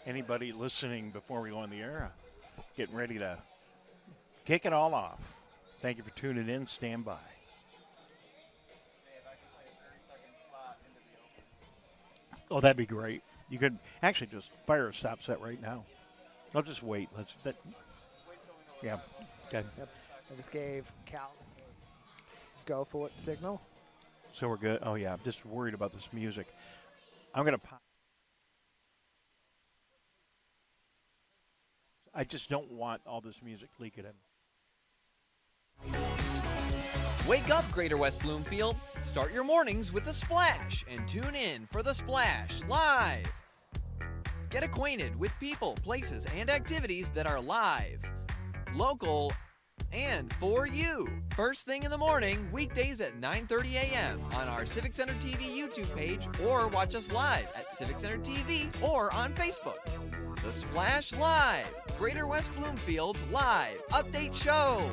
anybody listening before we go on the air, getting ready to kick it all off. Thank you for tuning in. Stand by. Oh, that'd be great. You could actually just fire a stop set right now. I'll just wait. Yeah. Okay. Yep. I just gave Cal go for it signal. So we're good. Oh yeah. I'm just worried about this music. I'm gonna pop. I just don't want all this music leaking in. Wake up, Greater West Bloomfield. Start your mornings with The Splash and tune in for The Splash Live. Get acquainted with people, places, and activities that are live, local, and for you. First thing in the morning, weekdays at 9:30 a.m. on our Civic Center TV YouTube page, or watch us live at Civic Center TV or on Facebook. The Splash Live, Greater West Bloomfield's live update show.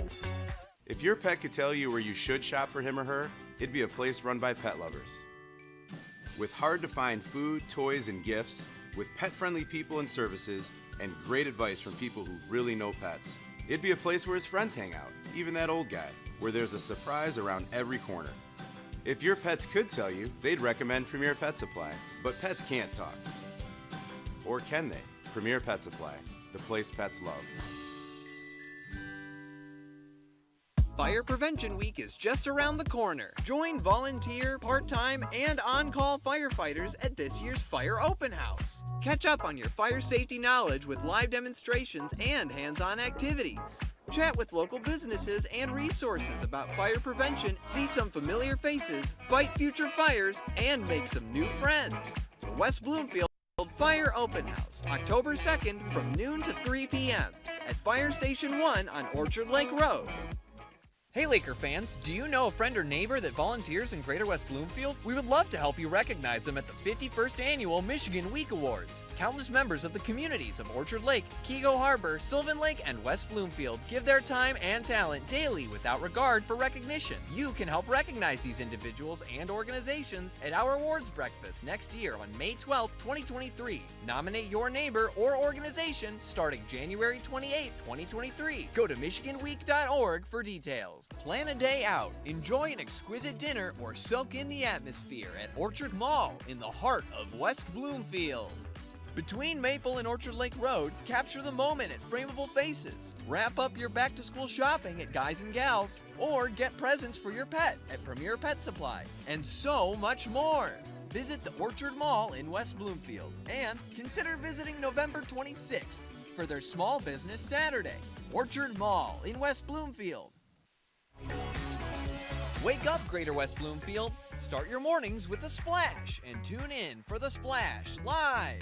If your pet could tell you where you should shop for him or her, it'd be a place run by pet lovers. With hard-to-find food, toys, and gifts, with pet-friendly people and services, and great advice from people who really know pets, it'd be a place where his friends hang out, even that old guy, where there's a surprise around every corner. If your pets could tell you, they'd recommend Premier Pet Supply, but pets can't talk. Or can they? Premier Pet Supply, the place pets love. Fire Prevention Week is just around the corner. Join volunteer, part-time, and on-call firefighters at this year's Fire Open House. Catch up on your fire safety knowledge with live demonstrations and hands-on activities. Chat with local businesses and resources about fire prevention, see some familiar faces, fight future fires, and make some new friends. The West Bloomfield Fire Open House, October 2nd from noon to 3 p.m. at Fire Station 1 on Orchard Lake Road. Hey Laker fans, do you know a friend or neighbor that volunteers in Greater West Bloomfield? We would love to help you recognize them at the 51st Annual Michigan Week Awards. Countless members of the communities of Orchard Lake, Keego Harbor, Sylvan Lake, and West Bloomfield give their time and talent daily without regard for recognition. You can help recognize these individuals and organizations at our awards breakfast next year on May 12, 2023. Nominate your neighbor or organization starting January 28, 2023. Go to michiganweek.org for details. Plan a day out, enjoy an exquisite dinner, or soak in the atmosphere at Orchard Mall in the heart of West Bloomfield. Between Maple and Orchard Lake Road, capture the moment at Frameable Faces. Wrap up your back-to-school shopping at Guys and Gals, or get presents for your pet at Premier Pet Supply, and so much more. Visit the Orchard Mall in West Bloomfield, and consider visiting November 26th for their Small Business Saturday. Orchard Mall in West Bloomfield. Wake up, Greater West Bloomfield. Start your mornings with The Splash and tune in for The Splash Live.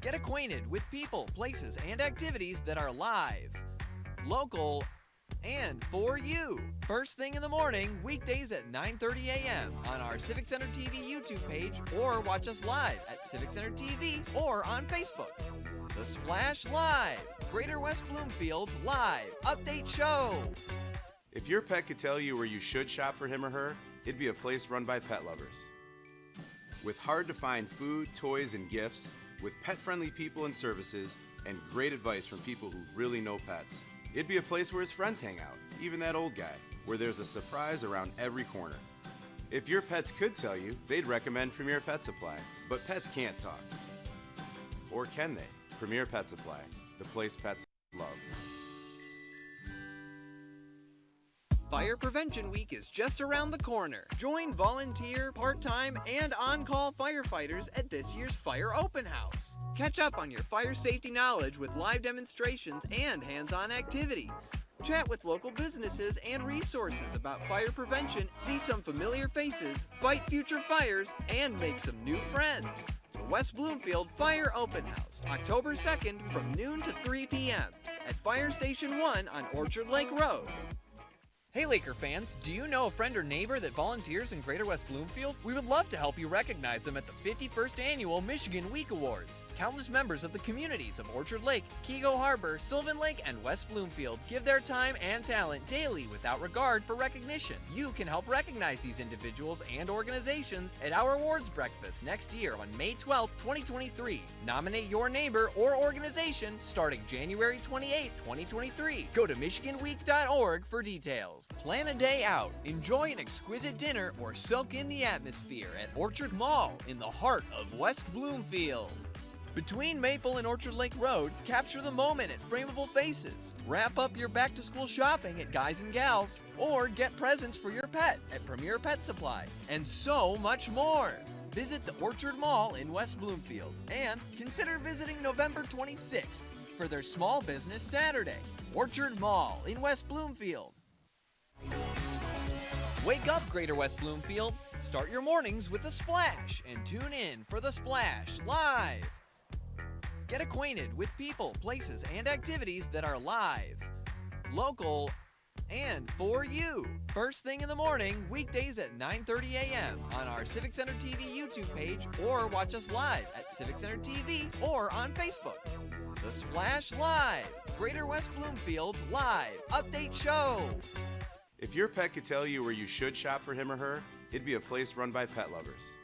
Get acquainted with people, places, and activities that are live, local, and for you. First thing in the morning, weekdays at 9:30 a.m. on our Civic Center TV YouTube page, or watch us live at Civic Center TV or on Facebook. The Splash Live, Greater West Bloomfield's live update show. If your pet could tell you where you should shop for him or her, it'd be a place run by pet lovers. With hard-to-find food, toys, and gifts, with pet-friendly people and services, and great advice from people who really know pets, it'd be a place where his friends hang out, even that old guy, where there's a surprise around every corner. If your pets could tell you, they'd recommend Premier Pet Supply, but pets can't talk. Or can they? Premier Pet Supply, the place pets love. Fire Prevention Week is just around the corner. Join volunteer, part-time, and on-call firefighters at this year's Fire Open House. Catch up on your fire safety knowledge with live demonstrations and hands-on activities. Chat with local businesses and resources about fire prevention, see some familiar faces, fight future fires, and make some new friends. The West Bloomfield Fire Open House, October 2nd from noon to 3 p.m. at Fire Station 1 on Orchard Lake Road. Hey Laker fans, do you know a friend or neighbor that volunteers in Greater West Bloomfield? We would love to help you recognize them at the 51st Annual Michigan Week Awards. Countless members of the communities of Orchard Lake, Kego Harbor, Sylvan Lake, and West Bloomfield give their time and talent daily without regard for recognition. You can help recognize these individuals and organizations at our awards breakfast next year on May 12, 2023. Nominate your neighbor or organization starting January 28, 2023. Go to MichiganWeek.org for details. Plan a day out, enjoy an exquisite dinner, or soak in the atmosphere at Orchard Mall in the heart of West Bloomfield. Between Maple and Orchard Lake Road, capture the moment at Frameable Faces. Wrap up your back-to-school shopping at Guys and Gals, or get presents for your pet at Premier Pet Supply, and so much more. Visit the Orchard Mall in West Bloomfield, and consider visiting November 26th for their Small Business Saturday. Orchard Mall in West Bloomfield. Wake up, Greater West Bloomfield. Start your mornings with The Splash and tune in for The Splash Live. Get acquainted with people, places, and activities that are live, local, and for you. First thing in the morning, weekdays at 9:30 a.m. on our Civic Center TV YouTube page, or watch us live at Civic Center TV or on Facebook. The Splash Live, Greater West Bloomfield's live update show. If your pet could tell you where you should shop for him or her, it'd be a place run by pet lovers.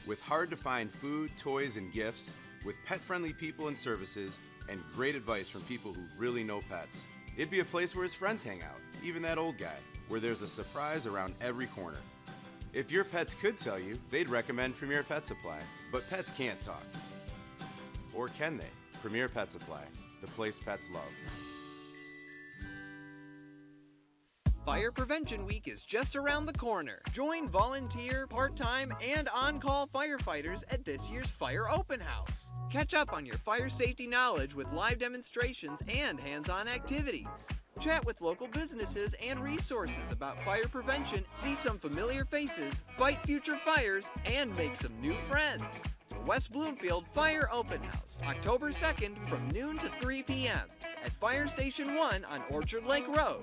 With hard-to-find food, toys, and gifts, with pet-friendly people and services, and great advice from people who really know pets, it'd be a place where his friends hang out, even that old guy, where there's a surprise around every corner. If your pets could tell you, they'd recommend Premier Pet Supply. But pets can't talk. Or can they? Premier Pet Supply, the place pets love. Fire Prevention Week is just around the corner. Join volunteer, part-time, and on-call firefighters at this year's Fire Open House. Catch up on your fire safety knowledge with live demonstrations and hands-on activities. Chat with local businesses and resources about fire prevention, see some familiar faces, fight future fires, and make some new friends. The West Bloomfield Fire Open House, October 2nd from noon to 3 p.m. at Fire Station 1 on Orchard Lake Road.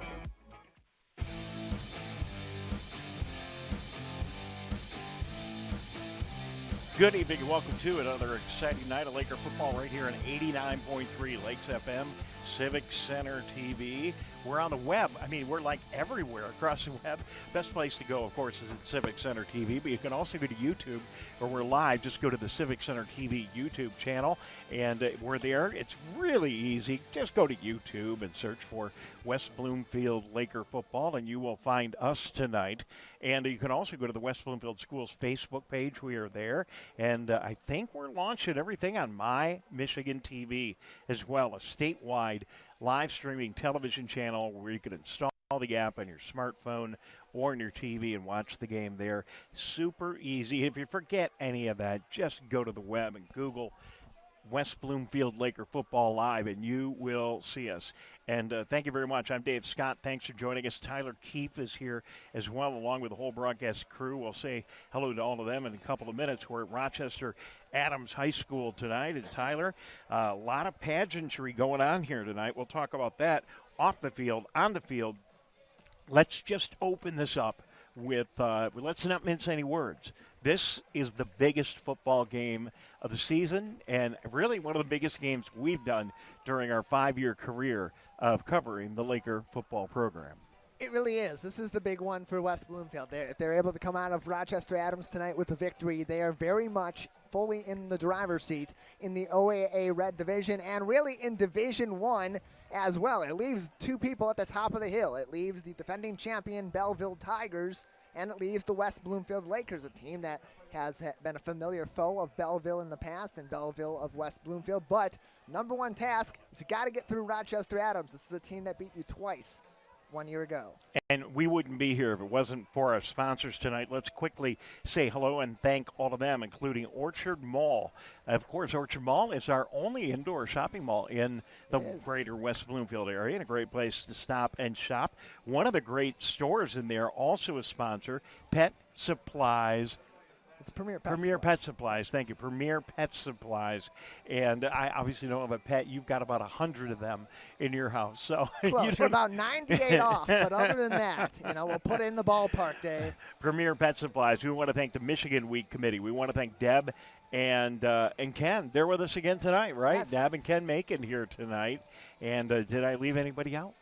Good evening and welcome to another exciting night of Laker football right here on 89.3 Lakes FM, Civic Center TV. We're on the web. I mean, we're like everywhere across the web. Best place to go, of course, is at Civic Center TV, but you can also go to YouTube where we're live. Just go to the Civic Center TV YouTube channel, and we're there. It's really easy. Just go to YouTube and search for West Bloomfield Laker football, and you will find us tonight. And you can also go to the West Bloomfield Schools Facebook page. We are there. And I think we're launching everything on My Michigan TV as well, a statewide live streaming television channel where you can install the app on your smartphone or on your TV and watch the game there. Super easy. If you forget any of that, just go to the web and Google West Bloomfield Laker Football Live, and you will see us. And thank you very much. I'm Dave Scott. Thanks for joining us. Tyler Keefe is here as well, along with the whole broadcast crew. We'll say hello to all of them in a couple of minutes. We're at Rochester Adams High School tonight. And Tyler, a lot of pageantry going on here tonight. We'll talk about that off the field, on the field. Let's just open this up with, let's not mince any words. This is the biggest football game of the season, and really one of the biggest games we've done during our 5-year career of covering the Laker football program. It really is. This is the big one for West Bloomfield. If they're able to come out of Rochester Adams tonight with a victory, they are very much fully in the driver's seat in the OAA Red Division and really in Division I as well. It leaves two people at the top of the hill. It leaves the defending champion Belleville Tigers, and it leaves the West Bloomfield Lakers, a team that has been a familiar foe of Belleville in the past and Belleville of West Bloomfield. But number one task is you got to get through Rochester Adams. This is a team that beat you twice 1 year ago. And we wouldn't be here if it wasn't for our sponsors tonight. Let's quickly say hello and thank all of them, including Orchard Mall. Of course, Orchard Mall is our only indoor shopping mall in the greater West Bloomfield area, and a great place to stop and shop. One of the great stores in there, also a sponsor, Pet Supplies It's Premier Pet Premier Supplies. Pet Supplies. Thank you. Premier Pet Supplies. And I obviously don't have a pet. You've got about 100 of them in your house. So Close. You're about 98 off. But other than that, we'll put it in the ballpark, Dave. Premier Pet Supplies. We want to thank the Michigan Week Committee. We want to thank Deb and Ken. They're with us again tonight, right? Yes. Deb and Ken Macon here tonight. And did I leave anybody out?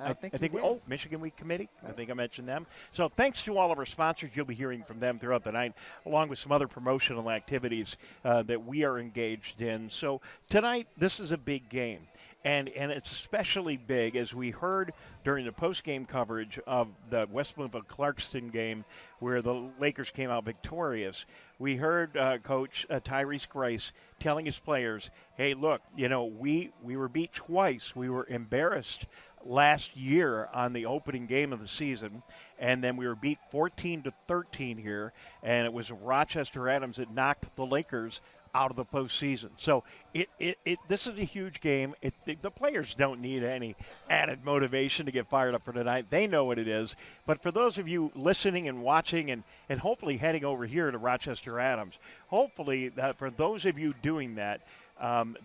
I think you did. Oh, Michigan Week Committee. I think I mentioned them. So thanks to all of our sponsors. You'll be hearing from them throughout the night, along with some other promotional activities that we are engaged in. So tonight, this is a big game. And it's especially big, as we heard during the post-game coverage of the West Bloomfield-Clarkston game where the Lakers came out victorious. We heard Coach Tyrese Grice telling his players, hey, look, we were beat twice. We were embarrassed last year on the opening game of the season, and then we were beat 14-13 here, and it was Rochester Adams that knocked the Lakers out of the postseason. So this is a huge game. The players don't need any added motivation to get fired up for tonight. They know what it is. But for those of you listening and watching and hopefully heading over here to Rochester Adams, hopefully for those of you doing that,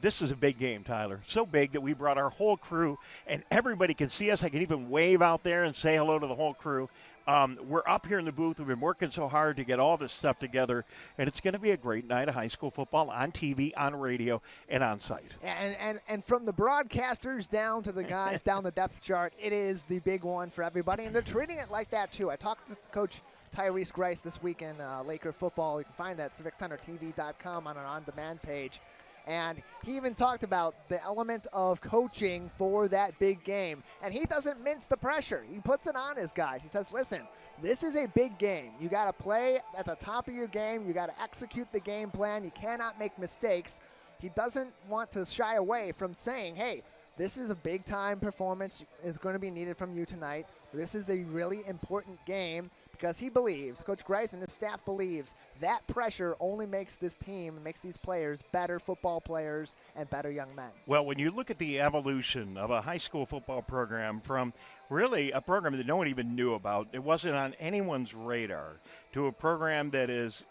this is a big game, Tyler. So big that we brought our whole crew, and everybody can see us. I can even wave out there and say hello to the whole crew. We're up here in the booth. We've been working so hard to get all this stuff together, and it's going to be a great night of high school football on TV, on radio, and on site. And from the broadcasters down to the guys down the depth chart, it is the big one for everybody, and they're treating it like that too. I talked to Coach Tyrese Grice this week in Laker football. You can find that at CivicCenterTV.com on an on-demand page. And he even talked about the element of coaching for that big game. And he doesn't mince the pressure. He puts it on his guys. He says, listen, this is a big game. You got to play at the top of your game. You got to execute the game plan. You cannot make mistakes. He doesn't want to shy away from saying, hey, this is a big-time performance is going to be needed from you tonight. This is a really important game. Because he believes, Coach Grice and his staff believes, that pressure only makes this team, makes these players better football players and better young men. Well, when you look at the evolution of a high school football program from really a program that no one even knew about, it wasn't on anyone's radar, to a program that is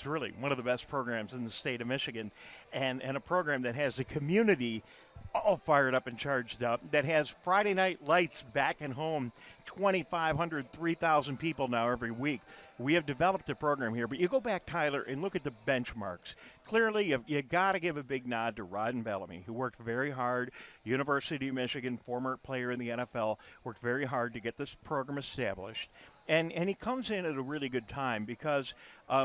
really one of the best programs in the state of Michigan, and a program that has the community all fired up and charged up, that has Friday night lights back and home, 2,500, 3,000 people now every week. We have developed a program here, but you go back, Tyler, and look at the benchmarks. Clearly, you got to give a big nod to Rodden Bellamy, who worked very hard, University of Michigan, former player in the NFL, worked very hard to get this program established. And he comes in at a really good time because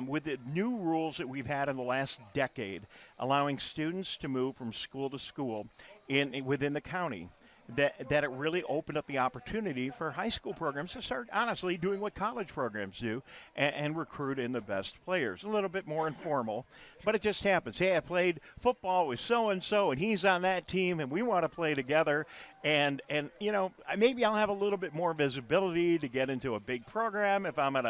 with the new rules that we've had in the last decade, allowing students to move from school to school within the county, that it really opened up the opportunity for high school programs to start, honestly, doing what college programs do and recruit in the best players. A little bit more informal, but it just happens. Hey, I played football with so-and-so, and he's on that team, and we want to play together. And maybe I'll have a little bit more visibility to get into a big program if I'm on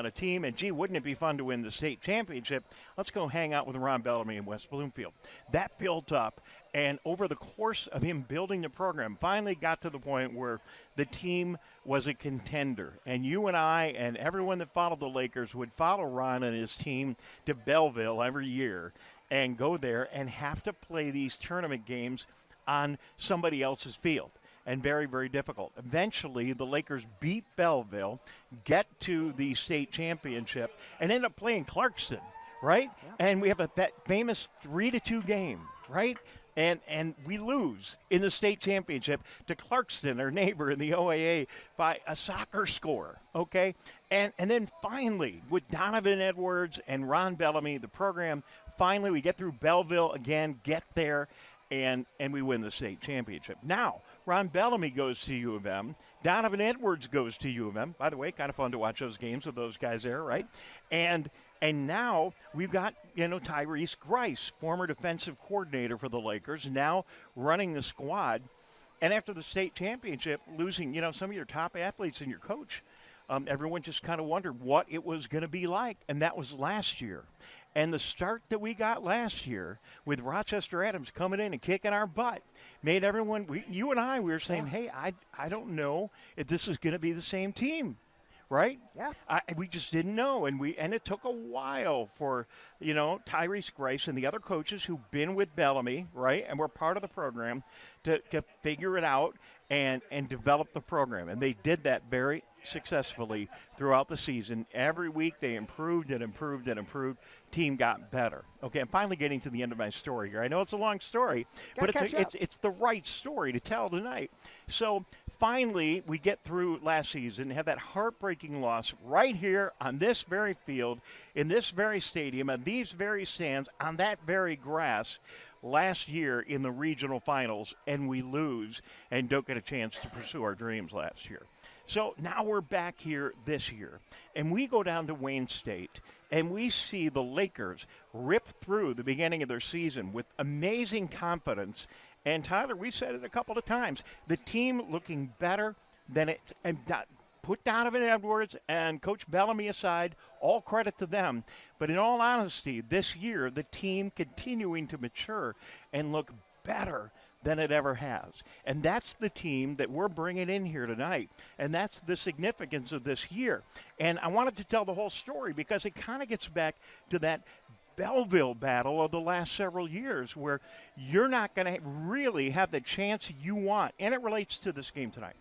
a team. And, gee, wouldn't it be fun to win the state championship? Let's go hang out with Ron Bellamy in West Bloomfield. That built up. And over the course of him building the program, finally got to the point where the team was a contender. And you and I and everyone that followed the Lakers would follow Ron and his team to Belleville every year and go there and have to play these tournament games on somebody else's field. And very, very difficult. Eventually, the Lakers beat Belleville, get to the state championship, and end up playing Clarkston, right? Yeah. And we have that famous 3-2 game, right? And we lose in the state championship to Clarkston, our neighbor in the OAA, by a soccer score, okay? And then finally, with Donovan Edwards and Ron Bellamy, the program, finally we get through Belleville again, get there, and we win the state championship. Now, Ron Bellamy goes to U of M. Donovan Edwards goes to U of M. By the way, kind of fun to watch those games with those guys there, right? And now we've got, Tyrese Grice, former defensive coordinator for the Lakers, now running the squad. And after the state championship, losing, some of your top athletes and your coach, everyone just kind of wondered what it was going to be like. And that was last year. And the start that we got last year with Rochester Adams coming in and kicking our butt made everyone, you and I, we were saying, hey, I don't know if this is going to be the same team. right? Yeah. We just didn't know, and it took a while for, Tyrese Grice and the other coaches who've been with Bellamy, right, and were part of the program to figure it out and develop the program. And they did that very successfully throughout the season. Every week they improved and improved and improved. Team got better. Okay, I'm finally getting to the end of my story here. I know it's a long story, but it's the right story to tell tonight. So finally we get through last season, have that heartbreaking loss right here on this very field, in this very stadium, on these very stands, on that very grass last year in the regional finals, and we lose and don't get a chance to pursue our dreams last year. So now we're back here this year, and we go down to Wayne State, and we see the Lakers rip through the beginning of their season with amazing confidence. And Tyler, we said it a couple of times, the team looking better than it, and put Donovan Edwards and Coach Bellamy aside, all credit to them. But in all honesty, this year, the team continuing to mature and look better than it ever has. And that's the team that we're bringing in here tonight. And that's the significance of this year. And I wanted to tell the whole story because it kind of gets back to that Belleville battle of the last several years where you're not going to really have the chance you want. And it relates to this game tonight.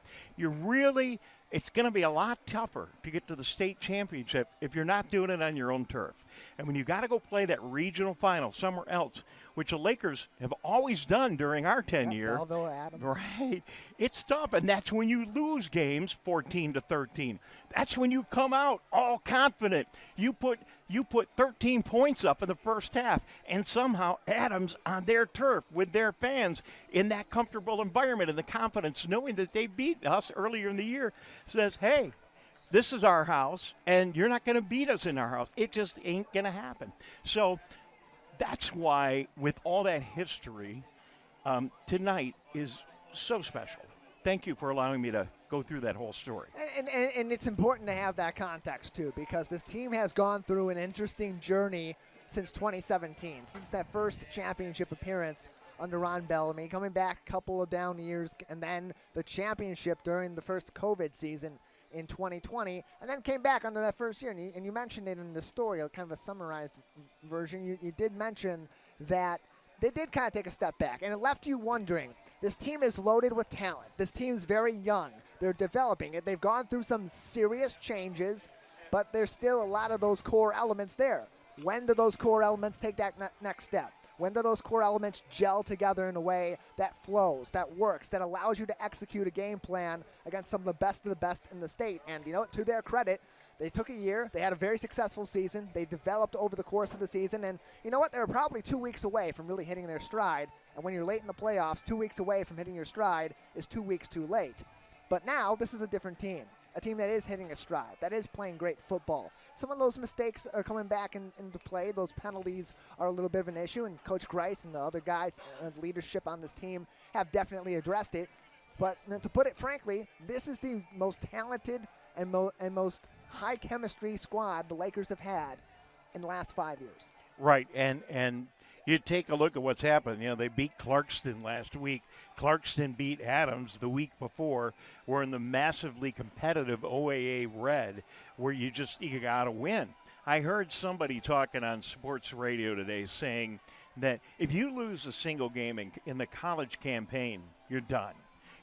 It's going to be a lot tougher to get to the state championship if you're not doing it on your own turf. And when you got to go play that regional final somewhere else, which the Lakers have always done during our tenure. Belleville Adams. Right. It's tough, and that's when you lose games 14-13. That's when you come out all confident. You put 13 points up in the first half, and somehow Adams on their turf with their fans in that comfortable environment and the confidence knowing that they beat us earlier in the year says, hey, this is our house, and you're not going to beat us in our house. It just ain't going to happen. So that's why, with all that history, tonight is so special. Thank you for allowing me to go through that whole story. And it's important to have that context, too, because this team has gone through an interesting journey since 2017, since that first championship appearance under Ron Bellamy, coming back a couple of down years, and then the championship during the first COVID season in 2020, and then came back under that first year. And you mentioned it in the story, kind of a summarized version. You did mention that they did kind of take a step back, and it left you wondering, this team is loaded with talent. This team's very young. They're developing it. They've gone through some serious changes, but there's still a lot of those core elements there. When do those core elements take that next step? When do those core elements gel together in a way that flows, that works, that allows you to execute a game plan against some of the best in the state? And, to their credit, they took a year. They had a very successful season. They developed over the course of the season. And you know what? They were probably 2 weeks away from really hitting their stride. And when you're late in the playoffs, 2 weeks away from hitting your stride is 2 weeks too late. But now this is a different team. A team that is hitting a stride, that is playing great football. Some of those mistakes are coming back into play. Those penalties are a little bit of an issue, and Coach Grice and the other guys, leadership on this team, have definitely addressed it. But to put it frankly, this is the most talented and most high chemistry squad the Lakers have had in the last 5 years. Right, and you take a look at what's happened. They beat Clarkston last week. Clarkston beat Adams the week before. We're in the massively competitive OAA Red where you got to win. I heard somebody talking on sports radio today saying that if you lose a single game in the college campaign, you're done.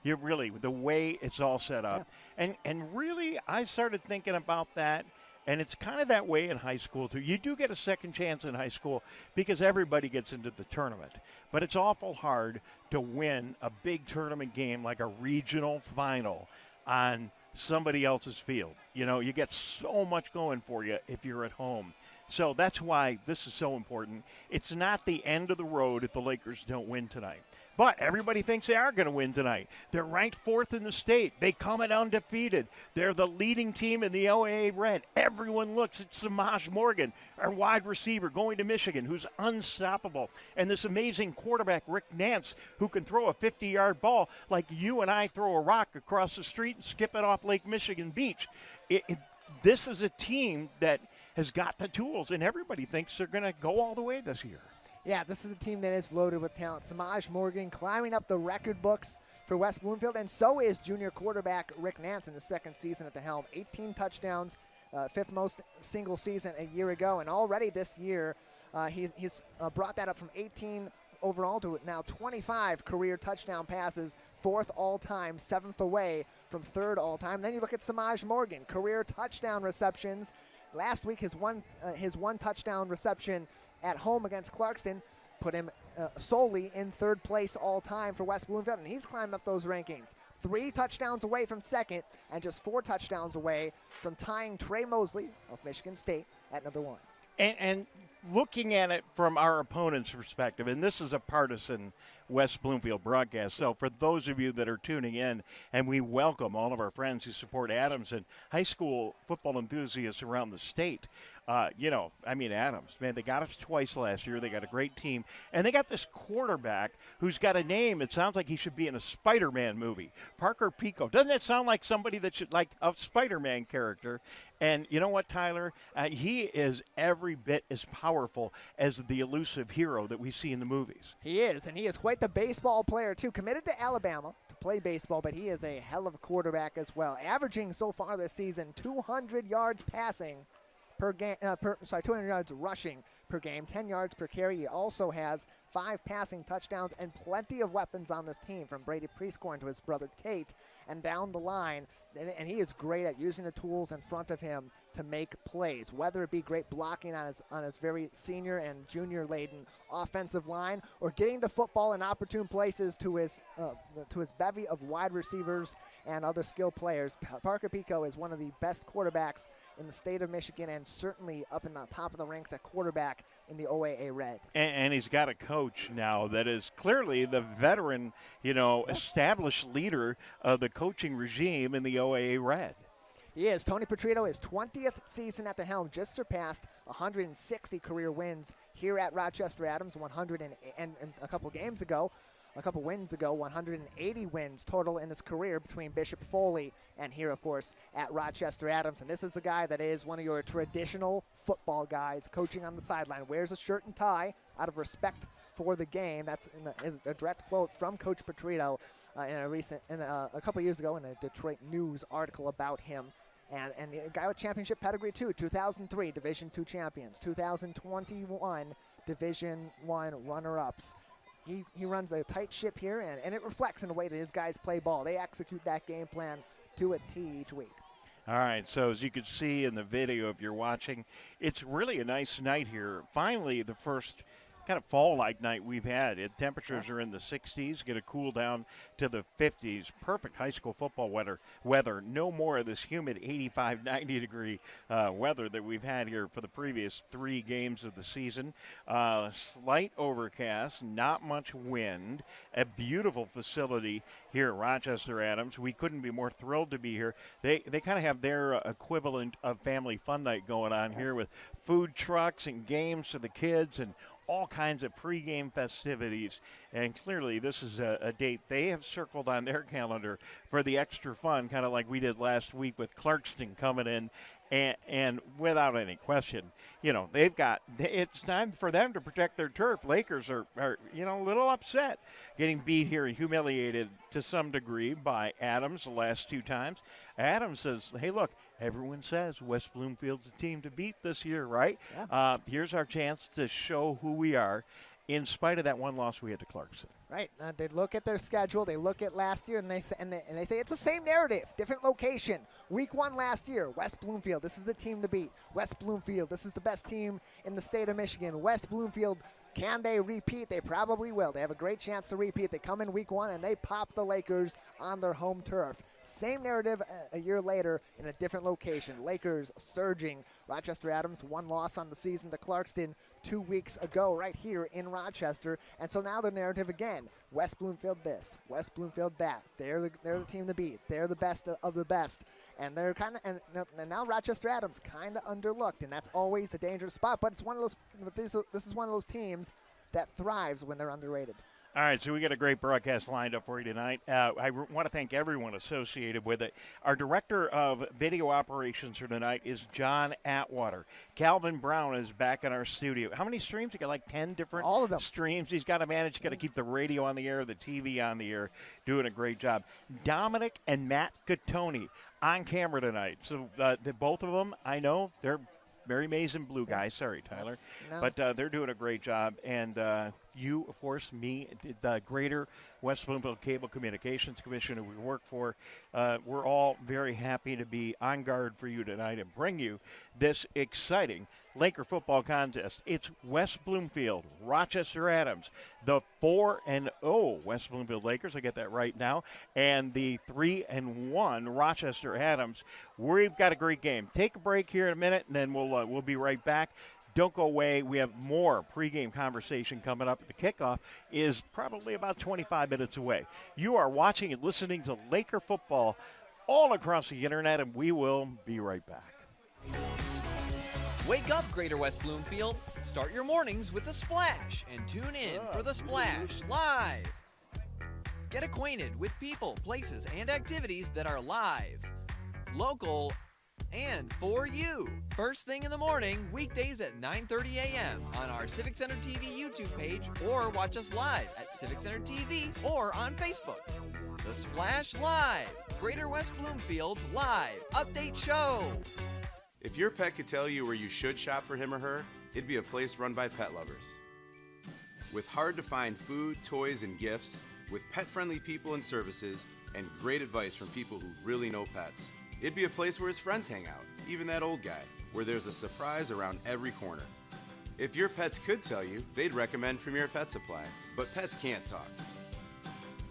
You're really, the way it's all set up. Yeah. And really, I started thinking about that. And it's kind of that way in high school, too. You do get a second chance in high school because everybody gets into the tournament. But it's awful hard to win a big tournament game like a regional final on somebody else's field. You get so much going for you if you're at home. So that's why this is so important. It's not the end of the road if the Lakers don't win tonight. But everybody thinks they are going to win tonight. They're ranked 4th in the state. They come in undefeated. They're the leading team in the OAA Red. Everyone looks at Samaj Morgan, our wide receiver going to Michigan, who's unstoppable. And this amazing quarterback, Rick Nance, who can throw a 50-yard ball like you and I throw a rock across the street and skip it off Lake Michigan Beach. This is a team that has got the tools, and everybody thinks they're going to go all the way this year. Yeah, this is a team that is loaded with talent. Samaj Morgan climbing up the record books for West Bloomfield, and so is junior quarterback Rick Nance in his second season at the helm. 18 touchdowns, fifth most single season a year ago, and already this year he's brought that up from 18 overall to now 25 career touchdown passes, fourth all-time, seventh away from third all-time. Then you look at Samaj Morgan, career touchdown receptions. Last week, his one touchdown reception at home against Clarkston put him solely in third place all-time for West Bloomfield, and he's climbed up those rankings. 3 touchdowns away from second and just 4 touchdowns away from tying Trey Mosley of Michigan State at number 1. And looking at it from our opponent's perspective, and this is a partisan West Bloomfield broadcast, so for those of you that are tuning in, and we welcome all of our friends who support Adams and high school football enthusiasts around the state. Adams, man, they got us twice last year. They got a great team. And they got this quarterback who's got a name. It sounds like he should be in a Spider-Man movie. Parker Pico. Doesn't that sound like somebody that should, like a Spider-Man character? And you know what, Tyler? He is every bit as powerful as the elusive hero that we see in the movies. He is, and he is quite the baseball player, too. Committed to Alabama to play baseball, but he is a hell of a quarterback as well. Averaging so far this season 200 yards passing per game, 200 yards rushing per game, 10 yards per carry. He also has 5 passing touchdowns and plenty of weapons on this team, from Brady Prescorn to his brother Tate and down the line. And he is great at using the tools in front of him to make plays, whether it be great blocking on his very senior and junior laden offensive line, or getting the football in opportune places to his bevy of wide receivers and other skill players. Parker Pico is one of the best quarterbacks in the state of Michigan, and certainly up in the top of the ranks at quarterback in the OAA Red. And he's got a coach now that is clearly the veteran, established leader of the coaching regime in the OAA Red. He is. Tony Petrino, his 20th season at the helm, just surpassed 160 career wins here at Rochester Adams, 100 and a couple wins ago, 180 wins total in his career between Bishop Foley and here, of course, at Rochester Adams. And this is a guy that is one of your traditional football guys, coaching on the sideline, wears a shirt and tie out of respect for the game. That's a direct quote from Coach Petrino a couple years ago in a Detroit News article about him. And a guy with championship pedigree, too. 2003 Division II champions, 2021 Division I runner-ups. He runs a tight ship here, and it reflects in the way that his guys play ball. They execute that game plan to a T each week. All right, so as you can see in the video if you're watching, it's really a nice night here. Finally, the first kind of fall-like night we've had. Temperatures are in the 60s, get a cool down to the 50s. Perfect high school football weather. No more of this humid 85, 90 degree weather that we've had here for the previous 3 games of the season. Slight overcast, not much wind. A beautiful facility here at Rochester Adams. We couldn't be more thrilled to be here. They kind of have their equivalent of family fun night going on here, with food trucks and games for the kids and all kinds of pregame festivities. And clearly this is a date they have circled on their calendar for the extra fun, kind of like we did last week with Clarkston coming in. And without any question, it's time for them to protect their turf. Lakers are a little upset getting beat here and humiliated to some degree by Adams the last 2 times. Adams says, hey, look, everyone says West Bloomfield's the team to beat this year, right? Yeah. Here's our chance to show who we are, in spite of that one loss we had to Clarkson. Right. They look at their schedule. They look at last year, and they say it's the same narrative, different location. Week 1 last year, West Bloomfield, this is the team to beat. West Bloomfield, this is the best team in the state of Michigan. West Bloomfield, can they repeat? They probably will. They have a great chance to repeat. They come in week 1, and they pop the Lakers on their home turf. Same narrative a year later in a different location. Lakers surging. Rochester Adams, 1 loss on the season to Clarkston 2 weeks ago right here in Rochester. And so now the narrative again, West Bloomfield this, West Bloomfield that. They're the team to beat. They're the best of the best. And they're and now Rochester Adams kind of underlooked, and that's always a dangerous spot. But it's one of those. This is one of those teams that thrives when they're underrated. All right, so we got a great broadcast lined up for you tonight. I want to thank everyone associated with it. Our director of video operations for tonight is John Atwater. Calvin Brown is back in our studio. How many streams? You got like 10 different All of them. streams. He's got to manage. He's got to keep the radio on the air, the TV on the air, doing a great job. Dominic and Matt Gattoni on camera tonight. So both of them, I know, they're Mary Mason Blue guys. Sorry, Tyler. But they're doing a great job. And you, of course, me, the Greater West Bloomfield Cable Communications Commission who we work for, we're all very happy to be on guard for you tonight and bring you this exciting Laker football contest. It's West Bloomfield, Rochester Adams, the 4-0 West Bloomfield Lakers, I get that right now, and the 3-1 Rochester Adams. We've got a great game. Take a break here in a minute, and then we'll be right back. Don't go away. We have more pregame conversation coming up. The kickoff is probably about 25 minutes away. You are watching and listening to Laker football all across the internet, and we will be right back. Wake up, Greater West Bloomfield. Start your mornings with The Splash and tune in for The Splash Live. Get acquainted with people, places, and activities that are live, local, and for you. First thing in the morning, weekdays at 9:30 a.m. on our Civic Center TV YouTube page, or watch us live at Civic Center TV or on Facebook. The Splash Live, Greater West Bloomfield's live update show. If your pet could tell you where you should shop for him or her, it'd be a place run by pet lovers. With hard-to-find food, toys, and gifts, with pet-friendly people and services, and great advice from people who really know pets, it'd be a place where his friends hang out, even that old guy, where there's a surprise around every corner. If your pets could tell you, they'd recommend Premier Pet Supply, but pets can't talk.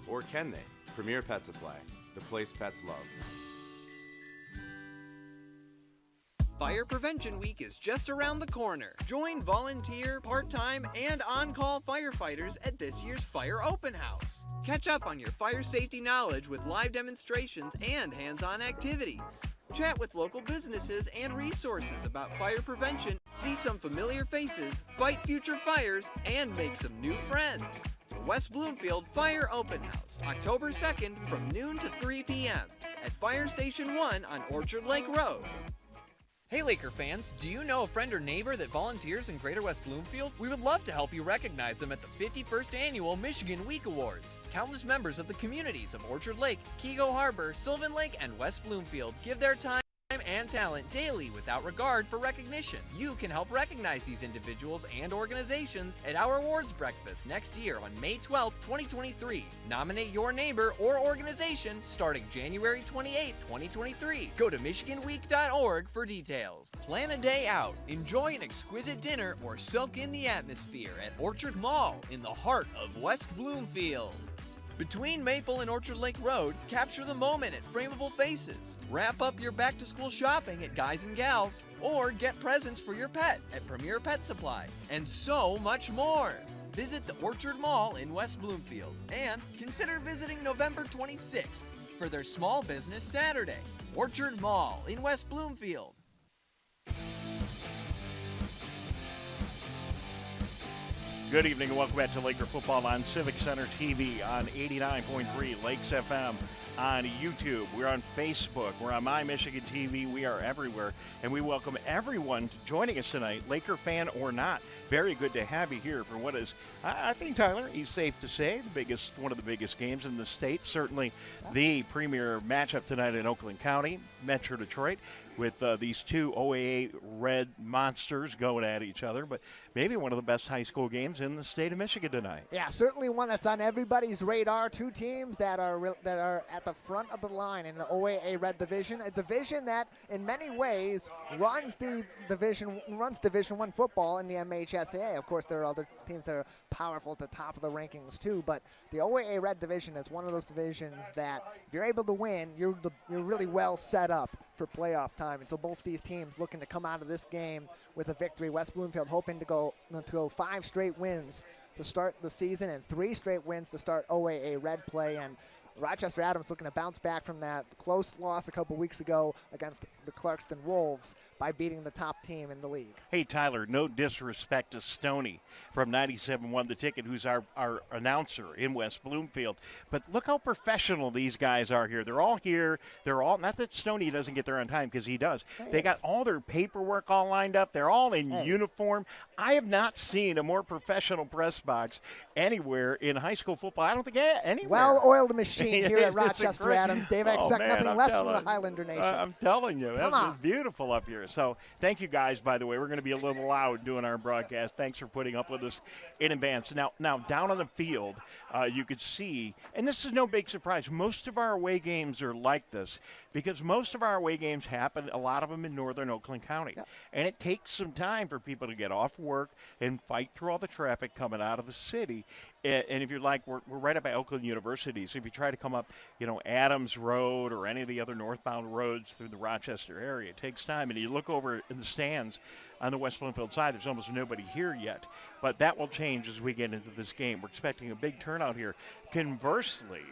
Or can they? Premier Pet Supply, the place pets love. Fire Prevention Week is just around the corner. Join volunteer, part-time, and on-call firefighters at this year's Fire Open House. Catch up on your fire safety knowledge with live demonstrations and hands-on activities. Chat with local businesses and resources about fire prevention, see some familiar faces, fight future fires, and make some new friends. The West Bloomfield Fire Open House, October 2nd from noon to 3 p.m. at Fire Station 1 on Orchard Lake Road. Hey Laker fans, do you know a friend or neighbor that volunteers in Greater West Bloomfield? We would love to help you recognize them at the 51st Annual Michigan Week Awards. Countless members of the communities of Orchard Lake, Keego Harbor, Sylvan Lake, and West Bloomfield give their time and talent daily without regard for recognition. You can help recognize these individuals and organizations at our awards breakfast next year on May 12, 2023. Nominate your neighbor or organization starting January 28, 2023. Go to michiganweek.org for details. Plan a day out, enjoy an exquisite dinner, or soak in the atmosphere at Orchard Mall in the heart of West Bloomfield. Between Maple and Orchard Lake Road, capture the moment at Frameable Faces. Wrap up your back-to-school shopping at Guys and Gals, or get presents for your pet at Premier Pet Supply, and so much more. Visit the Orchard Mall in West Bloomfield, and consider visiting November 26th for their Small Business Saturday. Orchard Mall in West Bloomfield. Good evening and welcome back to Laker Football on Civic Center TV, on 89.3 Lakes FM, on YouTube. We're on Facebook. We're on My Michigan TV. We are everywhere. And we welcome everyone to joining us tonight, Laker fan or not. Very good to have you here for what is, I think, Tyler, he's safe to say, one of the biggest games in the state. Certainly the premier matchup tonight in Oakland County, Metro Detroit, with these two OAA red monsters going at each other. But maybe one of the best high school games in the state of Michigan tonight. Yeah, certainly one that's on everybody's radar. Two teams that are at the front of the line in the OAA red division, a division that in many ways runs Division I football in the MHSAA. Of course, there are other teams that are powerful at the top of the rankings too, but the OAA red division is one of those divisions that if you're able to win, you're really well set up for playoff time. And so both these teams looking to come out of this game with a victory. West Bloomfield hoping to go 5 straight wins to start the season and 3 straight wins to start OAA red play. And Rochester Adams looking to bounce back from that close loss a couple weeks ago against the Clarkston Wolves by beating the top team in the league. Hey, Tyler, no disrespect to Stoney from 97 The Ticket, who's our announcer in West Bloomfield. But look how professional these guys are here. They're all here. They're all, not that Stoney doesn't get there on time, because he does. They got all their paperwork all lined up. They're all in uniform. I have not seen a more professional press box anywhere in high school football. I don't think anywhere. Well-oiled machine here at Rochester Adams. Dave, I expect nothing less from the Highlander Nation. I'm telling you, it's beautiful up here. So thank you guys, by the way. We're going to be a little loud doing our broadcast. Thanks for putting up with us in advance. Now down on the field, you could see, and this is no big surprise, most of our away games are like this because most of our away games happen, a lot of them in northern Oakland County. Yep. And it takes some time for people to get off work and fight through all the traffic coming out of the city. And if you're like, we're right up by Oakland University, so if you try to come up, Adams Road or any of the other northbound roads through the Rochester area, it takes time. And you look over in the stands on the West Bloomfield side, there's almost nobody here yet. But that will change as we get into this game. We're expecting a big turnout here. Conversely,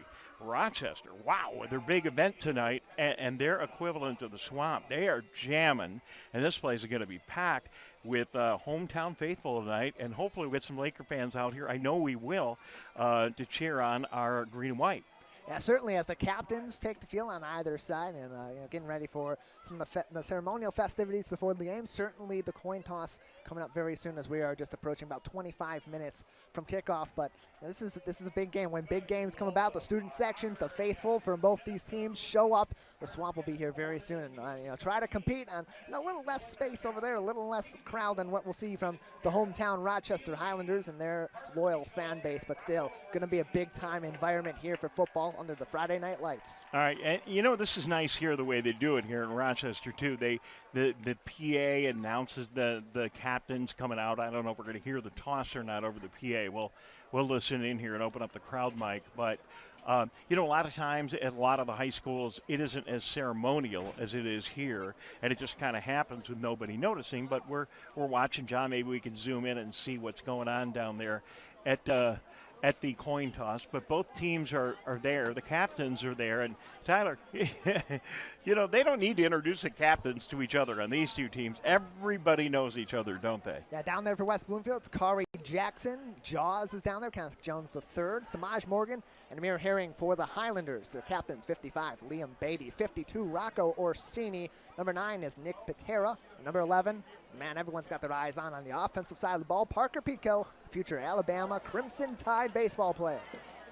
Rochester, wow, their big event tonight, and their equivalent to the Swamp. They are jamming, and this place is going to be packed with hometown faithful tonight, and hopefully we'll get some Laker fans out here. I know we will, to cheer on our green and white. Yeah, certainly as the captains take the field on either side and getting ready for some of the ceremonial festivities before the game. Certainly the coin toss coming up very soon as we are just approaching about 25 minutes from kickoff. But this is a big game. When big games come about, the student sections, the faithful from both these teams show up. The Swamp will be here very soon and try to compete on a little less space over there, a little less crowd than what we'll see from the hometown Rochester Highlanders and their loyal fan base. But still, going to be a big-time environment here for football under the Friday night lights. All right, and this is nice here the way they do it here in Rochester too. The PA announces the captains coming out. I don't know if we're going to hear the toss or not over the PA. We'll listen in here and open up the crowd mic. But a lot of times at a lot of the high schools, it isn't as ceremonial as it is here, and it just kind of happens with nobody noticing. But we're watching, John. Maybe we can zoom in and see what's going on down there at the coin toss, but both teams are there. The captains are there. And Tyler, they don't need to introduce the captains to each other on these two teams. Everybody knows each other, don't they? Yeah, down there for West Bloomfield, it's Kari Jackson. Jaws is down there. Kenneth Jones III. Samaj Morgan and Amir Herring for the Highlanders. Their captains, 55, Liam Beatty. 52, Rocco Orsini. Number 9 is Nick Patera. Number 11, man, everyone's got their eyes on the offensive side of the ball, Parker Pico, future Alabama Crimson Tide baseball player.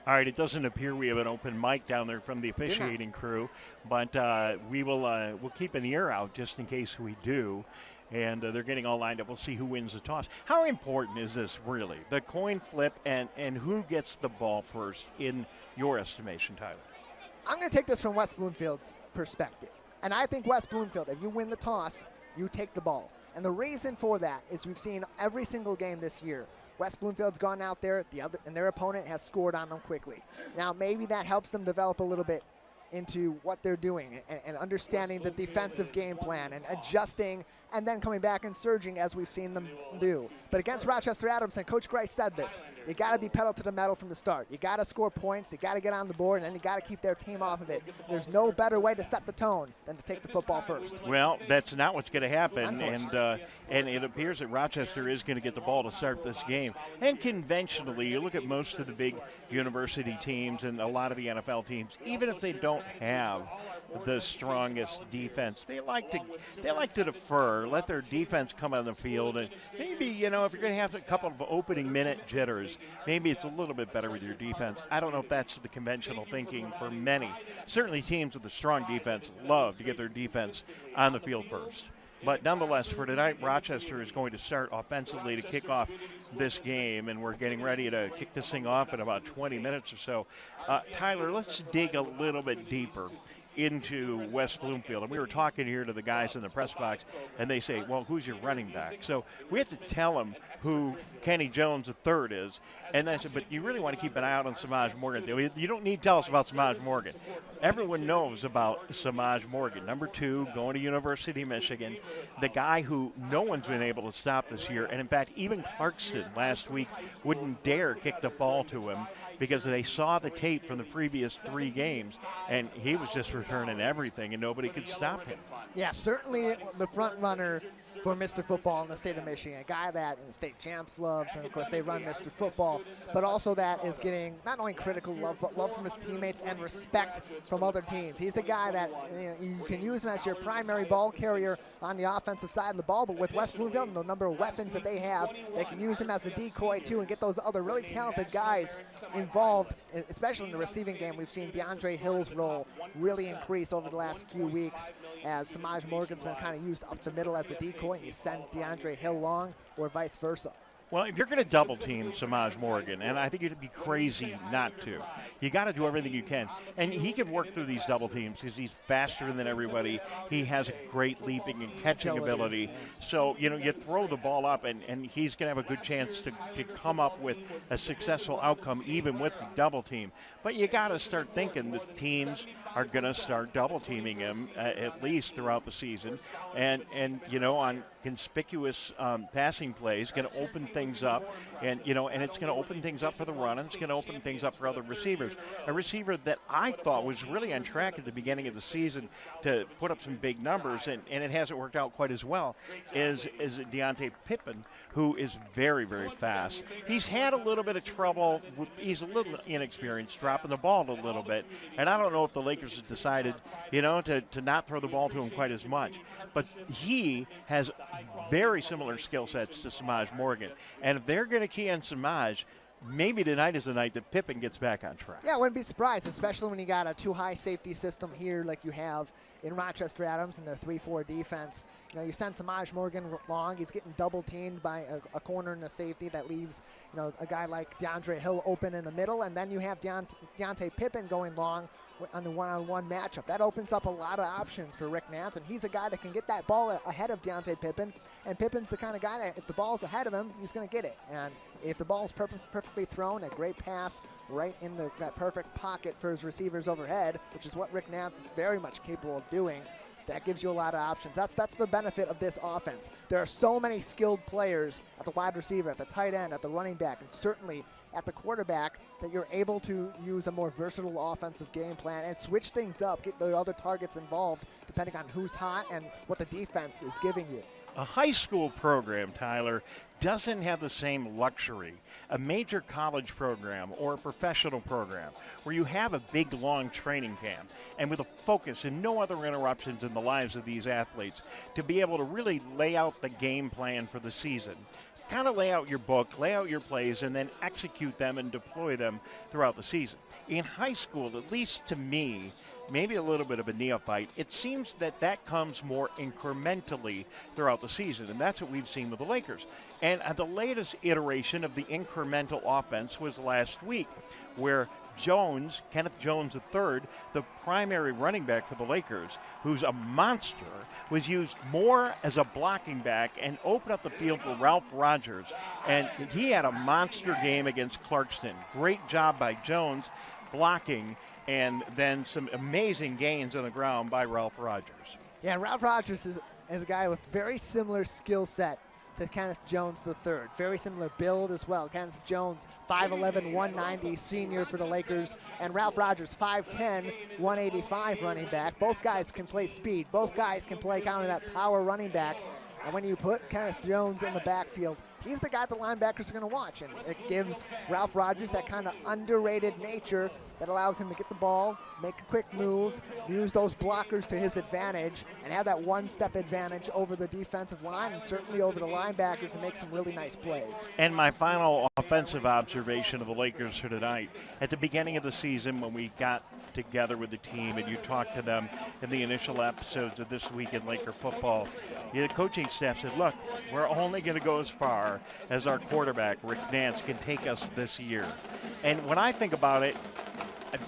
All right, it doesn't appear we have an open mic down there from the officiating crew, but we'll keep an ear out just in case we do. And they're getting all lined up. We'll see who wins the toss. How important is this, really? The coin flip and who gets the ball first in your estimation, Tyler? I'm going to take this from West Bloomfield's perspective. And I think West Bloomfield, if you win the toss, you take the ball. And the reason for that is we've seen every single game this year. West Bloomfield's gone out there, and their opponent has scored on them quickly. Now, maybe that helps them develop a little bit into what they're doing and understanding the defensive game plan and adjusting and then coming back and surging as we've seen them do. But against Rochester Adams, and Coach Grice said this, you got to be pedal to the metal from the start. You got to score points, you got to get on the board, and then you got to keep their team off of it. There's no better way to set the tone than to take the football first. Well, that's not what's going to happen, and it appears that Rochester is going to get the ball to start this game. And conventionally, you look at most of the big university teams and a lot of the NFL teams, even if they don't have the strongest defense, they like to defer, let their defense come on the field, and maybe, if you're going to have a couple of opening minute jitters, maybe it's a little bit better with your defense. I don't know if that's the conventional thinking for many. Certainly teams with a strong defense love to get their defense on the field first. But nonetheless, for tonight, Rochester is going to start offensively to kick off this game, and we're getting ready to kick this thing off in about 20 minutes or so. Tyler, let's dig a little bit deeper into West Bloomfield. And we were talking here to the guys in the press box, and they say, well, who's your running back? So we have to tell them who Kenny Jones III is. And then I said, but you really want to keep an eye out on Samaj Morgan. You don't need to tell us about Samaj Morgan. Everyone knows about Samaj Morgan, number 2, going to University of Michigan, the guy who no one's been able to stop this year. And, in fact, even Clarkston Clarkston last week wouldn't dare kick the ball to him because they saw the tape from the previous 3 games, and he was just returning everything, and nobody could stop him. Yeah, certainly the front runner for Mr. Football in the state of Michigan, a guy that state champs loves, and of course they run Mr. Football, but also that is getting not only critical love, but love from his teammates and respect from other teams. He's a guy that you can use him as your primary ball carrier on the offensive side of the ball, but with West Bloomfield and the number of weapons that they have, they can use him as a decoy too and get those other really talented guys involved, especially in the receiving game. We've seen DeAndre Hill's role really increase over the last few weeks as Samaj Morgan's been kind of used up the middle as a decoy, and you send DeAndre Hill long or vice versa. Well, if you're going to double team Samaj Morgan, and I think you'd be crazy not to, you got to do everything you can. And he can work through these double teams because he's faster than everybody. He has a great leaping and catching ability. So, you throw the ball up, and he's going to have a good chance to come up with a successful outcome even with the double team. But you got to start thinking that teams are going to start double teaming him at least throughout the season. And on conspicuous passing plays, going to open things up, and it's going to open things up for the run, and it's going to open things up for other receivers. A receiver that I thought was really on track at the beginning of the season to put up some big numbers, and it hasn't worked out quite as well, is Deontay Pippen, who is very, very fast. He's had a little bit of trouble. He's a little inexperienced, dropping the ball a little bit, and I don't know if the Lakers have decided, to not throw the ball to him quite as much. But he has very similar skill sets to Samaj Morgan, and if they're going to key on Samaj, maybe tonight is the night that Pippen gets back on track. Yeah, I wouldn't be surprised, especially when you got a 2-high safety system here like you have in Rochester Adams in their 3-4 defense. You send Samaj Morgan long, he's getting double teamed by a corner and a safety that leaves, a guy like DeAndre Hill open in the middle, and then you have Deontay Pippen going long on the one-on-one matchup. That opens up a lot of options for Rick Nance, and he's a guy that can get that ball ahead of Deontay Pippen, and Pippen's the kind of guy that if the ball's ahead of him, he's going to get it. And if the ball is perfectly thrown, a great pass right in that perfect pocket for his receivers overhead, which is what Rick Nance is very much capable of doing, that gives you a lot of options. That's the benefit of this offense. There are so many skilled players at the wide receiver, at the tight end, at the running back, and certainly at the quarterback that you're able to use a more versatile offensive game plan and switch things up, get the other targets involved depending on who's hot and what the defense is giving you. A high school program, Tyler, doesn't have the same luxury. A major college program or a professional program where you have a big, long training camp and with a focus and no other interruptions in the lives of these athletes to be able to really lay out the game plan for the season. Kind of lay out your book, lay out your plays, and then execute them and deploy them throughout the season. In high school, at least to me, maybe a little bit of a neophyte, it seems that comes more incrementally throughout the season, and that's what we've seen with the Lakers. And the latest iteration of the incremental offense was last week, where Kenneth Jones III, the primary running back for the Lakers, who's a monster, was used more as a blocking back and opened up the field for Ralph Rogers. And he had a monster game against Clarkston. Great job by Jones blocking, and then some amazing gains on the ground by Ralph Rogers. Yeah, Ralph Rogers is a guy with very similar skill set to Kenneth Jones III. Very similar build as well. Kenneth Jones, 5'11", 190, senior for the Lakers, and Ralph Rogers, 5'10", 185 running back. Both guys can play speed. Both guys can play kind of that power running back. And when you put Kenneth Jones in the backfield, he's the guy the linebackers are going to watch. And it gives Ralph Rogers that kind of underrated nature that allows him to get the ball, make a quick move, use those blockers to his advantage, and have that one-step advantage over the defensive line and certainly over the linebackers and make some really nice plays. And my final offensive observation of the Lakers for tonight, at the beginning of the season when we got together with the team and you talked to them in the initial episodes of This Week in Laker Football, the coaching staff said, look, we're only going to go as far as our quarterback, Rick Nance, can take us this year. And when I think about it,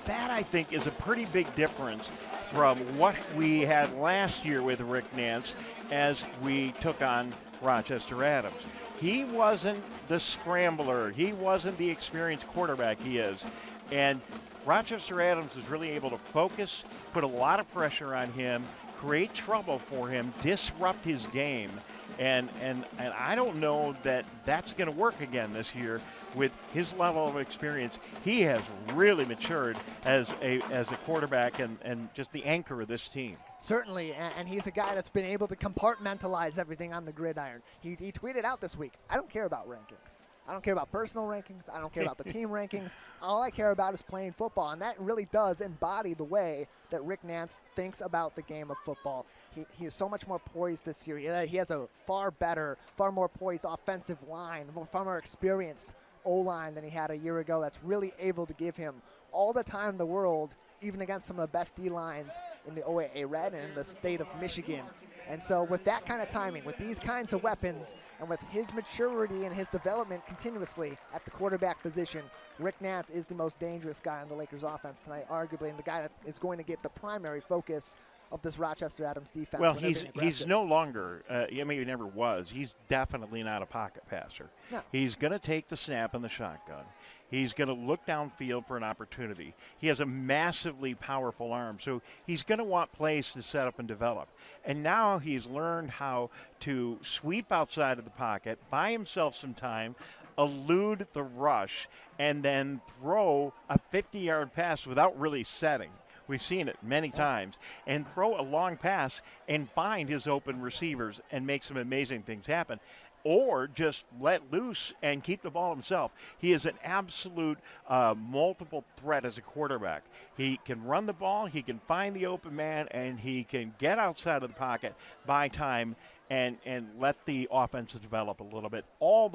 that, I think, is a pretty big difference from what we had last year with Rick Nance as we took on Rochester Adams. He wasn't the scrambler. He wasn't the experienced quarterback he is. And Rochester Adams was really able to focus, put a lot of pressure on him, create trouble for him, disrupt his game, And I don't know that that's going to work again this year with his level of experience. He has really matured as a quarterback and just the anchor of this team. Certainly, and he's a guy that's been able to compartmentalize everything on the gridiron. He tweeted out this week, I don't care about rankings. I don't care about personal rankings. I don't care about the team rankings. All I care about is playing football, and that really does embody the way that Rick Nance thinks about the game of football. He is so much more poised this year. He has a far better, far more poised offensive line, far more experienced O-line than he had a year ago. That's really able to give him all the time in the world, even against some of the best D-lines in the OAA Red and in the state of Michigan. And so with that kind of timing, with these kinds of weapons, and with his maturity and his development continuously at the quarterback position, Rick Nance is the most dangerous guy on the Lakers offense tonight, arguably, and the guy that is going to get the primary focus of this Rochester Adams defense. Well, he's no longer, he never was. He's definitely not a pocket passer. No. He's going to take the snap in the shotgun. He's going to look downfield for an opportunity. He has a massively powerful arm, so he's going to want plays to set up and develop. And now he's learned how to sweep outside of the pocket, buy himself some time, elude the rush, and then throw a 50-yard pass without really setting. We've seen it many times. And throw a long pass and find his open receivers and make some amazing things happen. Or just let loose and keep the ball himself. He is an absolute multiple threat as a quarterback. He can run the ball, he can find the open man, and he can get outside of the pocket, buy time, and let the offense develop a little bit. All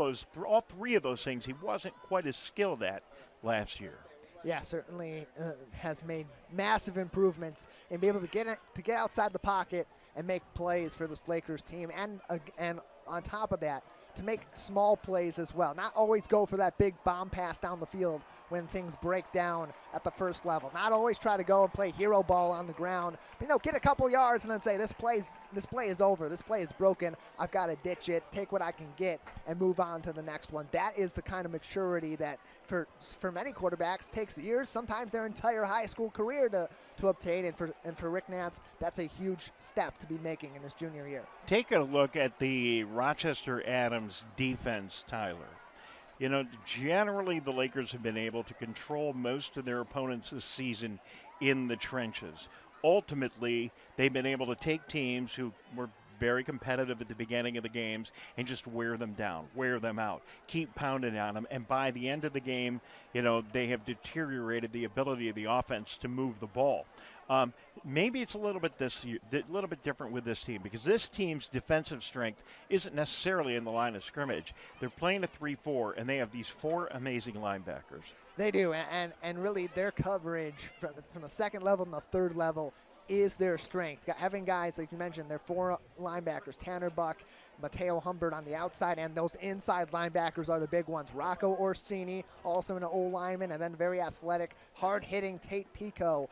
three of those things he wasn't quite as skilled at last year. Yeah, certainly has made massive improvements in being able to get outside the pocket and make plays for this Lakers team, and on top of that, to make small plays as well. Not always go for that big bomb pass down the field when things break down at the first level. Not always try to go and play hero ball on the ground. But, get a couple yards and then say, this play is over. This play is broken. I've got to ditch it, take what I can get, and move on to the next one. That is the kind of maturity that for many quarterbacks takes years, sometimes their entire high school career to obtain. And for Rick Nance, that's a huge step to be making in his junior year. Take a look at the Rochester Adams defense, Tyler. Generally the Lakers have been able to control most of their opponents this season in the trenches. Ultimately, they've been able to take teams who were very competitive at the beginning of the games and just wear them down, wear them out, keep pounding on them. And by the end of the game, they have deteriorated the ability of the offense to move the ball. Maybe it's a little bit different with this team, because this team's defensive strength isn't necessarily in the line of scrimmage. They're playing a 3-4, and they have these 4 amazing linebackers. They do, and really their coverage from the second level and the third level is their strength. Having guys, like you mentioned, their 4 linebackers, Tanner Buck, Mateo Humbert on the outside, and those inside linebackers are the big ones. Rocco Orsini, also an O-lineman, and then very athletic, hard-hitting Tate Pico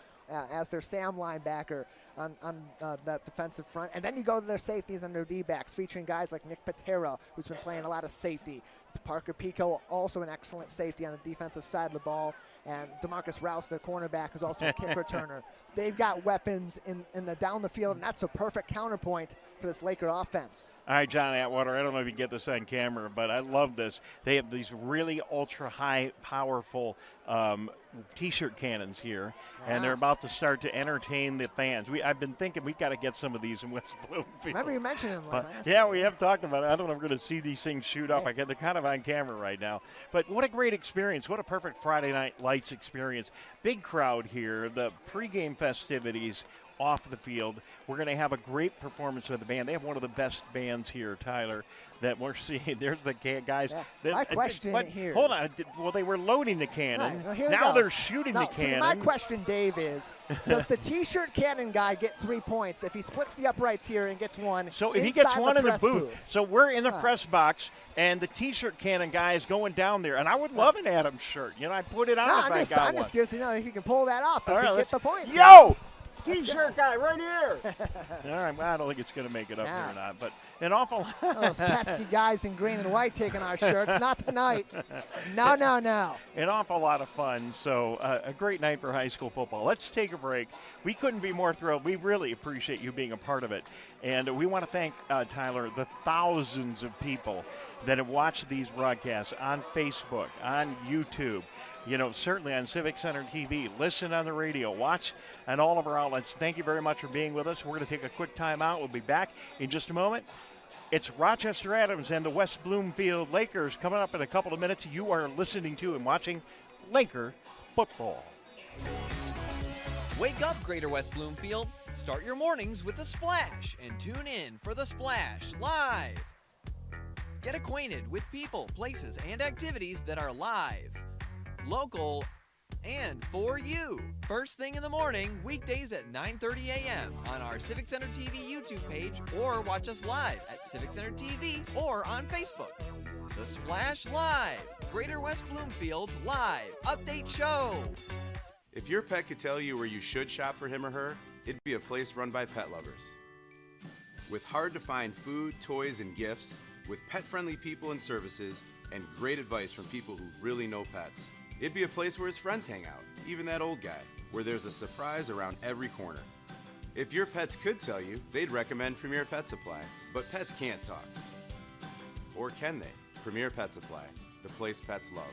as their Sam linebacker on that defensive front. And then you go to their safeties and their D-backs, featuring guys like Nick Patera, who's been playing a lot of safety. Parker Pico, also an excellent safety on the defensive side of the ball. And DeMarcus Rouse, their cornerback, who's also a kick returner. They've got weapons in the down the field, and that's a perfect counterpoint for this Laker offense. All right, John Atwater, I don't know if you can get this on camera, but I love this. They have these really ultra-high, powerful T-shirt cannons here, and they're about to start to entertain the fans. I've been thinking we've got to get some of these in West Bloomfield. Remember you mentioned them. Yeah, we have talked about it. I don't know if we're going to see these things shoot up. They're kind of on camera right now. But what a great experience. What a perfect Friday Night Lights experience. Big crowd here. The pregame festivities off the field. We're going to have a great performance of the band. They have one of the best bands here, Tyler, that we're seeing. There's the guys. Yeah. My question here. Hold on. Well, they were loading the cannon. Right, now they're shooting the cannon. See, my question, Dave, is does the T-shirt cannon guy get 3 points if he splits the uprights here and gets one? So if he gets one in the booth. booth. So we're in the press box, and the T-shirt cannon guy is going down there. And I would love an Adams shirt. I put it on if I got one. I'm just curious to know if you can pull that off. Does he get the points? Yo! T-shirt guy right here. All right, well, I don't think it's going to make it up Yeah. here or not, but an awful Those pesky guys in green and white taking our shirts. Not tonight. No, no, no. an awful lot of fun. So a great night for high school football. Let's take a break. We couldn't be more thrilled. We really appreciate you being a part of it. And we want to thank, Tyler, the thousands of people that have watched these broadcasts on Facebook, on YouTube, certainly on Civic Center TV. Listen on the radio. Watch on all of our outlets. Thank you very much for being with us. We're going to take a quick time out. We'll be back in just a moment. It's Rochester Adams and the West Bloomfield Lakers coming up in a couple of minutes. You are listening to and watching Laker football. Wake up, Greater West Bloomfield. Start your mornings with The Splash and tune in for The Splash Live. Get acquainted with people, places, and activities that are live, local, and for you. First thing in the morning, weekdays at 9:30 a.m. on our Civic Center TV YouTube page, or watch us live at Civic Center TV or on Facebook. The Splash Live, Greater West Bloomfield's live update show. If your pet could tell you where you should shop for him or her, it'd be a place run by pet lovers. With hard-to-find food, toys, and gifts, with pet-friendly people and services, and great advice from people who really know pets, it'd be a place where his friends hang out, even that old guy, where there's a surprise around every corner. If your pets could tell you, they'd recommend Premier Pet Supply, but pets can't talk. Or can they? Premier Pet Supply, the place pets love.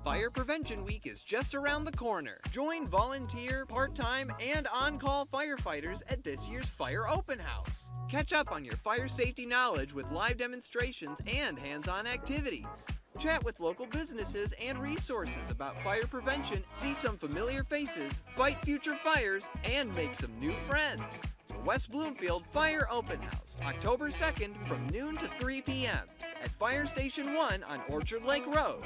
Fire Prevention Week is just around the corner. Join volunteer, part-time, and on-call firefighters at this year's Fire Open House. Catch up on your fire safety knowledge with live demonstrations and hands-on activities. Chat with local businesses and resources about fire prevention, see some familiar faces, fight future fires, and make some new friends. The West Bloomfield Fire Open House, October 2nd from noon to 3 p.m. at Fire Station 1 on Orchard Lake Road.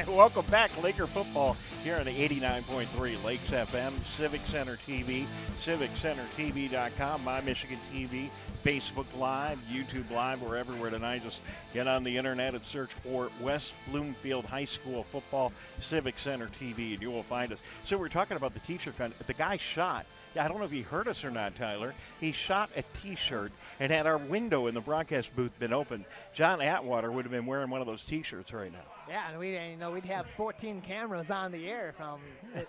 Welcome back, Laker football here on the 89.3 Lakes FM, Civic Center TV, CivicCenterTV.com, My Michigan TV, Facebook Live, YouTube Live. We're everywhere tonight. Just get on the internet and search for West Bloomfield High School Football, Civic Center TV, and you will find us. So we're talking about the T-shirt gun. The guy shot. I don't know if he heard us or not, Tyler. He shot a T-shirt, and had our window in the broadcast booth been open, John Atwater would have been wearing one of those T-shirts right now. Yeah, and we'd have 14 cameras on the air from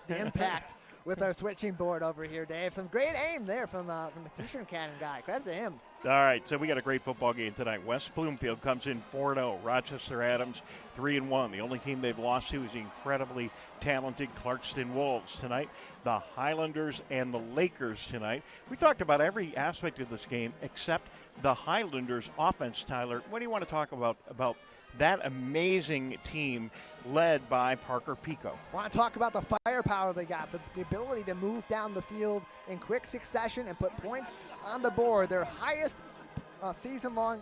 the impact with our switching board over here, Dave. Some great aim there from the T-shirt cannon guy. Credit to him. All right, so we got a great football game tonight. West Bloomfield comes in 4-0. Rochester Adams 3-1. The only team they've lost to is the incredibly talented Clarkston Wolves tonight. The Highlanders and the Lakers tonight. We talked about every aspect of this game except the Highlanders' offense, Tyler. What do you want to talk about that amazing team led by Parker Pico? I want to talk about the firepower they got, the ability to move down the field in quick succession and put points on the board. Their highest season-long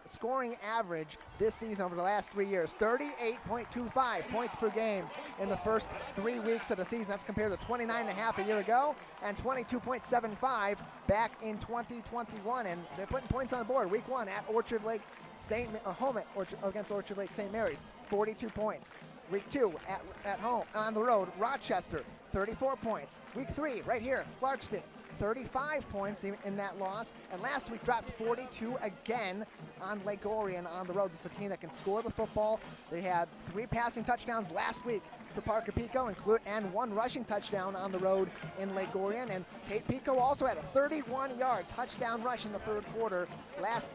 scoring average this season over the last 3 years, 38.25 points per game in the first 3 weeks of the season. That's compared to 29.5 a year ago and 22.75 back in 2021. And they're putting points on the board. Week 1 at Orchard Lake against Orchard Lake St. Mary's, 42 points. Week 2 at home on the road, Rochester, 34 points. Week 3 right here, Clarkston, 35 points in that loss. And last week dropped 42 again on Lake Orion on the road. This is a team that can score the football. They had 3 passing touchdowns last week for Parker Pico, and 1 rushing touchdown on the road in Lake Orion. And Tate Pico also had a 31-yard touchdown rush in the third quarter last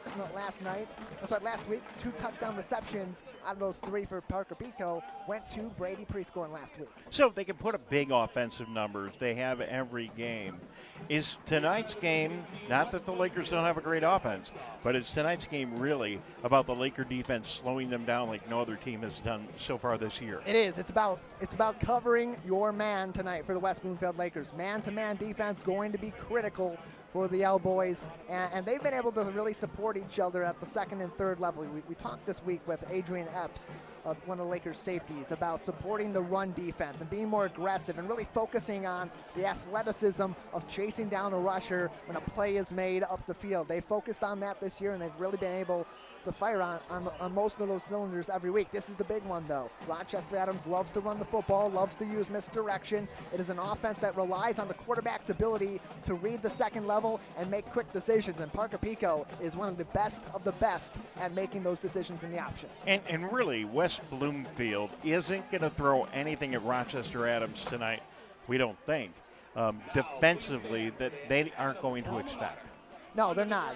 week. 2 touchdown receptions out of those 3 for Parker Pico went to Brady Prescorn last week. So if they can put up big offensive numbers, they have every game. Is tonight's game, not that the Lakers don't have a great offense, but is tonight's game really about the Laker defense slowing them down like no other team has done so far this year? It is. It's about covering your man tonight for the West Bloomfield Lakers. Man-to-man defense going to be critical for the L Boys, and they've been able to really support each other at the second and third level. We talked this week with Adrian Epps, one of the Lakers' safeties, about supporting the run defense and being more aggressive and really focusing on the athleticism of chasing down a rusher when a play is made up the field. They focused on that this year, and they've really been able to fire on most of those cylinders every week. This is the big one, though. Rochester Adams loves to run the football, loves to use misdirection. It is an offense that relies on the quarterback's ability to read the second level and make quick decisions, and Parker Pico is one of the best at making those decisions in the option. And really, West Bloomfield isn't going to throw anything at Rochester Adams tonight, we don't think, defensively, that they aren't going to expect. No, they're not.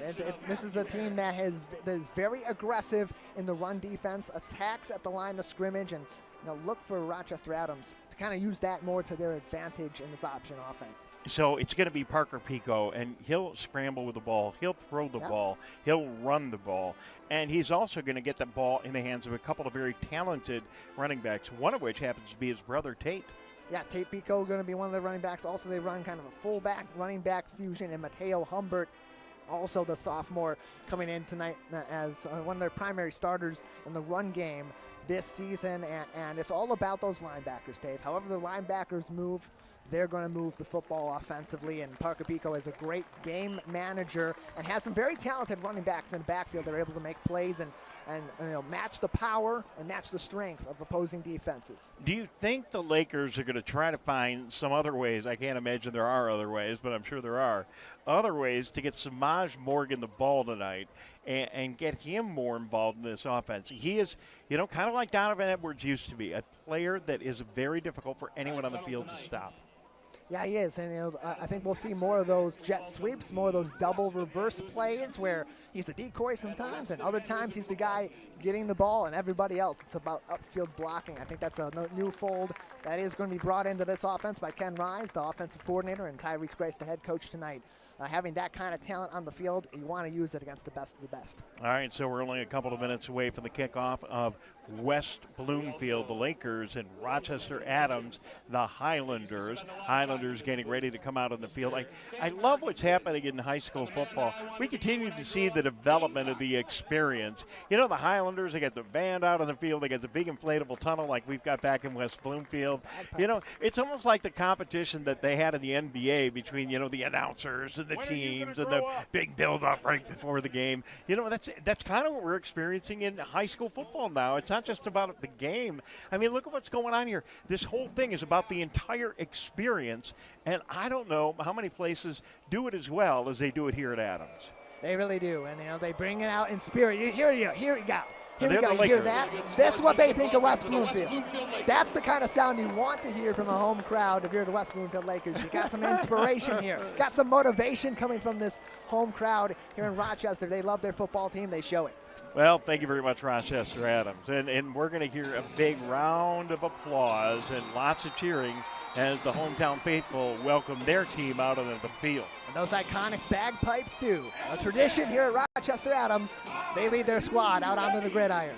This is a team that is very aggressive in the run defense, attacks at the line of scrimmage, and look for Rochester Adams to kind of use that more to their advantage in this option offense. So it's going to be Parker Pico, and he'll scramble with the ball. He'll throw the ball. He'll run the ball. And he's also going to get the ball in the hands of a couple of very talented running backs, one of which happens to be his brother, Tate. Yeah, Tate Pico going to be one of the running backs. Also, they run kind of a fullback, running back fusion, and Mateo Humbert, also the sophomore, coming in tonight as one of their primary starters in the run game this season. And it's all about those linebackers, Dave. However the linebackers move, they're going to move the football offensively, and Parker Pico is a great game manager and has some very talented running backs in the backfield. They're able to make plays and match the power and match the strength of opposing defenses. Do you think the Lakers are going to try to find some other ways? I can't imagine there are other ways, but I'm sure there are other ways to get Samaj Morgan the ball tonight and get him more involved in this offense. He is, kind of like Donovan Edwards used to be, a player that is very difficult for anyone on the field to stop. Yeah, he is, and I think we'll see more of those jet sweeps, more of those double reverse plays where he's the decoy sometimes, and other times he's the guy getting the ball, and everybody else, it's about upfield blocking. I think that's a new fold that is going to be brought into this offense by Ken Rise, the offensive coordinator, and Tyrese Grace, the head coach tonight. Having that kind of talent on the field, you want to use it against the best of the best. All right, so we're only a couple of minutes away from the kickoff of West Bloomfield, the Lakers, and Rochester Adams, the Highlanders. Highlanders getting ready to come out on the field. I love what's happening in high school football. We continue to see the development of the experience. The Highlanders, they got the band out on the field. They got the big inflatable tunnel like we've got back in West Bloomfield. It's almost like the competition that they had in the NBA between, the announcers and the teams and the big build-up right before the game. That's kind of what we're experiencing in high school football now. It's not just about the game. I mean, look at what's going on here. This whole thing is about the entire experience, and I don't know how many places do it as well as they do it here at Adams. They really do, and they bring it out in spirit. Here you go. Here we go. You Lakers. Hear that? That's what they think of West Bloomfield. That's the kind of sound you want to hear from a home crowd if you're the West Bloomfield Lakers. You got some inspiration here. Got some motivation coming from this home crowd here in Rochester. They love their football team. They show it. Well, thank you very much, Rochester Adams. And we're going to hear a big round of applause and lots of cheering as the hometown faithful welcome their team out onto the field. And those iconic bagpipes, too. A tradition here at Rochester Adams. They lead their squad out onto the gridiron.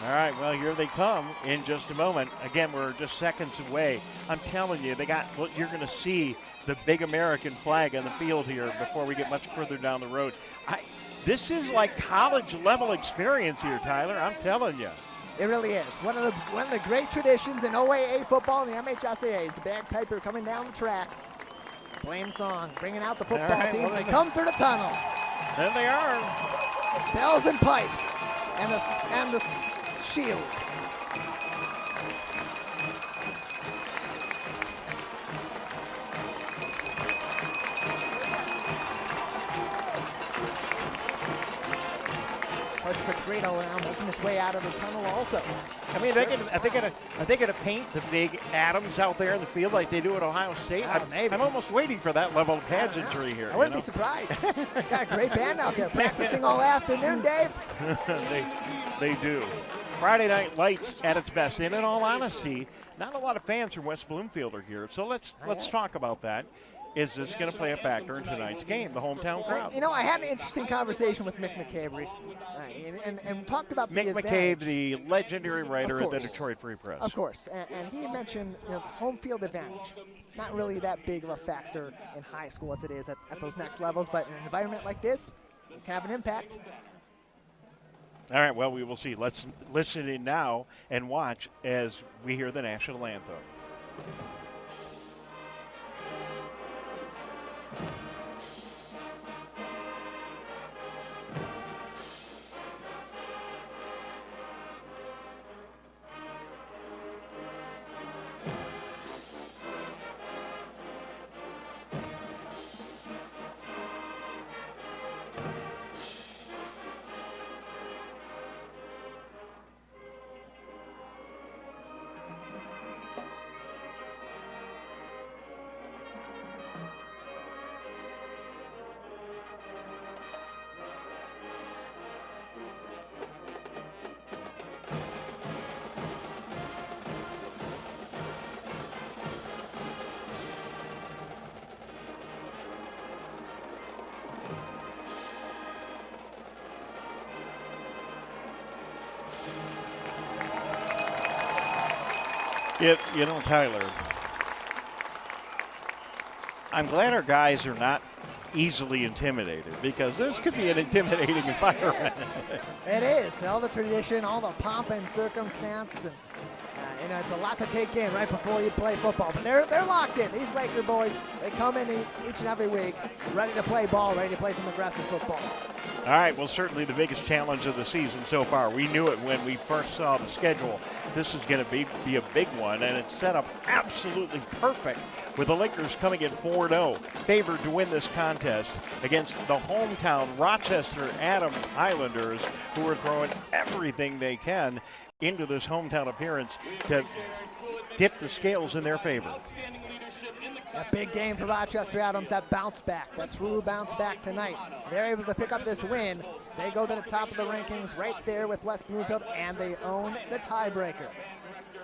All right, well, here they come in just a moment. Again, we're just seconds away. I'm telling you, you're going to see the big American flag on the field here before we get much further down the road. This is like college-level experience here, Tyler. I'm telling you. It really is. One of the great traditions in OAA football and the MHSAA is the bagpiper coming down the track, playing song, bringing out the football team. Well, they come through the tunnel. There they are. Bells and pipes and the shield. Coach Petrino now making his way out of the tunnel also. I mean, are they gonna paint the big Adams out there in the field like they do at Ohio State? I'm almost waiting for that level of pageantry here. I wouldn't be surprised. Got a great band out there practicing all afternoon, Dave. They do. Friday Night Lights at its best. And in all honesty, not a lot of fans from West Bloomfield are here. So let's talk about that. Is this going to play a factor in tonight's game, the hometown crowd? I had an interesting conversation with Mick McCabe recently, and talked about Mick the McCabe, the legendary writer at the Detroit Free Press. Of course, and he mentioned home field advantage. Not really that big of a factor in high school as it is at those next levels, but in an environment like this, it can have an impact. All right, well, we will see. Let's listen in now and watch as we hear the national anthem. You know, Tyler, I'm glad our guys are not easily intimidated, because this could be an intimidating environment. It is. All the tradition, all the pomp and circumstance, and you know, it's a lot to take in right before you play football. But they're locked in. These Laker boys, they come in each and every week ready to play ball, ready to play some aggressive football. All right, well, certainly the biggest challenge of the season so far. We knew it when we first saw the schedule. This is going to be a big one, and it's set up absolutely perfect with the Lakers coming in 4-0, favored to win this contest against the hometown Rochester Adams Highlanders, who are throwing everything they can into this hometown appearance to tip the scales in their favor. A big game for Rochester Adams, that bounce back, that true bounce back tonight. They're able to pick up this win. They go to the top of the rankings right there with West Bloomfield, and they own the tiebreaker.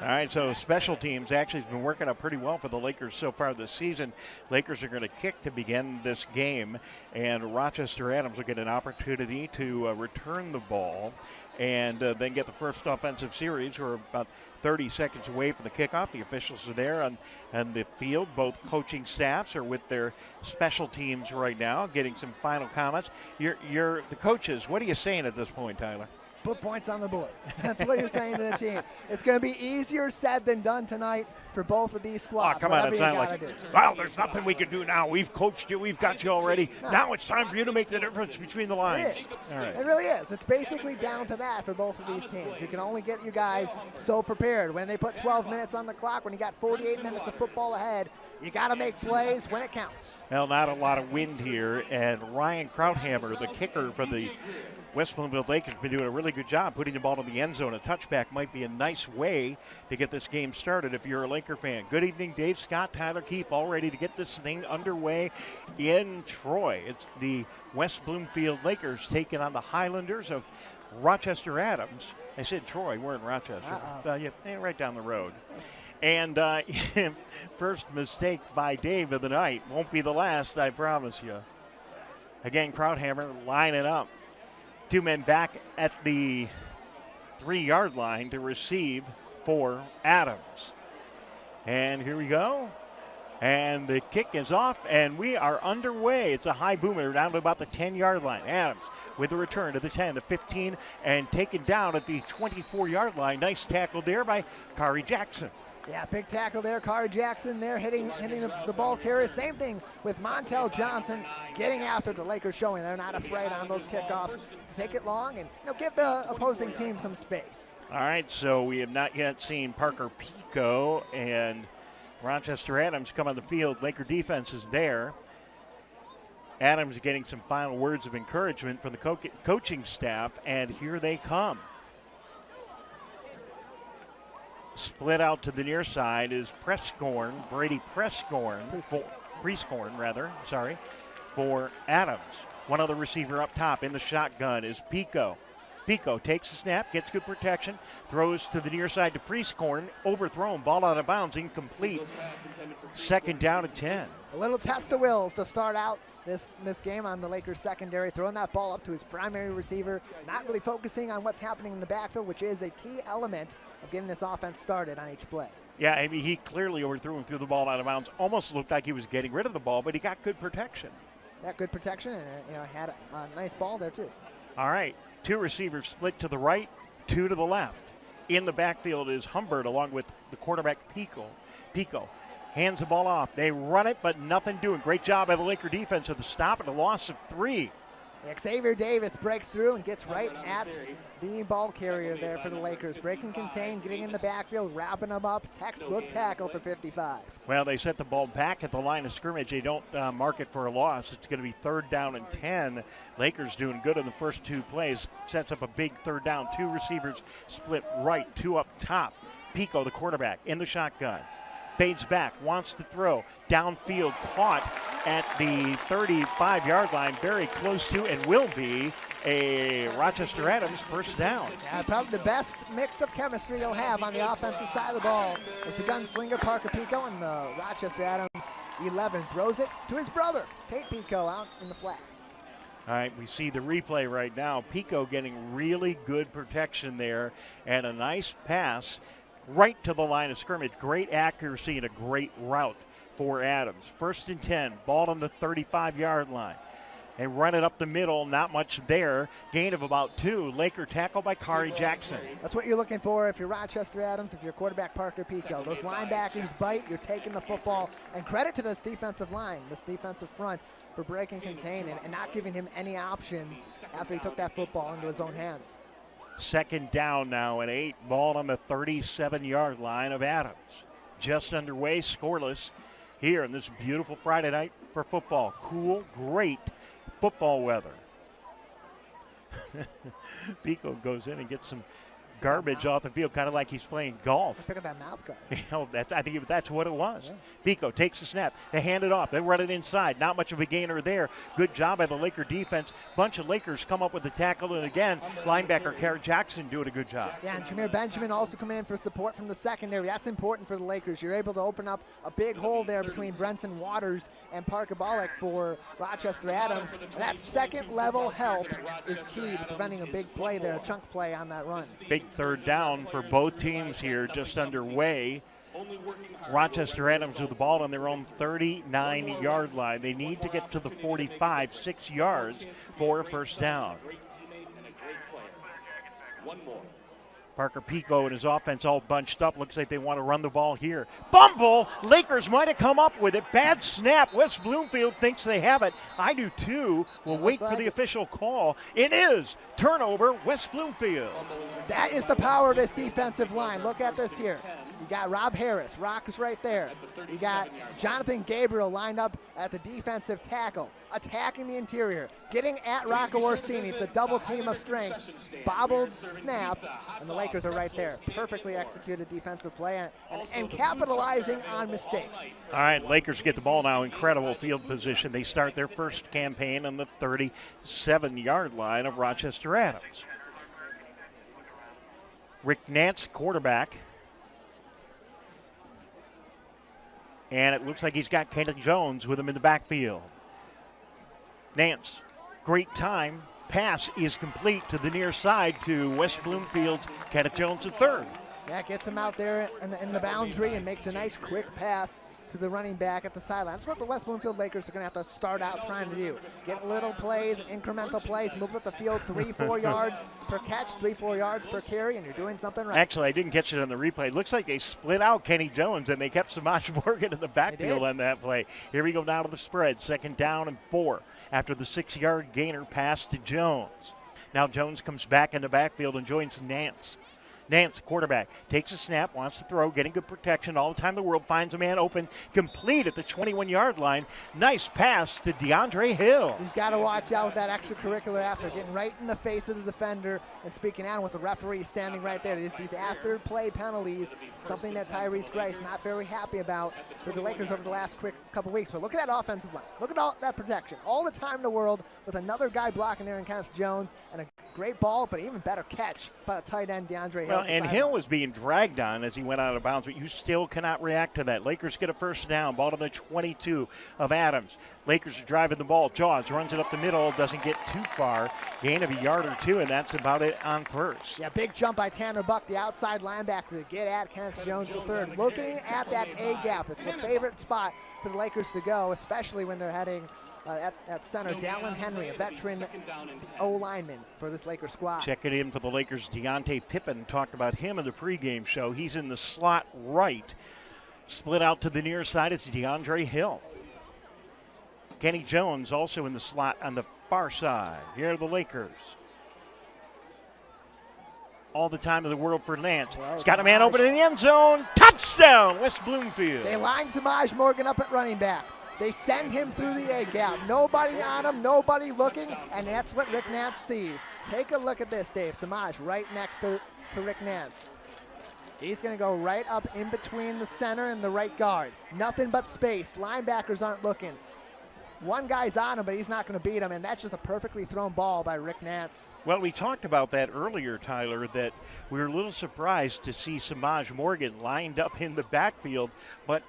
All right, so special teams actually has been working out pretty well for the Lakers so far this season. Lakers are going to kick to begin this game, and Rochester Adams will get an opportunity to return the ball and then get the first offensive series. We're about 30 seconds away from the kickoff. The officials are there on the field. Both coaching staffs are with their special teams right now, getting some final comments. You're the coaches. What are you saying at this point, Tyler? Put points on the board. That's what you're saying to the team. It's going to be easier said than done tonight for both of these squads. Oh, come on, it's not like, well, there's nothing we can do now. We've coached you. We've got you already. No. Now it's time for you to make the difference between the lines. It is. All right. It really is. It's basically down to that for both of these teams. You can only get you guys so prepared. When they put 12 minutes on the clock, when you got 48 minutes of football ahead, you got to make plays when it counts. Well, not a lot of wind here, and Ryan Krauthammer, the kicker for the West Bloomfield Lakers, has been doing a really good job putting the ball in the end zone. A touchback might be a nice way to get this game started if you're a Laker fan. Good evening, Dave Scott, Tyler Keefe, all ready to get this thing underway in Troy. It's the West Bloomfield Lakers taking on the Highlanders of Rochester Adams. I said Troy, we're in Rochester. Yeah, right down the road. And first mistake by Dave of the night. Won't be the last, I promise you. Again, Krauthammer lining up. Two men back at the 3-yard line to receive for Adams. And here we go. And the kick is off, and we are underway. It's a high boomer down to about the 10-yard line. Adams with the return to the 10, the 15, and taken down at the 24-yard line. Nice tackle there by Kari Jackson. Yeah, big tackle there. Kari Jackson there hitting the ball carrier. Same thing with Montel Johnson getting after the Lakers, showing they're not afraid on those kickoffs to take it long and give the opposing team some space. All right, so we have not yet seen Parker Pico and Rochester Adams come on the field. Laker defense is there. Adams getting some final words of encouragement from the coaching staff, and here they come. Split out to the near side is Brady Prescorn for Adams. One other receiver up top in the shotgun is Pico. Pico takes the snap, gets good protection, throws to the near side to Prescorn, overthrown, ball out of bounds, incomplete. Second down and 10. A little test of wills to start out this game on the Lakers secondary, throwing that ball up to his primary receiver, not really focusing on what's happening in the backfield, which is a key element of getting this offense started on each play. Yeah, I mean, he clearly overthrew and threw the ball out of bounds. Almost looked like he was getting rid of the ball, but he got good protection. Yeah, good protection, and had a nice ball there too. All right, two receivers split to the right, two to the left. In the backfield is Humbert along with the quarterback Pico. Hands the ball off. They run it, but nothing doing. Great job by the Laker defense at the stop and a loss of 3. Xavier Davis breaks through and gets right at the ball carrier there for the Lakers. Breaking contain, getting in the backfield, wrapping them up. Textbook tackle for 55. Well, they set the ball back at the line of scrimmage. They don't mark it for a loss. It's going to be 3rd down and 10. Lakers doing good in the first 2 plays. Sets up a big 3rd down. 2 receivers split right, 2 up top. Pico, the quarterback, in the shotgun. Fades back, wants to throw, downfield, caught at the 35-yard line, very close to, and will be a Rochester Adams first down. Yeah, probably the best mix of chemistry you'll have on the offensive side of the ball is the gunslinger Parker Pico, and the Rochester Adams 11 throws it to his brother, Tate Pico, out in the flat. All right, we see the replay right now. Pico getting really good protection there and a nice pass right to the line of scrimmage. Great accuracy and a great route for Adams. 1st and 10, ball on the 35-yard line. They run it up the middle, not much there. Gain of about 2. Laker tackle by Kari Jackson. That's what you're looking for if you're Rochester Adams, if you're quarterback Parker Pico. Those linebackers bite, you're taking the football. And credit to this defensive line, this defensive front, for breaking contain and not giving him any options after he took that football into his own hands. 2nd down now and 8. Ball on the 37-yard line of Adams. Just underway, scoreless here on this beautiful Friday night for football. Cool, great football weather. Pico goes in and gets some garbage off the field, kind of like he's playing golf. Look at that mouth guard. I think that's what it was. Yeah. Pico takes the snap. They hand it off. They run it inside. Not much of a gainer there. Good job by the Laker defense. Bunch of Lakers come up with the tackle, and again, linebacker Kara Jackson doing a good job. Yeah, and Jameer Benjamin also coming in for support from the secondary. That's important for the Lakers. You're able to open up a big hole there between Brenson Waters and Parker Bollock for Rochester Adams. And that second-level help is key to preventing a big play there, a chunk play on that run. Big 3rd down for both teams here, just underway. Rochester Adams with the ball on their own 39-yard line. They need to get to the 45, 6 yards for a 1st down. Parker Pico and his offense all bunched up. Looks like they want to run the ball here. Fumble! Lakers might have come up with it. Bad snap. West Bloomfield thinks they have it. I do too. We'll wait for the official call. It is turnover, West Bloomfield. That is the power of this defensive line. Look at this here. You got Rob Harris. Rock is right there. You got Jonathan Gabriel lined up at the defensive tackle, attacking the interior, getting at Rocco Orsini. It's a double team of strength. Bobbled snap, and the Lakers are right there. Perfectly executed defensive play and capitalizing on mistakes. All right, Lakers get the ball now. Incredible field position. They start their first campaign on the 37-yard line of Rochester Adams. Rick Nance, quarterback. And it looks like he's got Kenneth Jones with him in the backfield. Nance, great time. Pass is complete to the near side to West Bloomfield's Kenneth Jones III. Yeah, gets him out there in the boundary and makes a nice quick pass to the running back at the sideline. That's what the West Bloomfield Lakers are going to have to start out trying to do. Get little plays, incremental plays, move up the field 3-4 yards per catch, 3-4 yards per carry, and you're doing something right. Actually, I didn't catch it on the replay. It looks like they split out Kenny Jones, and they kept Samaj Morgan in the backfield on that play. Here we go down to the spread. 2nd down and 4 after the 6-yard gainer pass to Jones. Now Jones comes back in the backfield and joins Nance. Nance, quarterback, takes a snap, wants to throw, getting good protection all the time in the world, finds a man open, complete at the 21-yard line. Nice pass to DeAndre Hill. He's got to watch out with that extracurricular after, getting right in the face of the defender and speaking out with the referee standing right there. These after-play penalties, something that Tyrese Grice not very happy about for the Lakers over the last quick couple weeks. But look at that offensive line. Look at all that protection. All the time in the world with another guy blocking there in Kenneth Jones, and a great ball, but even better catch by a tight end, DeAndre Hill. And Hill was being dragged on as he went out of bounds, but you still cannot react to that. Lakers get a 1st down, ball to the 22 of Adams. Lakers are driving the ball. Jaws runs it up the middle, doesn't get too far. Gain of a yard or 2, and that's about it on 1st. Yeah, big jump by Tanner Buck, the outside linebacker, to get at Kenneth Jones III. Looking at that A gap. It's the favorite spot for the Lakers to go, especially when they're heading at center. Dallin Henry, a veteran O-lineman for this Lakers squad. Checking in for the Lakers, Deontay Pippen. Talked about him in the pregame show. He's in the slot right. Split out to the near side is DeAndre Hill. Kenny Jones also in the slot on the far side. Here are the Lakers. All the time in the world for Nance. He's got a man open in the end zone. Touchdown, West Bloomfield. They line Samaj Morgan up at running back. They send him through the A gap. Nobody on him, nobody looking, and that's what Rick Nance sees. Take a look at this, Dave. Samaj right next to Rick Nance. He's going to go right up in between the center and the right guard. Nothing but space. Linebackers aren't looking. One guy's on him, but he's not going to beat him, and that's just a perfectly thrown ball by Rick Nance. Well, we talked about that earlier, Tyler, that we were a little surprised to see Samaj Morgan lined up in the backfield, but,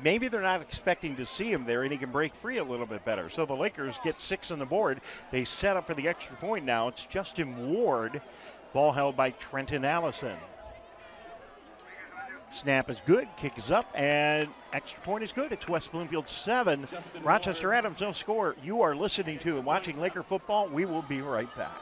maybe they're not expecting to see him there, and he can break free a little bit better. So the Lakers get 6 on the board. They set up for the extra point now. It's Justin Ward, ball held by Trenton Allison. Snap is good, kick is up, and extra point is good. It's West Bloomfield 7, Rochester Adams no score. You are listening to and watching Laker football. We will be right back.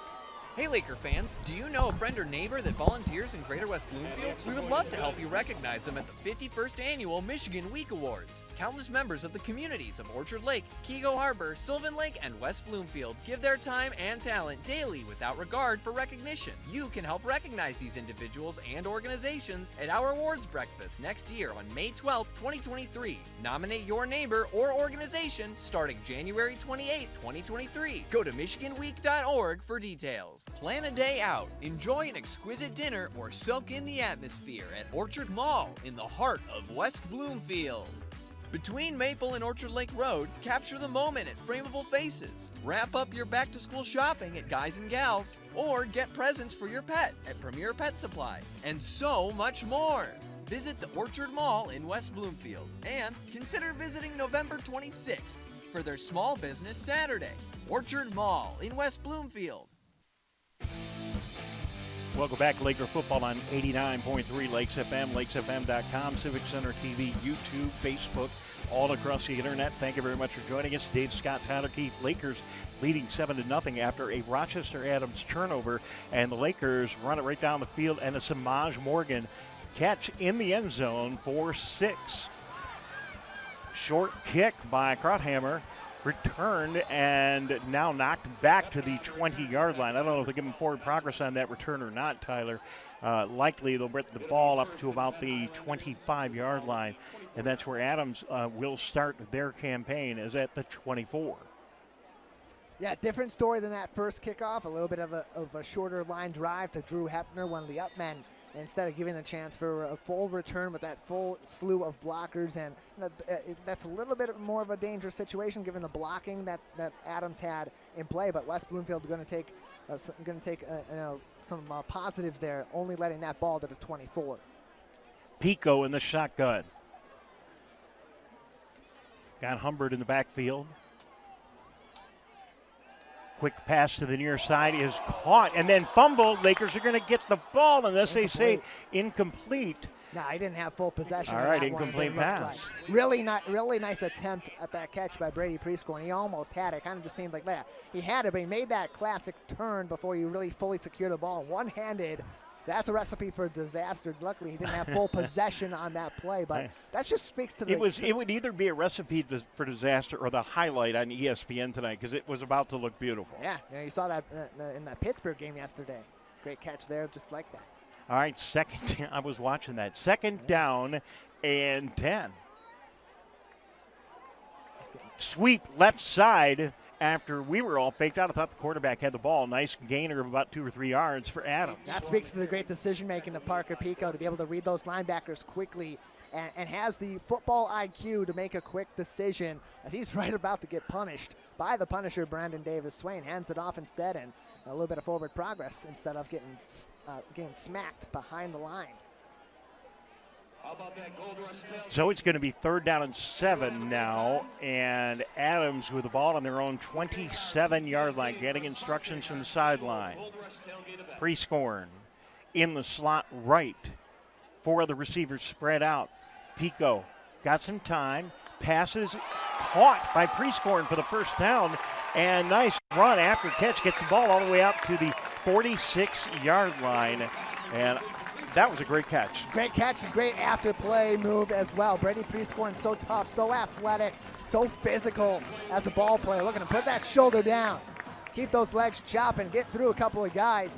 Hey Laker fans, do you know a friend or neighbor that volunteers in Greater West Bloomfield? We would love to help you recognize them at the 51st Annual Michigan Week Awards. Countless members of the communities of Orchard Lake, Kego Harbor, Sylvan Lake, and West Bloomfield give their time and talent daily without regard for recognition. You can help recognize these individuals and organizations at our awards breakfast next year on May 12, 2023. Nominate your neighbor or organization starting January 28, 2023. Go to michiganweek.org for details. Plan a day out, enjoy an exquisite dinner, or soak in the atmosphere at Orchard Mall in the heart of West Bloomfield. Between Maple and Orchard Lake Road, capture the moment at Frameable Faces. Wrap up your back-to-school shopping at Guys and Gals, or get presents for your pet at Premier Pet Supply, and so much more. Visit the Orchard Mall in West Bloomfield, and consider visiting November 26th for their Small Business Saturday. Orchard Mall in West Bloomfield. Welcome back to Laker football on 89.3 Lakes FM, lakesfm.com, Civic Center TV, YouTube, Facebook, all across the internet. Thank you very much for joining us. Dave Scott, Tyler Keefe, Lakers leading 7-0 after a Rochester Adams turnover, and the Lakers run it right down the field, and a Samaj Morgan catch in the end zone for 6. Short kick by Krauthammer. Returned and now knocked back to the 20-yard line. I don't know if they give him forward progress on that return or not, Tyler. Likely they'll bring the ball up to about the 25-yard line, and that's where Adams will start their campaign, is at the 24. Yeah, different story than that first kickoff. A little bit of a shorter line drive to Drew Hepner, one of the up men, instead of giving a chance for a full return with that full slew of blockers. And that's a little bit more of a dangerous situation given the blocking that Adams had in play. But West Bloomfield going to take some positives there, only letting that ball to the 24. Pico in the shotgun. Got Humbert in the backfield. Quick pass to the near side is caught and then fumbled. Lakers are going to get the ball unless they say incomplete. No, he didn't have full possession. All right, incomplete pass. Like. Really nice attempt at that catch by Brady Prescore, and he almost had it. Kind of just seemed like that. He had it, but he made that classic turn before he really fully secured the ball. One-handed. That's a recipe for disaster. Luckily, he didn't have full possession on that play, but that just speaks to the... It would either be a recipe for disaster or the highlight on ESPN tonight, because it was about to look beautiful. Yeah, you saw that in that Pittsburgh game yesterday. Great catch there, just like that. All right, I was watching that. Second down and 10. Sweep left side. After we were all faked out, I thought the quarterback had the ball. Nice gainer of about 2 or 3 yards for Adams. That speaks to the great decision-making of Parker Pico to be able to read those linebackers quickly and has the football IQ to make a quick decision as he's right about to get punished by the Punisher, Brandon Davis. Swain hands it off instead, and a little bit of forward progress instead of getting smacked behind the line. So it's going to be 3rd down and 7 now, and Adams with the ball on their own 27-yard line, getting instructions from the sideline. Prescorn in the slot right. 4 other receivers spread out. Pico got some time, passes caught by Prescorn for the first down, and nice run after catch, gets the ball all the way out to the 46-yard line, and that was a great catch. Great catch and great after play move as well. Brady Prescorn so tough, so athletic, so physical as a ball player. Looking to put that shoulder down, keep those legs chopping, get through a couple of guys.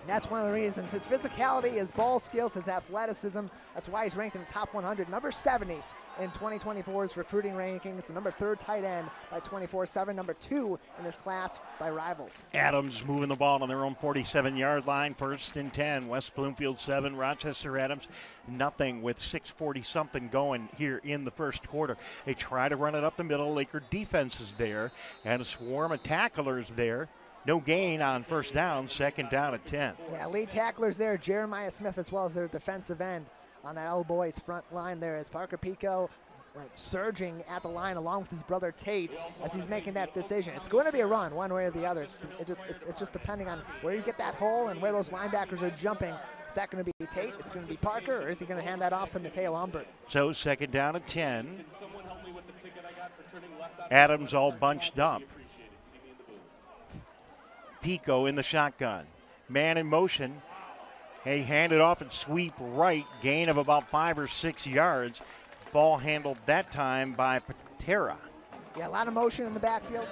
And that's one of the reasons. His physicality, his ball skills, his athleticism. That's why he's ranked in the top 100. Number 70 in 2024's recruiting rankings, the number 3 tight end by 24/7, number 2 in his class by rivals. Adams moving the ball on their own 47-yard line, 1st and 10. West Bloomfield 7, Rochester Adams nothing with 6:40-something going here in the first quarter. They try to run it up the middle. Laker defense is there, and a swarm of tacklers there. No gain on first down, 2nd down at 10. Yeah, lead tacklers there, Jeremiah Smith as well as their defensive end on that Old Boys front line there as Parker Pico surging at the line along with his brother Tate as he's making that decision. It's going to be a run one way or the other. It's just depending on where you get that hole and where those linebackers are jumping. Is that going to be Tate? It's going to be Parker, or is he going to hand that off to Mateo Humbert? So 2nd down at 10. Adams all bunched up. Pico in the shotgun. Man in motion. Hey, hand it off and sweep right. Gain of about 5 or 6 yards. Ball handled that time by Patera. Yeah, a lot of motion in the backfield.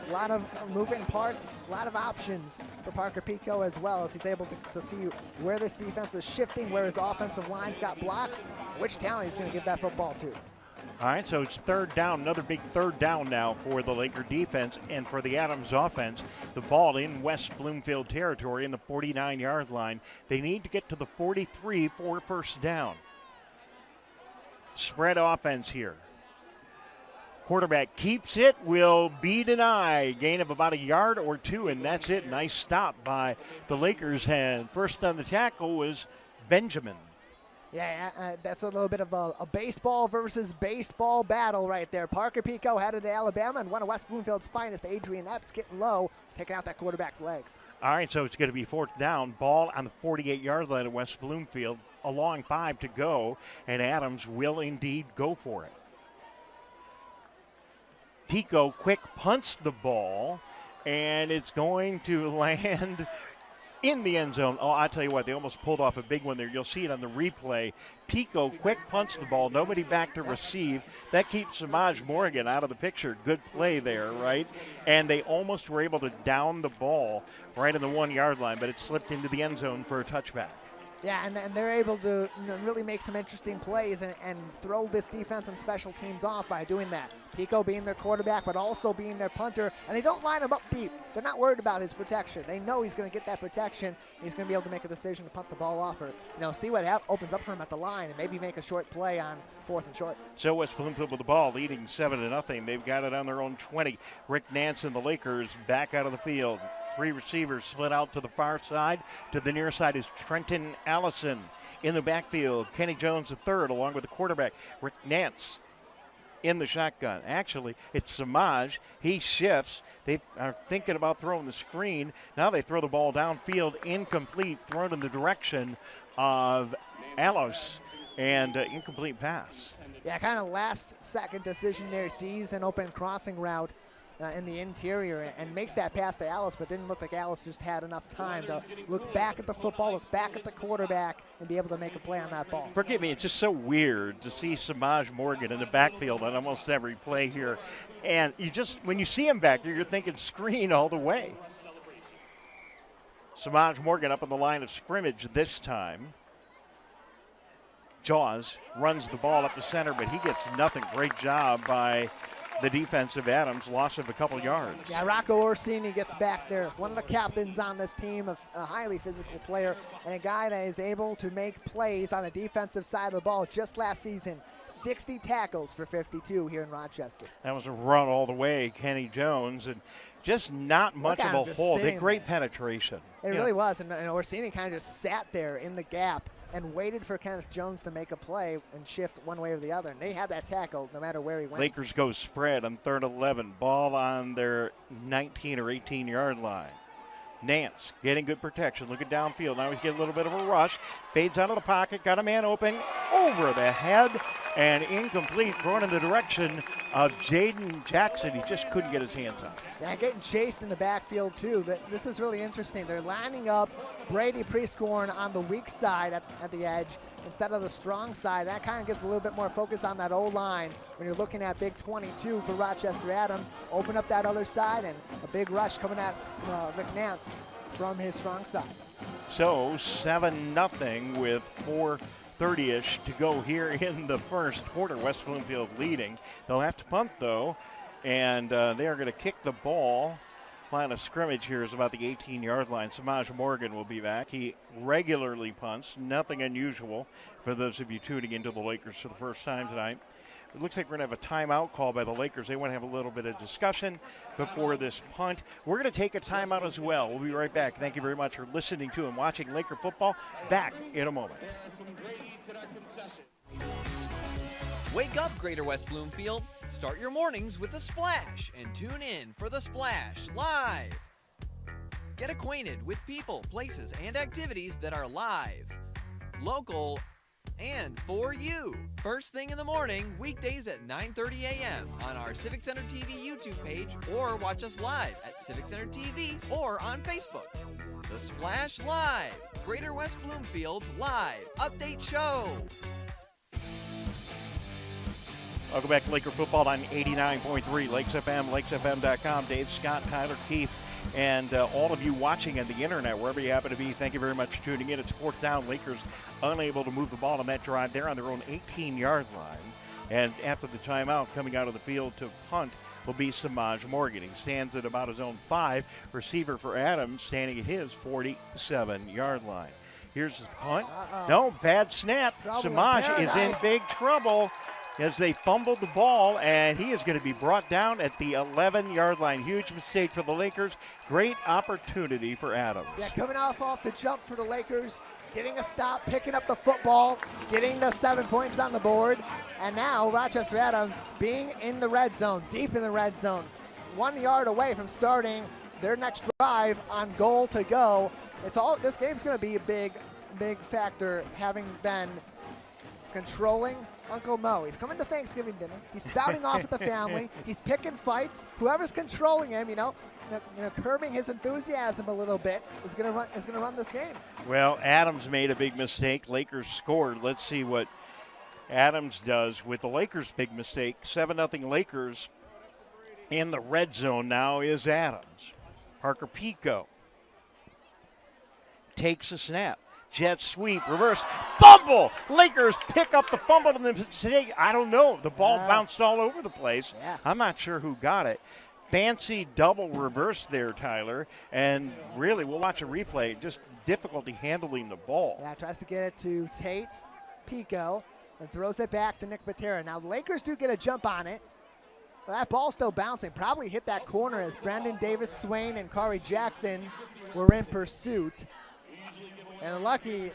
A lot of moving parts. A lot of options for Parker Pico as well as he's able to see where this defense is shifting, where his offensive line's got blocks, which talent he's going to give that football to. All right, so it's 3rd down, another big 3rd down now for the Laker defense and for the Adams offense. The ball in West Bloomfield territory in the 49-yard line. They need to get to the 43 for 1st down. Spread offense here. Quarterback keeps it, will be denied. Gain of about 1 yard or 2, and that's it. Nice stop by the Lakers, and first on the tackle was Benjamin. Yeah, that's a little bit of a baseball versus baseball battle right there. Parker Pico headed to Alabama, and one of West Bloomfield's finest, Adrian Epps, getting low, taking out that quarterback's legs. All right, so it's going to be 4th down. Ball on the 48-yard line at West Bloomfield. A long 5 to go, and Adams will indeed go for it. Pico quick punts the ball, and it's going to land in the end zone. Oh, I tell you what, they almost pulled off a big one there. You'll see it on the replay. Pico quick punts the ball. Nobody back to receive. That keeps Samaj Morgan out of the picture. Good play there, right? And they almost were able to down the ball right in the 1 yard line, but it slipped into the end zone for a touchback. Yeah, and they're able to really make some interesting plays and throw this defense and special teams off by doing that. Pico being their quarterback, but also being their punter, and they don't line him up deep. They're not worried about his protection. They know he's going to get that protection. He's going to be able to make a decision to punt the ball off or see what opens up for him at the line and maybe make a short play on 4th and short. So West Bloomfield with the ball, leading 7-0. They've got it on their own 20. Rick Nance and the Lakers back out of the field. 3 receivers split out to the far side. To the near side is Trenton Allison. In the backfield, Kenny Jones III, along with the quarterback, Rick Nance, in the shotgun. Actually, it's Samaj. He shifts. They are thinking about throwing the screen. Now they throw the ball downfield, incomplete, thrown in the direction of Alos, and incomplete pass. Yeah, kind of last-second decision there. Sees an open crossing route in the interior and makes that pass to Alice, but didn't look like Alice just had enough time to look back at the football, look back at the quarterback, and be able to make a play on that ball. Forgive me, it's just so weird to see Samaj Morgan in the backfield on almost every play here. And when you see him back there, you're thinking screen all the way. Samaj Morgan up on the line of scrimmage this time. Jaws runs the ball up the center, but he gets nothing. Great job by the defensive Adams, loss of a couple yards. Yeah, Rocco Orsini gets back there. One of the captains on this team, a highly physical player, and a guy that is able to make plays on the defensive side of the ball. Just last season, 60 tackles for 52 here in Rochester. That was a run all the way, Kenny Jones, and just not much of a hole. Did great penetration. It really was, and Orsini kind of just sat there in the gap and waited for Kenneth Jones to make a play and shift one way or the other. And they had that tackle no matter where he went. Lakers go spread on 3rd and 11. Ball on their 19 or 18-yard line. Nance getting good protection, looking downfield. Now he's getting a little bit of a rush. Fades out of the pocket, got a man open, over the head, and incomplete, thrown in the direction of Jaden Jackson. He just couldn't get his hands on it. Yeah, getting chased in the backfield, too. This is really interesting. They're lining up Brady Priestcorn on the weak side at the edge instead of the strong side. That kind of gives a little bit more focus on that O-line when you're looking at big 22 for Rochester Adams. Open up that other side, and a big rush coming at Rick Nance from his strong side. So 7-0 with 30-ish to go here in the first quarter. West Bloomfield leading. They'll have to punt, though, and they are going to kick the ball. Line of scrimmage here is about the 18-yard line. Samaj Morgan will be back. He regularly punts. Nothing unusual for those of you tuning into the Lakers for the first time tonight. It looks like we're going to have a timeout call by the Lakers. They want to have a little bit of discussion before this punt. We're going to take a timeout as well. We'll be right back. Thank you very much for listening to and watching Laker football. Back in a moment. Wake up, Greater West Bloomfield. Start your mornings with The Splash and tune in for The Splash Live. Get acquainted with people, places, and activities that are live, local, and for you. First thing in the morning, weekdays at 9:30 a.m. on our Civic Center TV YouTube page, or watch us live at Civic Center TV or on Facebook. The Splash Live, Greater West Bloomfield's live update show. Welcome back to Laker football on 89.3 Lakes FM, lakesfm.com. Dave, Scott, Tyler, Keith, and all of you watching on the internet, wherever you happen to be, thank you very much for tuning in. It's fourth down. Lakers unable to move the ball on that drive. They're on their own 18-yard line. And after the timeout, coming out of the field to punt will be Samaj Morgan. He stands at about his own 5. Receiver for Adams standing at his 47-yard line. Here's his punt. No, bad snap. Samaj is in big trouble as they fumbled the ball, and he is going to be brought down at the 11-yard line. Huge mistake for the Lakers. Great opportunity for Adams. Yeah, coming off the jump for the Lakers, getting a stop, picking up the football, getting the 7 points on the board, and now Rochester Adams being in the red zone, deep in the red zone, 1 yard away from starting their next drive on goal to go. This game's going to be a big factor, having been controlling Uncle Mo. He's coming to Thanksgiving dinner. He's spouting off at the family. He's picking fights. Whoever's controlling him, curbing his enthusiasm a little bit, is going to run this game. Well, Adams made a big mistake. Lakers scored. Let's see what Adams does with the Lakers' big mistake. 7-0 Lakers in the red zone now is Adams. Parker Pico takes a snap. Jet sweep, reverse, fumble! Lakers pick up the fumble and the mistake. I don't know. The ball bounced all over the place. Yeah. I'm not sure who got it. Fancy double reverse there, Tyler. And really, we'll watch a replay. Just difficulty handling the ball. Yeah, tries to get it to Tate Pico and throws it back to Nick Patera. Now, the Lakers do get a jump on it. But that ball's still bouncing. Probably hit that corner as Brendan Davis Swain and Kari Jackson were in pursuit. And a lucky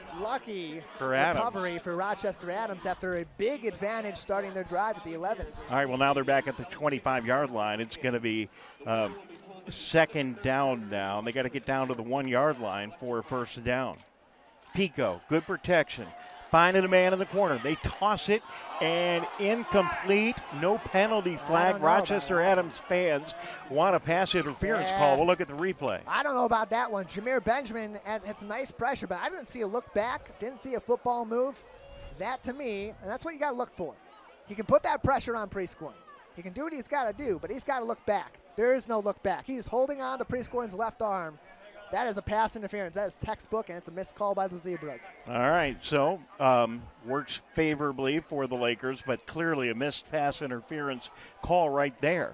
recovery for Rochester Adams after a big advantage starting their drive at the 11. All right, well, now they're back at the 25-yard line. It's going to be second down now. They got to get down to the 1-yard line for a first down. Pico, good protection. Finding a man in the corner. They toss it, and incomplete. No penalty flag. Rochester Adams fans want a pass interference call. We'll look at the replay. I don't know about that one. Jameer Benjamin had some nice pressure, but I didn't see a look back. Didn't see a football move. That, to me, and that's what you got to look for. He can put that pressure on Prescorn. He can do what he's got to do, but he's got to look back. There is no look back. He's holding on to Prescorn's left arm. That is a pass interference. That is textbook, and it's a missed call by the Zebras. All right, so works favorably for the Lakers, but clearly a missed pass interference call right there.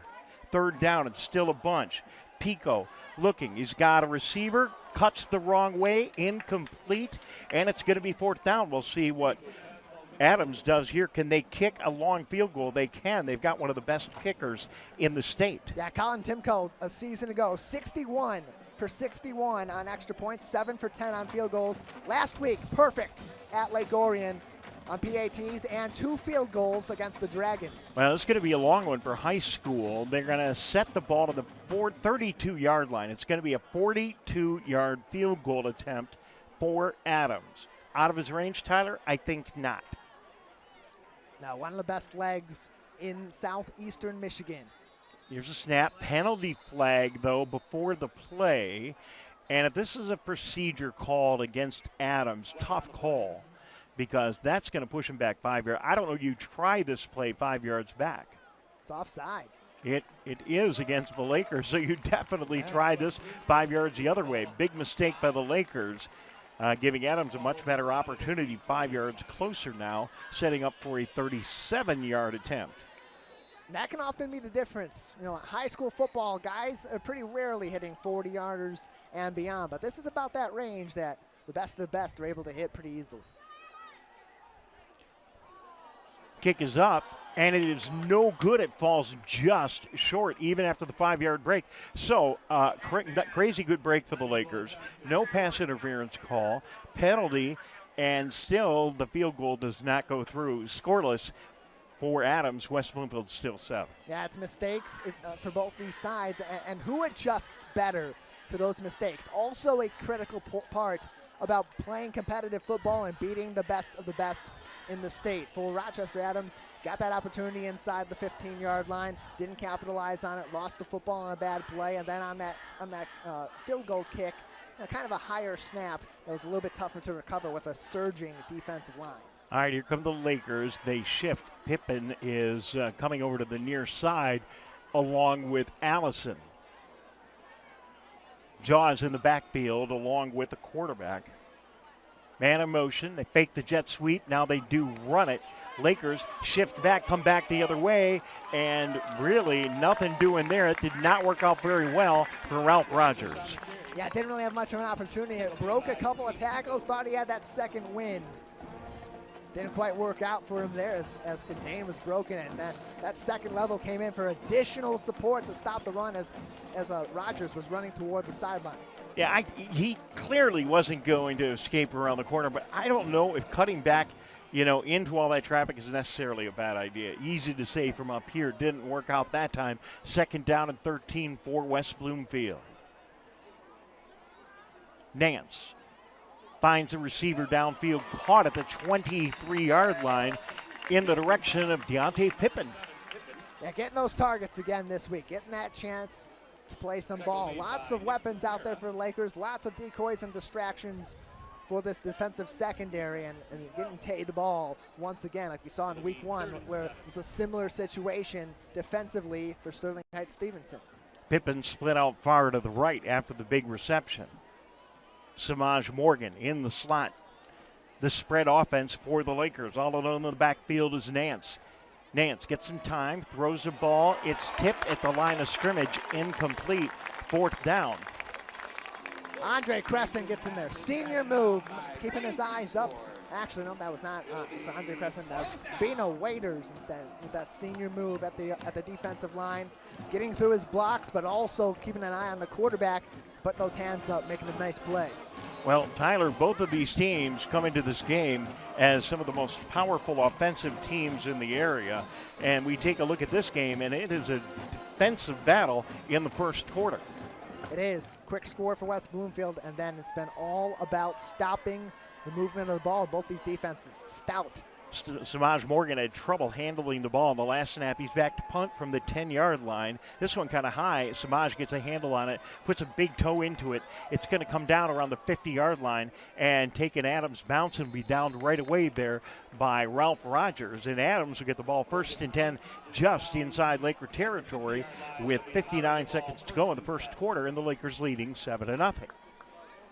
Third down, it's still a bunch. Pico looking. He's got a receiver, cuts the wrong way, incomplete, and it's going to be fourth down. We'll see what Adams does here. Can they kick a long field goal? They can. They've got one of the best kickers in the state. Yeah, Colin Timko a season ago, 61 for 61 on extra points, 7 for 10 on field goals. Last week, perfect at Lake Orion on PATs and 2 field goals against the Dragons. Well, it's going to be a long one for high school. They're going to set the ball to the 32-yard line. It's going to be a 42-yard field goal attempt for Adams. Out of his range, Tyler? I think not. Now, one of the best legs in southeastern Michigan. Here's a snap. Penalty flag, though, before the play. And if this is a procedure called against Adams, tough call, because that's going to push him back 5 yards. I don't know you try this play 5 yards back. It's offside. It is against the Lakers, so you definitely try this 5 yards the other way. Big mistake by the Lakers. giving Adams a much better opportunity, 5 yards closer now, setting up for a 37-yard attempt. That can often be the difference. You know, high school football, guys are pretty rarely hitting 40-yarders and beyond, but this is about that range that the best of the best are able to hit pretty easily. Kick is up, and it is no good. It falls just short, even after the 5-yard break. So, crazy good break for the Lakers. No pass interference call, penalty, and still the field goal does not go through. Scoreless for Adams. West Bloomfield still 7. Yeah, it's mistakes for both these sides, and who adjusts better to those mistakes? Also a critical part about playing competitive football and beating the best of the best in the state. For Rochester Adams, got that opportunity inside the 15-yard line, didn't capitalize on it, lost the football on a bad play, and then on that field goal kick, kind of a higher snap that was a little bit tougher to recover with a surging defensive line. All right, here come the Lakers. They shift. Pippen is coming over to the near side along with Allison. Jaws in the backfield along with the quarterback. Man in motion. They fake the jet sweep. Now they do run it. Lakers shift back, come back the other way, and really nothing doing there. It did not work out very well for Ralph Rogers. Yeah, didn't really have much of an opportunity. It broke a couple of tackles, thought he had that second wind. Didn't quite work out for him there as contain was broken, and then that second level came in for additional support to stop the run as Rogers was running toward the sideline. Yeah, he clearly wasn't going to escape around the corner, but I don't know if cutting back, into all that traffic is necessarily a bad idea. Easy to say from up here. Didn't work out that time. 2nd down and 13 for West Bloomfield. Nance finds a receiver downfield, caught at the 23-yard line in the direction of Deontay Pippen. Yeah, getting those targets again this week, getting that chance to play some ball. Lots of weapons out there for the Lakers, lots of decoys and distractions for this defensive secondary, and getting Tay the ball once again, like we saw in week 1, where it was a similar situation defensively for Sterling Heights Stevenson. Pippen split out far to the right after the big reception. Samaj Morgan in the slot. The spread offense for the Lakers. All alone in the backfield is Nance. Nance gets some time, throws the ball. It's tipped at the line of scrimmage, incomplete, 4th down. Andre Crescent gets in there. Senior move, keeping his eyes up. Actually, no, that was not Andre Crescent. That was Bino Waiters instead with that senior move at the defensive line. Getting through his blocks, but also keeping an eye on the quarterback. Put those hands up, making a nice play. Well, Tyler, both of these teams come into this game as some of the most powerful offensive teams in the area. And we take a look at this game, and it is a defensive battle in the first quarter. It is. Quick score for West Bloomfield, and then it's been all about stopping the movement of the ball. Both these defenses stout. Samaj Morgan had trouble handling the ball in the last snap. He's back to punt from the 10-yard line. This one kind of high. Samaj gets a handle on it, puts a big toe into it. It's going to come down around the 50-yard line and take an Adams bounce and be downed right away there by Ralph Rogers. And Adams will get the ball 1st and 10 just inside Laker territory with 59 seconds to go in the first quarter, and the Lakers leading 7-0.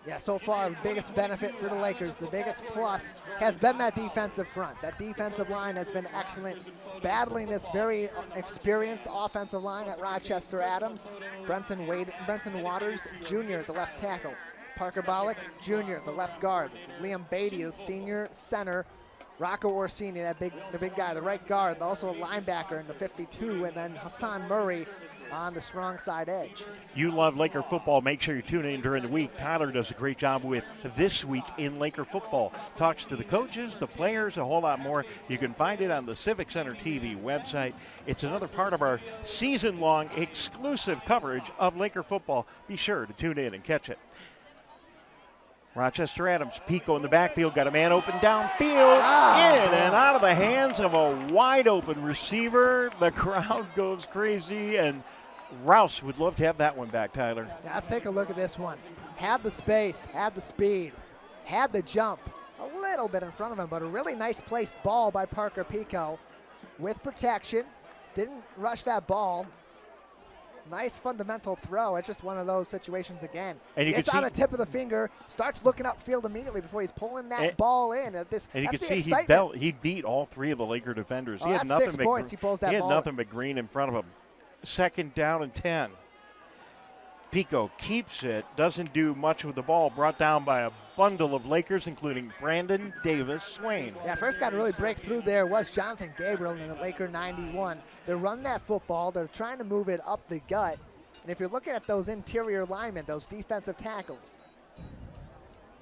Yeah, so far, the biggest benefit for the Lakers, the biggest plus has been that defensive front. That defensive line has been excellent, battling this very experienced offensive line at Rochester Adams. Brenson Waters Jr. at the left tackle. Parker Bollock Jr. at the left guard. Liam Beatty, the senior center. Rocco Orsini, the big guy, the right guard, also a linebacker in the 52, and then Hassan Murray on the strong side edge. You love Laker football. Make sure you tune in during the week. Tyler does a great job with This Week in Laker Football. Talks to the coaches, the players, a whole lot more. You can find it on the Civic Center TV website. It's another part of our season-long exclusive coverage of Laker football. Be sure to tune in and catch it. Rochester Adams, Pico in the backfield, got a man open downfield, in and out of the hands of a wide-open receiver. The crowd goes crazy, and Rouse would love to have that one back, Tyler. Yeah, let's take a look at this one. Had the space, had the speed, had the jump. A little bit in front of him, but a really nice placed ball by Parker Pico with protection. Didn't rush that ball. Nice fundamental throw. It's just one of those situations again. And you Gets on the tip of the finger, starts looking upfield immediately before he's pulling that ball in. And you that's can see he beat all three of the Laker defenders. He had nothing 6 points. He pulls that ball. He had nothing but green in front of him. 2nd down and 10. Pico keeps it, doesn't do much with the ball, brought down by a bundle of Lakers, including Brandon Davis Swain. Yeah, first guy to really break through there was Jonathan Gabriel in the Laker 91. They're running that football. They're trying to move it up the gut. And if you're looking at those interior linemen, those defensive tackles,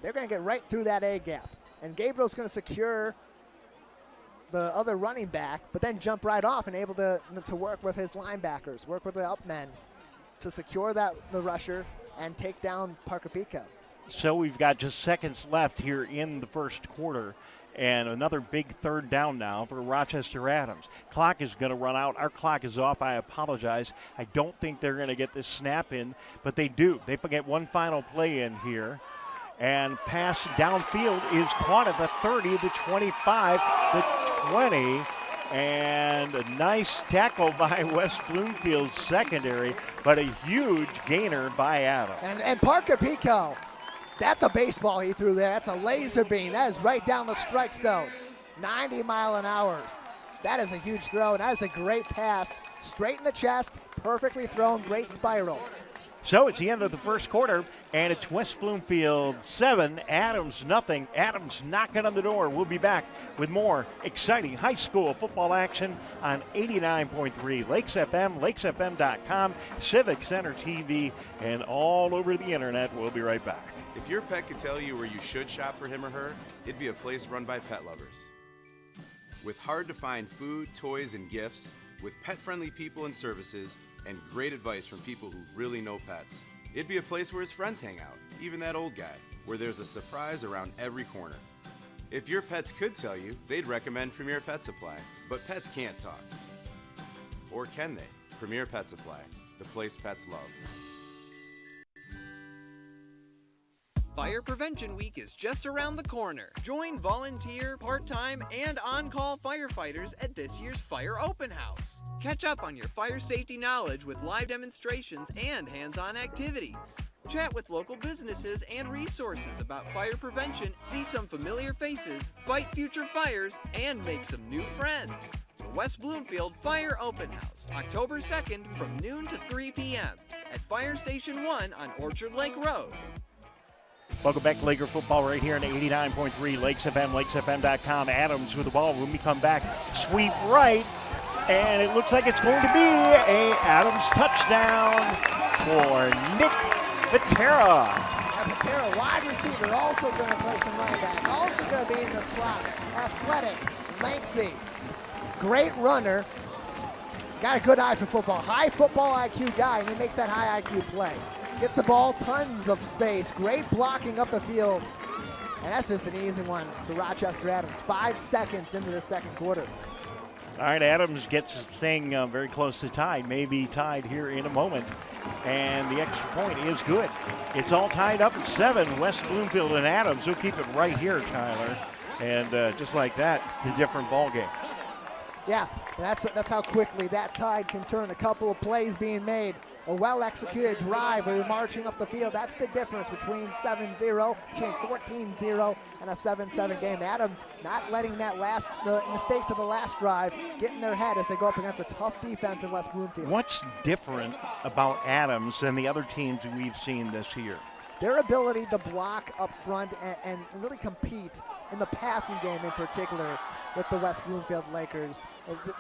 they're going to get right through that A gap. And Gabriel's going to secure the other running back, but then jump right off and able to work with his linebackers, work with the up men to secure the rusher and take down Parker Pico. So we've got just seconds left here in the first quarter, and another big 3rd down now for Rochester Adams. Clock is going to run out. Our clock is off. I apologize. I don't think they're going to get this snap in, but they do. They get one final play in here, and pass downfield is caught at the 30, the 25, the 20. And a nice tackle by West Bloomfield secondary, but a huge gainer by Adams. And Parker Pico, that's a baseball he threw there. That's a laser beam. That is right down the strike zone. 90 mile an hour. That is a huge throw, and that is a great pass. Straight in the chest, perfectly thrown, great spiral. So it's the end of the first quarter, and it's West Bloomfield 7, Adams nothing. Adams knocking on the door. We'll be back with more exciting high school football action on 89.3 Lakes FM, lakesfm.com, Civic Center TV, and all over the internet. We'll be right back. If your pet could tell you where you should shop for him or her, it'd be a place run by pet lovers. With hard-to-find food, toys, and gifts, with pet-friendly people and services, and great advice from people who really know pets. It'd be a place where his friends hang out, even that old guy, where there's a surprise around every corner. If your pets could tell you, they'd recommend Premier Pet Supply. But pets can't talk. Or can they? Premier Pet Supply, the place pets love. Fire Prevention Week is just around the corner. Join volunteer, part-time, and on-call firefighters at this year's Fire Open House. Catch up on your fire safety knowledge with live demonstrations and hands-on activities. Chat with local businesses and resources about fire prevention, see some familiar faces, fight future fires, and make some new friends. The West Bloomfield Fire Open House, October 2nd from noon to 3 p.m. at Fire Station 1 on Orchard Lake Road. Welcome back to Laker football right here on 89.3 Lakes FM, lakesfm.com. Adams with the ball. When we come back, sweep right, and it looks like it's going to be a Adams touchdown for Nick Patera. Patera, wide receiver, also going to play some running back, also going to be in the slot. Athletic, lengthy, great runner. Got a good eye for football. High football IQ guy, and he makes that high IQ play. Gets the ball, tons of space, great blocking up the field. And that's just an easy one for Rochester Adams. 5 seconds into the second quarter. All right, Adams gets his thing very close to tied, maybe tied here in a moment. And the extra point is good. It's all tied up at 7. West Bloomfield and Adams will keep it right here, Tyler. And just like that, the different ball game. Yeah, that's how quickly that tide can turn. A couple of plays being made. A well-executed drive where you're marching up the field. That's the difference between 7-0, between 14-0 and a 7-7 game. Adams not letting the mistakes of the last drive get in their head as they go up against a tough defense in West Bloomfield. What's different about Adams than the other teams we've seen this year? Their ability to block up front and really compete in the passing game in particular with the West Bloomfield Lakers.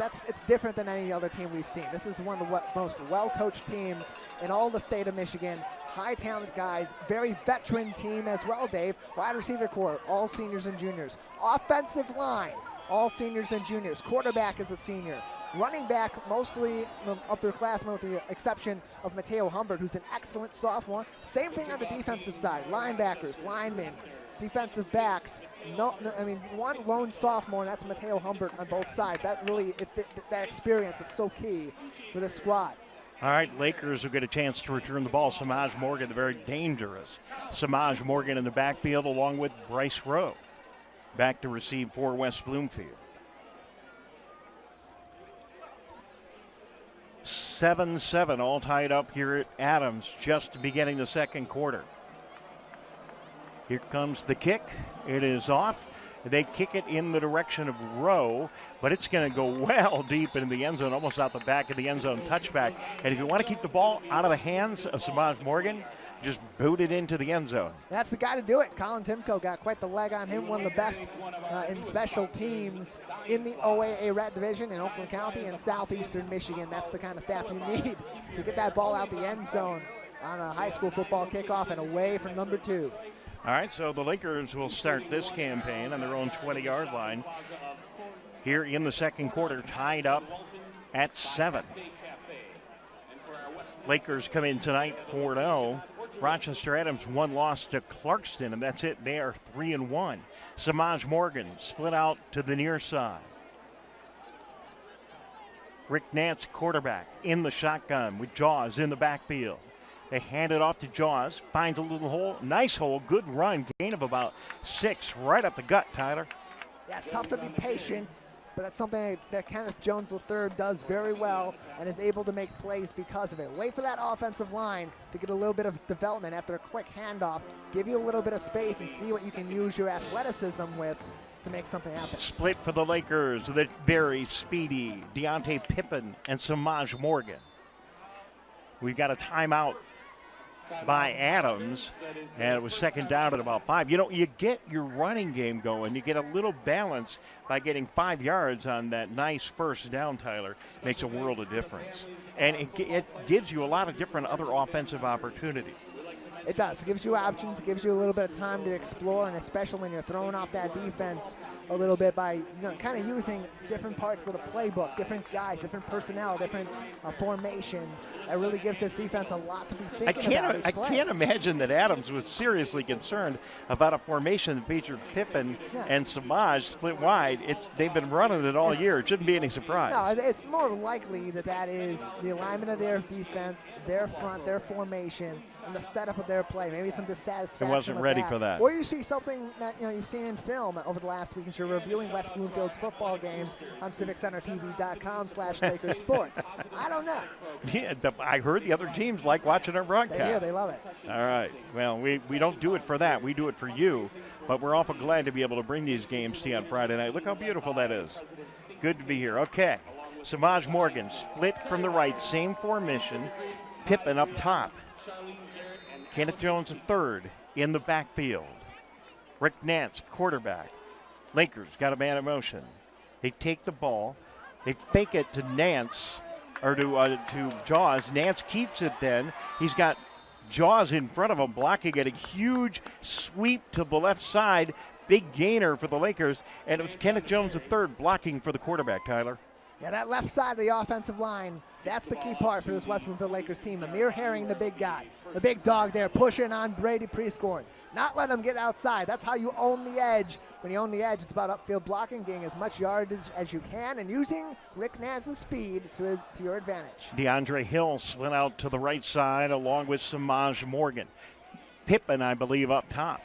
It's different than any other team we've seen. This is one of the most well-coached teams in all the state of Michigan. High talented guys, very veteran team as well, Dave. Wide receiver core, all seniors and juniors. Offensive line, all seniors and juniors. Quarterback is a senior. Running back, mostly upperclassmen with the exception of Mateo Humbert, who's an excellent sophomore. Same thing on the defensive side. Linebackers, linemen, defensive backs. One lone sophomore, and that's Mateo Humbert on both sides. That really, that experience, it's so key for this squad. All right, Lakers will get a chance to return the ball. Samaj Morgan, the very dangerous Samaj Morgan in the backfield, along with Bryce Rowe. Back to receive for West Bloomfield. 7-7, all tied up here at Adams, just beginning the second quarter. Here comes the kick. It is off. They kick it in the direction of Rowe, but it's going to go well deep into the end zone, almost out the back of the end zone, touchback. And if you want to keep the ball out of the hands of Samaj Morgan, just boot it into the end zone. That's the guy to do it. Colin Timko got quite the leg on him, one of the best in special teams in the OAA Red Division in Oakland County and southeastern Michigan. That's the kind of staff you need to get that ball out the end zone on a high school football kickoff and away from number 2. All right, so the Lakers will start this campaign on their own 20-yard line here in the second quarter, tied up at 7. Lakers come in tonight 4-0. Rochester Adams, one loss to Clarkston, and that's it. They are 3-1. Samaj Morgan split out to the near side. Rick Nance, quarterback, in the shotgun with Jaws in the backfield. They hand it off to Jaws, finds a little hole, nice hole, good run, gain of about 6, right up the gut, Tyler. Yeah, it's tough to be patient, but that's something that Kenneth Jones III does very well and is able to make plays because of it. Wait for that offensive line to get a little bit of development after a quick handoff, give you a little bit of space and see what you can use your athleticism with to make something happen. Split for the Lakers, the very speedy Deontay Pippin and Samaj Morgan. We've got a timeout by Adams, and it was second down at about 5. You know, you get your running game going. You get a little balance by getting 5 yards on that nice first down, Tyler. Makes a world of difference. And it gives you a lot of different other offensive opportunities. It does. It gives you options. It gives you a little bit of time to explore, and especially when you're throwing off that defense a little bit by kind of using different parts of the playbook, different guys, different personnel, different formations. It really gives this defense a lot to be thinking about. I can't imagine that Adams was seriously concerned about a formation that featured Pippin and Samaj split wide. They've been running it all year. It shouldn't be any surprise. No, it's more likely that is the alignment of their defense, their front, their formation, and the setup of their play. Maybe some dissatisfaction. It wasn't ready for that. Or you see something that you've seen in film over the last week as you're reviewing West Bloomfield's football games on CivicCenterTV.com/Lakers Sports. I don't know. Yeah, I heard the other teams like watching our broadcast. They do. They love it. All right. Well, we don't do it for that. We do it for you. But we're awful glad to be able to bring these games to you on Friday night. Look how beautiful that is. Good to be here. Okay. Samaj Morgan split from the right. Same formation. Pippin up top. Kenneth Jones III in the backfield. Rick Nance, quarterback. Lakers got a man in motion. They take the ball. They fake it to Nance, or to Jaws. Nance keeps it then. He's got Jaws in front of him, blocking it. A huge sweep to the left side. Big gainer for the Lakers. And it was Kenneth Jones III blocking for the quarterback, Tyler. Yeah, that left side of the offensive line, that's the key part for this West Bloomfield Lakers team. Amir Herring, the big guy, the big dog there, pushing on Brady Prescorn. Not let him get outside. That's how you own the edge. When you own the edge, it's about upfield blocking, getting as much yardage as you can, and using Rick Nance's speed to your advantage. DeAndre Hill slid out to the right side along with Samaj Morgan. Pippin, I believe, up top.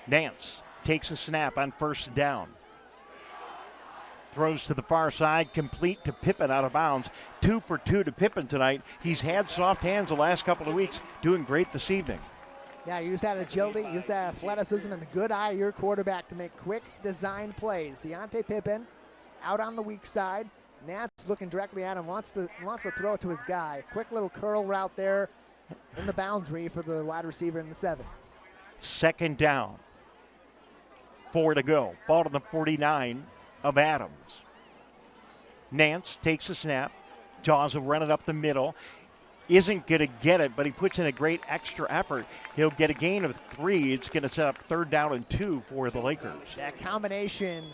Nance takes a snap on first down. Throws to the far side, complete to Pippin, out of bounds. 2 for 2 to Pippin tonight. He's had soft hands the last couple of weeks, doing great this evening. Yeah, use that agility, use that athleticism, and the good eye of your quarterback to make quick design plays. Deontay Pippin out on the weak side. Nance looking directly at him, wants to throw it to his guy. Quick little curl route there in the boundary for the wide receiver in the 7. Second down. 4 to go. Ball to the 49 of Adams. Nance takes a snap. Jaws will run it up the middle. Isn't going to get it, but he puts in a great extra effort. He'll get a gain of 3. It's going to set up 3rd down and 2 for the Lakers. That combination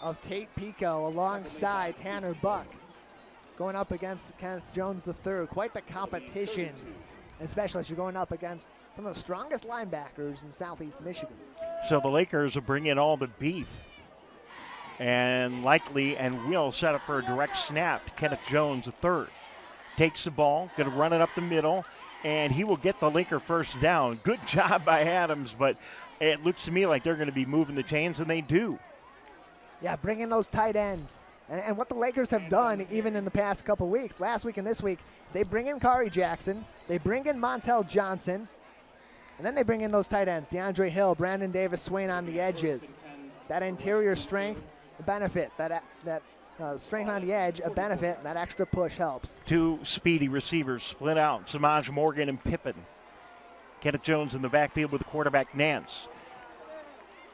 of Tate Pico alongside Tanner Buck going up against Kenneth Jones III. Quite the competition, especially as you're going up against some of the strongest linebackers in Southeast Michigan. So the Lakers will bring in all the beef and likely and will set up for a direct snap to Kenneth Jones III. Takes the ball, going to run it up the middle, and he will get the Laker first down. Good job by Adams, but it looks to me like they're going to be moving the chains, and they do. Yeah, bring in those tight ends. And what the Lakers have done even in the past couple weeks, last week and this week, is they bring in Kari Jackson, they bring in Montel Johnson, and then they bring in those tight ends, DeAndre Hill, Brandon Davis-Swain on the edges. That interior strength, a benefit. That strength on the edge, a benefit. That extra push helps. Two speedy receivers split out, Samaj Morgan and Pippen. Kenneth Jones in the backfield with the quarterback, Nance.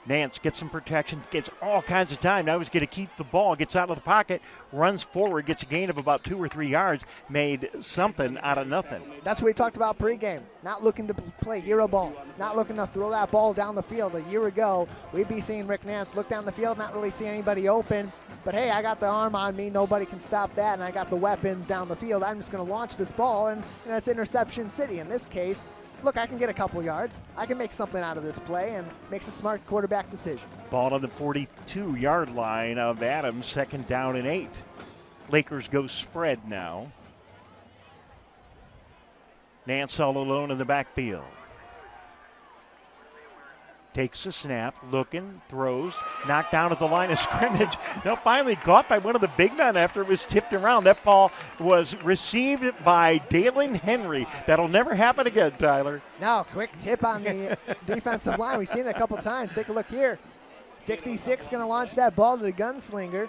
Nance gets some protection, gets all kinds of time. Now he's going to keep the ball, gets out of the pocket, runs forward, gets a gain of about 2 or 3 yards, made something out of nothing. That's what we talked about pregame. Not looking to play hero ball, not looking to throw that ball down the field. A year ago, we'd be seeing Rick Nance look down the field, not really see anybody open. But hey, I got the arm on me, nobody can stop that, and I got the weapons down the field. I'm just going to launch this ball, and it's interception city. In this case, look, I can get a couple yards. I can make something out of this play, and makes a smart quarterback decision. Ball on the 42-yard line of Adams, 2nd down and 8. Lakers go spread now. Nance all alone in the backfield. Takes the snap, looking, throws, knocked down at the line of scrimmage. Now finally caught by one of the big men after it was tipped around. That ball was received by Dalen Henry. That'll never happen again, Tyler. Now, quick tip on the defensive line. We've seen it a couple times. Take a look here. 66 going to launch that ball to the gunslinger.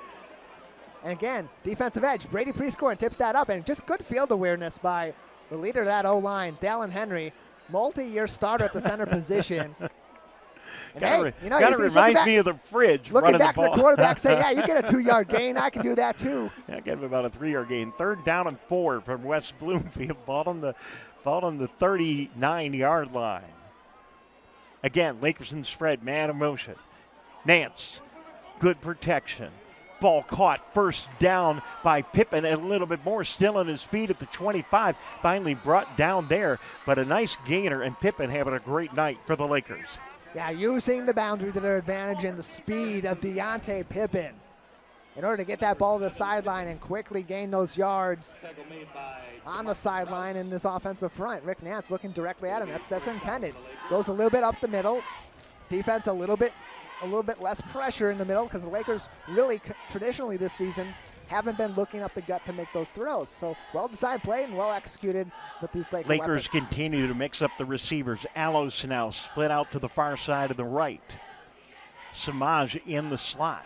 And again, defensive edge. Brady Prescorn tips that up. And just good field awareness by the leader of that O-line, Dalen Henry. Multi-year starter at the center position. Kind of reminds me of the fridge. Looking back the at the quarterback, saying, yeah, you get a 2-yard gain. I can do that too. Yeah, get him about a 3-yard gain. 3rd down and 4 from West Bloomfield. Ball on the 39-yard line. Again, Lakers in the spread, man in motion. Nance, good protection. Ball caught, 1st down by Pippen, and a little bit more still on his feet at the 25. Finally brought down there, but a nice gainer, and Pippen having a great night for the Lakers. Yeah, using the boundary to their advantage and the speed of Deontay Pippen in order to get that ball to the sideline and quickly gain those yards on the sideline in this offensive front. Rick Nance looking directly at him. That's intended. Goes a little bit up the middle. Defense a little bit less pressure in the middle because the Lakers really traditionally this season haven't been looking up the gut to make those throws. So well-designed play and well-executed with these Lakers weapons. Continue to mix up the receivers. Allos now split out to the far side of the right. Samaj in the slot.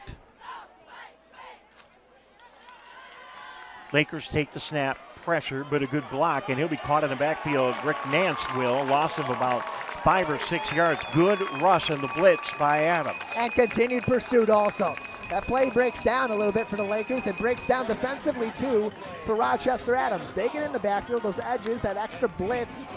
Lakers take the snap, pressure, but a good block, and he'll be caught in the backfield. Rick Nance will. Loss of about 5 or 6 yards. Good rush on the blitz by Adams. And continued pursuit also. That play breaks down a little bit for the Lakers. It breaks down defensively, too, for Rochester Adams. They get in the backfield, those edges, that extra blitz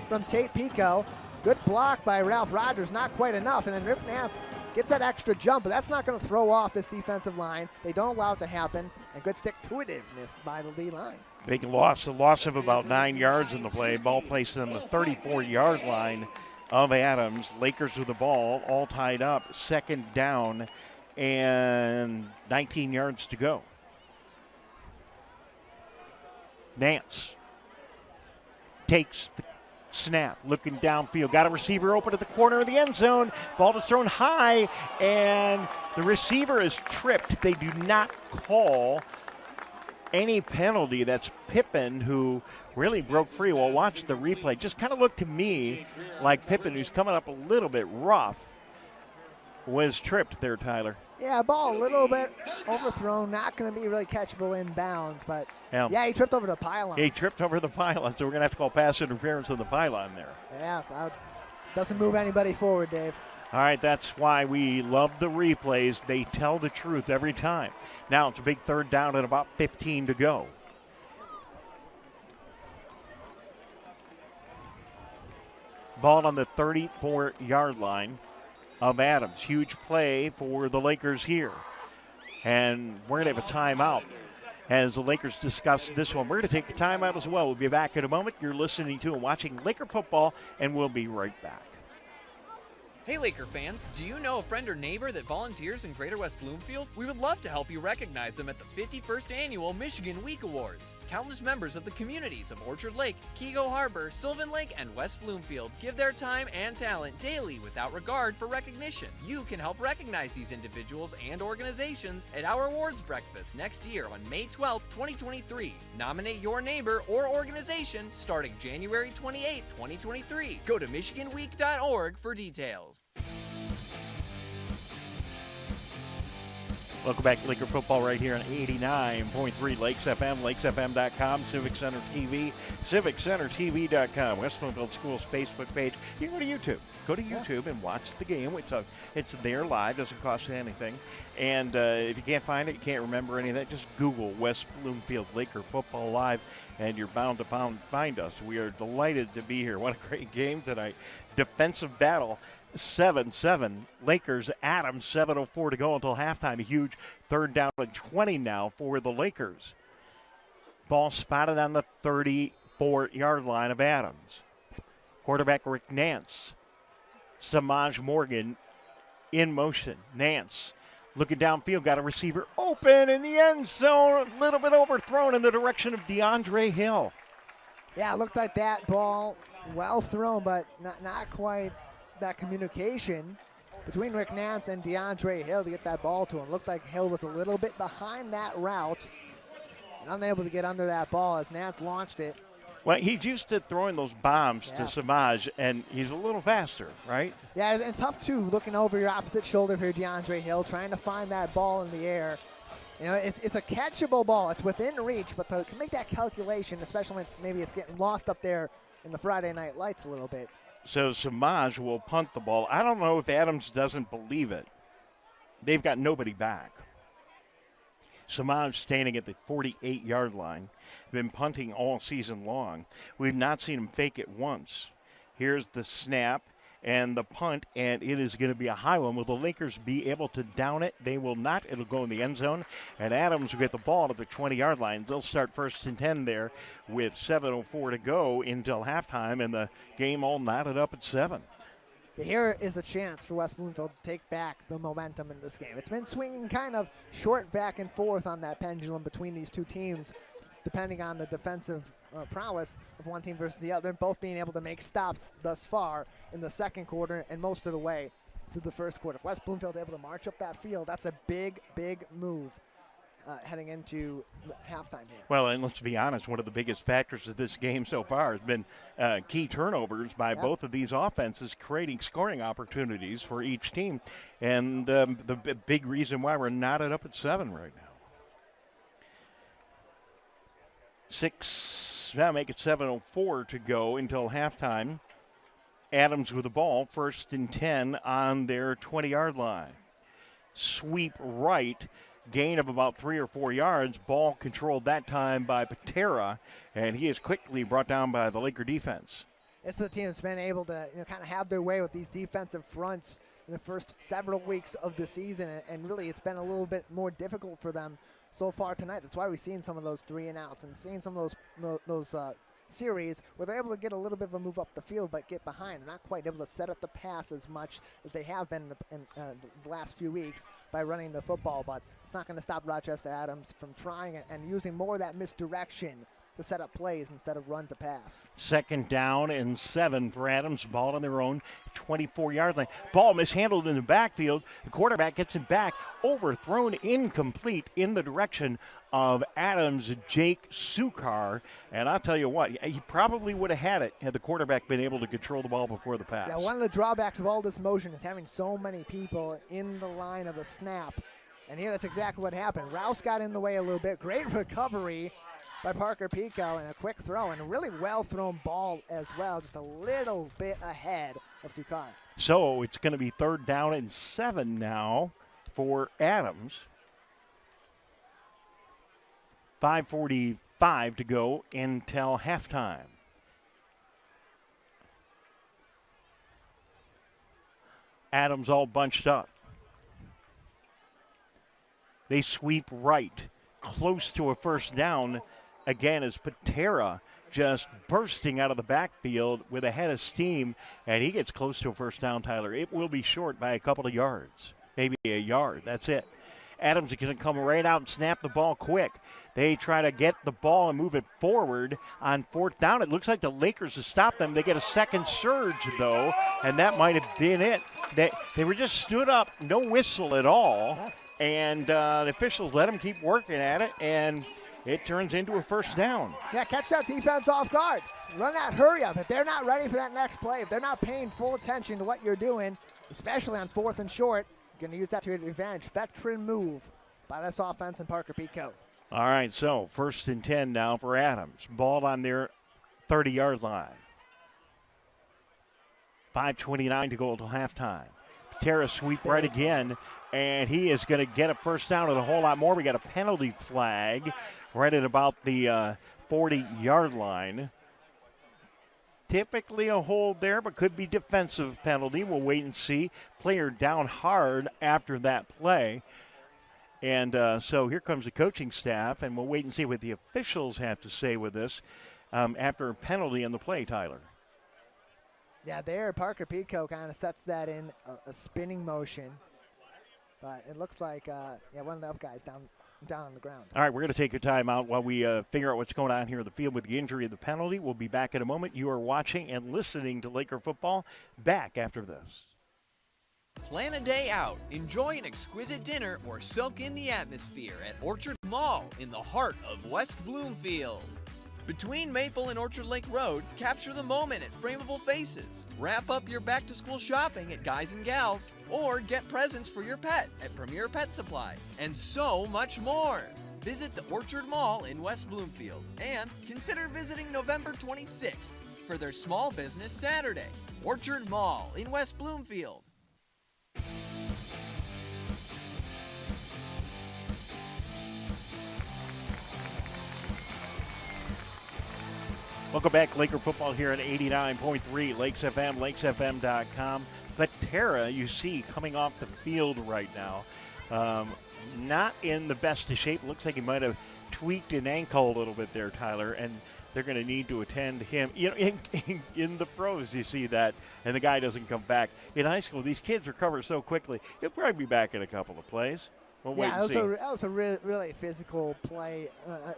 from Tate Pico. Good block by Ralph Rogers, not quite enough. And then Rick Nance gets that extra jump, but that's not going to throw off this defensive line. They don't allow it to happen. And good stick-to-itiveness by the D-line. Big loss, a loss of about 9 yards in the play. Ball placed on the 34-yard line of Adams. Lakers with the ball, all tied up. 2nd down and 19 yards to go. Nance takes the snap, looking downfield. Got a receiver open at the corner of the end zone. Ball is thrown high, and the receiver is tripped. They do not call any penalty. That's Pippen, who really broke free. Well, watch the replay. Just kind of looked to me like Pippen, who's coming up a little bit rough, was tripped there, Tyler. Yeah, ball a little bit overthrown. Not going to be really catchable in bounds, but yeah, he tripped over the pylon. He tripped over the pylon, so we're going to have to call pass interference on the pylon there. Yeah, doesn't move anybody forward, Dave. All right, that's why we love the replays. They tell the truth every time. Now it's a big 3rd down and about 15 to go. Ball on the 34-yard line of Adams. Huge play for the Lakers here. And we're going to have a timeout as the Lakers discuss this one. We're going to take a timeout as well. We'll be back in a moment. You're listening to and watching Laker football, and we'll be right back. Hey Laker fans, do you know a friend or neighbor that volunteers in Greater West Bloomfield? We would love to help you recognize them at the 51st Annual Michigan Week Awards. Countless members of the communities of Orchard Lake, Keego Harbor, Sylvan Lake, and West Bloomfield give their time and talent daily without regard for recognition. You can help recognize these individuals and organizations at our awards breakfast next year on May 12, 2023. Nominate your neighbor or organization starting January 28, 2023. Go to michiganweek.org for details. Welcome back to Laker football right here on 89.3 Lakes FM, lakesfm.com, Civic Center TV, civiccentertv.com, West Bloomfield Schools Facebook page. You can go to YouTube. Go to YouTube and watch the game. It's there live. Doesn't cost you anything. And if you can't find it, you can't remember any of that, just Google West Bloomfield Laker football live, and you're bound to find us. We are delighted to be here. What a great game tonight. Defensive battle. 7-7. Lakers, Adams, 7:04 to go until halftime. A huge 3rd down and 20 now for the Lakers. Ball spotted on the 34-yard line of Adams. Quarterback Rick Nance. Samaj Morgan in motion. Nance looking downfield, got a receiver open in the end zone. A little bit overthrown in the direction of DeAndre Hill. Yeah, it looked like that ball well thrown, but not quite that communication between Rick Nance and DeAndre Hill to get that ball to him. Looked like Hill was a little bit behind that route and unable to get under that ball as Nance launched it. Well, he's used to throwing those bombs to Samaj, and he's a little faster, right? Yeah, and tough, too, looking over your opposite shoulder here, DeAndre Hill, trying to find that ball in the air. You know, it's a catchable ball. It's within reach, but to make that calculation, especially when maybe it's getting lost up there in the Friday night lights a little bit. So Samaj will punt the ball. I don't know if Adams doesn't believe it. They've got nobody back. Samaj standing at the 48-yard line. Been punting all season long. We've not seen him fake it once. Here's the snap and the punt, and it is going to be a high one. Will the Lakers be able to down it? They will not. It'll go in the end zone, and Adams will get the ball to the 20-yard line. They'll start 1st and 10 there with 7:04 to go until halftime, and the game all knotted up at 7. Here is a chance for West Bloomfield to take back the momentum in this game. It's been swinging kind of short back and forth on that pendulum between these two teams, depending on the defensive prowess of one team versus the other, both being able to make stops thus far in the second quarter and most of the way through the first quarter. If West Bloomfield able to march up that field, that's a big, big move heading into halftime here. Well, and let's be honest, one of the biggest factors of this game so far has been key turnovers by both of these offenses, creating scoring opportunities for each team, and the big reason why we're knotted up at 7 right now. Make it 7:04 to go until halftime. Adams with the ball, 1st and 10 on their 20-yard line. Sweep right, gain of about 3 or 4 yards. Ball controlled that time by Patera, and he is quickly brought down by the Laker defense. It's the team that's been able to kind of have their way with these defensive fronts in the first several weeks of the season, and really it's been a little bit more difficult for them so far tonight. That's why we've seen some of those 3 and outs and seen some of those series where they're able to get a little bit of a move up the field but get behind. They're not quite able to set up the pass as much as they have been in the last few weeks by running the football, but it's not going to stop Rochester Adams from trying it and using more of that misdirection to set up plays instead of run to pass. 2nd down and 7 for Adams. Ball on their own 24-yard line. Ball mishandled in the backfield. The quarterback gets it back. Overthrown, incomplete in the direction of Adams' Jake Sukar. And I'll tell you what, he probably would have had it had the quarterback been able to control the ball before the pass. Yeah, one of the drawbacks of all this motion is having so many people in the line of the snap. And here that's exactly what happened. Rouse got in the way a little bit. Great recovery by Parker Pico and a quick throw and a really well-thrown ball as well, just a little bit ahead of Sukar. So it's going to be 3rd down and 7 now for Adams. 5:45 to go until halftime. Adams all bunched up. They sweep right, close to a 1st down. Again, as Patera just bursting out of the backfield with a head of steam, and he gets close to a first down, Tyler. It will be short by a couple of yards, maybe a yard. That's it. Adams is going to come right out and snap the ball quick. They try to get the ball and move it forward on fourth down. It looks like the Lakers have stopped them. They get a second surge, though, and that might have been it. They were just stood up, no whistle at all, and the officials let them keep working at it, and it turns into a first down. Yeah, catch that defense off guard. Run that hurry up. If they're not ready for that next play, if they're not paying full attention to what you're doing, especially on fourth and short, you're going to use that to your advantage. Veteran move by this offense and Parker Pico. All right, so 1st and 10 now for Adams. Ball on their 30-yard line. 5:29 to go until halftime. Patera sweep right again, and he is going to get a first down and a whole lot more. We got a penalty flag right at about the 40-yard line. Typically a hold there, but could be defensive penalty. We'll wait and see. Player down hard after that play. And so here comes the coaching staff, and we'll wait and see what the officials have to say with this after a penalty on the play, Tyler. Yeah, there Parker Pico kind of sets that in a spinning motion. But it looks like one of the up guys down on the ground. All right, we're going to take a time out while we figure out what's going on here in the field with the injury and the penalty. We'll be back in a moment. You are watching and listening to Laker football. Back after this. Plan a day out, enjoy an exquisite dinner, or soak in the atmosphere at Orchard Mall in the heart of West Bloomfield. Between Maple and Orchard Lake Road, capture the moment at Frameable Faces. Wrap up your back-to-school shopping at Guys and Gals, or get presents for your pet at Premier Pet Supply, and so much more. Visit the Orchard Mall in West Bloomfield, and consider visiting November 26th for their Small Business Saturday. Orchard Mall in West Bloomfield. Welcome back, Laker football here at 89.3 Lakes FM, lakesfm.com. Patera, you see, coming off the field right now. Not in the best of shape. Looks like he might have tweaked an ankle a little bit there, Tyler, and they're going to need to attend him. You know, in the pros, you see that, and the guy doesn't come back. In high school, these kids recover so quickly. He'll probably be back in a couple of plays. We'll wait and see. That was a really physical play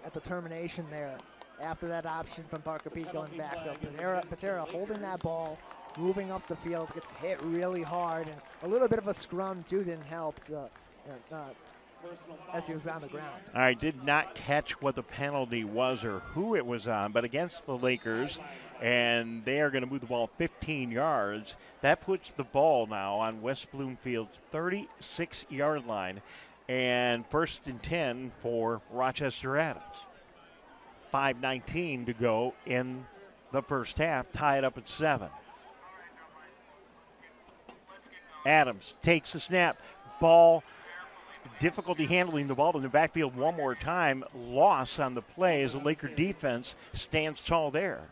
at the termination there. After that option from Parker Pico in the backfield. Patera holding that ball, moving up the field, gets hit really hard, and a little bit of a scrum, too, didn't help as he was on the ground. All right, did not catch what the penalty was or who it was on, but against the Lakers, and they are going to move the ball 15 yards. That puts the ball now on West Bloomfield's 36-yard line, and 1st and 10 for Rochester Adams. 5:19 to go in the first half, tied up at 7. Adams takes the snap. Ball, difficulty handling the ball in the backfield one more time. Loss on the play as the Laker defense stands tall there.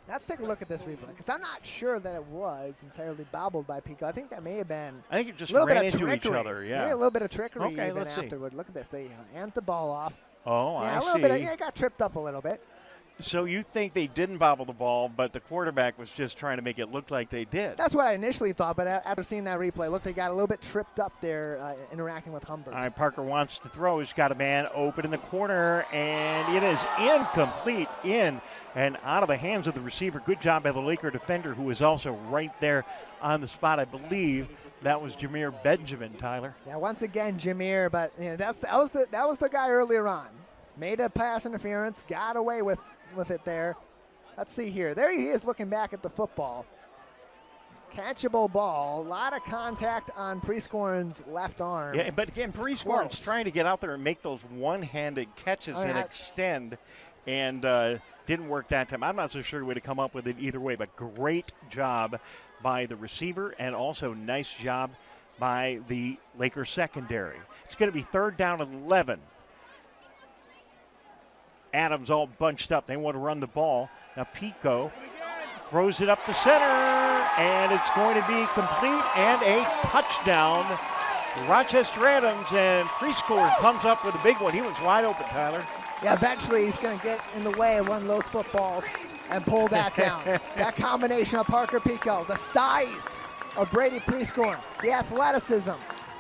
Let's take a look at this replay, because I'm not sure that it was entirely bobbled by Pico. I think that may have been I think it just ran into each other, yeah. Maybe a little bit of trickery okay, even let's afterward. Look at this. He hands the ball off. Oh, yeah, I see. A little bit. Got tripped up a little bit. So you think they didn't bobble the ball, but the quarterback was just trying to make it look like they did. That's what I initially thought, but after seeing that replay, look, they got a little bit tripped up there interacting with Humbert. All right, Parker wants to throw. He's got a man open in the corner, and it is incomplete, in and out of the hands of the receiver. Good job by the Laker defender, who was also right there on the spot. I believe that was Jameer Benjamin, Tyler. Yeah, once again, Jameer, but that was the guy earlier on. Made a pass interference, got away with it there. Let's see here. There he is looking back at the football. Catchable ball. A lot of contact on Prescorn's left arm. Yeah, but again, Prescorn's trying to get out there and make those one-handed catches and extend, and didn't work that time. I'm not so sure he would have come up with it either way, but great job by the receiver, and also nice job by the Lakers secondary. It's going to be 3rd down and 11. Adams all bunched up. They want to run the ball. Now Pico throws it up the center, and it's going to be complete and a touchdown. Rochester Adams, and Prescorn comes up with a big one. He was wide open, Tyler. Yeah, eventually he's going to get in the way of one of those footballs and pull that down. That combination of Parker Pico, the size of Brady Prescorn, the athleticism,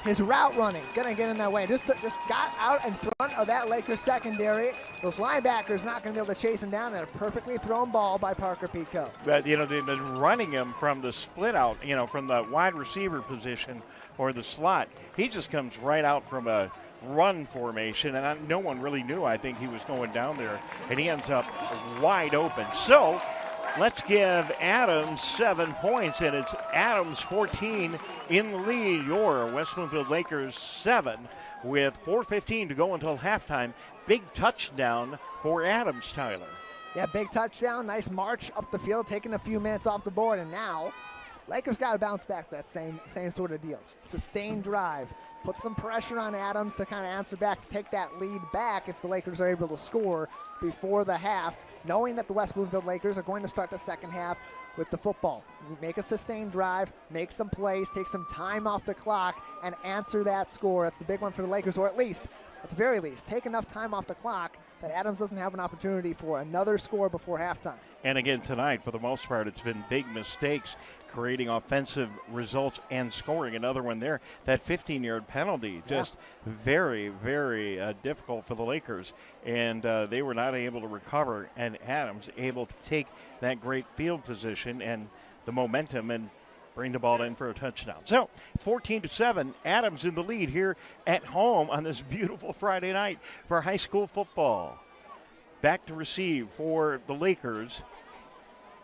his route running, going to get in that way. Just got out in front of that Lakers secondary. Those linebackers not going to be able to chase him down, and a perfectly thrown ball by Parker Pico. But, they've been running him from the split out, from the wide receiver position or the slot. He just comes right out from a run formation, and no one really knew, I think, he was going down there, and he ends up wide open. So let's give Adams 7 points, and it's Adams 14 in the lead. Your West Bloomfield Lakers 7 with 4:15 to go until halftime. Big touchdown for Adams, Tyler. Yeah, big touchdown, nice march up the field, taking a few minutes off the board, and now Lakers got to bounce back that same sort of deal. Sustained drive. Put some pressure on Adams to kind of answer back, to take that lead back if the Lakers are able to score before the half, knowing that the West Bloomfield Lakers are going to start the second half with the football. Make a sustained drive, make some plays, take some time off the clock, and answer that score. That's the big one for the Lakers, or at the very least, take enough time off the clock that Adams doesn't have an opportunity for another score before halftime. And again tonight, for the most part, it's been big mistakes creating offensive results and scoring. Another one there, that 15-yard penalty, just very, very difficult for the Lakers. And they were not able to recover, and Adams able to take that great field position and the momentum and bring the ball in for a touchdown. So 14-7, Adams in the lead here at home on this beautiful Friday night for high school football. Back to receive for the Lakers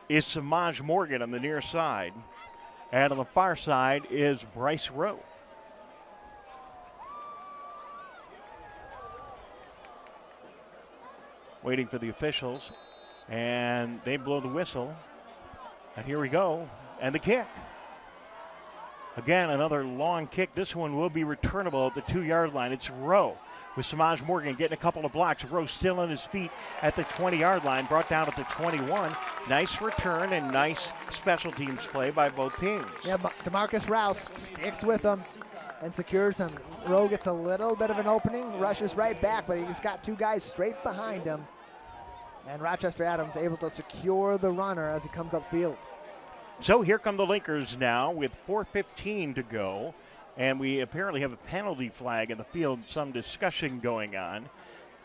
is Samaj Morgan on the near side. And on the far side is Bryce Rowe. Waiting for the officials. And they blow the whistle. And here we go. And the kick. Again, another long kick. This one will be returnable at the 2-yard line. It's Rowe with Samaj Morgan getting a couple of blocks. Rowe still on his feet at the 20-yard line, brought down at the 21. Nice return and nice special teams play by both teams. Yeah, DeMarcus Rouse sticks with him and secures him. Rowe gets a little bit of an opening, rushes right back, but he's got two guys straight behind him. And Rochester Adams able to secure the runner as he comes upfield. So here come the Lakers now with 4:15 to go. And we apparently have a penalty flag in the field, some discussion going on.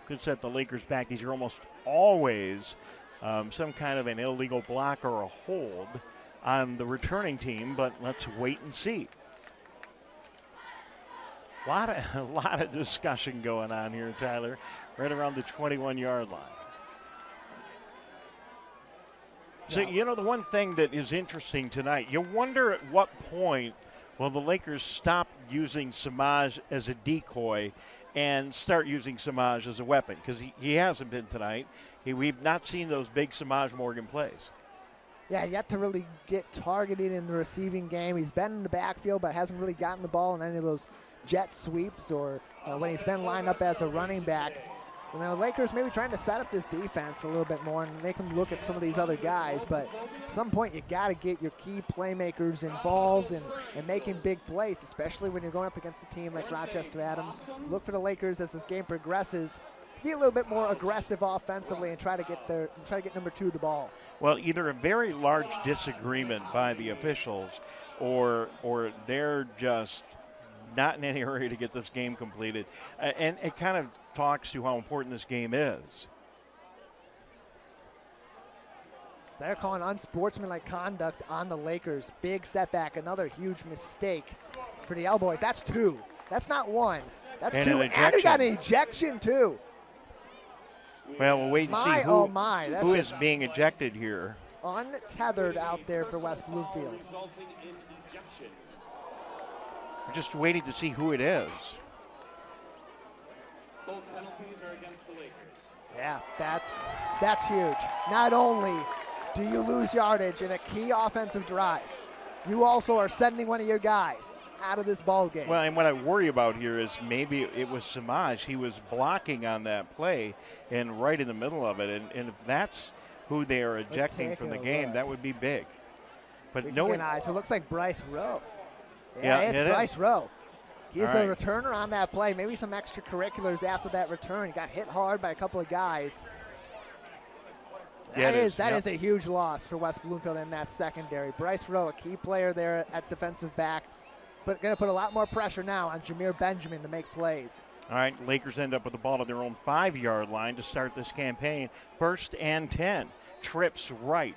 Could set the Lakers back. These are almost always some kind of an illegal block or a hold on the returning team, but let's wait and see. A lot of discussion going on here, Tyler, right around the 21-yard line. So, the one thing that is interesting tonight, you wonder at what point will the Lakers stop using Samaj as a decoy and start using Samaj as a weapon? Because he hasn't been tonight. We've not seen those big Samaj Morgan plays. Yeah, yet to really get targeted in the receiving game. He's been in the backfield, but hasn't really gotten the ball in any of those jet sweeps or when he's been lined up as a running back. Lakers maybe trying to set up this defense a little bit more and make them look at some of these other guys. But at some point, you got to get your key playmakers involved and making big plays, especially when you're going up against a team like Rochester Adams. Look for the Lakers as this game progresses to be a little bit more aggressive offensively and try to get number 2 the ball. Well, either a very large disagreement by the officials or they're just not in any hurry to get this game completed. And it kind of talks to how important this game is. So they're calling unsportsmanlike conduct on the Lakers. Big setback, another huge mistake for the L-Boys. That's 2. That's not 1. That's and 2. And he got an ejection, too. Well, we'll wait and see who is being ejected here. Untethered out there for West Bloomfield. We're just waiting to see who it is. Both penalties are against the Lakers. Yeah, that's huge. Not only do you lose yardage in a key offensive drive, you also are sending one of your guys out of this ball game. Well, and what I worry about here is maybe it was Samaj. He was blocking on that play and right in the middle of it. And if that's who they are ejecting from the game, that would be big. But no one. So it looks like Bryce Rowe. Yeah, it's Bryce Rowe. He's the returner on that play. Maybe some extracurriculars after that return. He got hit hard by a couple of guys. That is a huge loss for West Bloomfield in that secondary. Bryce Rowe, a key player there at defensive back, but going to put a lot more pressure now on Jameer Benjamin to make plays. All right, Lakers end up with the ball at their own 5-yard line to start this campaign. 1st and 10. Trips right.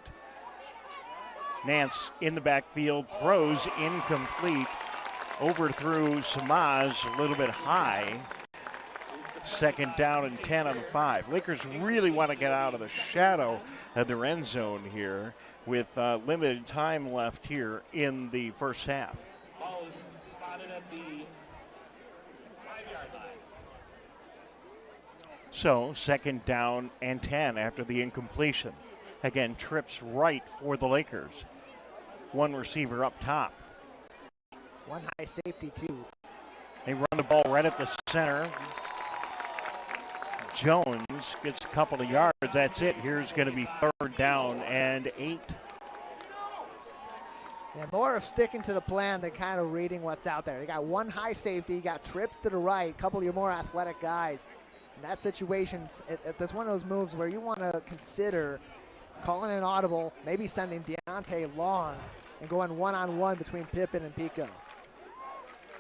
Nance in the backfield, throws incomplete. Overthrew Samaj a little bit high. 2nd down and 10 on the 5. Lakers really want to get out of the shadow of their end zone here with limited time left here in the first half. Ball is spotted at the 5-yard line. So 2nd down and 10 after the incompletion. Again, trips right for the Lakers. One receiver up top. One high safety, too. They run the ball right at the center. Jones gets a couple of yards. That's it. Here's going to be 3rd down and 8. Yeah, more of sticking to the plan than kind of reading what's out there. You got one high safety, you got trips to the right, a couple of your more athletic guys. In that situation, that's one of those moves where you want to consider calling an audible, maybe sending Deontay long and going one-on-one between Pippen and Pico.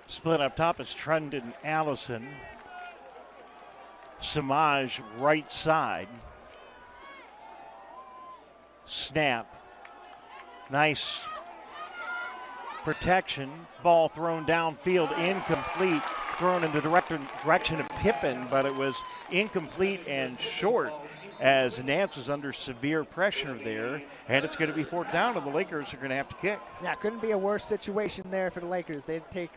Split up top is Trendon Allison. Samaj right side. Snap. Nice protection. Ball thrown downfield, incomplete. Thrown in the direction of Pippen, but it was incomplete and short as Nance was under severe pressure there, and it's going to be 4th down, and the Lakers are going to have to kick. Yeah, couldn't be a worse situation there for the Lakers. They take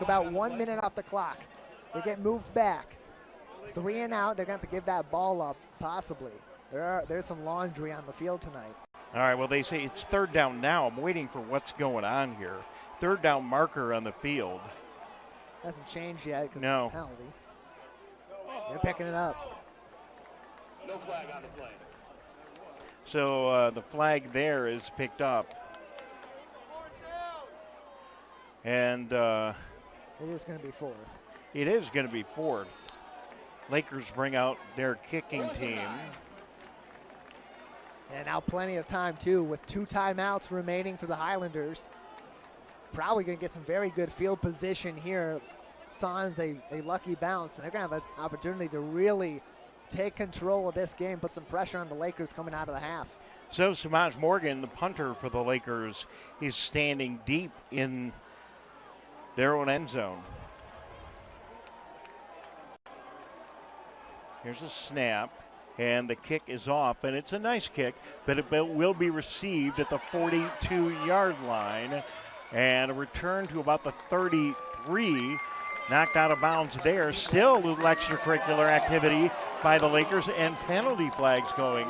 about 1 minute off the clock. They get moved back. 3 and out. They're going to have to give that ball up, possibly. There's some laundry on the field tonight. All right, well, they say it's 3rd down now. I'm waiting for what's going on here. 3rd down marker on the field. Hasn't changed yet because no. of the penalty. They're picking it up. No flag on the play. So the flag there is picked up. And it is going to be 4th. It is going to be 4th. Lakers bring out their kicking team. And now plenty of time, too, with 2 timeouts remaining for the Highlanders. Probably going to get some very good field position here. Sans a lucky bounce, and they're going to have an opportunity to really take control of this game, put some pressure on the Lakers coming out of the half. So Samaj Morgan, the punter for the Lakers, is standing deep in their own end zone. Here's a snap, and the kick is off, and it's a nice kick, but it will be received at the 42-yard line, and a return to about the 33. Knocked out of bounds there. Still a little extracurricular activity by the Lakers and penalty flags going.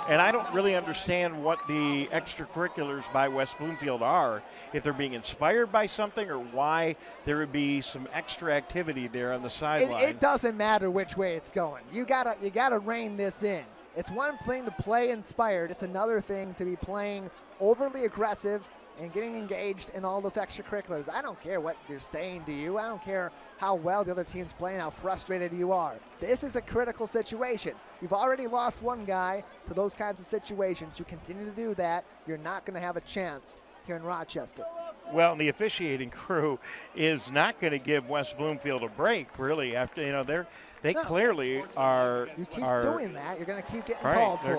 And I don't really understand what the extracurriculars by West Bloomfield are, if they're being inspired by something or why there would be some extra activity there on the sideline. It doesn't matter which way it's going. You gotta rein this in. It's one thing to play inspired. It's another thing to be playing overly aggressive and getting engaged in all those extracurriculars. I don't care what they're saying to you. I don't care how well the other team's playing, how frustrated you are. This is a critical situation. You've already lost one guy to those kinds of situations. You continue to do that, you're not going to have a chance here in Rochester. Well, the officiating crew is not going to give West Bloomfield a break, really. After they clearly are. You keep doing that, you're going to keep getting right, called for.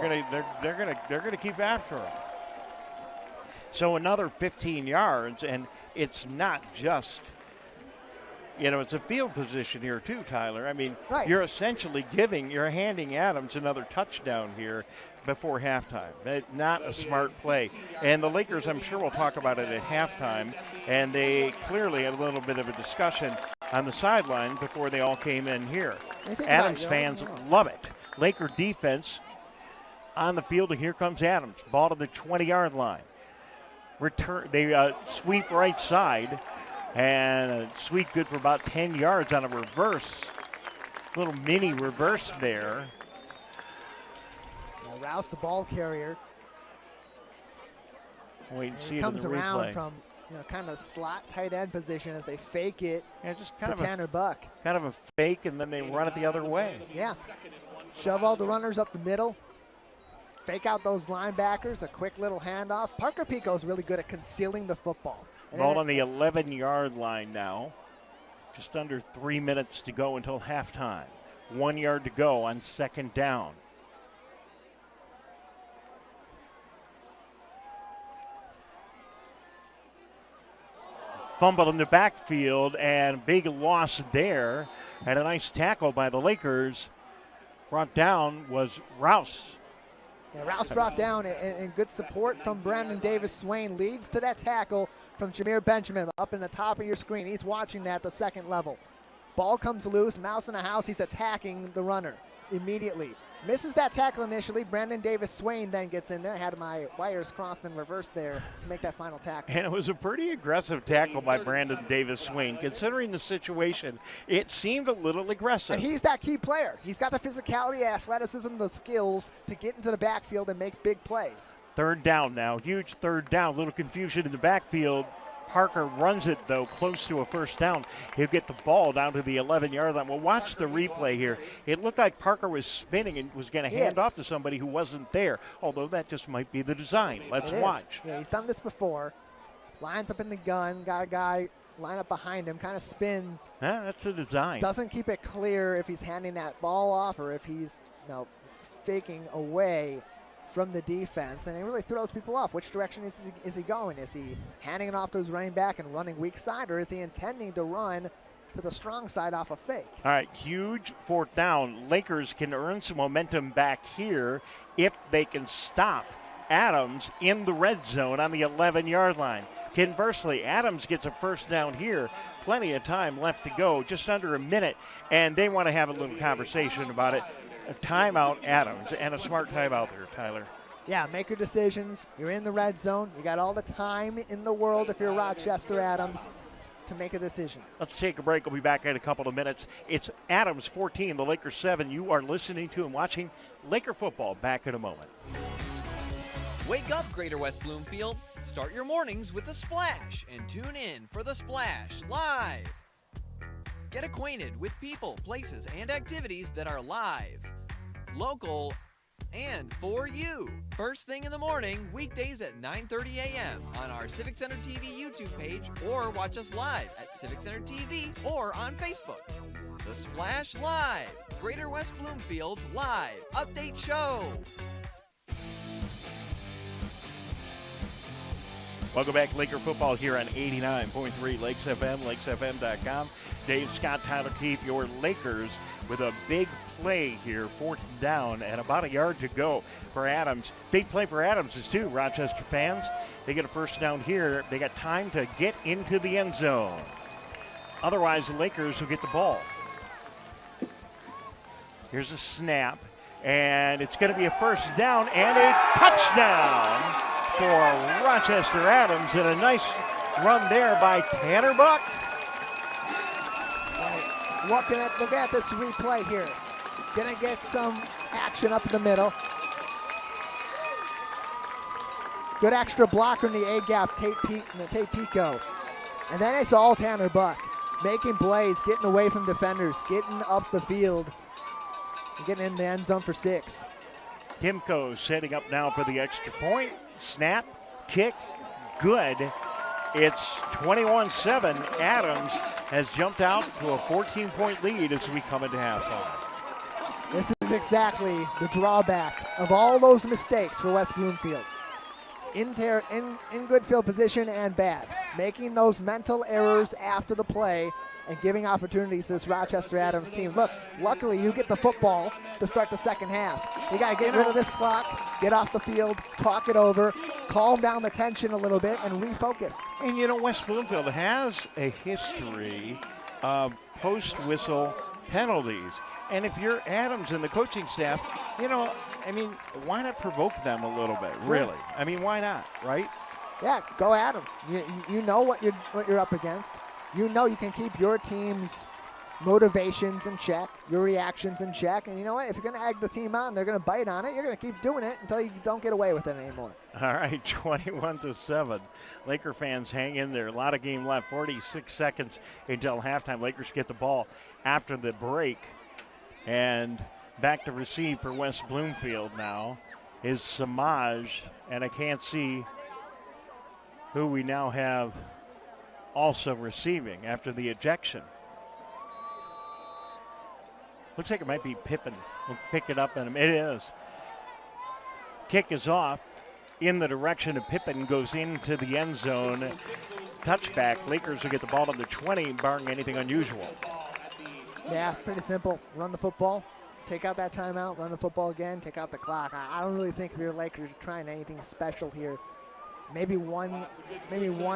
They're going to keep after them. So another 15 yards, and it's not just, it's a field position here too, Tyler. I mean, right. You're essentially you're handing Adams another touchdown here before halftime. Not a smart play. And the Lakers, I'm sure, will talk about it at halftime, and they clearly had a little bit of a discussion on the sideline before they all came in here. Adams fans love it. Laker defense on the field, and here comes Adams. Ball to the 20-yard line. They sweep right side, and sweep good for about 10 yards on a reverse. Little mini reverse there. Rouse the ball carrier. Wait and see it in comes the around replay. from kind of slot tight end position as they fake it just kind to Tanner Buck. Kind of a fake, and then they run it the other way. Yeah. Shove all the runners up the middle. Fake out those linebackers, a quick little handoff. Parker Pico's really good at concealing the football. Ball on the 11-yard line now. Just under 3 minutes to go until halftime. 1 yard to go on second down. Fumble in the backfield and big loss there. And a nice tackle by the Lakers. Brought down was Rouse. Yeah, Rouse brought down, and good support from Brandon Davis-Swain leads to that tackle from Jameer Benjamin up in the top of your screen. He's watching that at the second level. Ball comes loose, mouse in the house. He's attacking the runner immediately. Misses that tackle initially. Brandon Davis-Swain then gets in there. I had my wires crossed and reversed there to make that final tackle. And it was a pretty aggressive tackle by Brandon Davis-Swain. Considering the situation, it seemed a little aggressive. And he's that key player. He's got the physicality, athleticism, the skills to get into the backfield and make big plays. Third down now. Huge third down. Little confusion in the backfield. Parker runs it, though, close to a first down. He'll get the ball down to the 11-yard line. We'll watch the replay here. It looked like Parker was spinning and was going to hand off to somebody who wasn't there, although that just might be the design. Let's watch. Yeah, he's done this before. Lines up in the gun, got a guy line up behind him, kind of spins. That's the design. Doesn't keep it clear if he's handing that ball off or if he's faking away from the defense, and it really throws people off. Which direction is he going? Is he handing it off to his running back and running weak side, or is he intending to run to the strong side off a fake? All right, huge fourth down. Lakers can earn some momentum back here if they can stop Adams in the red zone on the 11-yard line. Conversely, Adams gets a first down here. Plenty of time left to go, just under a minute, and they want to have a little conversation about it. A timeout, Adams, and a smart timeout there, Tyler. Yeah, make your decisions. You're in the red zone. You got all the time in the world if you're Rochester Adams to make a decision. Let's take a break. We'll be back in a couple of minutes. It's Adams 14, the Lakers 7. You are listening to and watching Laker football. Back in a moment. Wake up, Greater West Bloomfield. Start your mornings with The Splash and tune in for The Splash Live. Get acquainted with people, places, and activities that are live, local, and for you. First thing in the morning, weekdays at 9:30 a.m. on our Civic Center TV YouTube page, or watch us live at Civic Center TV or on Facebook. The Splash Live, Greater West Bloomfield's live update show. Welcome back, Laker football here on 89.3 Lakes FM, lakesfm.com. Dave, Scott, Tyler, Keith, your Lakers with a big play here, fourth down and about a yard to go for Adams. Big play for Adams is too, Rochester fans. They get a first down here. They got time to get into the end zone. Otherwise, the Lakers will get the ball. Here's a snap, and it's going to be a first down and a touchdown for Rochester Adams, and a nice run there by Tanner Buck. Look at this replay here. Gonna get some action up in the middle. Good extra blocker in the A-gap, Tate Pico. And then it's all Tanner Buck. Making plays, getting away from defenders, getting up the field, and getting in the end zone for 6. Timko setting up now for the extra point. Snap, kick, good. It's 21-7. Adams has jumped out to a 14-point lead as we come into halftime. This is exactly the drawback of all those mistakes for West Bloomfield. In good field position and bad. Making those mental errors after the play and giving opportunities to this Rochester Adams team. Look, luckily you get the football to start the second half. You got to get rid of this clock, get off the field, talk it over, calm down the tension a little bit, and refocus. And you know, West Bloomfield has a history of post-whistle penalties. And if you're Adams and the coaching staff, you know, I mean, why not provoke them a little bit, really? I mean, why not, right? Yeah, go at them. You know what you're up against. You know you can keep your team's motivation's in check, your reaction's in check, and you know what? If you're going to egg the team on, they're going to bite on it. You're going to keep doing it until you don't get away with it anymore. All right, 21-7. Laker fans hang in there. A lot of game left. 46 seconds until halftime. Lakers get the ball after the break. And back to receive for West Bloomfield now is Samaj. And I can't see who we now have also receiving after the ejection. Looks like it might be Pippen. We'll pick it up in a minute. It is. Kick is off in the direction of Pippen, goes into the end zone. Touchback. Lakers will get the ball to the 20, barring anything unusual. Yeah, pretty simple. Run the football, take out that timeout, run the football again, take out the clock. I don't really think if you're Lakers are trying anything special here. Maybe one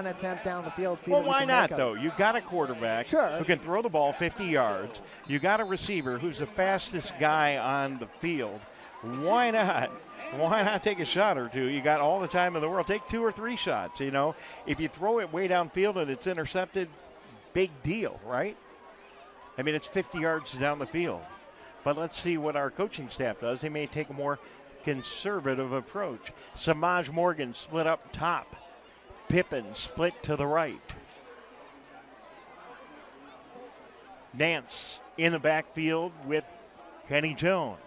attempt down the field. See well, what why can not, make though? You got a quarterback who can throw the ball 50 yards. You got a receiver who's the fastest guy on the field. Why not? Why not take a shot or two? You got all the time in the world. Take 2 or 3 shots, you know. If you throw it way downfield and it's intercepted, big deal, right? I mean, it's 50 yards down the field. But let's see what our coaching staff does. They may take a more conservative approach. Samaj Morgan split up top. Pippen split to the right. Nance in the backfield with Kenny Jones.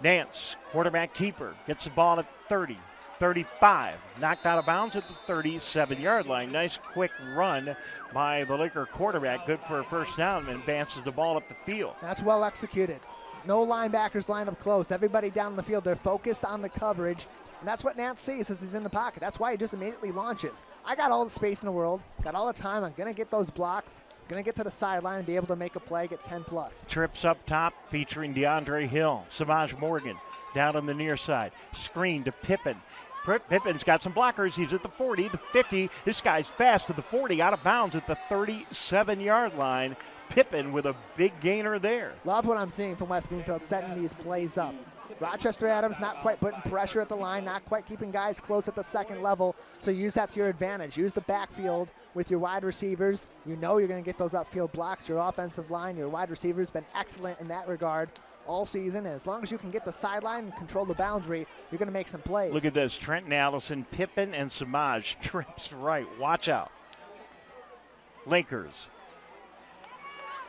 Nance, quarterback keeper, gets the ball at 30, 35. Knocked out of bounds at the 37-yard line. Nice quick run by the Laker quarterback. Good for a first down and advances the ball up the field. That's well executed. No linebackers line up close. Everybody down the field, they're focused on the coverage. And that's what Nance sees as he's in the pocket. That's why he just immediately launches. I got all the space in the world, got all the time. I'm going to get those blocks. Going to get to the sideline and be able to make a play, get 10+. Trips up top featuring DeAndre Hill. Samaj Morgan down on the near side. Screen to Pippen. Pippen's got some blockers. He's at the 40, the 50. This guy's fast to the 40, out of bounds at the 37-yard line. Pippen with a big gainer there. Love what I'm seeing from West Bloomfield, setting these plays up. Rochester Adams not quite putting pressure at the line, not quite keeping guys close at the second level, so use that to your advantage. Use the backfield with your wide receivers. You know you're going to get those upfield blocks. Your offensive line, your wide receivers been excellent in that regard all season. And as long as you can get the sideline and control the boundary, you're going to make some plays. Look at this. Trenton Allison, Pippen, and Samaj trips right. Watch out. Lakers.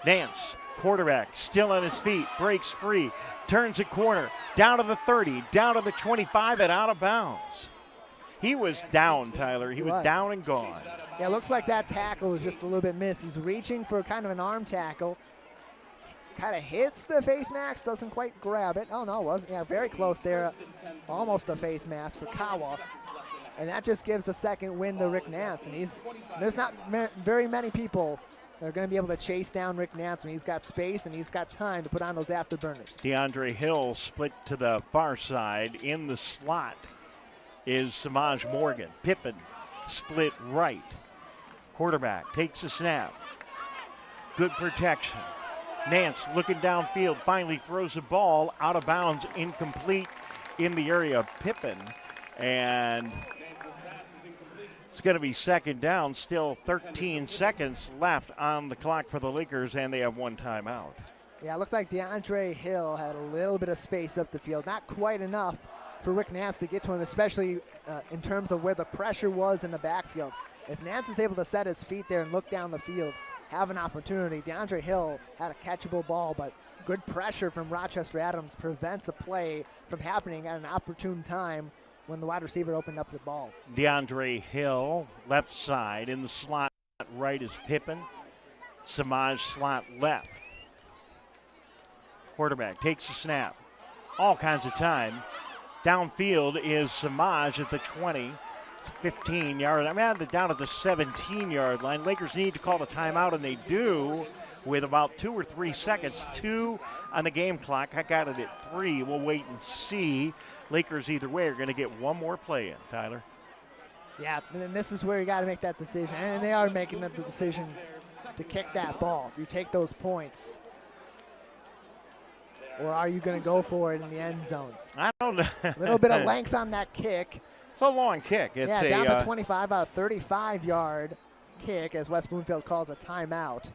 Nance, quarterback, still on his feet, breaks free, turns a corner, down to the 30, down to the 25, and out of bounds. He was down, Tyler. He was down and gone. Yeah, looks like that tackle was just a little bit missed. He's reaching for kind of an arm tackle. Kind of hits the face mask, doesn't quite grab it. Oh, no, it wasn't. Yeah, very close there. Almost a face mask for Kawa. And that just gives the second win to Rick Nance. And there's not very many people that are going to be able to chase down Rick Nance when he's got space and he's got time to put on those afterburners. DeAndre Hill split to the far side. In the slot is Samaj Morgan. Pippen split right. Quarterback takes a snap. Good protection. Nance looking downfield, finally throws the ball out of bounds, incomplete in the area of Pippen. And it's going to be second down, still 13 seconds left on the clock for the Lakers, and they have one timeout. Yeah, it looks like DeAndre Hill had a little bit of space up the field. Not quite enough for Rick Nance to get to him, especially in terms of where the pressure was in the backfield. If Nance is able to set his feet there and look down the field, have an opportunity. DeAndre Hill had a catchable ball, but good pressure from Rochester Adams prevents a play from happening at an opportune time when the wide receiver opened up the ball. DeAndre Hill, left side. In the slot right is Pippen. Samaj slot left. Quarterback takes the snap. All kinds of time. Downfield is Samaj at the 20. 15-yard. I mean, down at the 17-yard line. Lakers need to call the timeout, and they do with about 2 or 3 seconds. 2 on the game clock. I got it at 3. We'll wait and see. Lakers either way are going to get one more play in, Tyler. Yeah, and this is where you got to make that decision. And they are making the decision to kick that ball. You take those points. Or are you going to go for it in the end zone? I don't know. A little bit of length on that kick. It's a long kick. It's down to 25 out of 35-yard. kick as West Bloomfield calls a timeout.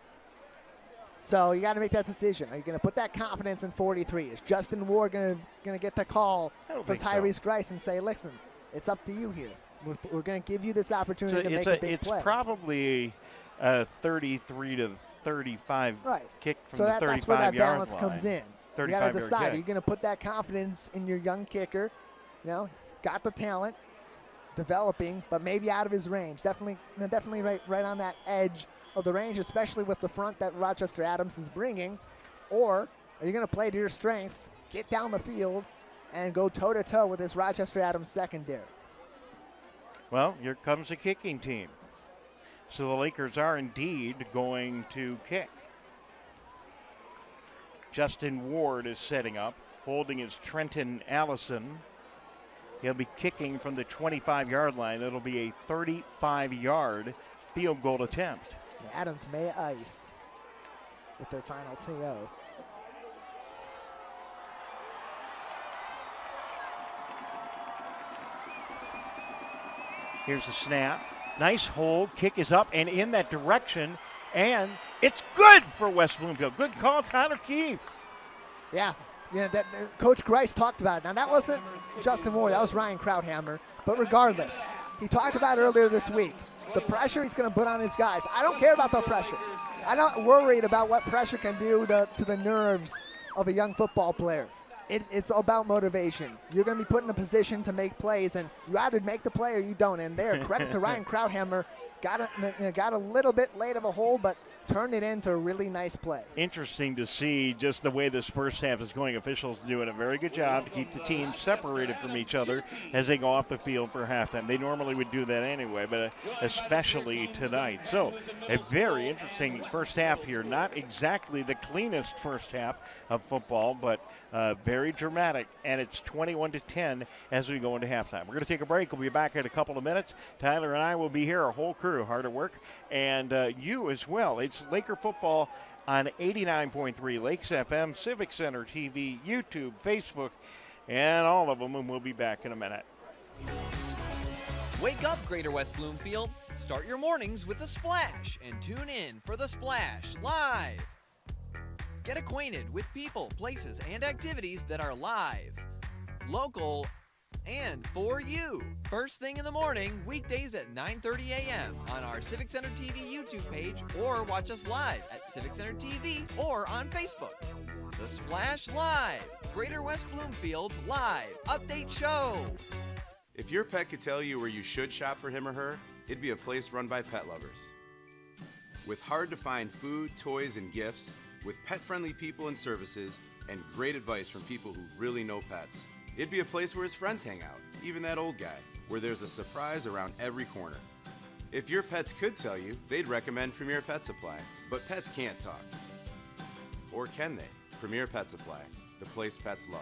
So you got to make that decision. Are you going to put that confidence in 43? Is Justin Ward going to get the call from Tyrese Grice and say, listen, it's up to you here. We're going to give you this opportunity to make a big play. It's probably a 33 to 35 kick from the 35 yard line. So that's where that balance comes in. You got to decide, are you going to put that confidence in your young kicker? You know, got the talent, developing, but maybe out of his range. Definitely right on that edge of the range, especially with the front that Rochester Adams is bringing. Or are you going to play to your strengths, get down the field, and go toe-to-toe with this Rochester Adams secondary? Well, here comes the kicking team. So the Lakers are indeed going to kick. Justin Ward is setting up. Holding is Trenton Allison. He'll be kicking from the 25-yard line. It'll be a 35-yard field goal attempt. Adams may ice with their final TO. Here's the snap. Nice hold. Kick is up and in that direction. And it's good for West Bloomfield. Good call, Tyler Keefe. Yeah. That Coach Grice talked about it. Now, that wasn't Justin Ward. That was Ryan Krauthammer. But regardless, he talked about earlier this week the pressure he's going to put on his guys. I don't care about the pressure. I'm not worried about what pressure can do to the nerves of a young football player. It's about motivation. You're going to be put in a position to make plays, and you either make the play or you don't. And there, credit to Ryan Krauthammer, got a little bit late of a hold, but turned it into a really nice play. Interesting to see just the way this first half is going. Officials doing a very good job to keep the teams separated from each other as they go off the field for halftime. They normally would do that anyway, but especially tonight. So a very interesting first half here. Not exactly the cleanest first half of football, but very dramatic, and it's 21-10 as we go into halftime. We're going to take a break. We'll be back in a couple of minutes. Tyler and I will be here, our whole crew, hard at work, and you as well. It's Laker football on 89.3 Lakes FM, Civic Center TV, YouTube, Facebook, and all of them, and we'll be back in a minute. Wake up, Greater West Bloomfield. Start your mornings with The Splash and tune in for The Splash Live. Get acquainted with people, places, and activities that are live, local, and for you. First thing in the morning, weekdays at 9:30 a.m. on our Civic Center TV YouTube page, or watch us live at Civic Center TV or on Facebook. The Splash Live, Greater West Bloomfield's live update show. If your pet could tell you where you should shop for him or her, it'd be a place run by pet lovers. With hard-to-find food, toys, and gifts, with pet-friendly people and services, and great advice from people who really know pets, it'd be a place where his friends hang out, even that old guy, where there's a surprise around every corner. If your pets could tell you, they'd recommend Premier Pet Supply. But pets can't talk. Or can they? Premier Pet Supply, the place pets love.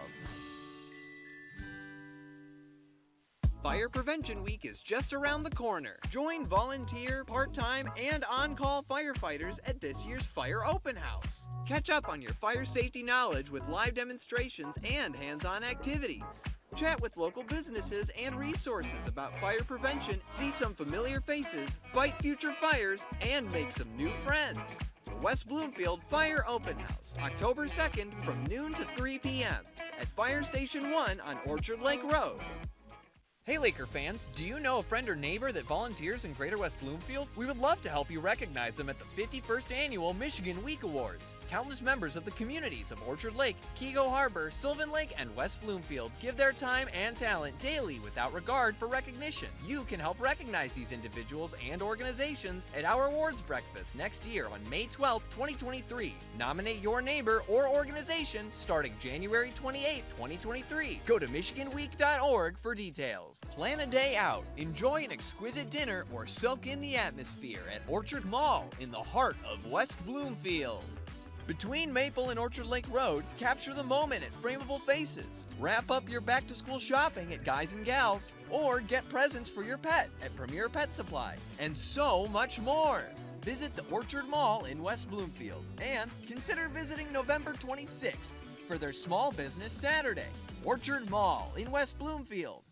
Fire Prevention Week is just around the corner. Join volunteer, part-time, and on-call firefighters at this year's Fire Open House. Catch up on your fire safety knowledge with live demonstrations and hands-on activities. Chat with local businesses and resources about fire prevention, see some familiar faces, fight future fires, and make some new friends. The West Bloomfield Fire Open House, October 2nd from noon to 3 p.m. at Fire Station 1 on Orchard Lake Road. Hey Laker fans, do you know a friend or neighbor that volunteers in Greater West Bloomfield? We would love to help you recognize them at the 51st Annual Michigan Week Awards. Countless members of the communities of Orchard Lake, Keego Harbor, Sylvan Lake, and West Bloomfield give their time and talent daily without regard for recognition. You can help recognize these individuals and organizations at our awards breakfast next year on May 12, 2023. Nominate your neighbor or organization starting January 28, 2023. Go to michiganweek.org for details. Plan a day out, enjoy an exquisite dinner, or soak in the atmosphere at Orchard Mall in the heart of West Bloomfield. Between Maple and Orchard Lake Road, capture the moment at Frameable Faces. Wrap up your back-to-school shopping at Guys and Gals, or get presents for your pet at Premier Pet Supply, and so much more. Visit the Orchard Mall in West Bloomfield, and consider visiting November 26th for their Small Business Saturday. Orchard Mall in West Bloomfield.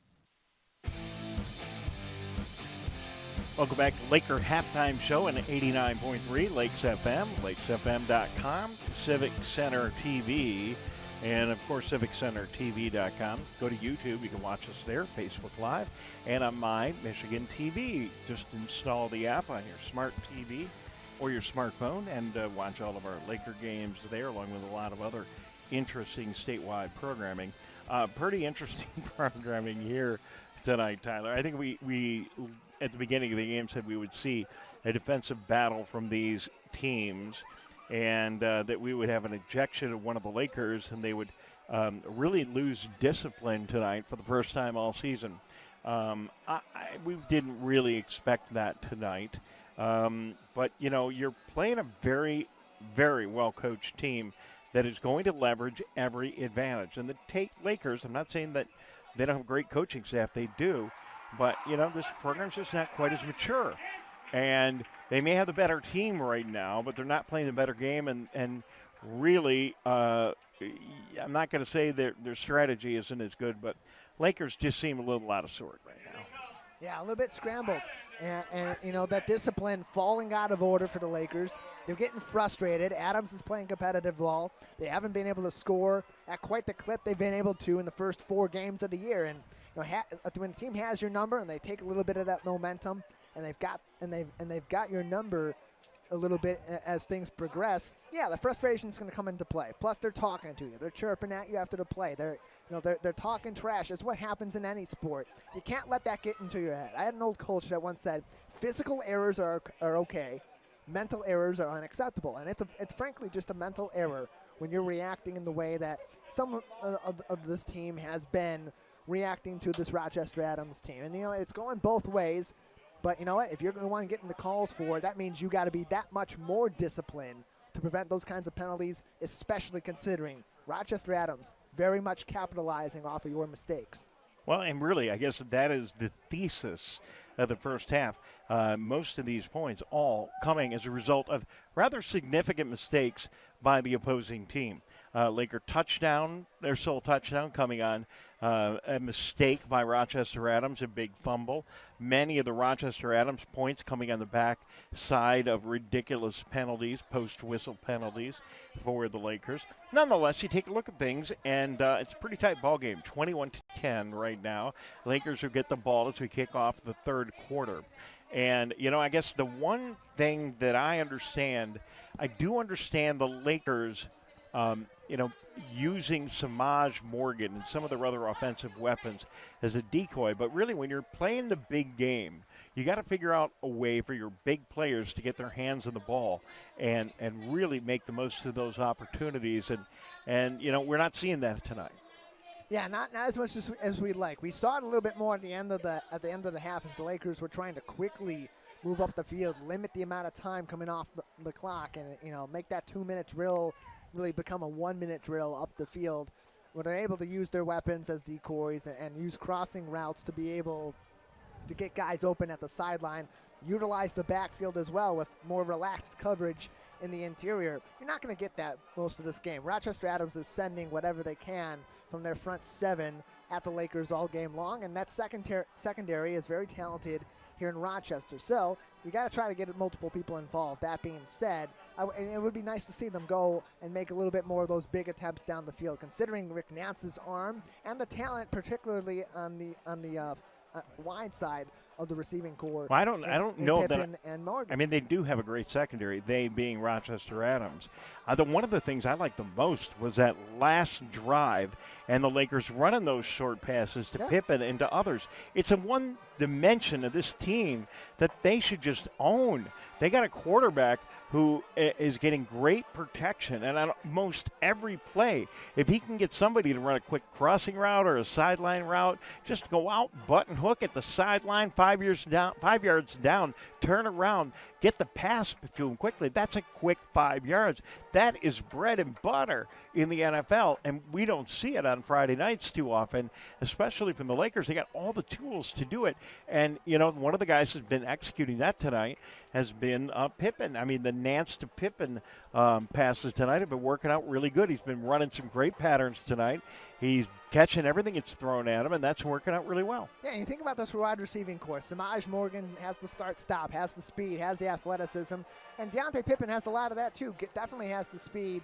Welcome back to Laker Halftime Show on 89.3 Lakes FM, lakesfm.com, Civic Center TV, and, of course, civiccentertv.com. Go to YouTube. You can watch us there, Facebook Live, and on My Michigan TV. Just install the app on your smart TV or your smartphone and watch all of our Laker games there, along with a lot of other interesting statewide programming. Pretty interesting programming here tonight, Tyler. I think we at the beginning of the game said we would see a defensive battle from these teams, and that we would have an ejection of one of the Lakers, and they would really lose discipline tonight for the first time all season. We didn't really expect that tonight. But, you know, you're playing a very, very well-coached team that is going to leverage every advantage. And the Lakers, I'm not saying that they don't have a great coaching staff. They do. But, you know, this program's just not quite as mature. And they may have the better team right now, but they're not playing the better game. And really, I'm not going to say their strategy isn't as good, but Lakers just seem a little out of sort right now. Yeah, a little bit scrambled. And, you know, that discipline falling out of order for the Lakers. They're getting frustrated. Adams is playing competitive ball. They haven't been able to score at quite the clip they've been able to in the first 4 games of the year. And you know, when the team has your number and they take a little bit of that momentum, and they've got your number a little bit as things progress, yeah, the frustration is going to come into play. Plus, they're talking to you. They're chirping at you after the play. They're talking trash. It's what happens in any sport. You can't let that get into your head. I had an old coach that once said, physical errors are okay. Mental errors are unacceptable. And it's frankly just a mental error when you're reacting in the way that some of this team has been reacting to this Rochester Adams team. And, you know, it's going both ways. But you know what? If you're going to want to get in the calls for it, that means you got to be that much more disciplined to prevent those kinds of penalties, especially considering Rochester Adams very much capitalizing off of your mistakes. Well, and really, I guess that is the thesis of the first half. Most of these points all coming as a result of rather significant mistakes by the opposing team. Laker touchdown, their sole touchdown coming on a mistake by Rochester Adams, a big fumble. Many of the Rochester Adams points coming on the back side of ridiculous penalties, post-whistle penalties for the Lakers. Nonetheless, you take a look at things, and it's a pretty tight ball game, 21-10 right now. Lakers will get the ball as we kick off the third quarter. And, you know, I guess the one thing that I do understand the Lakers using Samaj Morgan and some of their other offensive weapons as a decoy. But really, when you're playing the big game, you got to figure out a way for your big players to get their hands on the ball and really make the most of those opportunities. And you know, we're not seeing that tonight. Yeah, not as much as we'd like. We saw it a little bit more at the end of the half as the Lakers were trying to quickly move up the field, limit the amount of time coming off the clock, and you know, make that 2-minute drill really become a 1-minute drill up the field, where they're able to use their weapons as decoys and use crossing routes to be able to get guys open at the sideline, utilize the backfield as well with more relaxed coverage in the interior. You're not going to get that most of this game. Rochester Adams is sending whatever they can from their front 7 at the Lakers all game long, and that secondary is very talented here in Rochester. So you got to try to get multiple people involved. That being said, it would be nice to see them go and make a little bit more of those big attempts down the field, considering Rick Nance's arm and the talent, particularly on the wide side of the receiving core. Well, I don't know Pippen and Morgan. I mean, they do have a great secondary, they being Rochester Adams. One of the things I liked the most was that last drive and the Lakers running those short passes to Pippen and to others. It's a one dimension of this team that they should just own. They got a quarterback who is getting great protection, and on most every play, if he can get somebody to run a quick crossing route or a sideline route, just go out, button hook at the sideline, 5 yards down, turn around, get the pass to him quickly. That's a quick 5 yards. That is bread and butter in the NFL, and we don't see it on Friday nights too often, especially from the Lakers. They got all the tools to do it, and, you know, one of the guys has been executing that tonight has been Pippen. I mean, the Nance to Pippen passes tonight have been working out really good. He's been running some great patterns tonight. He's catching everything that's thrown at him, and that's working out really well. Yeah, and you think about this wide receiving core. Samaj Morgan has the start-stop, has the speed, has the athleticism, and Deontay Pippen has a lot of that too. Definitely has the speed,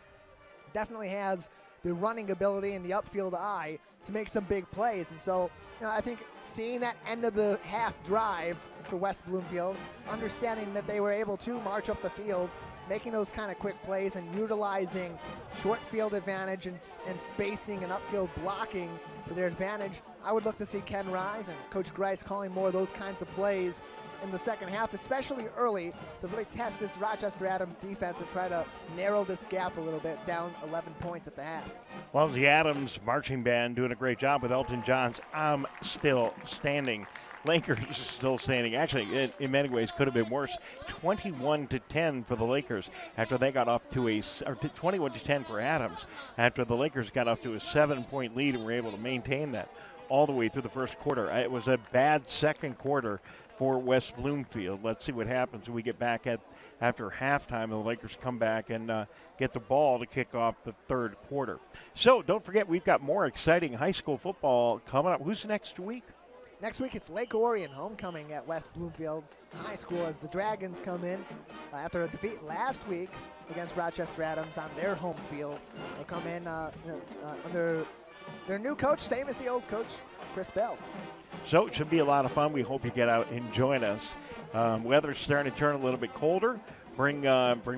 definitely has the running ability and the upfield eye to make some big plays. And so, I think seeing that end of the half drive for West Bloomfield, understanding that they were able to march up the field, making those kind of quick plays and utilizing short field advantage and spacing and upfield blocking to their advantage, I would look to see Ken Rise and Coach Grice calling more of those kinds of plays in the second half, especially early, to really test this Rochester Adams defense and try to narrow this gap a little bit, down 11 points at the half. Well, the Adams marching band doing a great job with Elton John's I'm Still Standing. Lakers still standing. Actually, in many ways, could have been worse. 21-10 for the Lakers after they got off to a 21-10 for Adams after the Lakers got off to a 7-point lead and were able to maintain that all the way through the first quarter. It was a bad second quarter for West Bloomfield. Let's see what happens when we get back after halftime and the Lakers come back and get the ball to kick off the third quarter. So don't forget, we've got more exciting high school football coming up. Who's next week? Next week, it's Lake Orion homecoming at West Bloomfield High School as the Dragons come in after a defeat last week against Rochester Adams on their home field. They'll come in under their new coach, same as the old coach, Chris Bell. So it should be a lot of fun. We hope you get out and join us. Weather's starting to turn a little bit colder. Bring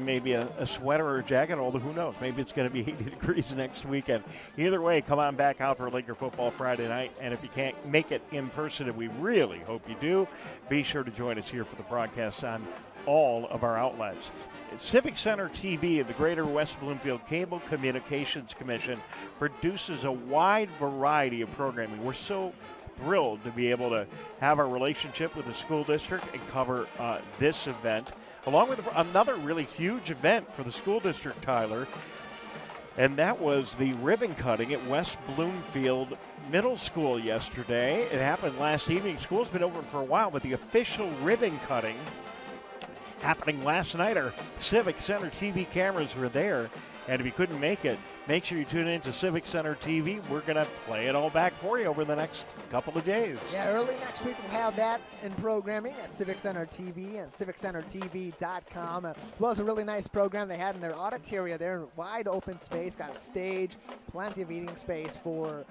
maybe a sweater or a jacket, although who knows, maybe it's going to be 80 degrees next weekend. Either way, come on back out for Laker football Friday night, and if you can't make it in person, and we really hope you do, be sure to join us here for the broadcasts on all of our outlets. Civic Center TV and the Greater West Bloomfield Cable Communications Commission produces a wide variety of programming. We're so thrilled to be able to have our relationship with the school district and cover this event, along with another really huge event for the school district, Tyler, and that was the ribbon cutting at West Bloomfield Middle School yesterday. It happened last evening. School's been open for a while, but the official ribbon cutting happening last night. Our Civic Center TV cameras were there, and if you couldn't make it, make sure you tune in to Civic Center TV. We're going to play it all back for you over the next couple of days. Yeah, early next week we'll have that in programming at Civic Center TV and CivicCenterTV.com. It was a really nice program they had in their auditoria there, wide open space, got a stage, plenty of eating space for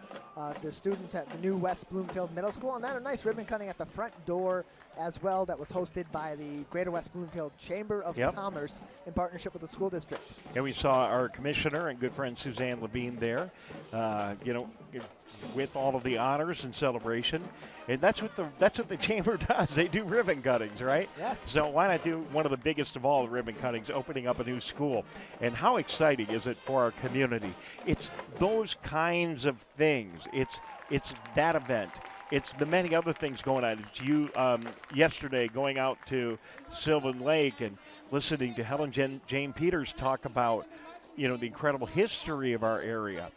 the students at the new West Bloomfield Middle School, and then a nice ribbon cutting at the front door as well that was hosted by the Greater West Bloomfield Chamber of Commerce in partnership with the school district. And we saw our commissioner and good friend Suzanne Levine there, with all of the honors and celebration. And that's what the chamber does. They do ribbon cuttings, right? Yes. So why not do one of the biggest of all the ribbon cuttings, opening up a new school? And how exciting is it for our community? It's those kinds of things. It's that event. It's the many other things going on. It's you yesterday going out to Sylvan Lake and listening to Helen Jane Peters talk about, the incredible history of our area.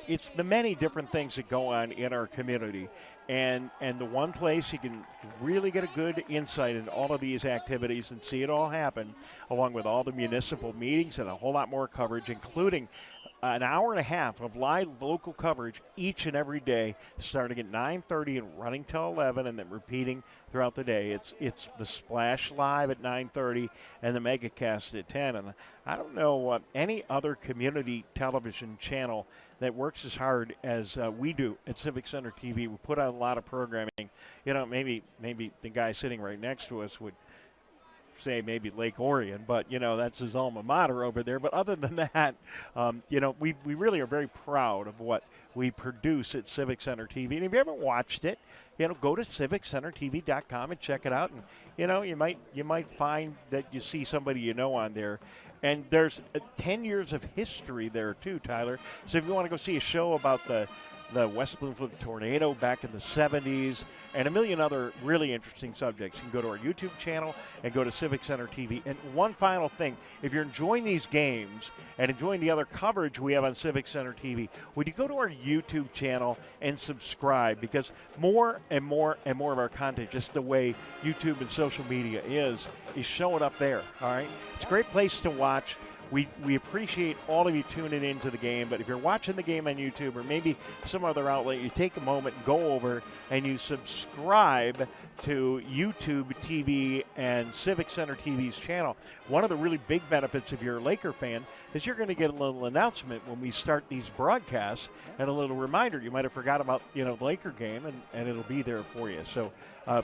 It's the many different things that go on in our community. And the one place you can really get a good insight into all of these activities and see it all happen, along with all the municipal meetings and a whole lot more coverage, including an hour and a half of live local coverage each and every day, starting at 9:30 and running till 11, and then repeating throughout the day. It's the Splash Live at 9:30 and the MegaCast at 10. And I don't know any other community television channel that works as hard as we do at Civic Center TV. We put out a lot of programming. Maybe the guy sitting right next to us would say maybe Lake Orion, but that's his alma mater over there. But other than that, we really are very proud of what we produce at Civic Center TV. And if you haven't watched it, go to CivicCenterTV.com and check it out. And you might find that you see somebody on there. And there's 10 years of history there too, Tyler. So if you want to go see a show about the the West Bloomfield tornado back in the 70s, and a million other really interesting subjects. You can go to our YouTube channel and go to Civic Center TV. And one final thing, if you're enjoying these games and enjoying the other coverage we have on Civic Center TV, would you go to our YouTube channel and subscribe? Because more and more and more of our content, just the way YouTube and social media is showing up there, all right? It's a great place to watch. We appreciate all of you tuning into the game, but if you're watching the game on YouTube or maybe some other outlet, you take a moment and go over and you subscribe to YouTube TV and Civic Center TV's channel. One of the really big benefits if you're a Laker fan is you're going to get a little announcement when we start these broadcasts and a little reminder. You might have forgot about, the Laker game, and it'll be there for you. So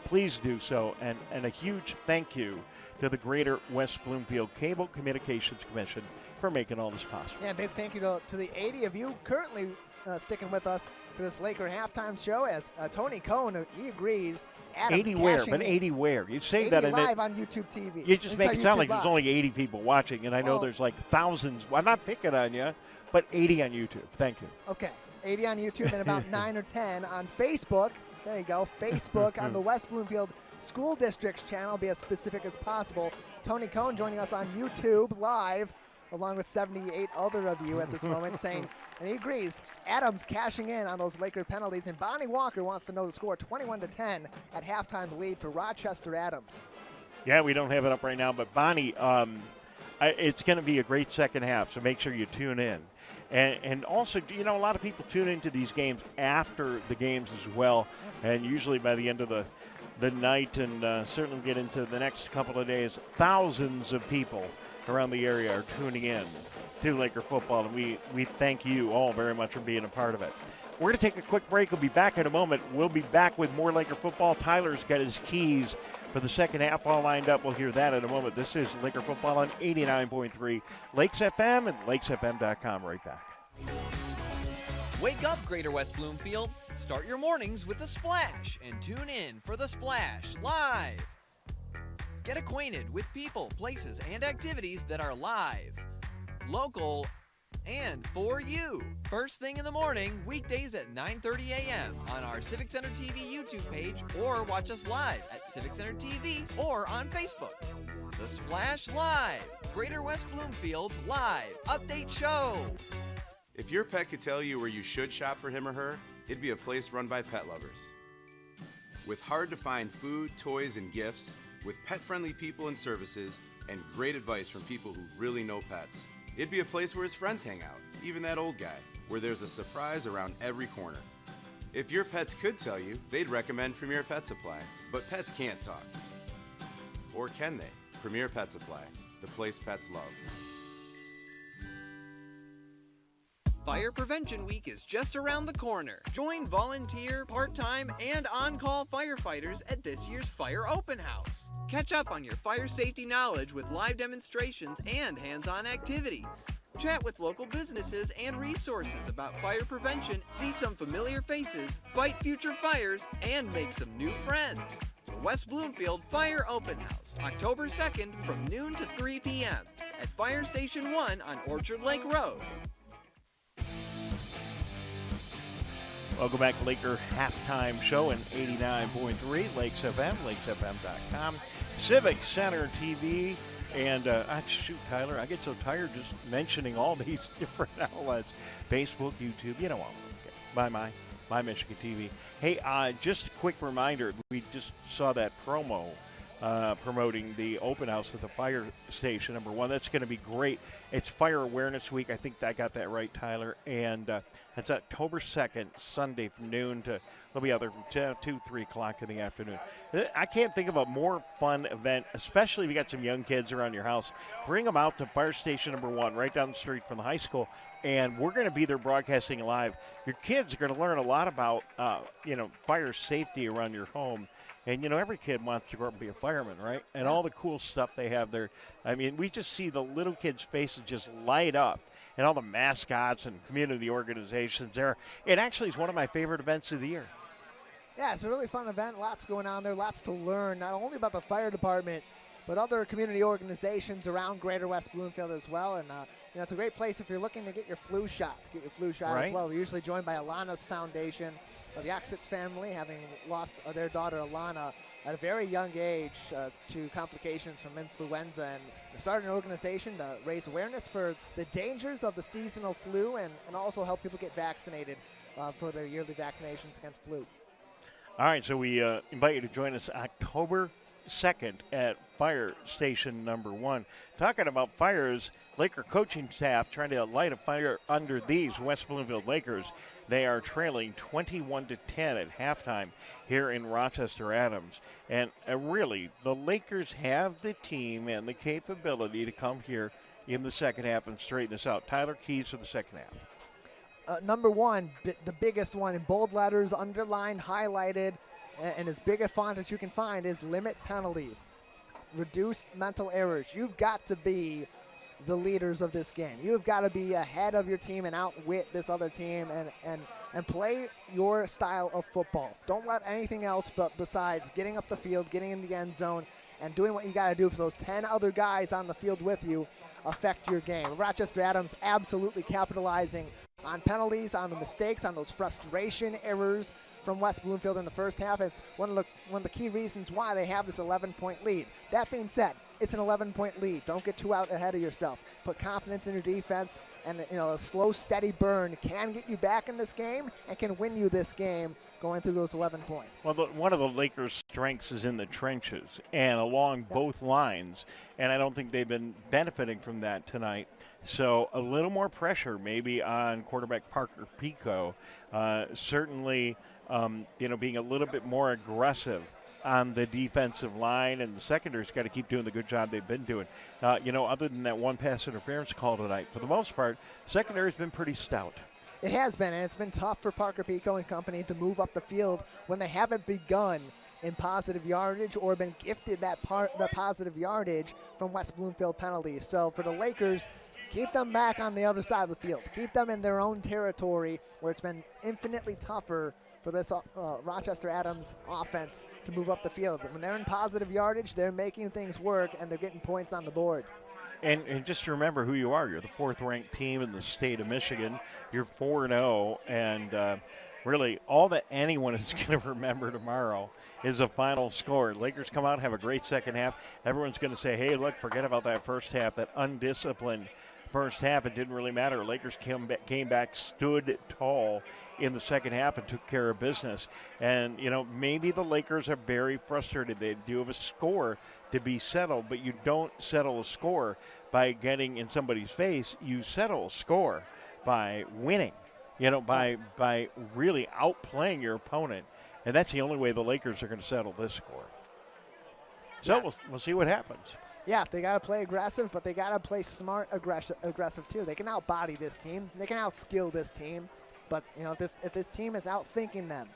please do so, and a huge thank you to the Greater West Bloomfield Cable Communications Commission for making all this possible. Yeah, big thank you to the 80 of you currently sticking with us for this Laker halftime show. As Tony Cohn, he agrees. Adams 80 where? cashing But in. 80 where? You say 80 that, and live on YouTube TV. you just make it sound like YouTube there's Live. only 80 people watching, and I know there's like thousands. Well, I'm not picking on you, but 80 on YouTube. Thank you. Okay, 80 on YouTube and about 9 or 10 on Facebook. There you go, Facebook on the West Bloomfield School District's channel. Be as specific as possible. Tony Cohn joining us on YouTube Live, along with 78 other of you at this moment, saying, and he agrees, Adams cashing in on those Laker penalties. And Bonnie Walker wants to know the score, 21-10 at halftime lead for Rochester Adams. Yeah, we don't have it up right now, but Bonnie, it's going to be a great second half, so make sure you tune in. And also, a lot of people tune into these games after the games as well, and usually by the end of the night, and certainly get into the next couple of days, thousands of people around the area are tuning in to Laker football, and we thank you all very much for being a part of it. We're going to take a quick break. We'll be back in a moment. We'll be back with more Laker football. Tyler's got his keys for the second half all lined up. We'll hear that in a moment. This is Laker football on 89.3 Lakes FM and lakesfm.com. Right back. Wake up, Greater West Bloomfield. Start your mornings with The Splash and tune in for The Splash Live. Get acquainted with people, places, and activities that are live, local, and for you. First thing in the morning, weekdays at 9:30 a.m. on our Civic Center TV YouTube page, or watch us live at Civic Center TV or on Facebook. The Splash Live, Greater West Bloomfield's live update show. If your pet could tell you where you should shop for him or her, it'd be a place run by pet lovers. With hard-to-find food, toys, and gifts, with pet-friendly people and services, and great advice from people who really know pets, it'd be a place where his friends hang out, even that old guy, where there's a surprise around every corner. If your pets could tell you, they'd recommend Premier Pet Supply, but pets can't talk. Or can they? Premier Pet Supply, the place pets love. Fire Prevention Week is just around the corner. Join volunteer, part-time, and on-call firefighters at this year's Fire Open House. Catch up on your fire safety knowledge with live demonstrations and hands-on activities. Chat with local businesses and resources about fire prevention, see some familiar faces, fight future fires, and make some new friends. The West Bloomfield Fire Open House, October 2nd from noon to 3 p.m. at Fire Station 1 on Orchard Lake Road. Welcome back to Laker Halftime Show in 89.3 Lakes FM, lakesfm.com, Civic Center TV, and shoot, Tyler, I get so tired just mentioning all these different outlets. Facebook, YouTube, all of them. My Michigan TV. Hey, just a quick reminder, we just saw that promo promoting the open house at the fire station, number one. That's going to be great. It's Fire Awareness Week. I think I got that right, Tyler. And that's October 2nd, Sunday from noon to, they'll be out there from 2, 3 o'clock in the afternoon. I can't think of a more fun event, especially if you got some young kids around your house. Bring them out to Fire Station number 1, right down the street from the high school, and we're going to be there broadcasting live. Your kids are going to learn a lot about, fire safety around your home. And, every kid wants to grow up and be a fireman, right? And all the cool stuff they have there. I mean, we just see the little kids' faces just light up, and all the mascots and community organizations there. It actually is one of my favorite events of the year. Yeah, it's a really fun event. Lots going on there. Lots to learn, not only about the fire department, but other community organizations around Greater West Bloomfield as well. And it's a great place if you're looking to get your flu shot. Right. As well. We're usually joined by Alana's Foundation of the Exits family, having lost their daughter Alana at a very young age to complications from influenza. And we started an organization to raise awareness for the dangers of the seasonal flu and also help people get vaccinated for their yearly vaccinations against flu. All right, so we invite you to join us October 2nd at Fire Station number 1. Talking about fires, Laker coaching staff trying to light a fire under these West Bloomfield Lakers. They are trailing 21-10 at halftime here in Rochester Adams. And really, the Lakers have the team and the capability to come here in the second half and straighten this out. Tyler, keys for the second half. Number one, the biggest one in bold letters, underlined, highlighted, and as big a font as you can find is limit penalties. Reduce mental errors. You've got to be the leaders of this game. You've got to be ahead of your team and outwit this other team and play your style of football. Don't let anything else besides getting up the field, getting in the end zone, and doing what you got to do for those 10 other guys on the field with you affect your game. Rochester Adams absolutely capitalizing on penalties, on the mistakes, on those frustration errors from West Bloomfield in the first half. It's one of the key reasons why they have this 11-point lead. That being said, it's an 11-point lead. Don't get too out ahead of yourself. Put confidence in your defense, and a slow, steady burn can get you back in this game and can win you this game going through those 11 points. Well, one of the Lakers' strengths is in the trenches and along both lines, and I don't think they've been benefiting from that tonight. So a little more pressure maybe on quarterback Parker Pico. Certainly, being a little bit more aggressive on the defensive line, and the secondary's got to keep doing the good job they've been doing. Other than that one pass interference call tonight, for the most part, secondary's been pretty stout. It has been, and it's been tough for Parker Pico and company to move up the field when they haven't begun in positive yardage or been gifted the positive yardage from West Bloomfield penalties. So for the Lakers, keep them back on the other side of the field. Keep them in their own territory where it's been infinitely tougher for this Rochester Adams offense to move up the field. But when they're in positive yardage, they're making things work, and they're getting points on the board. And just remember who you are. You're the fourth-ranked team in the state of Michigan. You're 4-0, and really all that anyone is going to remember tomorrow is a final score. Lakers come out, have a great second half. Everyone's going to say, hey, look, forget about that first half, that undisciplined first half. It didn't really matter. Lakers came back, stood tall in the second half and took care of business. And, maybe the Lakers are very frustrated. They do have a score to be settled, but you don't settle a score by getting in somebody's face. You settle a score by winning, by really outplaying your opponent. And that's the only way the Lakers are going to settle this score. So we'll see what happens. Yeah, they got to play aggressive, but they got to play smart aggressive too. They can outbody this team. They can outskill this team. But, if this team is outthinking them,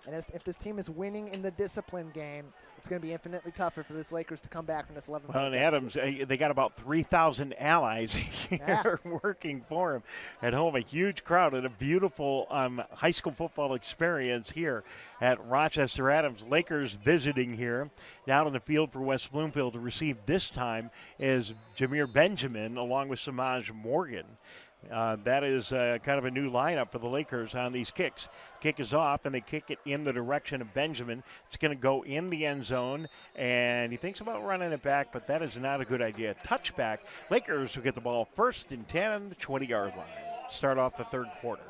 and if this team is winning in the discipline game, it's going to be infinitely tougher for this Lakers to come back from this 11-point Well, and Adams, they got about 3,000 allies here working for him at home. A huge crowd and a beautiful high school football experience here at Rochester Adams. Lakers visiting here. Down on the field for West Bloomfield to receive this time is Jameer Benjamin along with Samaj Morgan. That is kind of a new lineup for the Lakers on these kicks. Kick is off, and they kick it in the direction of Benjamin. It's going to go in the end zone, and he thinks about running it back, but that is not a good idea. Touchback. Lakers will get the ball first and 10 on the 20-yard line. Start off the third quarter.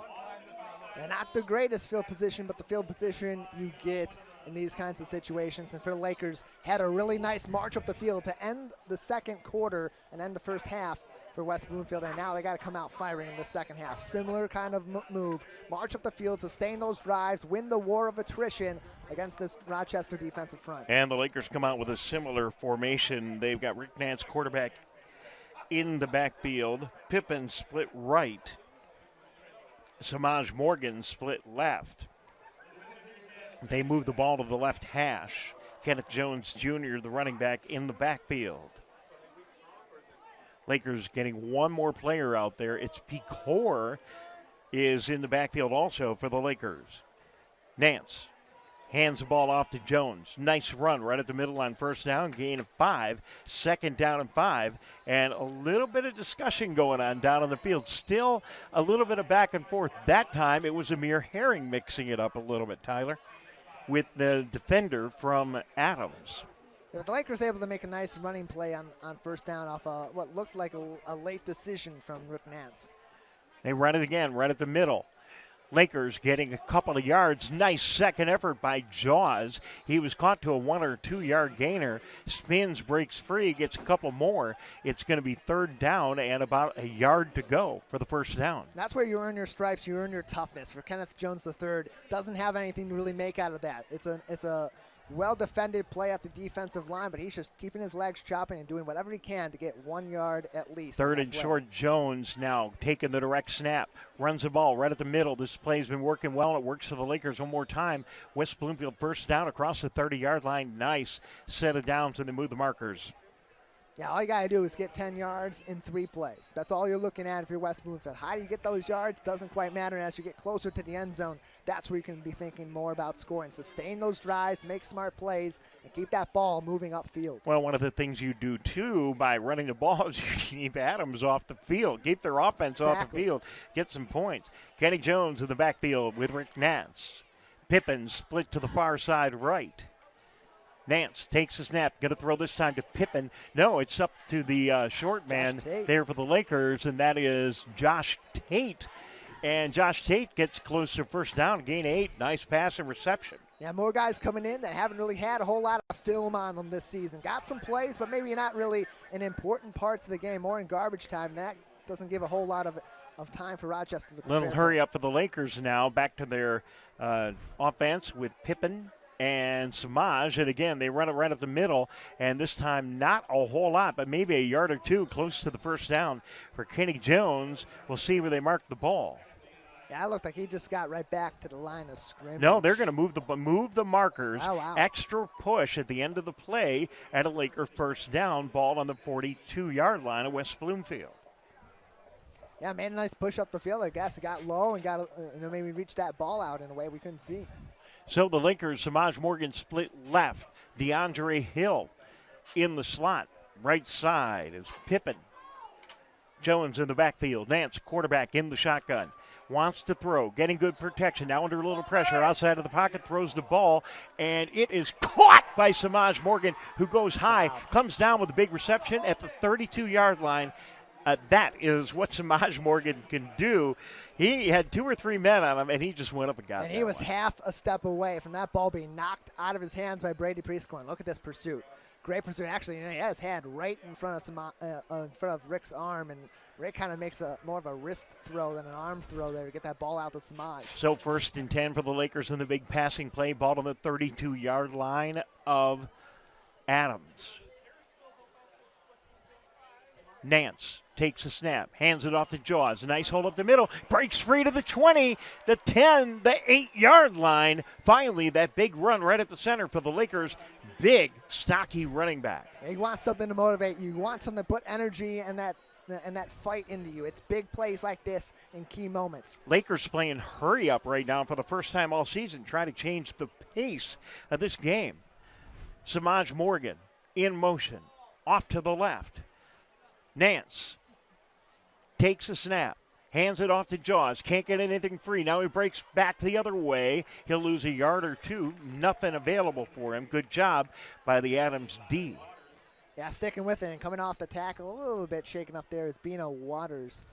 And not the greatest field position, but the field position you get in these kinds of situations. And for the Lakers, had a really nice march up the field to end the second quarter and end the first half for West Bloomfield, and now they got to come out firing in the second half. Similar kind of move, march up the field, sustain those drives, win the war of attrition against this Rochester defensive front. And the Lakers come out with a similar formation. They've got Rick Nance, quarterback, in the backfield. Pippen split right. Samaj Morgan split left. They move the ball to the left hash. Kenneth Jones Jr., the running back, in the backfield. Lakers getting one more player out there. It's Picor is in the backfield also for the Lakers. Nance Hands the ball off to Jones. Nice run right at the middle on first down. Gain of 5. Second down and 5. And a little bit of discussion going on down on the field. Still a little bit of back and forth. That time it was Amir Herring mixing it up a little bit, Tyler, with the defender from Adams. Yeah, the Lakers able to make a nice running play on first down off what looked like a late decision from Rick Nance. They run it again right at the middle. Lakers getting a couple of yards. Nice second effort by Jaws. He was caught to a 1 or 2 yard gainer. Spins, breaks free, gets a couple more. It's going to be third down and about a yard to go for the first down. That's where you earn your stripes, you earn your toughness. For Kenneth Jones III, doesn't have anything to really make out of that. It's a well-defended play at the defensive line, but he's just keeping his legs chopping and doing whatever he can to get 1 yard at least. Third and short, Jones now taking the direct snap. Runs the ball right at the middle. This play's been working well. It works for the Lakers one more time. West Bloomfield first down across the 30-yard line. Nice set of downs, and they move the markers. Yeah, all you got to do is get 10 yards in 3 plays. That's all you're looking at if you're West Bloomfield. How do you get those yards? Doesn't quite matter. As you get closer to the end zone, that's where you can be thinking more about scoring. Sustain those drives, make smart plays, and keep that ball moving upfield. Well, one of the things you do, too, by running the ball is you keep Adams off the field. Keep their offense off the field. Get some points. Kenny Jones in the backfield with Rick Nance. Pippin split to the far side right. Nance takes the snap. Going to throw this time to Pippin. No, it's up to the short man there for the Lakers, and that is Josh Tate. And Josh Tate gets close to first down, gain 8. Nice pass and reception. Yeah, more guys coming in that haven't really had a whole lot of film on them this season. Got some plays, but maybe not really in important parts of the game, more in garbage time. That doesn't give a whole lot of time for Rochester to prepare. Little hurry up for the Lakers now. Back to their offense with Pippin and Samaj, and again, they run it right up the middle, and this time not a whole lot, but maybe a yard or two close to the first down for Kenny Jones. We'll see where they mark the ball. Yeah, it looked like he just got right back to the line of scrimmage. No, they're going to move the markers. Oh, wow. Extra push at the end of the play at a Laker first down, ball on the 42-yard line of West Bloomfield. Yeah, made a nice push up the field. I guess it got low and got maybe reached that ball out in a way we couldn't see. So the Lakers, Samaj Morgan split left. DeAndre Hill in the slot. Right side is Pippin. Jones in the backfield. Nance, quarterback, in the shotgun. Wants to throw. Getting good protection. Now under a little pressure. Outside of the pocket, throws the ball. And it is caught by Samaj Morgan, who goes high. Comes down with a big reception at the 32-yard line. That is what Samaj Morgan can do. He had 2 or 3 men on him, and he just went up and got it. And he was half a step away from that ball being knocked out of his hands by Brady Priestcorn. Look at this pursuit. Great pursuit. Actually, he had his hand right in front of Rick's arm, and Rick kind of makes more of a wrist throw than an arm throw there to get that ball out to Samaj. So first and 10 for the Lakers in the big passing play. Ball on the 32-yard line of Adams. Nance takes a snap, hands it off to Jaws. A nice hold up the middle, breaks free to the 20, the 10, the 8-yard line. Finally, that big run right at the center for the Lakers. Big, stocky running back. You want something to motivate you. You want something to put energy and that fight into you. It's big plays like this in key moments. Lakers playing hurry up right now for the first time all season, trying to change the pace of this game. Samaj Morgan in motion, off to the left. Nance takes a snap, hands it off to Jaws, can't get anything free. Now he breaks back the other way. He'll lose a yard or two. Nothing available for him. Good job by the Adams D. Yeah, sticking with it and coming off the tackle a little bit shaken up there is Bino Waters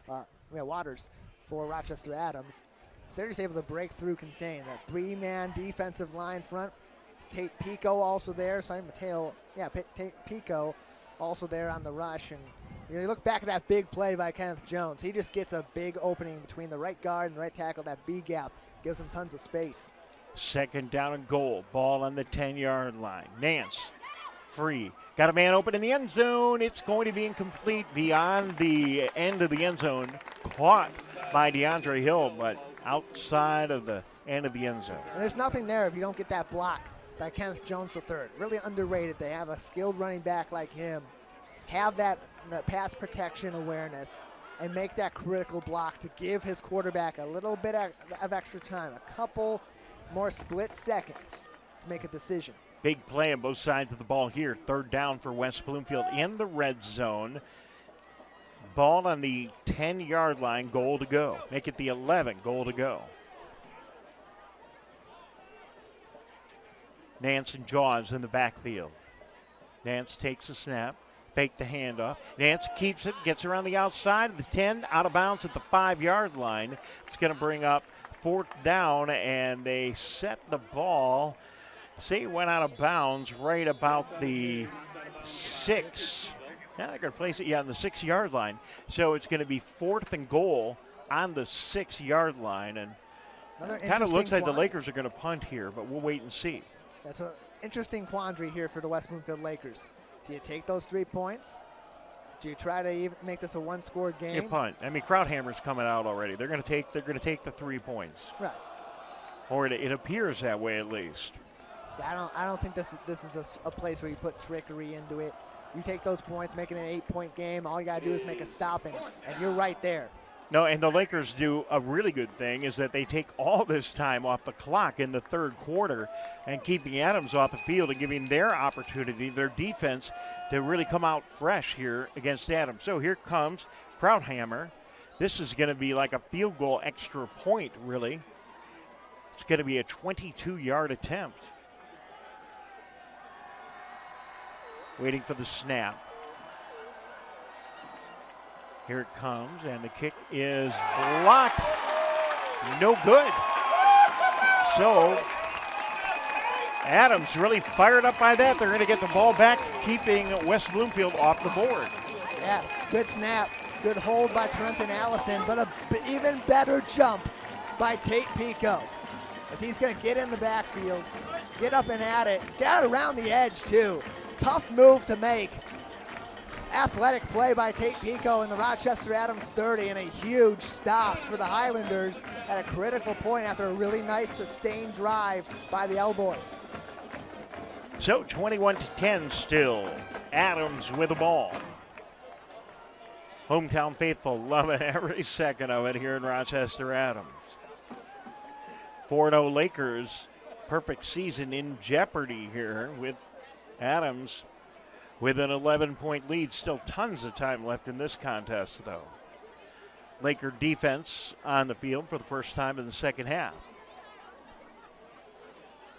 for Rochester Adams. So they're just able to break through, contain that 3-man defensive line front. Tate Pico also there. Tate Pico also there on the rush. And you look back at that big play by Kenneth Jones. He just gets a big opening between the right guard and right tackle. That B gap gives him tons of space. Second down and goal. Ball on the 10-yard line. Nance free. Got a man open in the end zone. It's going to be incomplete beyond the end of the end zone. Caught by DeAndre Hill, but outside of the end of the end zone. And there's nothing there if you don't get that block by Kenneth Jones III. Really underrated. They have a skilled running back like him. Have that pass protection awareness and make that critical block to give his quarterback a little bit of extra time, a couple more split seconds to make a decision. Big play on both sides of the ball here. Third down for West Bloomfield in the red zone. Ball on the 10-yard line, goal to go. Make it the 11, goal to go. Nance and Jaws in the backfield. Nance takes a snap, fake the handoff. Nance keeps it, gets around the outside of the 10, out of bounds at the 5-yard line. It's going to bring up fourth down, and they set the ball. Say it went out of bounds right about the 6. Now they're going to place it, on the 6-yard line. So it's going to be 4th and goal on the 6-yard line. And kind of looks like the Lakers are going to punt here, but we'll wait and see. That's an interesting quandary here for the West Bloomfield Lakers. Do you take those 3 points? Do you try to even make this a one-score game? You punt. I mean, Krauthammer's coming out already. They're going to take the 3 points. Right. Or it appears that way at least. Yeah, I don't think this is a place where you put trickery into it. You take those points, make it an 8-point game. All you got to do is make a stop, and you're right there. No, and the Lakers do a really good thing is that they take all this time off the clock in the third quarter and keeping Adams off the field and giving their opportunity, their defense, to really come out fresh here against Adams. So here comes Krauthammer. This is going to be like a field goal extra point, really. It's going to be a 22-yard attempt. Waiting for the snap. Here it comes, and the kick is blocked. No good. So Adams really fired up by that. They're going to get the ball back, keeping West Bloomfield off the board. Yeah, good snap. Good hold by Trenton Allison, but an even better jump by Tate Pico. As he's going to get in the backfield, get up and at it, get out around the edge too. Tough move to make. Athletic play by Tate Pico in the Rochester Adams 30, and a huge stop for the Highlanders at a critical point after a really nice sustained drive by the L-Boys. So 21-10 still. Adams with the ball. Hometown faithful loving every second of it here in Rochester Adams. 4-0 Lakers, perfect season in jeopardy here with Adams with an 11-point lead. Still tons of time left in this contest, though. Laker defense on the field for the first time in the second half.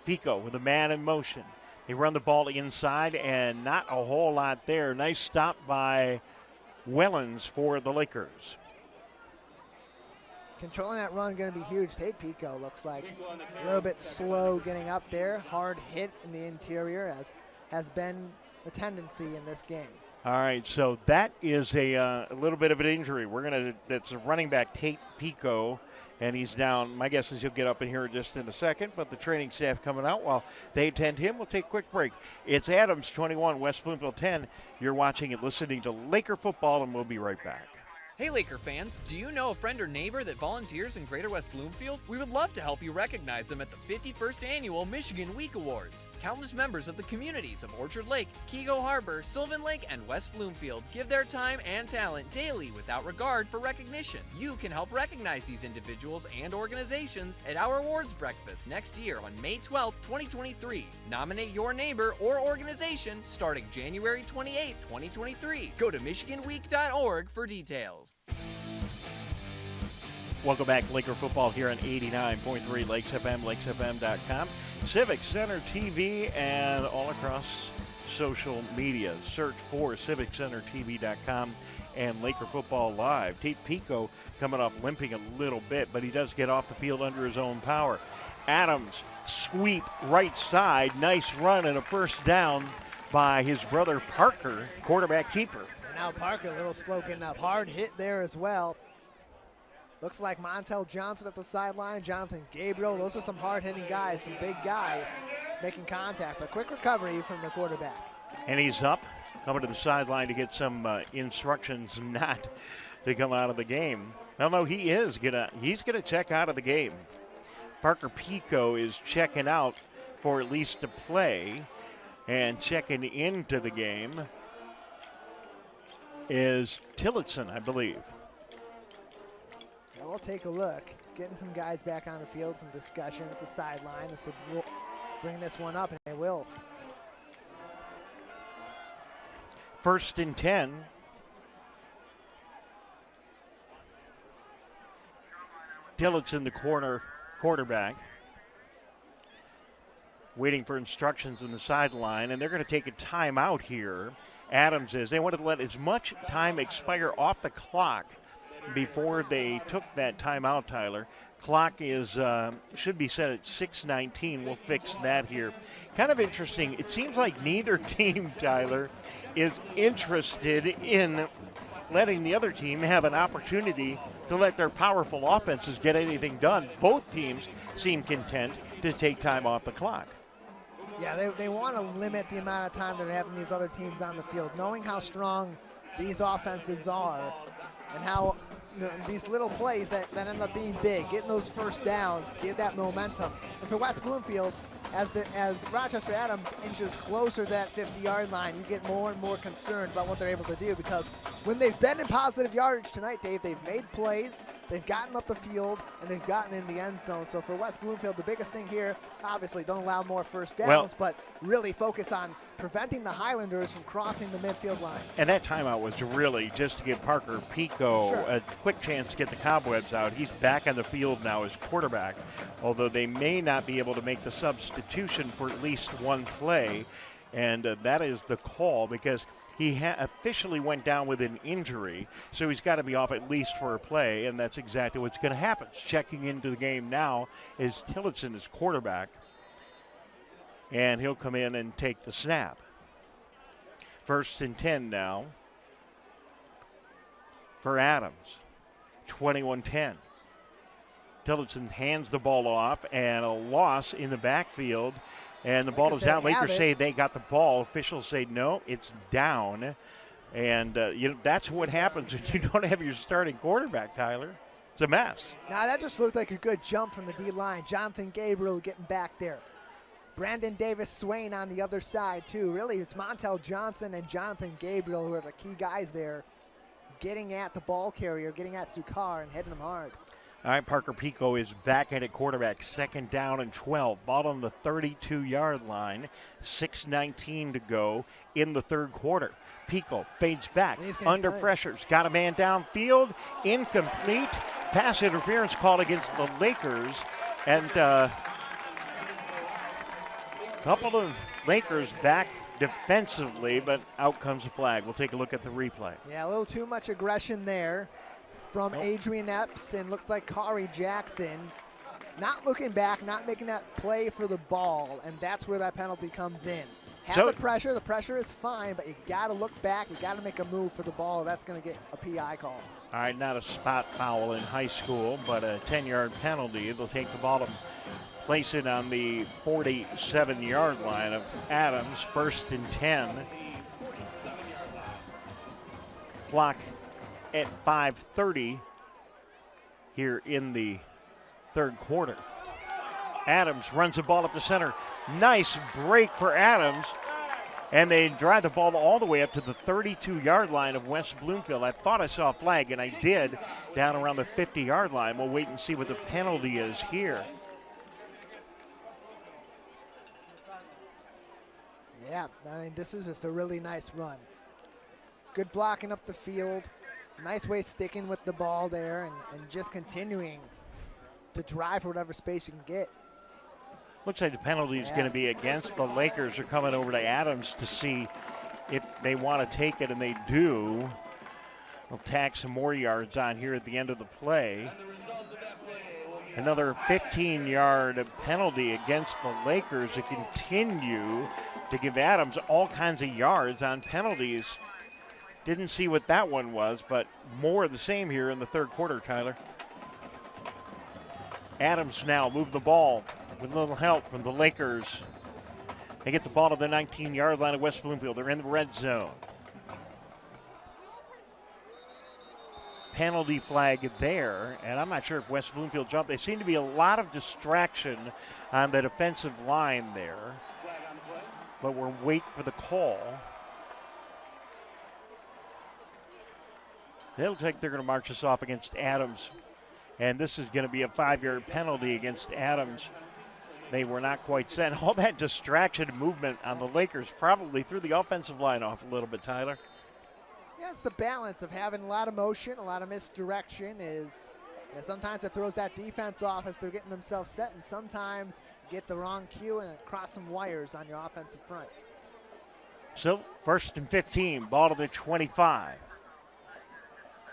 Pico with a man in motion. They run the ball inside, and not a whole lot there. Nice stop by Wellens for the Lakers. Controlling that run going to be huge. Tate Pico looks like a little bit slow getting up there. Hard hit in the interior, as has been the tendency in this game. All right, so that is a little bit of an injury. That's a running back, Tate Pico, and he's down. My guess is he'll get up in here just in a second, but the training staff coming out while they attend him. We'll take a quick break. It's Adams 21, West Bloomfield 10. You're watching and listening to Laker football, and we'll be right back. Hey Laker fans, do you know a friend or neighbor that volunteers in Greater West Bloomfield? We would love to help you recognize them at the 51st Annual Michigan Week Awards. Countless members of the communities of Orchard Lake, Kego Harbor, Sylvan Lake, and West Bloomfield give their time and talent daily without regard for recognition. You can help recognize these individuals and organizations at our awards breakfast next year on May 12, 2023. Nominate your neighbor or organization starting January 28, 2023. Go to michiganweek.org for details. Welcome back, Laker football here on 89.3 Lakes FM, lakesfm.com, Civic Center TV, and all across social media. Search for civiccentertv.com and Laker Football Live. Tate Pico coming off limping a little bit, but he does get off the field under his own power. Adams sweep right side, nice run and a first down by his brother Parker, quarterback keeper. Now Parker a little slow getting up. Hard hit there as well. Looks like Montel Johnson at the sideline, Jonathan Gabriel. Those are some hard-hitting guys, some big guys making contact. But quick recovery from the quarterback. And he's up, coming to the sideline to get some instructions not to come out of the game. No, he's gonna check out of the game. Parker Pico is checking out for at least to play, and checking into the game is Tillotson, I believe. We'll take a look. Getting some guys back on the field, some discussion at the sideline as to bring this one up, and they will. 1st and 10. Tillotson, the quarterback, waiting for instructions on the sideline, and they're going to take a timeout here. Adams is. They wanted to let as much time expire off the clock before they took that timeout, Tyler. Clock is should be set at 6:19. We'll fix that here. Kind of interesting. It seems like neither team, Tyler, is interested in letting the other team have an opportunity to let their powerful offenses get anything done. Both teams seem content to take time off the clock. Yeah, they want to limit the amount of time they're having these other teams on the field, knowing how strong these offenses are and how these little plays that end up being big, getting those first downs, give that momentum. And for West Bloomfield, as Rochester Adams inches closer to that 50-yard line, you get more and more concerned about what they're able to do, because when they've been in positive yardage tonight, Dave, they've made plays, they've gotten up the field, and they've gotten in the end zone. So for West Bloomfield, the biggest thing here, obviously, don't allow more first downs, but really focus on preventing the Highlanders from crossing the midfield line. And that timeout was really just to give Parker Pico a quick chance to get the cobwebs out. He's back on the field now as quarterback, although they may not be able to make the substitution for at least one play, and that is the call, because he officially went down with an injury, so he's got to be off at least for a play, and that's exactly what's going to happen. Checking into the game now is Tillotson as quarterback, and he'll come in and take the snap. 1st and 10 now for Adams. 21-10. Tillotson hands the ball off, and a loss in the backfield, and the ball is down. Lakers say they got the ball. Officials say no, it's down. And that's what happens when you don't have your starting quarterback, Tyler. It's a mess. Now that just looked like a good jump from the D-line. Jonathan Gabriel getting back there. Brandon Davis-Swain on the other side, too. Really, it's Montel Johnson and Jonathan Gabriel who are the key guys there, getting at the ball carrier, getting at Sukar and hitting him hard. All right, Parker Pico is back at quarterback, 2nd down and 12. Ball on the 32-yard line, 6:19 to go in the third quarter. Pico fades back, under pressure, got a man downfield, incomplete. Pass interference called against the Lakers, and couple of Lakers back defensively, but out comes the flag. We'll take a look at the replay. Yeah, a little too much aggression there from Adrian Epps, and looked like Kari Jackson not looking back, not making that play for the ball, and that's where that penalty comes in. Have the pressure is fine, but you got to look back, you got to make a move for the ball. That's going to get a PI call. All right, not a spot foul in high school, but a 10-yard penalty. They'll take the ball and place it on the 47-yard line of Adams. 1st and 10. Clock at 5:30 here in the third quarter. Adams runs the ball up the center. Nice break for Adams. And they drive the ball all the way up to the 32-yard line of West Bloomfield. I thought I saw a flag, and I did, down around the 50-yard line. We'll wait and see what the penalty is here. Yeah, I mean, this is just a really nice run. Good blocking up the field. Nice way sticking with the ball there and just continuing to drive for whatever space you can get. Looks like the penalty is going to be against the Lakers. They're coming over to Adams to see if they want to take it, and they do. They'll tack some more yards on here at the end of the play. Another 15-yard penalty against the Lakers to continue to give Adams all kinds of yards on penalties. Didn't see what that one was, but more of the same here in the third quarter, Tyler. Adams now move the ball with a little help from the Lakers. They get the ball to the 19-yard line of West Bloomfield. They're in the red zone. Penalty flag there, and I'm not sure if West Bloomfield jumped. There seemed to be a lot of distraction on the defensive line there, but we'll wait for the call. It looks like they're going to march us off against Adams, and this is going to be a 5-yard penalty against Adams. they were not quite set. All that distraction and movement on the Lakers probably threw the offensive line off a little bit, Tyler. Yeah, it's the balance of having a lot of motion, a lot of misdirection. Sometimes it throws that defense off as they're getting themselves set, and sometimes get the wrong cue and cross some wires on your offensive front. So 1st and 15, ball to the 25.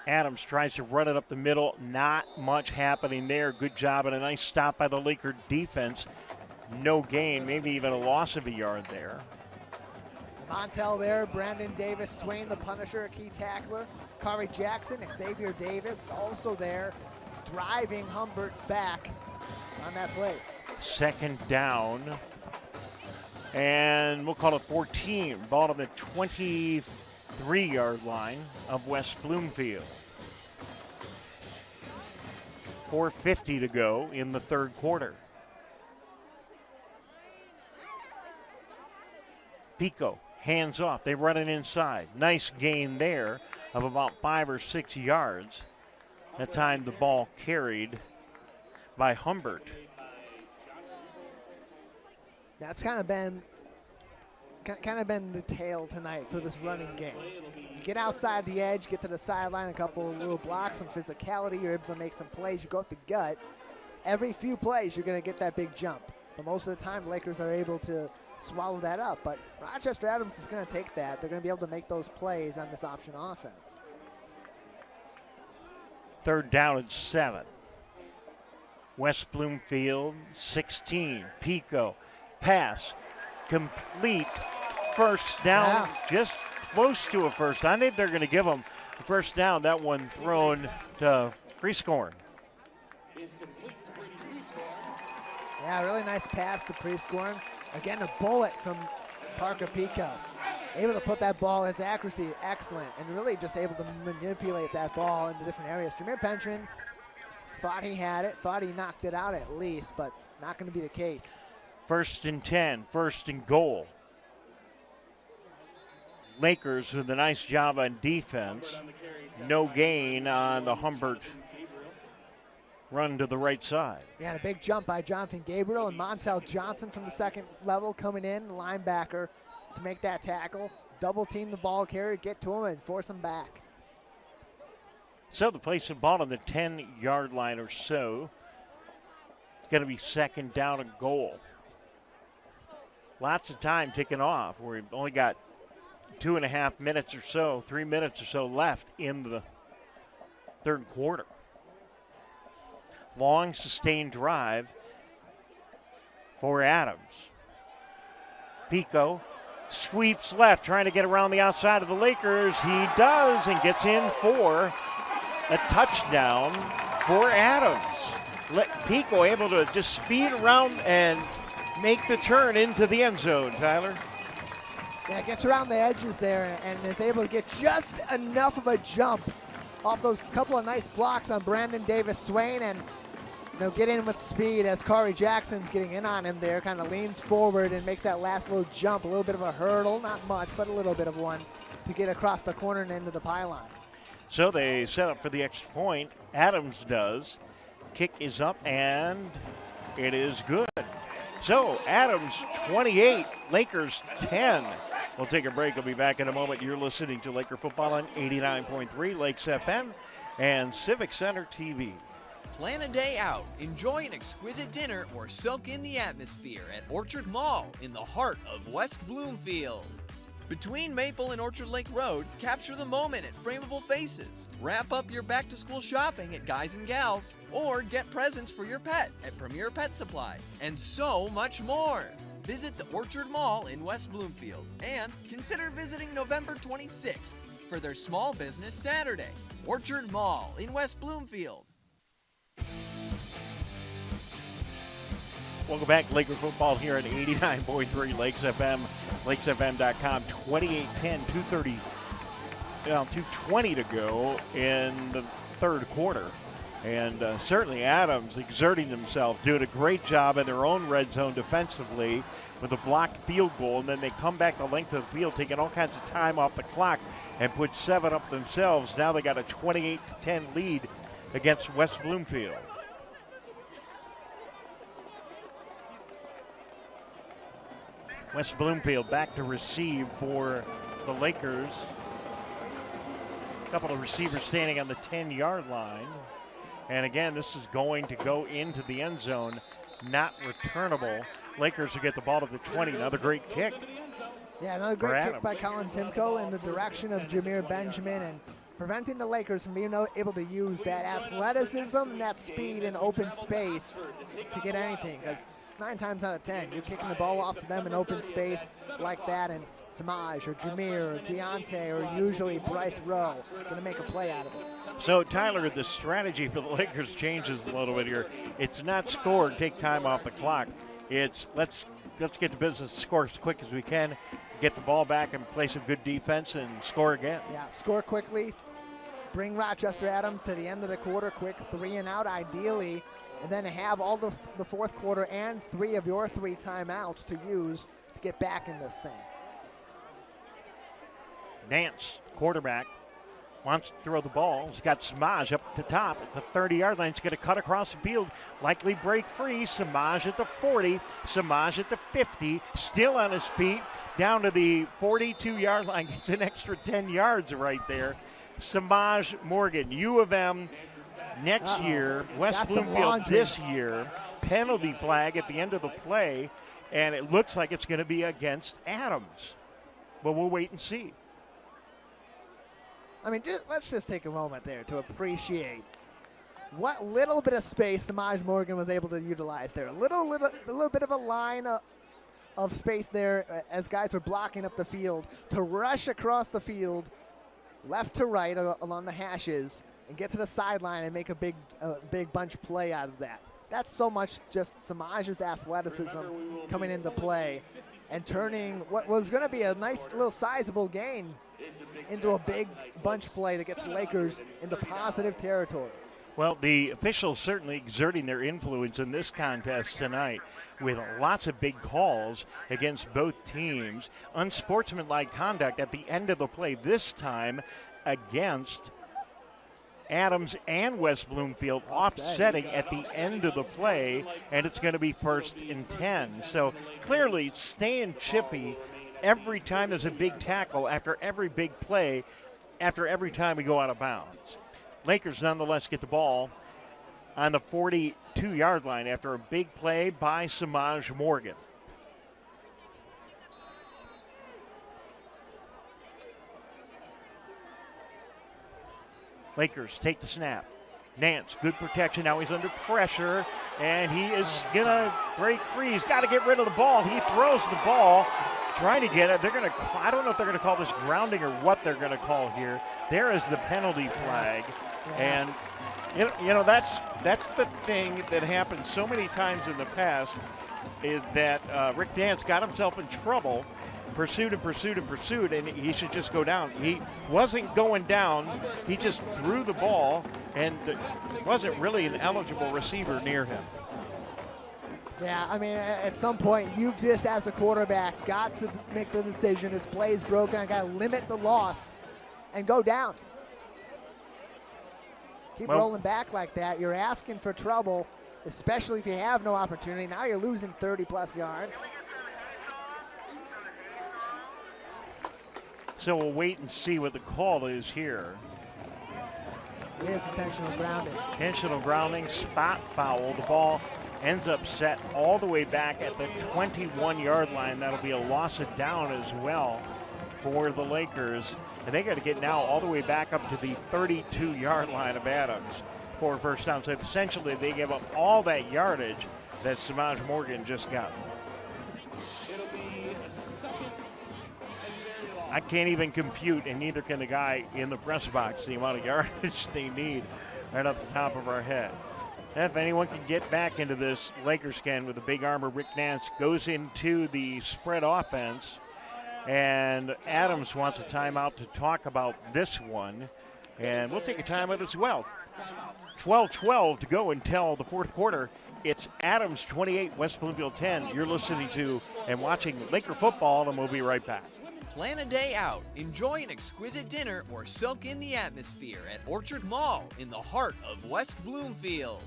Adams tries to run it up the middle. Not much happening there. Good job and a nice stop by the Laker defense. No gain, maybe even a loss of a yard there. Montel there, Brandon Davis, Swain the Punisher, a key tackler. Kari Jackson, Xavier Davis also there, driving Humbert back on that play. 2nd down. And we'll call it 14. Ball to the 23-yard line of West Bloomfield. 4:50 to go in the 3rd quarter. Pico, hands off. They run it inside. Nice gain there of about 5 or 6 yards. That time the ball carried by Humbert. That's kind of been the tale tonight for this running game. You get outside the edge, get to the sideline, a couple of little blocks, some physicality, you're able to make some plays, you go up the gut. Every few plays, you're going to get that big jump. But most of the time, Lakers are able to swallow that up. But Rochester Adams is going to take that. They're going to be able to make those plays on this option offense. 3rd down and 7. West Bloomfield, 16. Pico, pass, complete, 1st down, Yeah. just close to a first. I think they're going to give them a 1st down. That one thrown to Prescorn. Yeah, really nice pass to Prescorn. Again, a bullet from Parker Pico. Able to put that ball, his accuracy excellent, and really just able to manipulate that ball into different areas. Jameer Pentrin thought he had it, thought he knocked it out at least, but not going to be the case. 1st and 10, 1st and goal. Lakers with a nice job on defense. No gain on the Humbert run to the right side. Yeah, and a big jump by Jonathan Gabriel and Montel Johnson from the 2nd level coming in, linebacker, to make that tackle. Double team the ball carrier, get to him and force him back. So the place of ball on the 10-yard line or so. It's going to be 2nd down and goal. Lots of time ticking off. We've only got 2.5 minutes or so, 3 minutes or so left in the 3rd quarter. Long sustained drive for Adams. Pico sweeps left, trying to get around the outside of the Lakers. He does and gets in for a touchdown for Adams. Pico able to just speed around and make the turn into the end zone, Tyler. Yeah, gets around the edges there and is able to get just enough of a jump off those couple of nice blocks on Brandon Davis Swain, and get in with speed as Kari Jackson's getting in on him there, kind of leans forward and makes that last little jump, a little bit of a hurdle, not much, but a little bit of one to get across the corner and into the pylon. So they set up for the extra point. Adams does. Kick is up and it is good. So Adams 28, Lakers 10. We'll take a break. We'll be back in a moment. You're listening to Laker football on 89.3 Lakes FM and Civic Center TV. Plan a day out, enjoy an exquisite dinner, or soak in the atmosphere at Orchard Mall in the heart of West Bloomfield. Between Maple and Orchard Lake Road, capture the moment at Frameable Faces. Wrap up your back-to-school shopping at Guys and Gals, or get presents for your pet at Premier Pet Supply, and so much more. Visit the Orchard Mall in West Bloomfield, and consider visiting November 26th for their Small Business Saturday. Orchard Mall in West Bloomfield. Welcome back, Laker football here at 89.3 Lakes FM, lakesfm.com. 28-10, 2:20 to go in the 3rd quarter. And certainly Adams exerting themselves, doing a great job in their own red zone defensively with a blocked field goal. And then they come back the length of the field, taking all kinds of time off the clock and put 7 up themselves. Now they got a 28-10 lead against West Bloomfield. West Bloomfield back to receive for the Lakers. A couple of receivers standing on the 10-yard line. And again, this is going to go into the end zone, not returnable. Lakers will get the ball to the 20. Another great kick. Yeah, another great kick by Colin Timko in the direction of Jameer Benjamin, and preventing the Lakers from being able to use that athleticism and that speed in open space to get anything. Because 9 times out of 10, you're kicking the ball off to them in open space like that, and Samaj or Jameer or Deontay or usually Bryce Rowe going to make a play out of it. So, Tyler, the strategy for the Lakers changes a little bit here. It's not score and take time off the clock. It's let's get to business, score as quick as we can, get the ball back and play some good defense and score again. Yeah, score quickly, bring Rochester Adams to the end of the quarter, quick 3 and out ideally, and then have all the fourth quarter and 3 of your 3 timeouts to use to get back in this thing. Nance, quarterback, wants to throw the ball. He's got Samaj up at the top at the 30-yard line. He's going to cut across the field, likely break free. Samaj at the 40, Samaj at the 50, still on his feet, down to the 42-yard line. Gets an extra 10 yards right there. Samaj Morgan, U of M next year, West Bloomfield this year. Penalty flag at the end of the play, and it looks like it's going to be against Adams. But we'll wait and see. I mean, let's just take a moment there to appreciate what little bit of space Samaj Morgan was able to utilize there. A little bit of a line of space there as guys were blocking up the field to rush across the field, left to right along the hashes, and get to the sideline and make a big bunch play out of that. That's so much just Samaj's athleticism coming into play and turning what was going to be a nice little sizable gain into a big bunch play that gets the Lakers into positive territory. Well, the officials certainly exerting their influence in this contest tonight with lots of big calls against both teams. Unsportsmanlike conduct at the end of the play, this time against Adams and West Bloomfield, offsetting at the end of the play, and it's going to be 1st and 10. So clearly staying chippy every time there's a big tackle, after every big play, after every time we go out of bounds. Lakers nonetheless get the ball on the 42-yard line after a big play by Samaj Morgan. Lakers take the snap. Nance, good protection. Now he's under pressure, and he is going to break free. He's got to get rid of the ball. He throws the ball, trying to get it. They're going to, I don't know if they're going to call this grounding or what they're going to call here. There is the penalty flag. And, you know that's the thing that happened so many times in the past, is that Rick Nance got himself in trouble, pursued, and he should just go down. He wasn't going down. He just threw the ball, and there wasn't really an eligible receiver near him. Yeah, I mean, at some point, you've just, as a quarterback, got to make the decision. This play is broken. I got to limit the loss and go down. Keep rolling back like that. You're asking for trouble, especially if you have no opportunity. Now you're losing 30-plus yards. So we'll wait and see what the call is here. It is intentional grounding. Intentional grounding, spot foul. The ball ends up set all the way back at the 21-yard line. That'll be a loss of down as well for the Lakers. And they got to get now all the way back up to the 32-yard line of Adams for a first down. So essentially they give up all that yardage that Samaj Morgan just got. I can't even compute, and neither can the guy in the press box, the amount of yardage they need right off the top of our head. And if anyone can get back into this, Lakers can with the big armor. Rick Nance goes into the spread offense, and Adams wants a timeout to talk about this one, and we'll take a timeout as well. 12-12 to go until the fourth quarter. It's Adams 28, West Bloomfield 10. You're listening to and watching Laker football, and we'll be right back. Plan a day out, enjoy an exquisite dinner, or soak in the atmosphere at Orchard Mall in the heart of West Bloomfield.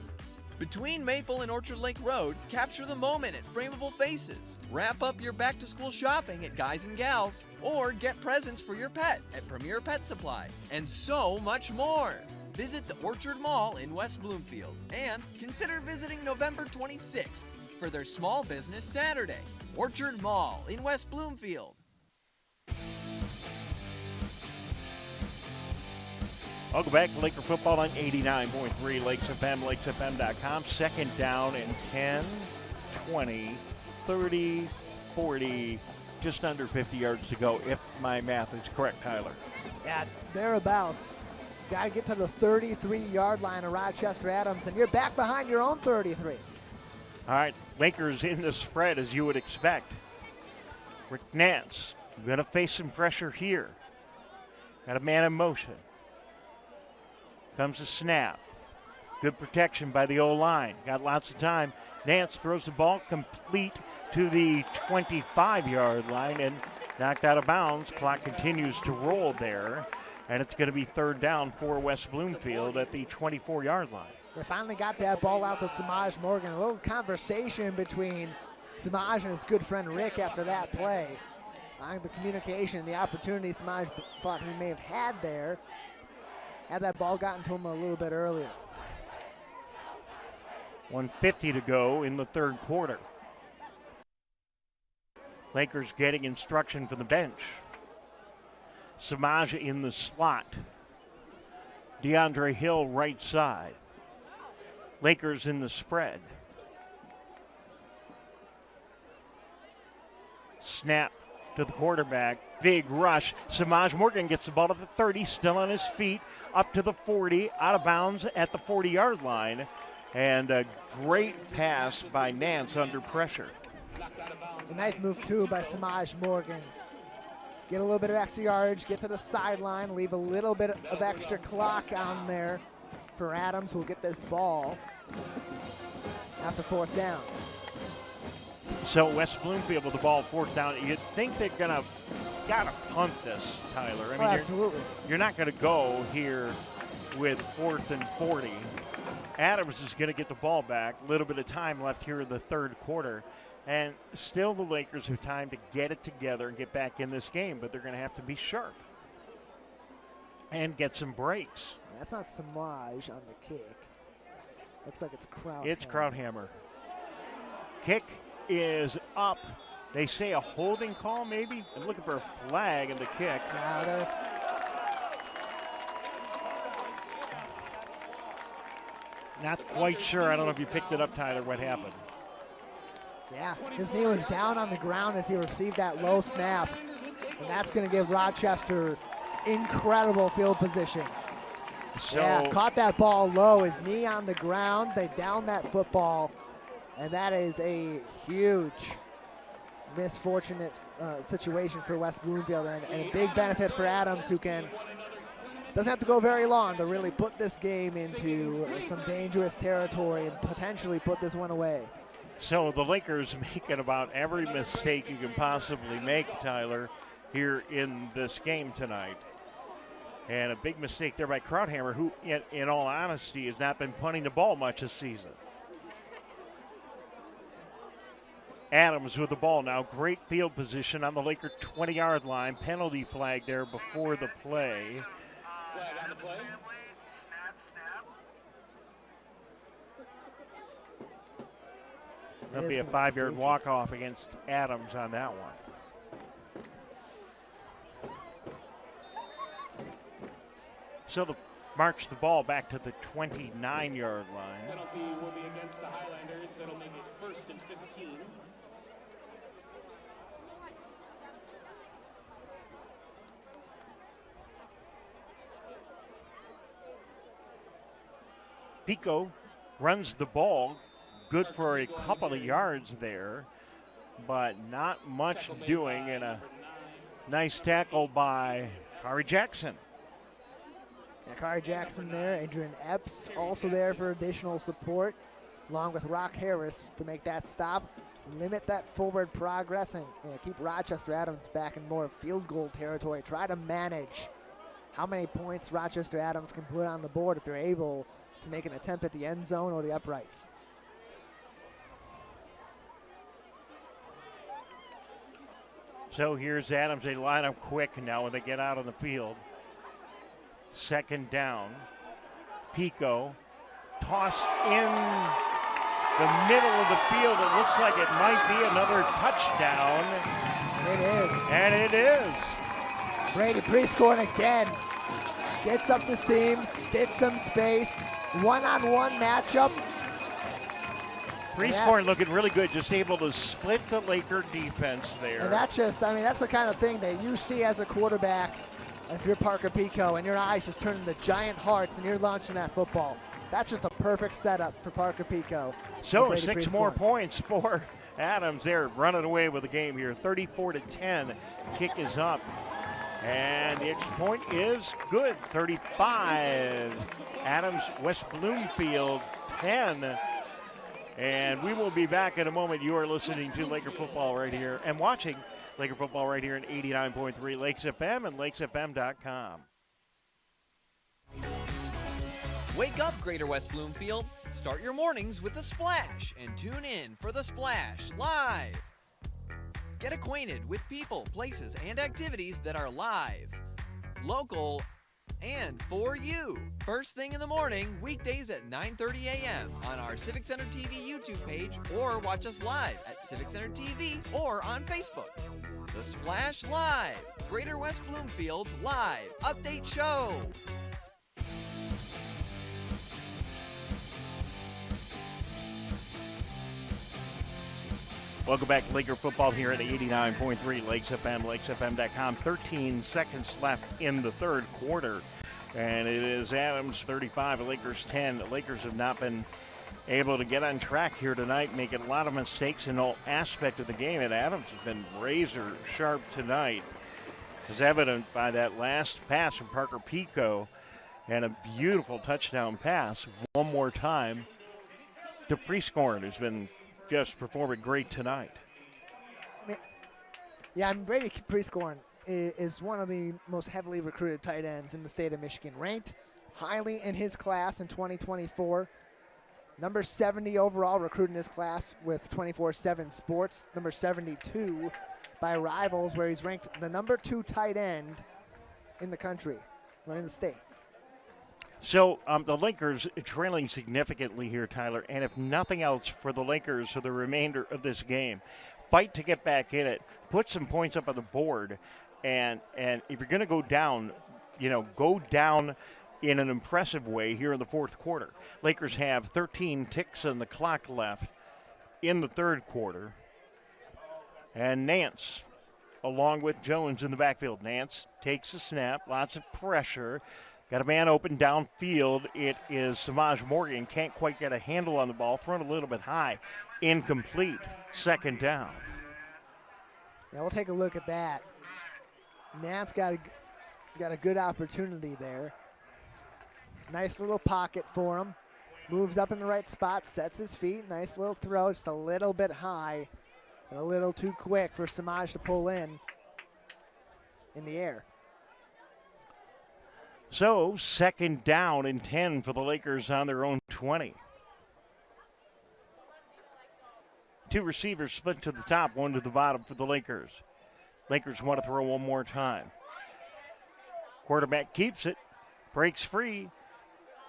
Between Maple and Orchard Lake Road, capture the moment at Frameable Faces. Wrap up your back-to-school shopping at Guys and Gals, or get presents for your pet at Premier Pet Supply, and so much more. Visit the Orchard Mall in West Bloomfield, and consider visiting November 26th for their Small Business Saturday. Orchard Mall in West Bloomfield. Welcome back to Laker football on 89.3 Lakes FM, lakesfm.com. Second down and 10, 20, 30, 40, just under 50 yards to go, if my math is correct, Tyler. Yeah, thereabouts. Got to get to the 33-yard line of Rochester Adams, and you're back behind your own 33. All right, Lakers in the spread, as you would expect. Rick Nance, going to face some pressure here. Got a man in motion. Comes the snap. Good protection by the O-line. Got lots of time. Nance throws the ball complete to the 25-yard line and knocked out of bounds. Clock continues to roll there, and it's going to be third down for West Bloomfield at the 24-yard line. They finally got that ball out to Samaj Morgan. A little conversation between Samaj and his good friend Rick after that play. I think the communication, the opportunity Samaj thought he may have had there, had that ball gotten to him a little bit earlier. 1:50 to go in the third quarter. Lakers getting instruction from the bench. Samaj in the slot. DeAndre Hill right side. Lakers in the spread. Snap to the quarterback. Big rush. Samaj Morgan gets the ball to the 30, still on his feet, up to the 40, out of bounds at the 40-yard line. And a great pass by Nance under pressure. A nice move, too, by Samaj Morgan. Get a little bit of extra yardage, get to the sideline, leave a little bit of extra clock on there for Adams, who will get this ball after fourth down. So West Bloomfield with the ball fourth down. You'd think they're gotta punt this, Tyler. I mean, Absolutely. You're not gonna go here with 4th and 40. Adams is gonna get the ball back. A little bit of time left here in the third quarter. And still the Lakers have time to get it together and get back in this game, but they're gonna have to be sharp and get some breaks. That's not Samaj on the kick. Looks like it's Krauthammer. It's Krauthammer. Kick is up. They say a holding call, maybe? I'm looking for a flag in the kick. Not quite sure. I don't know if you picked it up, Tyler, what happened. Yeah, his knee was down on the ground as he received that low snap. And that's going to give Rochester incredible field position. So, yeah, caught that ball low, his knee on the ground. They downed that football, and that is a huge misfortunate situation for West Bloomfield, and a big benefit for Adams, who doesn't have to go very long to really put this game into some dangerous territory and potentially put this one away. So the Lakers making about every mistake you can possibly make, Tyler, here in this game tonight. And a big mistake there by Krauthammer, who, in all honesty, has not been punting the ball much this season. Adams with the ball now. Great field position on the Laker 20-yard line. Penalty flag there before the play. Flag on the play. There'll be a 5-yard walk-off against Adams on that one. So the march the ball back to the 29-yard line. Penalty will be against the Highlanders. It'll make it 1st and 15. Pico runs the ball, good for a couple of yards there, but not much doing, and a nice tackle by Kari Jackson. Yeah, Kari Jackson there, Adrian Epps also there for additional support, along with Rock Harris to make that stop, limit that forward progress, and keep Rochester Adams back in more field goal territory. Try to manage how many points Rochester Adams can put on the board if they're able to make an attempt at the end zone or the uprights. So here's Adams. They line up quick now when they get out on the field. Second down. Pico. Toss in the middle of the field. It looks like it might be another touchdown. It is. And it is. Brady pre-scoring again. Gets up the seam, gets some space. One-on-one matchup. Pre-scoring looking really good. Just able to split the Laker defense there. And that's just, I mean, that's the kind of thing that you see as a quarterback if you're Parker Pico and your eyes just turn into giant hearts and you're launching that football. That's just a perfect setup for Parker Pico. So 6 more points for Adams. They're running away with the game here. 34-10. Kick is up. And the extra point is good. 35. Adams, West Bloomfield 10. And we will be back in a moment. You are listening to Laker football right here and watching Laker football right here in 89.3 Lakes FM and lakesfm.com. Wake up, Greater West Bloomfield. Start your mornings with The Splash and tune in for The Splash Live. Get acquainted with people, places, and activities that are live, local, and for you. First thing in the morning, weekdays at 9:30 a.m. on our Civic Center TV YouTube page, or watch us live at Civic Center TV or on Facebook. The Splash Live, Greater West Bloomfield's live update show. Welcome back to Laker football here at 89.3 Lakes FM, lakesfm.com. 13 seconds left in the third quarter. And it is Adams 35, Lakers 10. The Lakers have not been able to get on track here tonight, making a lot of mistakes in all aspect of the game. And Adams has been razor sharp tonight, as evident by that last pass from Parker Pico and a beautiful touchdown pass one more time to Prescorn, who's been just performing great tonight. Yeah, I mean, Brady Prescorn is one of the most heavily recruited tight ends in the state of Michigan, ranked highly in his class in 2024. Number 70 overall recruit in his class with 24/7 Sports. Number 72 by Rivals, where he's ranked the number 2 tight end in the country, or in the state. So the Lakers trailing significantly here, Tyler, and if nothing else for the Lakers for the remainder of this game, fight to get back in it, put some points up on the board, and if you're going to go down, go down in an impressive way here in the fourth quarter. Lakers have 13 ticks on the clock left in the third quarter, and Nance, along with Jones in the backfield. Nance takes the snap, lots of pressure. Got a man open downfield. It is Samaj Morgan. Can't quite get a handle on the ball. Thrown a little bit high. Incomplete. Second down. Yeah, we'll take a look at that. Nance got a good opportunity there. Nice little pocket for him. Moves up in the right spot. Sets his feet. Nice little throw. Just a little bit high. And a little too quick for Samaj to pull in the air. So, second down and 10 for the Lakers on their own 20. Two receivers split to the top, one to the bottom for the Lakers. Lakers want to throw one more time. Quarterback keeps it, breaks free,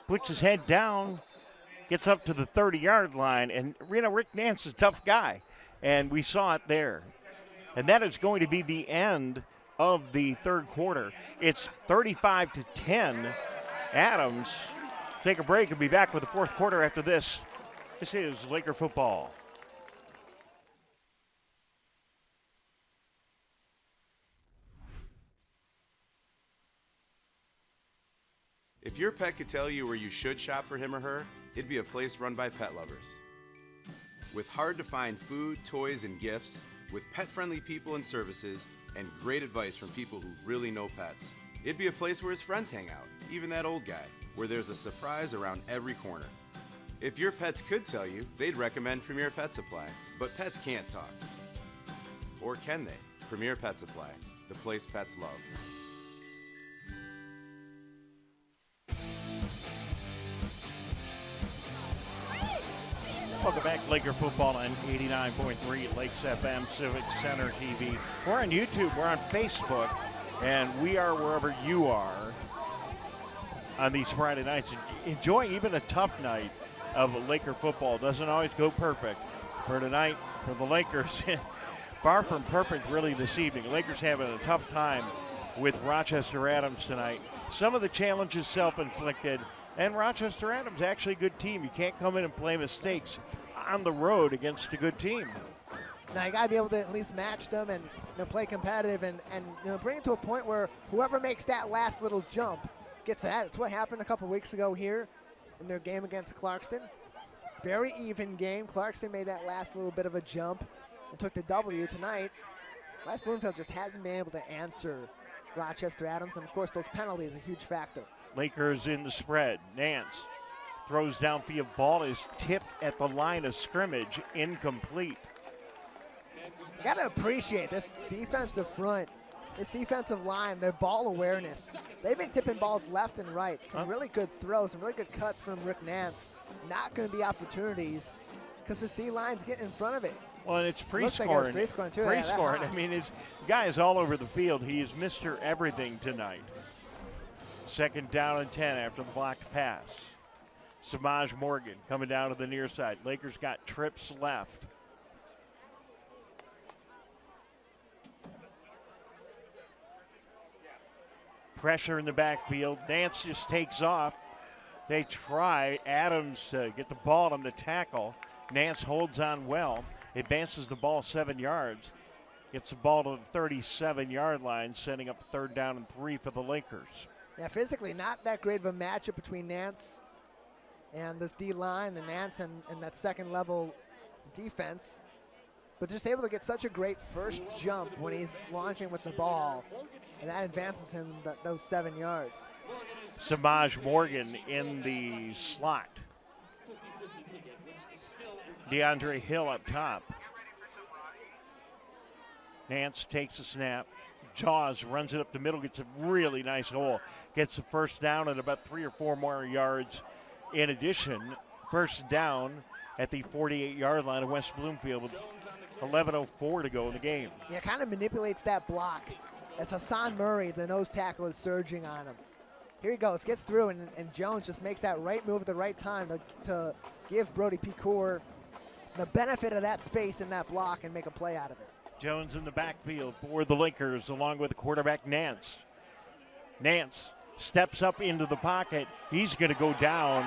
puts his head down, gets up to the 30-yard line. And, Rick Nance is a tough guy, and we saw it there. And that is going to be the end of the third quarter. It's 35-10. Adams, take a break and be back with the fourth quarter after this. This is Laker football. If your pet could tell you where you should shop for him or her, it'd be a place run by pet lovers. With hard-to-find food, toys, and gifts, with pet-friendly people and services, and great advice from people who really know pets, it'd be a place where his friends hang out, even that old guy, where there's a surprise around every corner. If your pets could tell you, they'd recommend Premier Pet Supply. But pets can't talk. Or can they? Premier Pet Supply, the place pets love. Welcome back to Laker football on 89.3 Lakes FM, Civic Center TV. We're on YouTube, we're on Facebook, and we are wherever you are on these Friday nights. Enjoy even a tough night of Laker football. Doesn't always go perfect. For tonight, for the Lakers, far from perfect really this evening. Lakers having a tough time with Rochester Adams tonight. Some of the challenges self-inflicted, and Rochester Adams actually a good team. You can't come in and play mistakes on the road against a good team. Now you got to be able to at least match them and play competitive and bring it to a point where whoever makes that last little jump gets ahead. It's what happened a couple weeks ago here in their game against Clarkston. Very even game. Clarkston made that last little bit of a jump and took the W tonight. West Bloomfield just hasn't been able to answer Rochester Adams, and of course those penalties are a huge factor. Lakers in the spread. Nance throws downfield. Ball is tipped at the line of scrimmage. Incomplete. You got to appreciate this defensive front, this defensive line, their ball awareness. They've been tipping balls left and right. Some really good throws, some really good cuts from Rick Nance. Not going to be opportunities because this D-line's getting in front of it. Well, and it's pre-scoring. Pre-scoring, too. Pre-scoring. I mean, the guy is all over the field. He is Mr. Everything tonight. 2nd down and 10 after the blocked pass. Samaj Morgan coming down to the near side. Lakers got trips left. Pressure in the backfield. Nance just takes off. They try. Adams to get the ball on the tackle. Nance holds on well. Advances the ball 7 yards. Gets the ball to the 37-yard line, setting up 3rd down and 3 for the Lakers. Yeah, physically not that great of a matchup between Nance and this D-line, and Nance and that second-level defense. But just able to get such a great first jump when he's launching with the ball, and that advances him those 7 yards. Samaj Morgan in the slot. DeAndre Hill up top. Nance takes a snap. Jaws runs it up the middle, gets a really nice hole. Gets the 1st down and about 3 or 4 more yards. In addition, 1st down at the 48-yard line of West Bloomfield with 11:04 to go in the game. Yeah, kind of manipulates that block as Hassan Murray, the nose tackle, is surging on him. Here he goes, gets through, and Jones just makes that right move at the right time to give Brody Picour the benefit of that space in that block and make a play out of it. Jones in the backfield for the Lakers along with the quarterback Nance. Nance steps up into the pocket. He's going to go down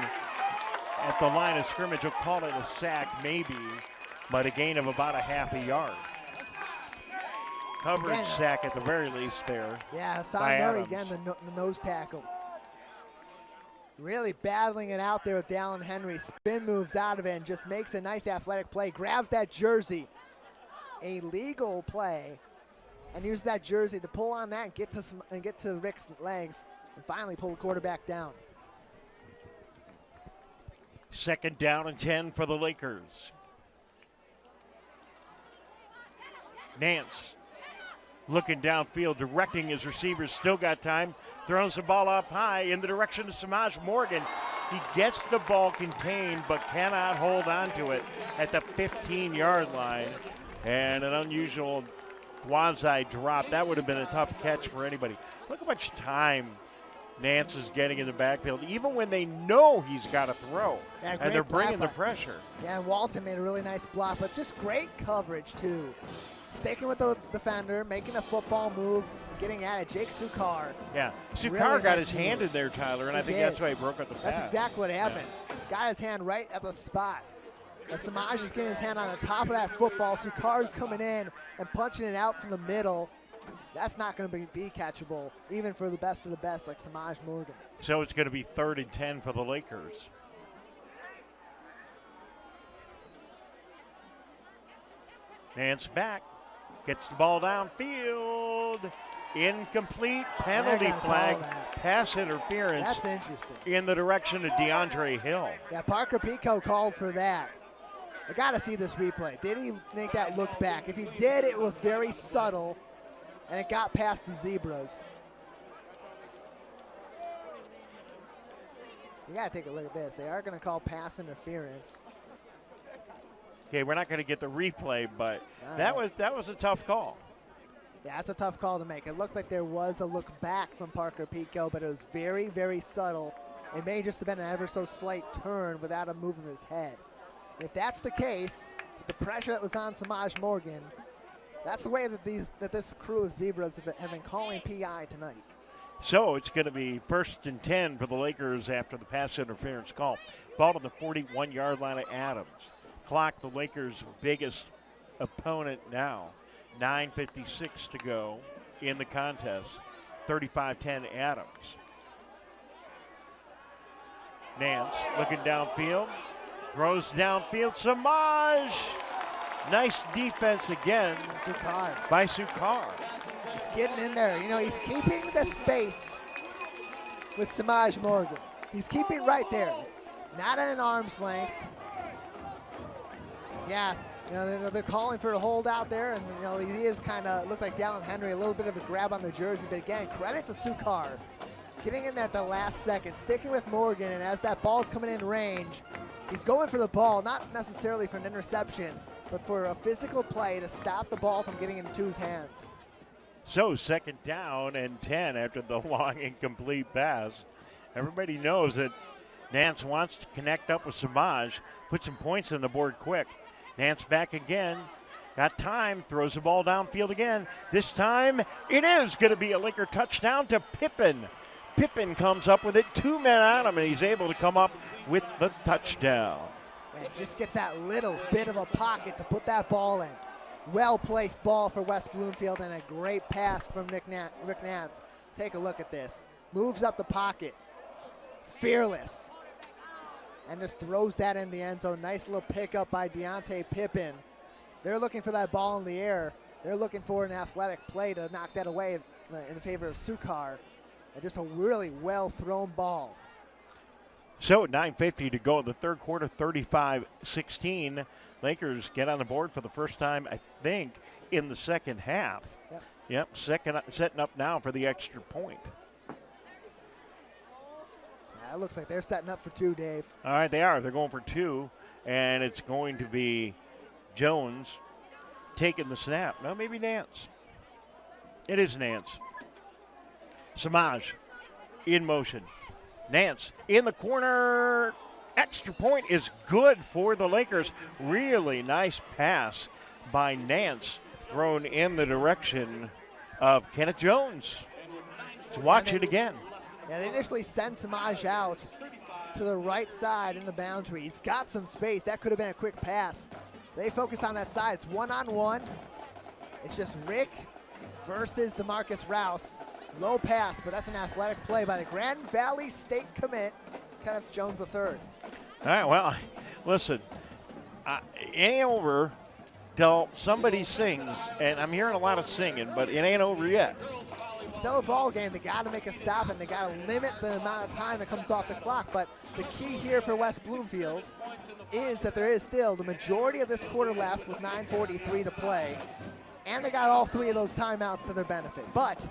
at the line of scrimmage. He'll call it a sack maybe, but a gain of about a half a yard. Coverage sack at the very least there. Yeah, Hassan Murray again, the nose tackle. Really battling it out there with Dallin Henry. Spin moves out of it and just makes a nice athletic play. Grabs that jersey. A legal play. And uses that jersey to pull on that and get to Rick's legs. And finally pull the quarterback down. 2nd down and 10 for the Lakers. Nance looking downfield, directing his receivers. Still got time. Throws the ball up high in the direction of Samaj Morgan. He gets the ball contained but cannot hold on to it at the 15-yard line. And an unusual quasi drop. That would have been a tough catch for anybody. Look how much time Nance is getting in the backfield, even when they know he's got to throw. Yeah, and they're bringing the pressure. Yeah, and Walton made a really nice block, but just great coverage, too. Sticking with the defender, making a football move, getting at it. Jake Sukar. Yeah, Sukar really got nice his hand in there, Tyler, and I think that's why he broke up the pass. That's exactly what happened. Got his hand right at the spot. As Samaj is getting his hand on the top of that football, Sukar's coming in and punching it out from the middle. That's not going to be catchable, even for the best of the best like Samaj Morgan. So it's going to be 3rd and 10 for the Lakers. Nance back, gets the ball downfield. Incomplete, penalty flag, pass interference. That's interesting. In the direction of DeAndre Hill. Yeah, Parker Pico called for that. I got to see this replay. Did he make that look back? If he did, it was very subtle, and it got past the Zebras. You got to take a look at this. They are going to call pass interference. Okay, we're not going to get the replay, but that was a tough call. Yeah, it's a tough call to make. It looked like there was a look back from Parker Pico, but it was very, very subtle. It may just have been an ever so slight turn without a move of his head. If that's the case, the pressure that was on Samaj Morgan, that's the way that this crew of Zebras have been calling PI tonight. So it's going to be 1st and 10 for the Lakers after the pass interference call. Ball to the 41-yard line of Adams. Clock, the Lakers' biggest opponent now. 9:56 to go in the contest. 35-10 Adams. Nance looking downfield. Throws downfield. Samaj. Nice defense again by Sukar. He's getting in there. You know, he's keeping the space with Samaj Morgan. He's keeping right there. Not at an arm's length. Yeah, you know, they're calling for a hold out there, and, you know, he is kind of, looks like Dallin Henry, a little bit of a grab on the jersey. But again, credit to Sukar. Getting in there at the last second, sticking with Morgan, and as that ball's coming in range, he's going for the ball, not necessarily for an interception, but for a physical play to stop the ball from getting into his hands. So 2nd down and 10 after the long incomplete pass. Everybody knows that Nance wants to connect up with Samaj, put some points on the board quick. Nance back again, got time, throws the ball downfield again. This time it is going to be a Laker touchdown to Pippen. Pippen comes up with it, 2 men on him, and he's able to come up with the touchdown. And just gets that little bit of a pocket to put that ball in. Well-placed ball for West Bloomfield and a great pass from Rick Nance. Take a look at this. Moves up the pocket. Fearless. And just throws that in the end zone. Nice little pickup by Deontay Pippen. They're looking for that ball in the air. They're looking for an athletic play to knock that away in favor of Sukar. And just a really well-thrown ball. So 9:50 to go in the third quarter, 35-16. Lakers get on the board for the first time, I think, in the second half. Yep, setting up now for the extra point. It looks like they're setting up for 2, Dave. All right, they are. They're going for 2, and it's going to be Jones taking the snap. No, maybe Nance. It is Nance. Samaj in motion. Nance in the corner. Extra point is good for the Lakers. Really nice pass by Nance, thrown in the direction of Kenneth Jones. Let's watch it again. Yeah, they initially sent Samaj out to the right side in the boundary. He's got some space. That could have been a quick pass. They focus on that side. It's one-on-one. It's just Rick versus DeMarcus Rouse. Low pass, but that's an athletic play by the Grand Valley State commit, Kenneth Jones III. All right, well, listen, it ain't over till somebody sings, and I'm hearing a lot of singing, but it ain't over yet. It's still a ball game. They got to make a stop, and they got to limit the amount of time that comes off the clock. But the key here for West Bloomfield is that there is still the majority of this quarter left with 9:43 to play, and they got all 3 of those timeouts to their benefit. But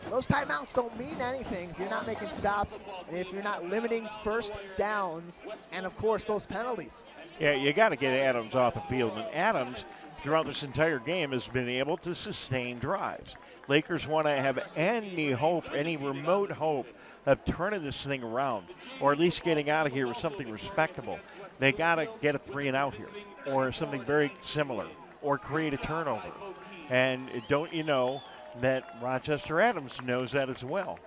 those timeouts don't mean anything if you're not making stops and if you're not limiting first downs and, of course, those penalties. Yeah, you got to get Adams off the field, and Adams, throughout this entire game, has been able to sustain drives. Lakers want to have any hope, any remote hope of turning this thing around, or at least getting out of here with something respectable. They got to get a 3 and out here, or something very similar, or create a turnover. And don't you know that Rochester Adams knows that as well.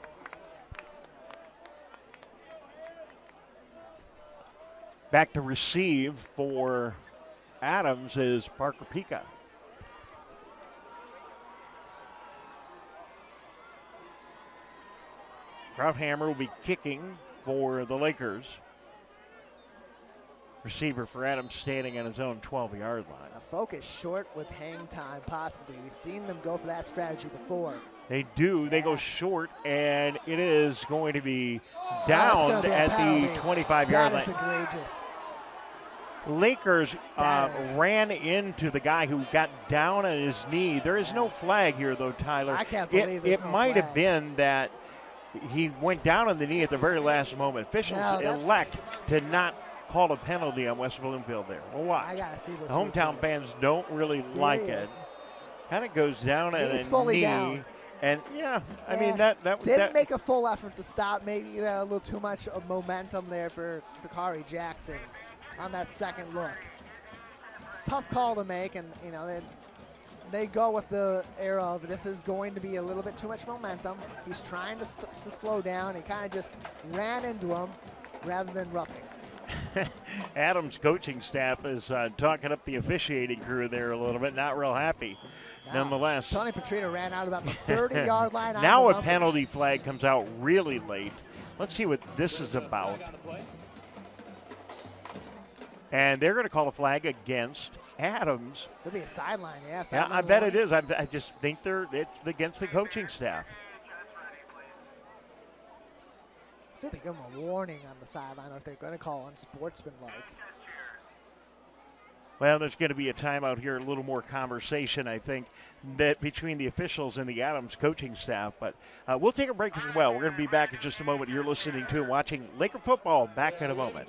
Back to receive for Adams is Parker Pica. Krauthammer will be kicking for the Lakers. Receiver for Adams standing on his own 12-yard line. A focus short with hang time, possibly. We've seen them go for that strategy before. They do. They go short, and it is going to be downed at the 25-yard line. That is egregious. Lakers ran into the guy who got down on his knee. There is no flag here, though, Tyler. I can't believe there's it no might flag. have been that he went down on the knee at the very last moment. Officials elect to not called a penalty on West Bloomfield there. Well, watch. I gotta see this. The hometown fans don't really like it. Kind of goes down at He's a fully knee. down. And, I mean, that didn't make a full effort to stop. Maybe a little too much of momentum there for Kari Jackson on that second look. It's a tough call to make, and, you know, they go with the era of this is going to be a little bit too much momentum. He's trying to slow down. He kind of just ran into him rather than roughing. Adams' coaching staff is talking up the officiating crew there a little bit, not real happy. Nonetheless, Tony Petrino ran out about the 30-yard line. Now a penalty flag comes out really late. Let's see what this is about. And they're going to call a flag against Adams. Could be a sideline, yeah. Yeah, I bet it is. I just think it's against the coaching staff. See if they give them a warning on the sideline, or if they're going to call unsportsmanlike. Well, there's going to be a timeout here, a little more conversation, I think, that between the officials and the Adams coaching staff. But we'll take a break as well. We're going to be back in just a moment. You're listening to and watching Laker football. Back in a moment.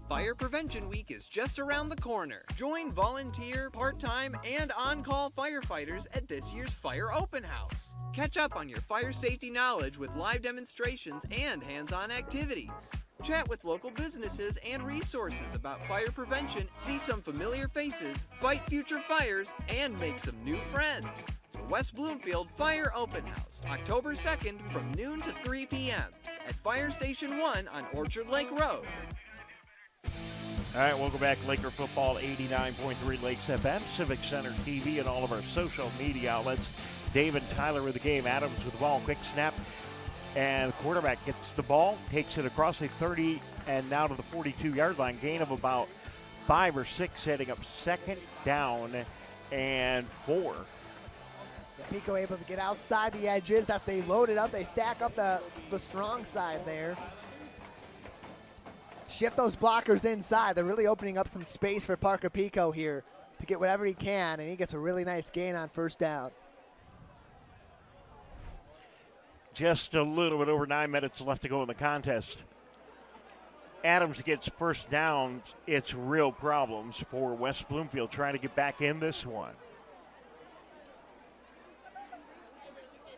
Fire Prevention Week is just around the corner. Join volunteer, part-time, and on-call firefighters at this year's Fire Open House. Catch up on your fire safety knowledge with live demonstrations and hands-on activities. Chat with local businesses and resources about fire prevention, see some familiar faces, fight future fires, and make some new friends. The West Bloomfield Fire Open House, October 2nd from noon to 3 p.m. at Fire Station 1 on Orchard Lake Road. All right, welcome back. Laker football, 89.3 Lakes FM, Civic Center TV, and all of our social media outlets. Dave and Tyler with the game. Adams with the ball. Quick snap. And the quarterback gets the ball, takes it across the 30 and now to the 42-yard line. Gain of about 5 or 6, setting up second down and 4. Pico able to get outside the edges. That they loaded up. They stack up the strong side there. Shift those blockers inside. They're really opening up some space for Parker Pico here to get whatever he can, and he gets a really nice gain on first down. Just a little bit over 9 minutes left to go in the contest. Adams gets first downs. It's real problems for West Bloomfield trying to get back in this one.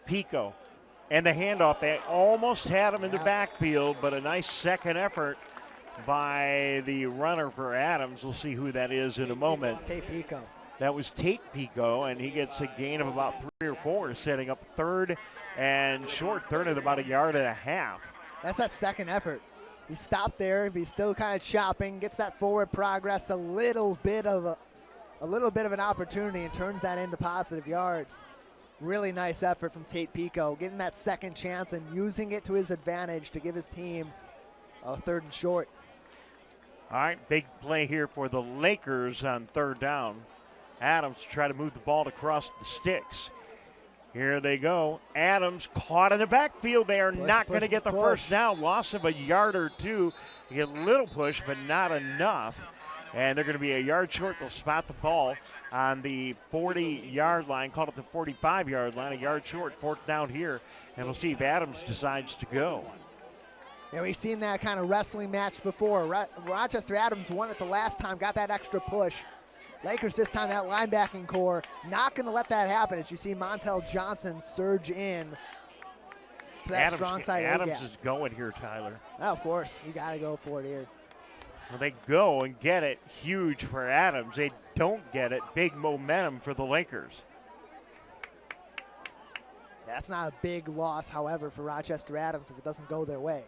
Pico and the handoff. They almost had him in the backfield, but a nice second effort by the runner for Adams. We'll see who that is in a moment. That's Tate Pico. That was Tate Pico, and he gets a gain of about 3 or 4, setting up third and short, third at about 1.5 yards. That's that second effort. He stopped there, but he's still kind of chopping, gets that forward progress, a little bit of an opportunity, and turns that into positive yards. Really nice effort from Tate Pico, getting that second chance and using it to his advantage to give his team a third and short. All right, big play here for the Lakers on third down. Adams try to move the ball across the sticks. Here they go. Adams caught in the backfield. They are not going to get the first down. Loss of 1 yard or 2. You get a little push, but not enough. And they're going to be 1 yard short. They'll spot the ball on the 40-yard line. Call it the 45-yard line. 1 yard short. Fourth down here. And we'll see if Adams decides to go. Yeah, we've seen that kind of wrestling match before. Rochester Adams won it the last time, got that extra push. Lakers this time, that linebacking core, not going to let that happen as you see Montel Johnson surge in to that strong side Adams A-gap. is going here, Tyler. Oh, of course, you got to go for it here. Well, they go and get it. Huge for Adams. They don't get it. Big momentum for the Lakers. That's not a big loss, however, for Rochester Adams if it doesn't go their way.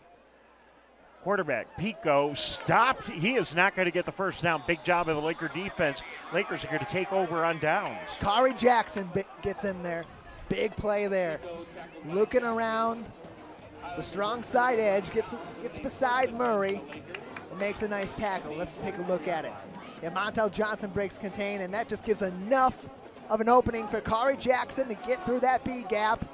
Quarterback Pico stopped. He is not going to get the first down. Big job of the Laker defense. Lakers are going to take over on downs. Kari Jackson gets in there. Big play there. Looking around the strong side edge, gets beside Murray and makes a nice tackle. Let's take a look at it. Yeah, Montel Johnson breaks contain, and that just gives enough of an opening for Kari Jackson to get through that B gap,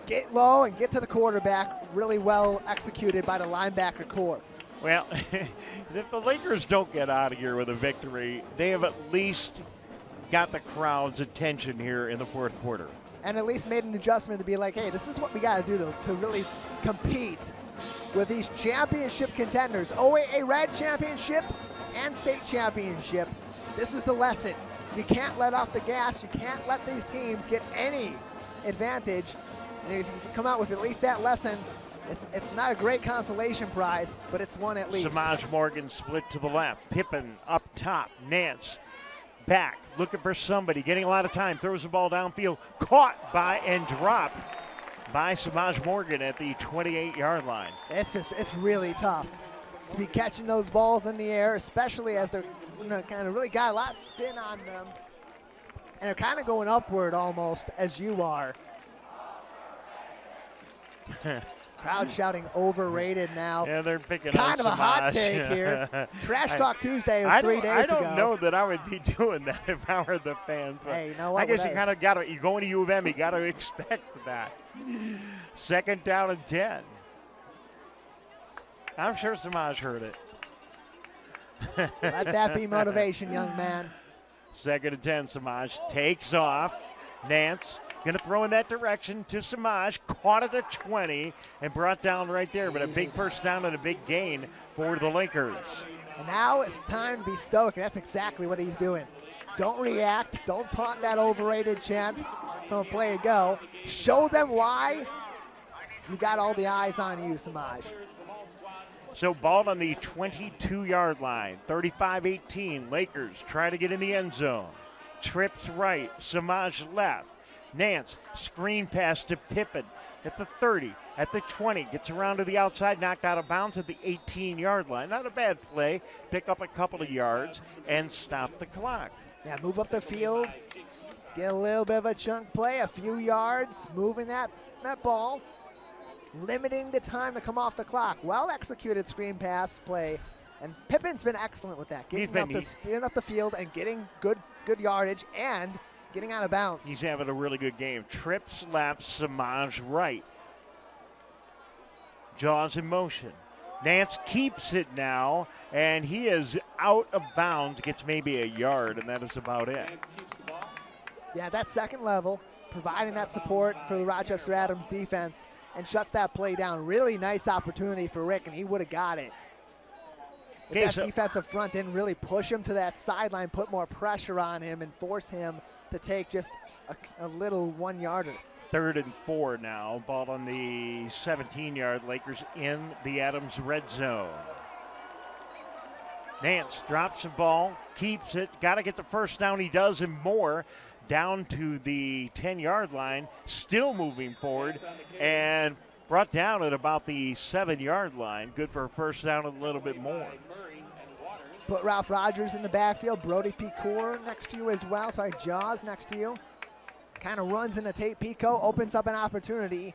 get low, and get to the quarterback. Really well executed by the linebacker core. Well, if the Lakers don't get out of here with a victory, they have at least got the crowd's attention here in the fourth quarter. and at least made an adjustment to be like, hey, this is what we got to do to really compete with these championship contenders. OAA Red Championship and State Championship. This is the lesson. You can't let off the gas. You can't let these teams get any advantage. And if you can come out with at least that lesson, it's not a great consolation prize, but it's one at least. Samaj Morgan split to the left. Pippin up top. Nance back, looking for somebody, getting a lot of time. Throws the ball downfield. Caught by and dropped by Samaj Morgan at the 28-yard line. It's really tough to be catching those balls in the air, especially as they're kind of really got a lot of spin on them. And they're kind of going upward almost as you are. Crowd shouting overrated now. Yeah, they're picking kind up of a hot Samaj. take here. Trash Talk Tuesday was 3 days ago. I don't know that I would be doing that if I were the fans. Hey, you know what? I guess you kind of got to, you're going to U of M, you got to expect that. 2nd down and 10. I'm sure Samaj heard it. Let that be motivation, young man. 2nd and 10, Samaj takes off. Nance going to throw in that direction to Samaj. Caught at the 20 and brought down right there. But a big first down and a big gain for the Lakers. And now it's time to be stoic. That's exactly what he's doing. Don't react. Don't taunt that overrated chant from a play ago. Show them why you got all the eyes on you, Samaj. So ball on the 22-yard line. 35-18. Lakers try to get in the end zone. Trips right. Samaj left. Nance, screen pass to Pippin at the 30, at the 20, gets around to the outside, knocked out of bounds at the 18-yard line. Not a bad play. Pick up a couple of yards and stop the clock. Yeah, move up the field, get a little bit of a chunk play, a few yards, moving that ball, limiting the time to come off the clock. Well-executed screen pass play, and Pippin's been excellent with that, getting up the field and getting good yardage and getting out of bounds. He's having a really good game. Trips left, Samaj right. Jaws in motion. Nance keeps it now, and he is out of bounds, gets maybe a yard, and that is about it. Yeah, that second level, providing that support for the Rochester Adams defense, and shuts that play down. Really nice opportunity for Rick, and he would have got it. If that defensive front didn't really push him to that sideline, put more pressure on him, and force him to take just a little 1-yarder. 3rd and 4 now. Ball on the 17-yard. Lakers in the Adams red zone. Nance drops the ball, keeps it. Got to get the first down. He does, and more. Down to the 10-yard line. Still moving forward. And brought down at about the 7-yard line. Good for a first down and a little bit more. Put Ralph Rogers in the backfield. Brody Picour next to you as well. Sorry, Jaws next to you. Kind of runs into Tate Pico, opens up an opportunity,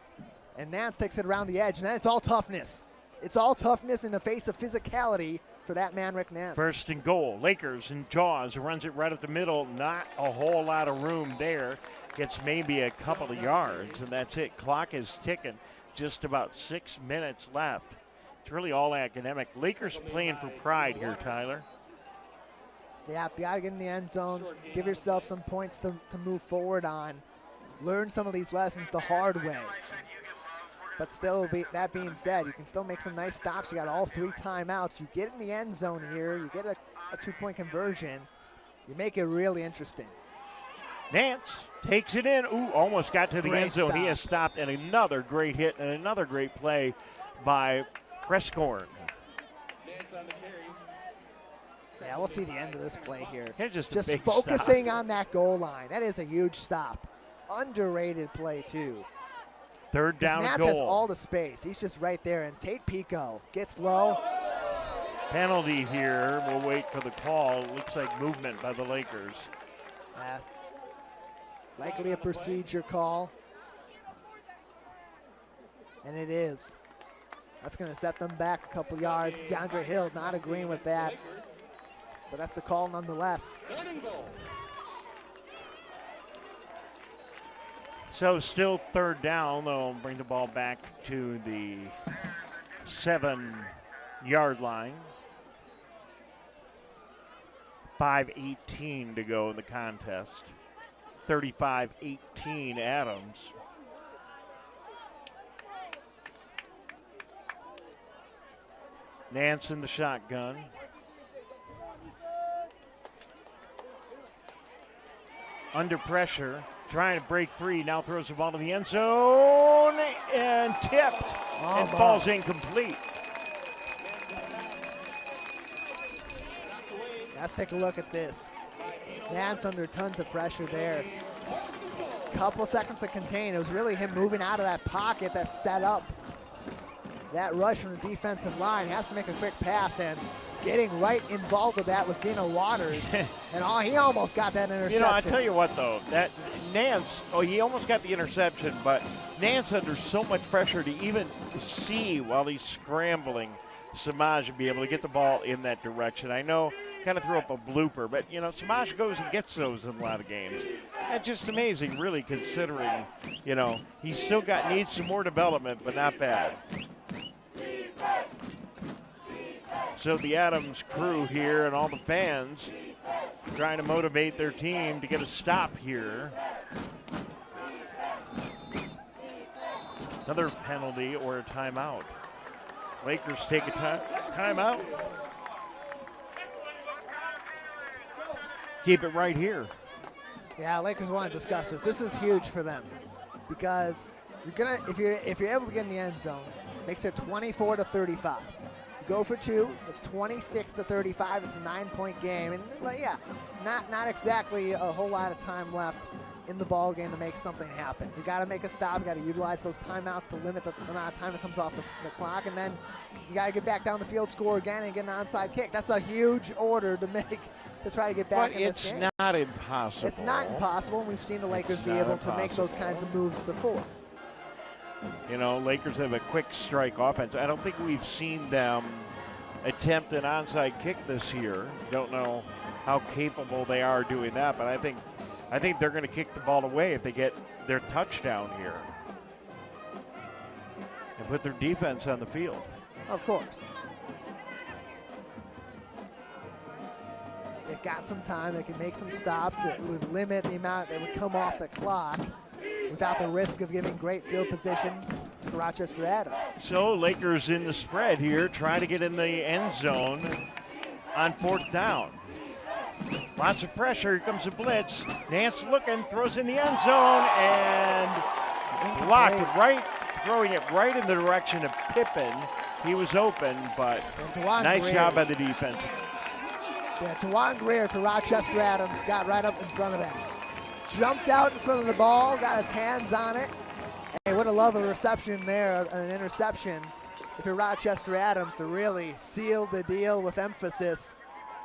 and Nance takes it around the edge. And then it's all toughness. It's all toughness in the face of physicality for that man, Rick Nance. 1st and goal. Lakers and Jaws runs it right up the middle. Not a whole lot of room there. Gets maybe a couple of yards, and that's it. Clock is ticking. Just about 6 minutes left. It's really all academic. Lakers playing for pride here, Tyler. Yeah, you got to get in the end zone. Give yourself some points to move forward on. Learn some of these lessons the hard way. But still, that being said, you can still make some nice stops. You got all 3 timeouts. You get in the end zone here. You get a 2-point conversion. You make it really interesting. Nance takes it in. Ooh, almost got to the end zone. Stop. He has stopped, and another great hit and another great play by Prescorn. Yeah, we'll see the end of this play here. Just focusing stop on that goal line. That is a huge stop. Underrated play, too. 3rd down Nance goal. has all the space. He's just right there. And Tate Pico gets low. Penalty here. We'll wait for the call. Looks like movement by the Lakers. Likely a procedure call. And it is. That's going to set them back a couple yards. DeAndre Hill not agreeing with that. But that's the call nonetheless. So still 3rd down. They'll bring the ball back to the 7-yard line. 5:18 to go in the contest. 35-18 Adams. Nance in the shotgun. Under pressure, trying to break free. Now throws the ball to the end zone and tipped. And ball's incomplete. Let's take a look at this. Nance under tons of pressure there. Couple seconds to contain. It was really him moving out of that pocket that set up that rush from the defensive line. Has to make a quick pass, and getting right involved with that was Dino Waters. And he almost got that interception. I tell you what, though, that Nance, he almost got the interception, but Nance under so much pressure to even see while he's scrambling Samaj and be able to get the ball in that direction. I know, kind of threw up a blooper, but, Samaj goes and gets those in a lot of games. That's just amazing, really, considering, he's still needs some more development, but not bad. So the Adams crew here and all the fans trying to motivate their team to get a stop here. Another penalty or a timeout. Lakers take a timeout. Keep it right here. Yeah, Lakers want to discuss this. This is huge for them because if you're able to get in the end zone, makes it 24-35. Go for two. It's 26-35. It's a 9-point game, and not exactly a whole lot of time left in the ball game to make something happen. You got to make a stop. You got to utilize those timeouts to limit the amount of time that comes off the clock, and then you got to get back down the field, score again, and get an onside kick. That's a huge order to make to try to get back in this game. It's not impossible. It's not impossible. We've seen the Lakers be able to make those kinds of moves before. Lakers have a quick strike offense. I don't think we've seen them attempt an onside kick this year. Don't know how capable they are doing that, but I think they're going to kick the ball away if they get their touchdown here and put their defense on the field. Of course. They've got some time. They can make some stops that would limit the amount that would come off the clock without the risk of giving great field position to Rochester Adams. So Lakers in the spread here, trying to get in the end zone on 4th down. Lots of pressure. Here comes the blitz. Nance looking, throws in the end zone, and blocked throwing it right in the direction of Pippen. He was open, but nice job by the defense. Yeah, Dewan Greer for Rochester Adams got right up in front of him. Jumped out in front of the ball, got his hands on it. Hey, would have loved a reception there, an interception, if you're Rochester Adams, to really seal the deal with emphasis.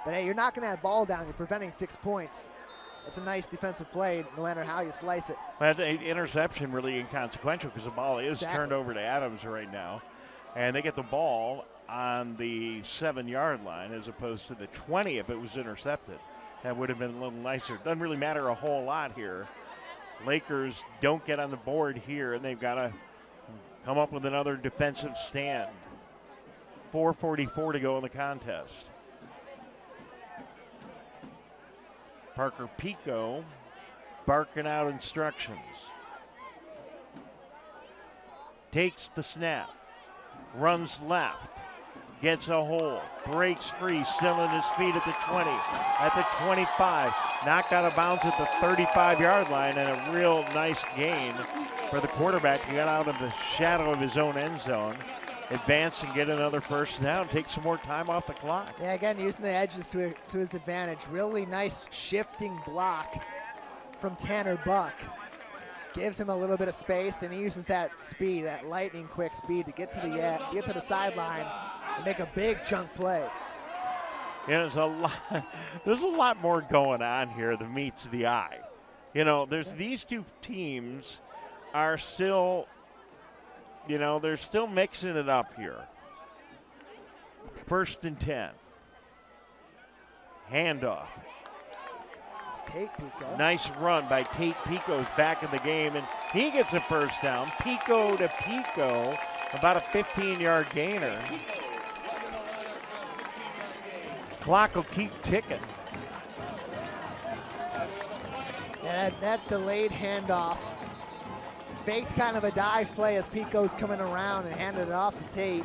But hey, you're knocking that ball down. You're preventing 6 points. It's a nice defensive play, no matter how you slice it. Well, the interception really inconsequential because the ball is turned over to Adams right now. And they get the ball on the 7-yard line as opposed to the 20 if it was intercepted. That would have been a little nicer. Doesn't really matter a whole lot here. Lakers don't get on the board here, and they've got to come up with another defensive stand. 4:44 to go in the contest. Parker Pico barking out instructions. Takes the snap. Runs left. Gets a hold. Breaks free. Still in his feet at the 20. At the 25. Knocked out of bounds at the 35-yard line, and a real nice gain for the quarterback. He got out of the shadow of his own end zone. Advance and get another first down. Take some more time off the clock. Yeah, again, using the edges to his advantage. Really nice shifting block from Tanner Buck. Gives him a little bit of space, and he uses that speed, that lightning quick speed, to get to the sideline and make a big chunk play. Yeah, there's a lot more going on here than meets the eye. These two teams are still. They're still mixing it up here. 1st and 10. Handoff. It's Tate Pico. Nice run by Tate Pico's back in the game, and he gets a first down. Pico to Pico, about a 15-yard gainer. Clock will keep ticking. Yeah, Yeah, that delayed handoff. Faked kind of a dive play as Pico's coming around and handed it off to Tate.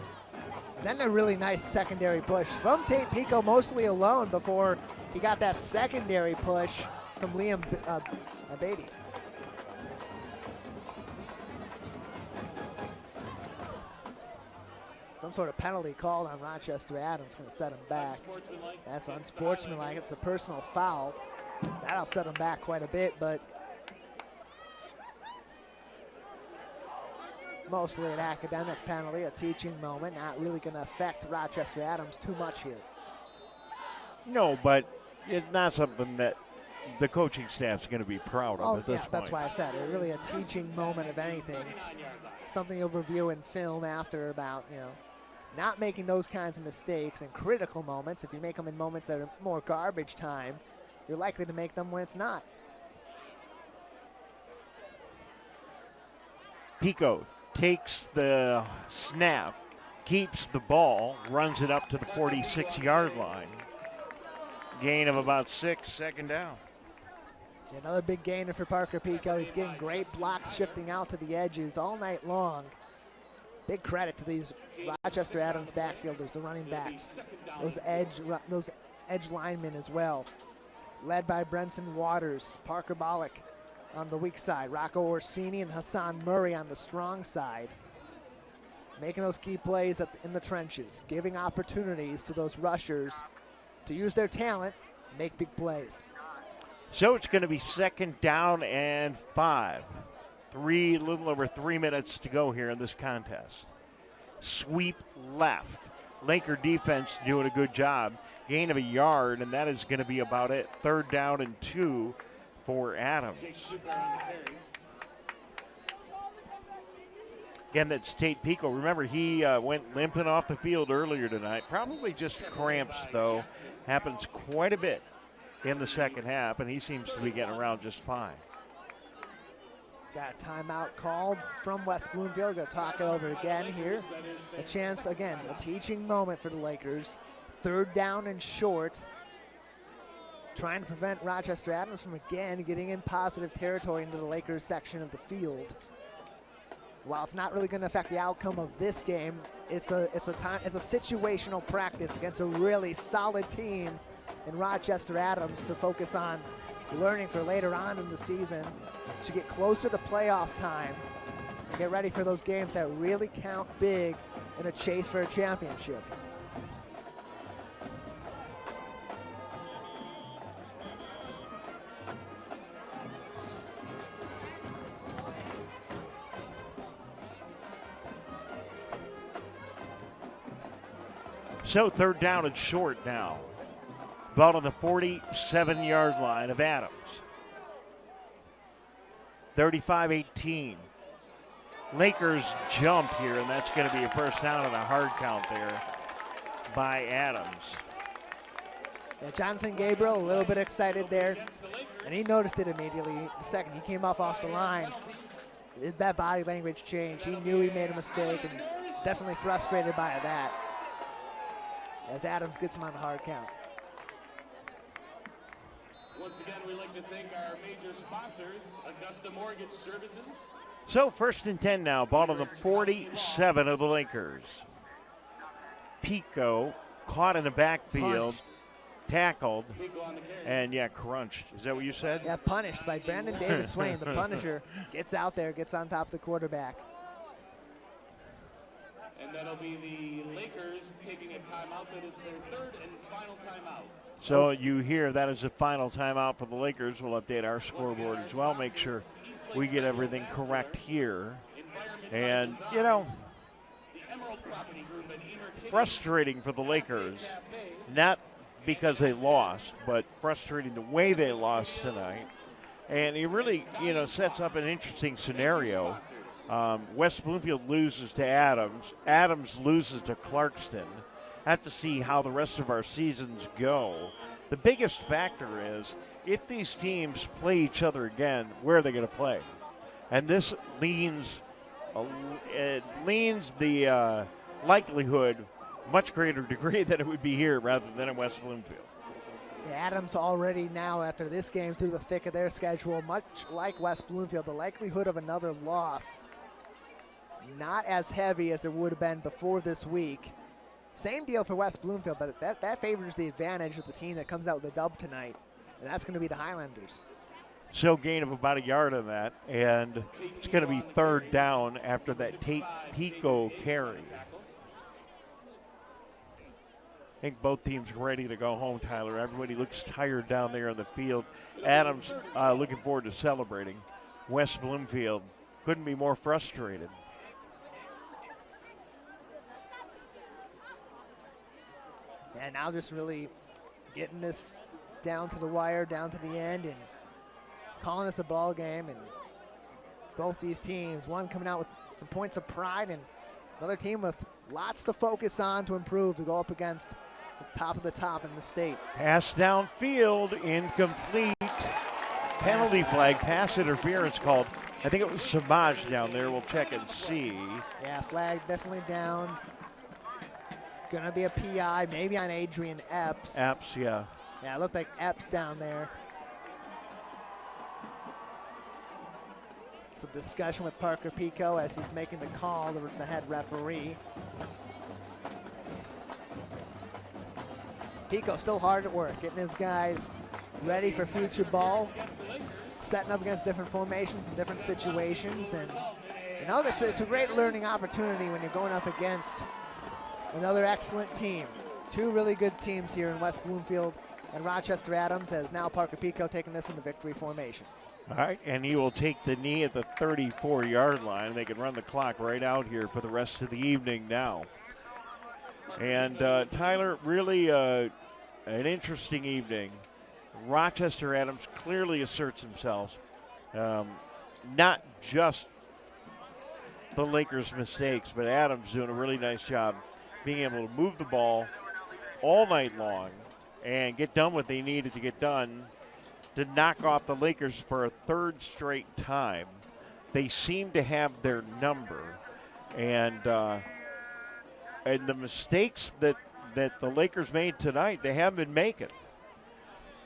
And then a really nice secondary push from Tate Pico, mostly alone before he got that secondary push from Liam Beatty. Some sort of penalty called on Rochester Adams, going to set him back. That's unsportsmanlike. It's a personal foul. That'll set him back quite a bit, but mostly an academic penalty, a teaching moment, not really going to affect Rochester Adams too much here. No, but it's not something that the coaching staff's going to be proud of at this point. That's why I said it. Really a teaching moment, if anything. Something you'll review in film after about, not making those kinds of mistakes in critical moments. If you make them in moments that are more garbage time, you're likely to make them when it's not. Pico takes the snap, keeps the ball, runs it up to the 46-yard line. Gain of about 6, second down. Another big gainer for Parker Pico. He's getting great blocks shifting out to the edges all night long. Big credit to these Rochester Adams backfielders, the running backs, those edge linemen as well. Led by Brenson Waters, Parker Bollock on the weak side, Rocco Orsini and Hassan Murray on the strong side. Making those key plays in the trenches, giving opportunities to those rushers to use their talent, make big plays. So it's going to be second down and 5. Little over 3 minutes to go here in this contest. Sweep left. Laker defense doing a good job. Gain of a yard, and that is going to be about it. Third down and 2 for Adams. Again, that's Tate Pico. Remember, he went limping off the field earlier tonight. Probably just cramps, though. Happens quite a bit in the second half, and he seems to be getting around just fine. Got a timeout called from West Bloomfield. Going to talk it over again here. A chance, again, a teaching moment for the Lakers. Third down and short. Trying to prevent Rochester Adams from, again, getting in positive territory into the Lakers section of the field. While it's not really going to affect the outcome of this game, it's a situational practice against a really solid team in Rochester Adams to focus on learning for later on in the season to get closer to playoff time and get ready for those games that really count big in a chase for a championship. So third down and short now. Ball on the 47-yard line of Adams. 35-18. Lakers jump here, and that's going to be a first down and a hard count there by Adams. Yeah, Jonathan Gabriel a little bit excited there, and he noticed it immediately. The second he came off the line, that body language changed. He knew he made a mistake and definitely frustrated by that as Adams gets him on the hard count. Once again, we'd like to thank our major sponsors, Augusta Mortgage Services. So first and 10 now, ball on the 47 of the Lakers. Pico caught in the backfield, tackled, and crunched. Is that what you said? Yeah, punished by Brandon Davis Swain. The Punisher gets out there, gets on top of the quarterback. And that'll be the Lakers taking a timeout. That is their third and final timeout. So you hear that is the final timeout for the Lakers. We'll update our scoreboard as well, make sure we get everything correct here. And, frustrating for the Lakers, not because they lost, but frustrating the way they lost tonight. And it really, sets up an interesting scenario. West Bloomfield loses to Adams. Adams loses to Clarkston. Have to see how the rest of our seasons go. The biggest factor is if these teams play each other again, where are they going to play? And this leans the likelihood much greater degree that it would be here rather than in West Bloomfield. Adams already now, after this game, through the thick of their schedule, much like West Bloomfield, the likelihood of another loss not as heavy as it would have been before this week. Same deal for West Bloomfield, but that favors the advantage of the team that comes out with a dub tonight, and that's going to be the Highlanders. So gain of about a yard on that, and it's going to be third down after that Tate Pico carry. I think both teams are ready to go home, Tyler. Everybody looks tired down there on the field. Adams looking forward to celebrating. West Bloomfield couldn't be more frustrated. And now just really getting this down to the wire, down to the end, and calling us a ball game. And both these teams, one coming out with some points of pride and another team with lots to focus on to improve, to go up against the top of the top in the state. Pass downfield, incomplete. Penalty flag, pass interference called. I think it was Samaj down there. We'll check and see. Yeah, flag definitely down. Gonna be a PI, maybe on Adrian Epps. Epps, yeah. Yeah, it looked like Epps down there. Some discussion with Parker Pico as he's making the call, the head referee. Pico still hard at work, getting his guys ready for future ball, setting up against different formations and different situations. And you know, it's a great learning opportunity when you're going up against another excellent team. Two really good teams here in West Bloomfield and Rochester Adams, as now Parker Pico taking this in the victory formation. All right, and he will take the knee at the 34-yard line. They can run the clock right out here for the rest of the evening now. And Tyler, really an interesting evening. Rochester Adams clearly asserts themselves. Not just the Lakers' mistakes, but Adams doing a really nice job being able to move the ball all night long and get done what they needed to get done to knock off the Lakers for a third straight time. They seem to have their number, and the mistakes that the Lakers made tonight, they haven't been making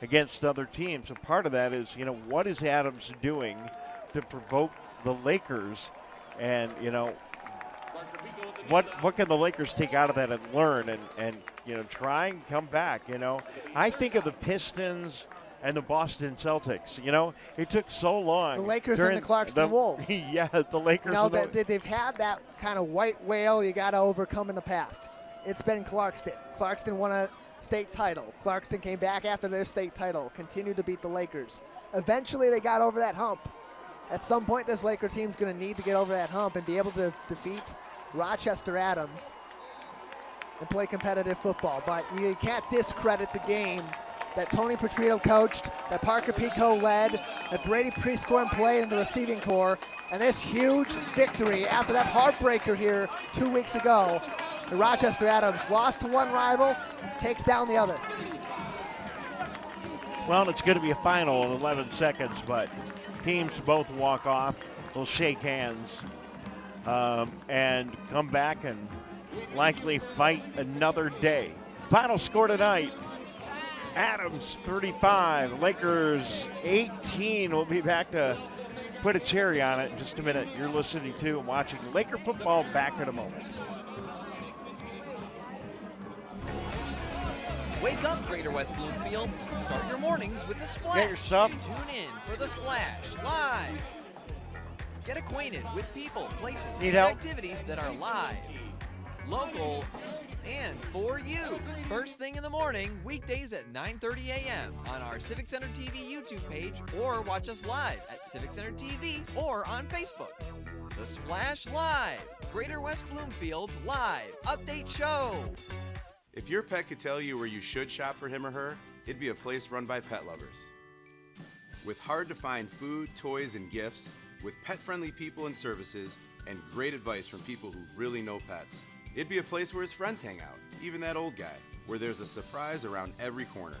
against other teams. So part of that is, you know, what is Adams doing to provoke the Lakers, and, you know, what can the Lakers take out of that and learn and you know, try and come back, you know. I think of the Pistons and the Boston Celtics, you know. It took so long. The Lakers and the Clarkston Wolves. Yeah, the Lakers. You know, they've had that kind of white whale you got to overcome in the past. It's been Clarkston. Clarkston won a state title. Clarkston came back after their state title, continued to beat the Lakers. Eventually they got over that hump. At some point, this Laker team's going to need to get over that hump and be able to defeat Rochester Adams and play competitive football. But you can't discredit the game that Tony Petrino coached, that Parker Pico led, that Brady Prescorn played in the receiving corps, and this huge victory after that heartbreaker here 2 weeks ago. The Rochester Adams lost to one rival, takes down the other. Well, it's going to be a final in 11 seconds, but teams both walk off. They'll shake hands and come back and likely fight another day. Final score tonight, Adams 35, Lakers 18. We'll be back to put a cherry on it in just a minute. You're listening to and watching Laker football. Back in a moment. Wake up, Greater West Bloomfield. Start your mornings with The Splash. Get your stuff. Tune in for The Splash Live. Get acquainted with people, places, Need and help? activities that are live, local, and for you. First thing in the morning, weekdays at 9:30 a.m. on our Civic Center TV YouTube page, or watch us live at Civic Center TV or on Facebook. The Splash Live, Greater West Bloomfield's live update show. If your pet could tell you where you should shop for him or her, it'd be a place run by pet lovers. With hard-to-find food, toys, and gifts, with pet-friendly people and services, and great advice from people who really know pets, it'd be a place where his friends hang out, even that old guy, where there's a surprise around every corner.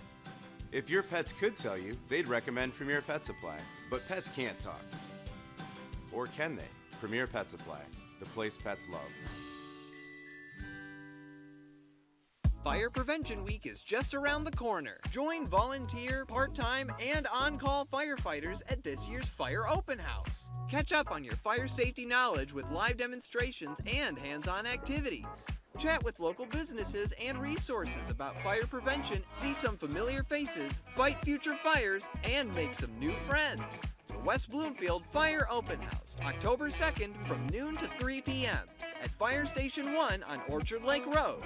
If your pets could tell you, they'd recommend Premier Pet Supply. But pets can't talk. Or can they? Premier Pet Supply, the place pets love. Fire Prevention Week is just around the corner. Join volunteer, part-time, and on-call firefighters at this year's Fire Open House. Catch up on your fire safety knowledge with live demonstrations and hands-on activities. Chat with local businesses and resources about fire prevention, see some familiar faces, fight future fires, and make some new friends. The West Bloomfield Fire Open House, October 2nd from noon to 3 p.m. at Fire Station 1 on Orchard Lake Road.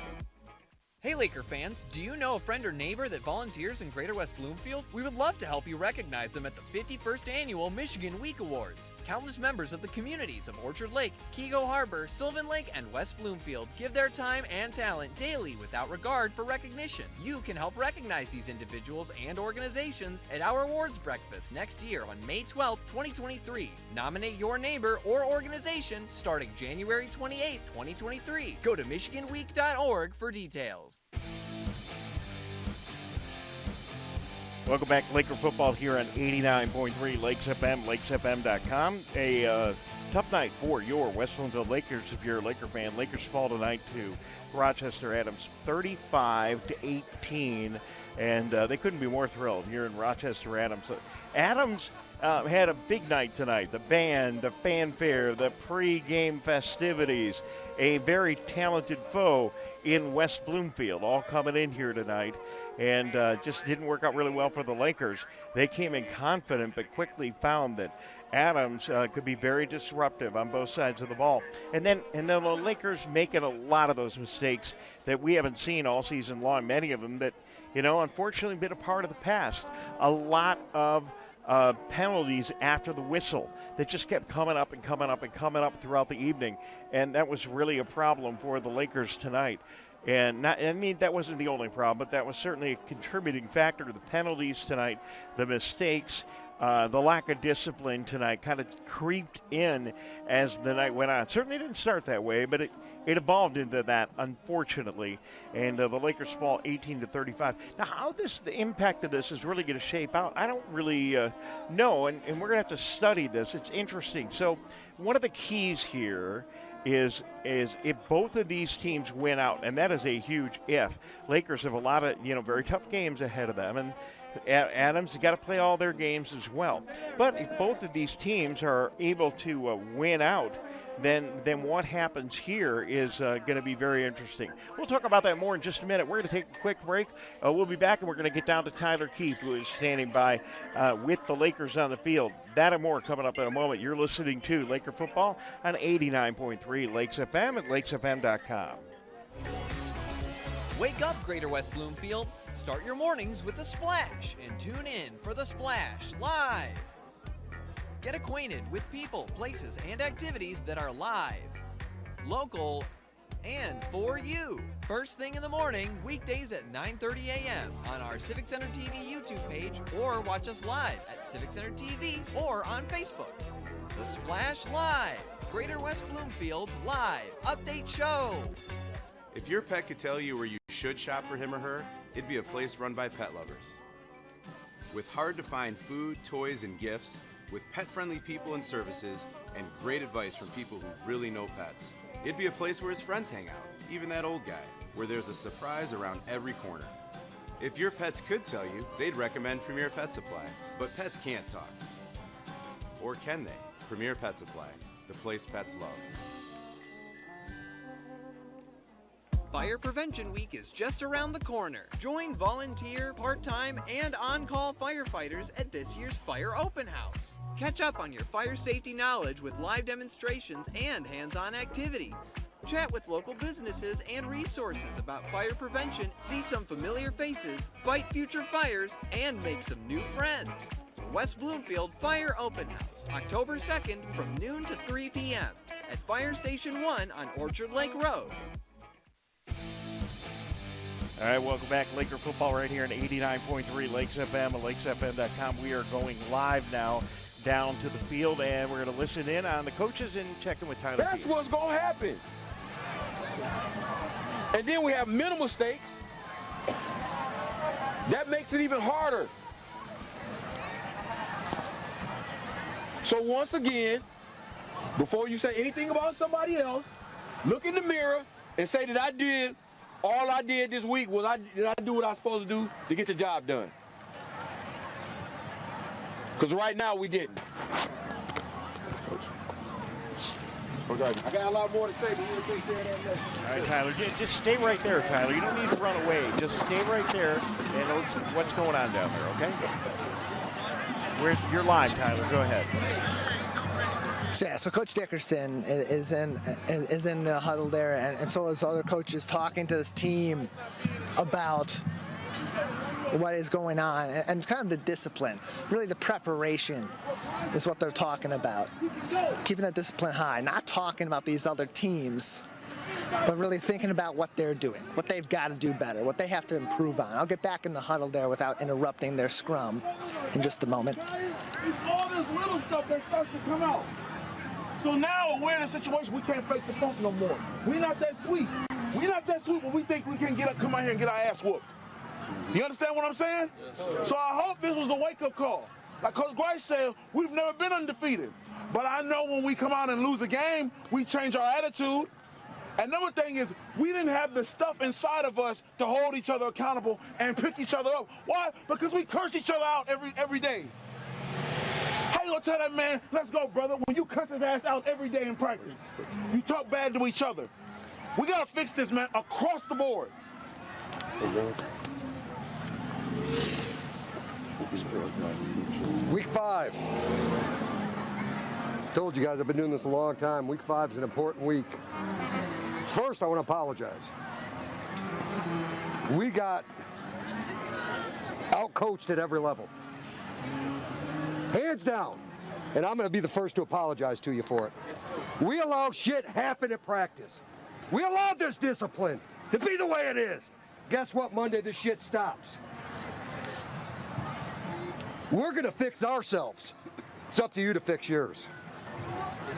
Hey Laker fans, do you know a friend or neighbor that volunteers in Greater West Bloomfield? We would love to help you recognize them at the 51st Annual Michigan Week Awards. Countless members of the communities of Orchard Lake, Keego Harbor, Sylvan Lake, and West Bloomfield give their time and talent daily without regard for recognition. You can help recognize these individuals and organizations at our awards breakfast next year on May 12, 2023. Nominate your neighbor or organization starting January 28, 2023. Go to michiganweek.org for details. Welcome back to Laker football here on 89.3 Lakes FM, lakesfm.com. A tough night for your West Bloomfield Lakers if you're a Laker fan. Lakers fall tonight to Rochester Adams 35-18, and they couldn't be more thrilled here in Rochester Adams. Adams had a big night tonight. The band, the fanfare, the pre-game festivities, a very talented foe in West Bloomfield, all coming in here tonight, and just didn't work out really well for the Lakers. They came in confident, but quickly found that Adams could be very disruptive on both sides of the ball. And then the Lakers making a lot of those mistakes that we haven't seen all season long, many of them that, unfortunately been a part of the past. A lot of penalties after the whistle that just kept coming up and coming up and coming up throughout the evening, and that was really a problem for the Lakers tonight. And that wasn't the only problem, but that was certainly a contributing factor to the penalties tonight, the mistakes, the lack of discipline tonight kind of creeped in as the night went on. Certainly didn't start that way, but it evolved into that, unfortunately, and the Lakers fall 18-35. Now, how the impact of this is really going to shape out, I don't really know, and we're going to have to study this. It's interesting. So one of the keys here is if both of these teams win out, and that is a huge if. Lakers have a lot of, very tough games ahead of them, and Adams has got to play all their games as well. But if both of these teams are able to win out, then what happens here is going to be very interesting. We'll talk about that more in just a minute. We're going to take a quick break. We'll be back, and we're going to get down to Tyler Keefe, who is standing by with the Lakers on the field. That and more coming up in a moment. You're listening to Laker Football on 89.3 Lakes FM at lakesfm.com. Wake up, Greater West Bloomfield. Start your mornings with The Splash and tune in for The Splash Live. Get acquainted with people, places, and activities that are live, local, and for you. First thing in the morning, weekdays at 9:30 a.m. on our Civic Center TV YouTube page, or watch us live at Civic Center TV or on Facebook. The Splash Live, Greater West Bloomfield's live update show. If your pet could tell you where you should shop for him or her, it'd be a place run by pet lovers. With hard-to-find food, toys, and gifts, with pet-friendly people and services, and great advice from people who really know pets, it'd be a place where his friends hang out, even that old guy, where there's a surprise around every corner. If your pets could tell you, they'd recommend Premier Pet Supply. But pets can't talk. Or can they? Premier Pet Supply, the place pets love. Fire Prevention Week is just around the corner. Join volunteer, part-time, and on-call firefighters at this year's Fire Open House. Catch up on your fire safety knowledge with live demonstrations and hands-on activities. Chat with local businesses and resources about fire prevention, see some familiar faces, fight future fires, and make some new friends. The West Bloomfield Fire Open House, October 2nd from noon to 3 p.m. at Fire Station 1 on Orchard Lake Road. All right, welcome back. Laker football right here on 89.3 Lakes FM and lakesfm.com. We are going live now down to the field, and we're going to listen in on the coaches and check in with Tyler. That's what's going to happen. And then we have minimal mistakes. That makes it even harder. So once again, before you say anything about somebody else, look in the mirror and say that I did all I did this week was did I do what I was supposed to do to get the job done? Because right now we didn't. I got a lot more to say, but we'll take care of that next. All right, Tyler, just stay right there, Tyler. You don't need to run away. Just stay right there and let's see what's going on down there, okay? You're live, Tyler. Go ahead. Yeah, so Coach Dickerson is in the huddle there, and so is other coaches talking to this team about what is going on and kind of the discipline. Really, the preparation is what they're talking about. Keeping that discipline high, not talking about these other teams, but really thinking about what they're doing, what they've got to do better, what they have to improve on. I'll get back in the huddle there without interrupting their scrum in just a moment. It's all this little stuff that starts to come out. So now we're in a situation we can't fake the funk no more. We're not that sweet. We're not that sweet when we think we can come out here and get our ass whooped. You understand what I'm saying? So I hope this was a wake-up call. Like Coach Grice said, we've never been undefeated. But I know when we come out and lose a game, we change our attitude. Another thing is, we didn't have the stuff inside of us to hold each other accountable and pick each other up. Why? Because we curse each other out every day. How you gonna tell that man, let's go, brother, when you cuss his ass out every day in practice? You talk bad to each other. We gotta fix this, man, across the board. Week 5. Told you guys I've been doing this a long time. Week 5 is an important week. First, I want to apologize. We got out-coached at every level. Hands down. And I'm going to be the first to apologize to you for it. We allowed shit happen at practice. We allowed this discipline to be the way it is. Guess what? Monday, this shit stops. We're going to fix ourselves. It's up to you to fix yours.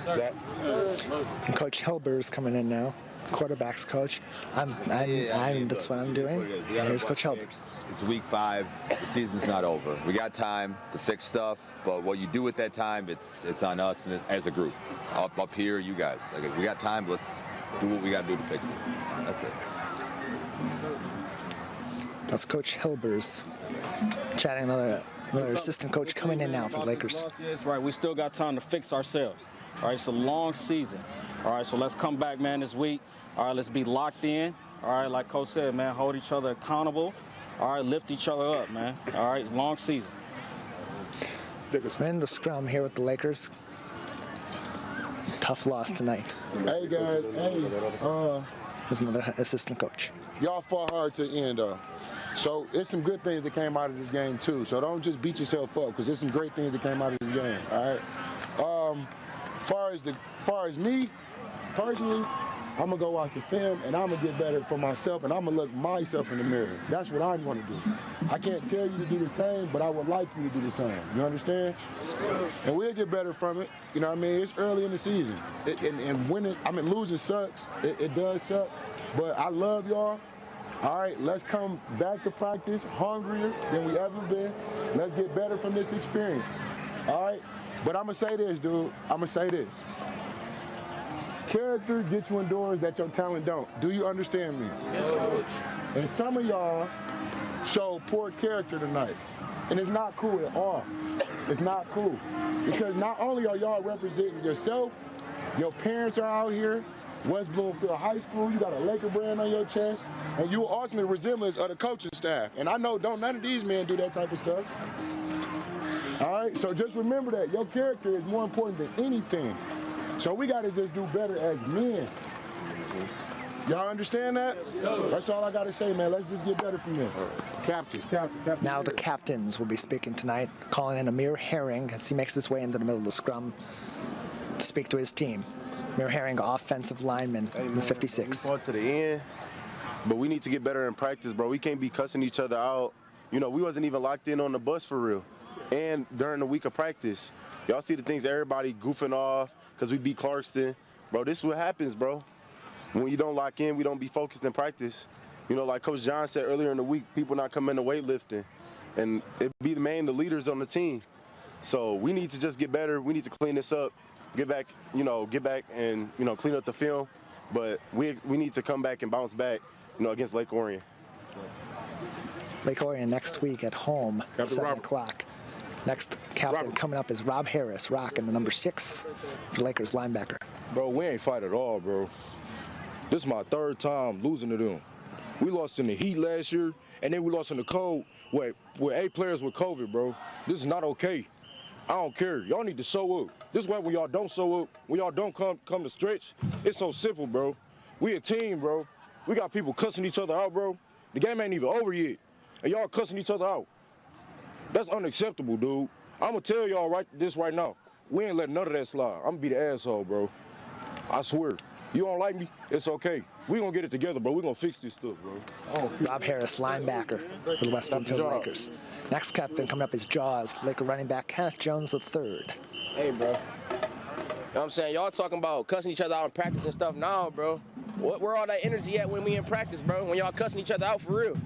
And Coach Hilber's coming in now, quarterback's coach. That's what I'm doing. And here's Coach Hilber. It's week 5. The season's not over. We got time to fix stuff, but what you do with that time, it's on us and as a group. Up here, you guys. Like, we got time. Let's do what we got to do to fix it. That's it. That's Coach Hilber's chatting another assistant coach coming in now for the Lakers. That's right. We still got time to fix ourselves. All right, it's a long season. All right, so let's come back, man, this week. All right, let's be locked in. All right, like Coach said, man, hold each other accountable. All right, lift each other up, man. All right, long season. We're in the scrum here with the Lakers. Tough loss tonight. Hey, guys. Hey, there's another assistant coach. Y'all fought hard to the end, though. So it's some good things that came out of this game, too. So don't just beat yourself up, because there's some great things that came out of this game, all right? Far as me, personally, I'm going to go watch the film, and I'm going to get better for myself, and I'm going to look myself in the mirror. That's what I'm going to do. I can't tell you to do the same, but I would like you to do the same. You understand? And we'll get better from it. You know what I mean? It's early in the season. And winning, losing sucks. It does suck. But I love y'all. All right, let's come back to practice hungrier than we ever been. Let's get better from this experience. All right? But I'm going to say this, dude. I'm going to say this. Character gets you indoors that your talent don't. Do you understand me? Yes, Coach. And some of y'all show poor character tonight. And it's not cool at all. It's not cool. Because not only are y'all representing yourself, your parents are out here, West Bloomfield High School, you got a Laker brand on your chest, and you are ultimately resemblance of the coaching staff. And I know none of these men do that type of stuff. All right, so just remember that. Your character is more important than anything. So we got to just do better as men. Y'all understand that? That's all I got to say, man. Let's just get better from this. Captain. Now the captains will be speaking tonight, calling in Amir Herring as he makes his way into the middle of the scrum to speak to his team. Amir Herring, offensive lineman, in 56. We fought to the end, but we need to get better in practice, bro. We can't be cussing each other out. You know, we wasn't even locked in on the bus for real. And during the week of practice, y'all see the things everybody goofing off because we beat Clarkston. Bro, this is what happens, bro. When you don't lock in, we don't be focused in practice. You know, like Coach John said earlier in the week, people not coming to weightlifting. And it be the leaders on the team. So we need to just get better. We need to clean this up, get back and, clean up the film. But we need to come back and bounce back against Lake Orion. Lake Orion next week at home at 7 Robert. o'clock. Next captain coming up is Rob Harris, rocking the number 6 for Lakers linebacker. Bro, we ain't fight at all, bro. This is my 3rd time losing to them. We lost in the heat last year, and then we lost in the cold with 8 players with COVID, bro. This is not okay. I don't care. Y'all need to show up. This is why when y'all don't show up, when y'all don't come to stretch, it's so simple, bro. We a team, bro. We got people cussing each other out, bro. The game ain't even over yet, and y'all cussing each other out. That's unacceptable, dude. I'm going to tell y'all right now. We ain't letting none of that slide. I'm going to be the asshole, bro. I swear. You don't like me? It's okay. We going to get it together, bro. We going to fix this stuff, bro. Oh, Rob Harris, linebacker for the West Bloomfield Lakers. Next captain coming up is Jaws, Laker running back Kenneth Jones III. Hey, bro. You know what I'm saying? Y'all talking about cussing each other out in practice and stuff now, bro. Where all that energy at when we in practice, bro? When y'all cussing each other out for real?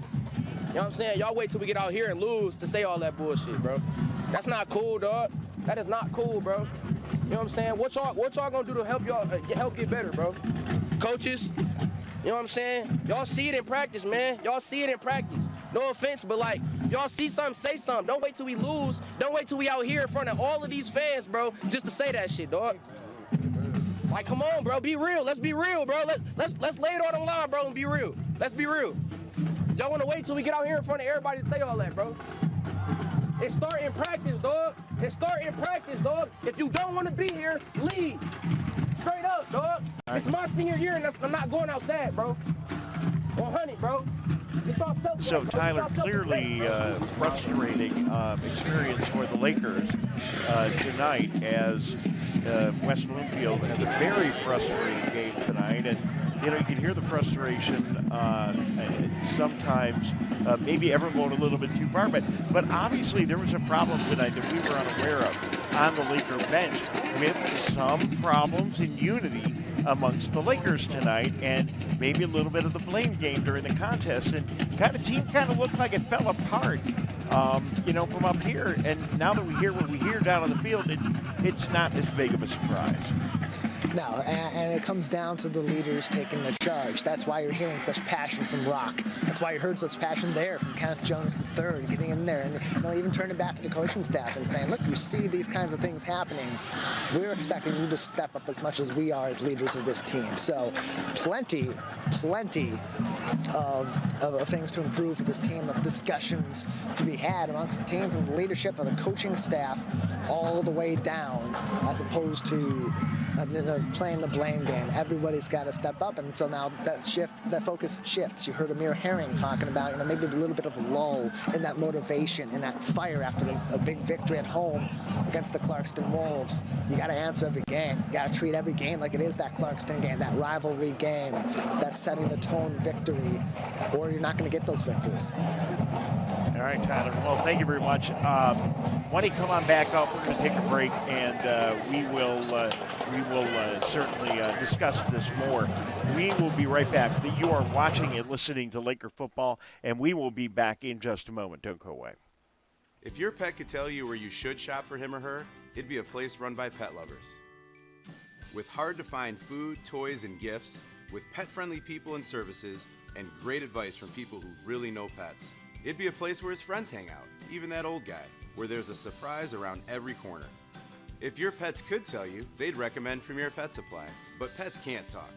You know what I'm saying? Y'all wait till we get out here and lose to say all that bullshit, bro. That's not cool, dog. That is not cool, bro. You know what I'm saying? What y'all gonna do to help y'all help get better, bro? Coaches, you know what I'm saying? Y'all see it in practice, man. Y'all see it in practice. No offense, but like, y'all see something, say something. Don't wait till we lose. Don't wait till we out here in front of all of these fans, bro, just to say that shit, dog. Like, come on, bro. Be real. Let's be real, bro. Let's lay it all on the line, bro, and be real. Let's be real. Y'all want to wait till we get out here in front of everybody to say all that, bro? It start in practice, dog. It start in practice, dog. If you don't want to be here, leave. Straight up, dog. It's my senior year, and I'm not going outside, bro. 100, bro. So, Tyler, clearly frustrating experience for the Lakers tonight as West Bloomfield has a very frustrating game tonight. And, you know, you can hear the frustration sometimes, maybe everyone going a little bit too far. But obviously there was a problem tonight that we were unaware of on the Laker bench with some problems in unity amongst the Lakers tonight, and maybe a little bit of the blame game during the contest, and team looked like it fell apart, you know, from up here. And now that we hear what we hear down on the field, it's not as big of a surprise. No, and it comes down to the leaders taking the charge. That's why you're hearing such passion from Rock. That's why you heard such passion there from Kenneth Jones III, getting in there and, you know, even turning back to the coaching staff and saying, look, you see these kinds of things happening. We're expecting you to step up as much as we are as leaders of this team. So plenty of things to improve for this team, of discussions to be had amongst the team, from the leadership of the coaching staff all the way down, as opposed to playing the blame game. Everybody's got to step up, and so now that focus shifts. You heard Amir Herring talking about, you know, maybe a little bit of a lull in that motivation and that fire after a big victory at home against the Clarkston Wolves. You got to answer every game. You got to treat every game like it is that Clarkston game, that rivalry game, that setting the tone victory, or you're not going to get those victories. All right, Tyler. Well, thank you very much. Why don't you come on back up? We're going to take a break, and we will certainly discuss this more. We will be right back. You are watching and listening to Laker football, and we will be back in just a moment. Don't go away. If your pet could tell you where you should shop for him or her, it'd be a place run by pet lovers. With hard-to-find food, toys, and gifts, with pet-friendly people and services, and great advice from people who really know pets, it'd be a place where his friends hang out, even that old guy, where there's a surprise around every corner. If your pets could tell you, they'd recommend Premier Pet Supply. But pets can't talk.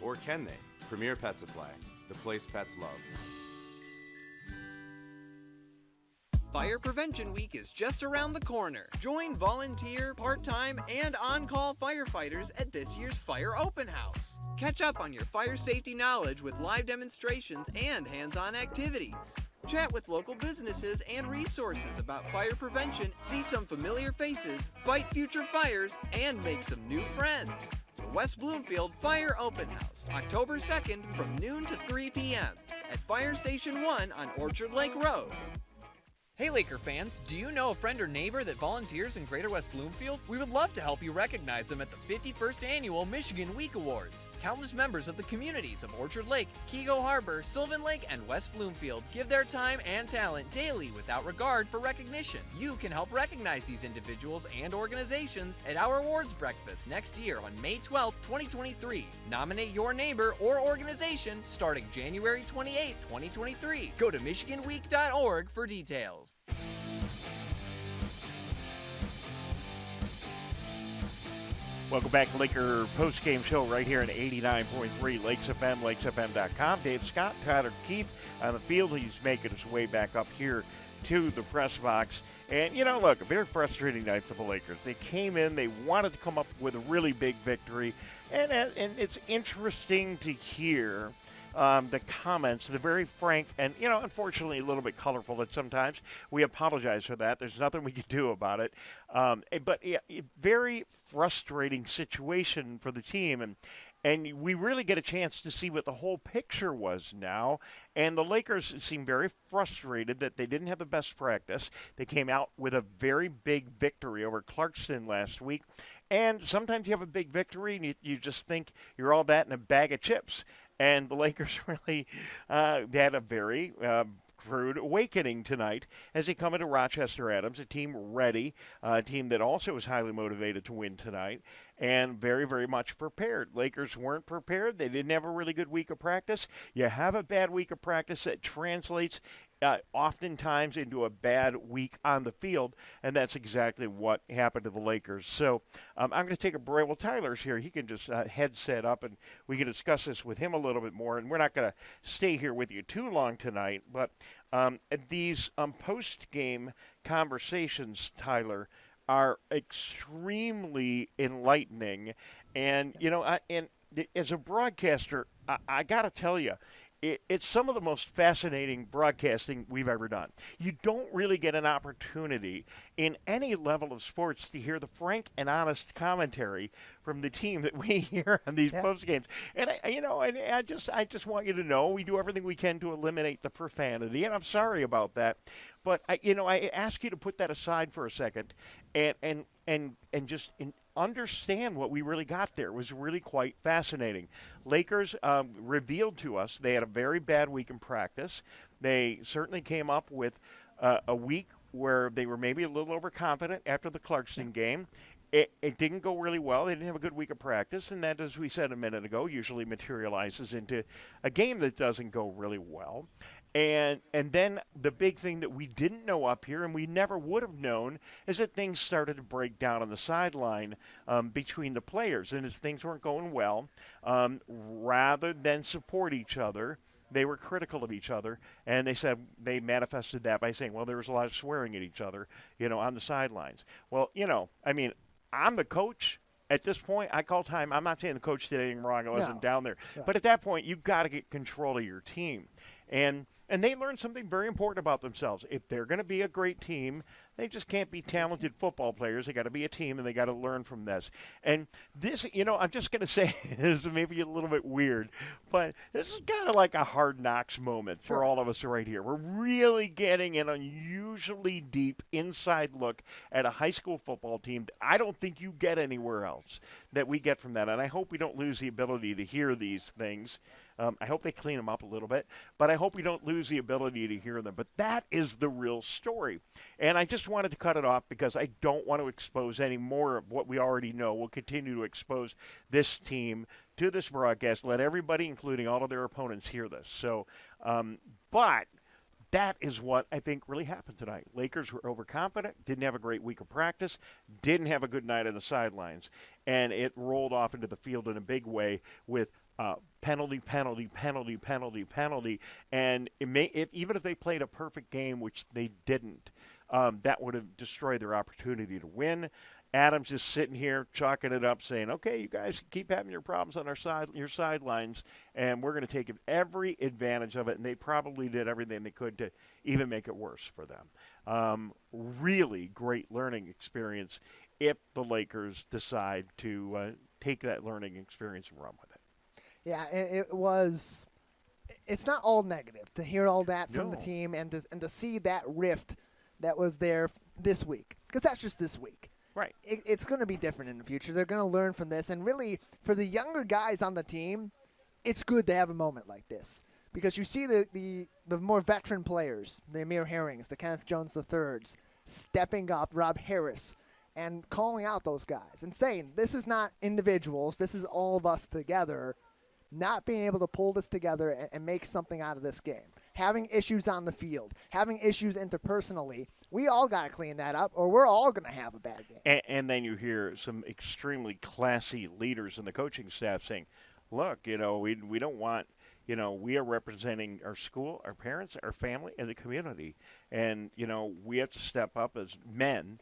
Or can they? Premier Pet Supply, the place pets love. Fire Prevention Week is just around the corner. Join volunteer, part-time, and on-call firefighters at this year's Fire Open House. Catch up on your fire safety knowledge with live demonstrations and hands-on activities. Chat with local businesses and resources about fire prevention, see some familiar faces, fight future fires, and make some new friends. The West Bloomfield Fire Open House, October 2nd from noon to 3 p.m. at Fire Station 1 on Orchard Lake Road. Hey Laker fans, do you know a friend or neighbor that volunteers in Greater West Bloomfield? We would love to help you recognize them at the 51st Annual Michigan Week Awards. Countless members of the communities of Orchard Lake, Keego Harbor, Sylvan Lake, and West Bloomfield give their time and talent daily without regard for recognition. You can help recognize these individuals and organizations at our awards breakfast next year on May 12, 2023. Nominate your neighbor or organization starting January 28, 2023. Go to michiganweek.org for details. Welcome back to Laker post-game show right here at 89.3 Lakes FM, lakesfm.com. Dave Scott, Tyler Keith on the field. He's making his way back up here to the press box. And, look, a very frustrating night for the Lakers. They came in, they wanted to come up with a really big victory. And it's interesting to hear the comments, the very frank and, unfortunately a little bit colorful at sometimes. We apologize for that. There's nothing we can do about it. But very frustrating situation for the team. And we really get a chance to see what the whole picture was now. And the Lakers seem very frustrated that they didn't have the best practice. They came out with a very big victory over Clarkston last week. And sometimes you have a big victory and you just think you're all that in a bag of chips. And the Lakers really had a very crude awakening tonight as they come into Rochester Adams, a team ready, a team that also is highly motivated to win tonight, and very, very much prepared. Lakers weren't prepared. They didn't have a really good week of practice. You have a bad week of practice that translates oftentimes into a bad week on the field, and that's exactly what happened to the Lakers. So I'm going to take a break. Well, Tyler's here. He can just headset up, and we can discuss this with him a little bit more, and we're not going to stay here with you too long tonight, but these post-game conversations, Tyler, are extremely enlightening. And, as a broadcaster, I got to tell you, it's some of the most fascinating broadcasting we've ever done. You don't really get an opportunity in any level of sports to hear the frank and honest commentary from the team that we hear on these post games. And I just want you to know we do everything we can to eliminate the profanity, and I'm sorry about that. But I ask you to put that aside for a second and just understand what we really got there. It was really quite fascinating. Lakers revealed to us they had a very bad week in practice. They certainly came up with a week where they were maybe a little overconfident after the Clarkston game. It didn't go really well. They didn't have a good week of practice, and that, as we said a minute ago, usually materializes into a game that doesn't go really well. And then the big thing that we didn't know up here, and we never would have known, is that things started to break down on the sideline between the players. And as things weren't going well, rather than support each other, they were critical of each other. And they manifested that by saying, well, there was a lot of swearing at each other, on the sidelines. Well, I'm the coach. At this point, I call time. I'm not saying the coach did anything wrong. I wasn't down there. Right. But at that point, you've got to get control of your team. And they learned something very important about themselves. If they're going to be a great team, they just can't be talented football players. They got to be a team, and they got to learn from this. And this, I'm just going to say this is maybe a little bit weird, but this is kind of like a Hard Knocks moment for all of us right here. We're really getting an unusually deep inside look at a high school football team that I don't think you get anywhere else that we get from that. And I hope we don't lose the ability to hear these things. I hope they clean them up a little bit, but I hope we don't lose the ability to hear them. But that is the real story. And I just wanted to cut it off because I don't want to expose any more of what we already know. We'll continue to expose this team to this broadcast, let everybody, including all of their opponents, hear this. So, but that is what I think really happened tonight. Lakers were overconfident, didn't have a great week of practice, didn't have a good night on the sidelines, and it rolled off into the field in a big way with penalty, and even if they played a perfect game, which they didn't, that would have destroyed their opportunity to win. Adams is sitting here chalking it up, saying, okay, you guys keep having your problems on your sidelines, and we're going to take every advantage of it, and they probably did everything they could to even make it worse for them. Really great learning experience if the Lakers decide to take that learning experience and run with it. Yeah, it's not all negative to hear all that from the team and to see that rift that was there this week, because that's just this week. Right. It's going to be different in the future. They're going to learn from this. And really, for the younger guys on the team, it's good to have a moment like this. Because you see the more veteran players, the Amir Herrings, the Kenneth Jones IIIs, stepping up, Rob Harris, and calling out those guys and saying, this is not individuals, this is all of us together, not being able to pull this together and make something out of this game. Having issues on the field, having issues interpersonally, we all got to clean that up or we're all going to have a bad game. And then you hear some extremely classy leaders in the coaching staff saying, look, we don't want, we are representing our school, our parents, our family, and the community. And, we have to step up as men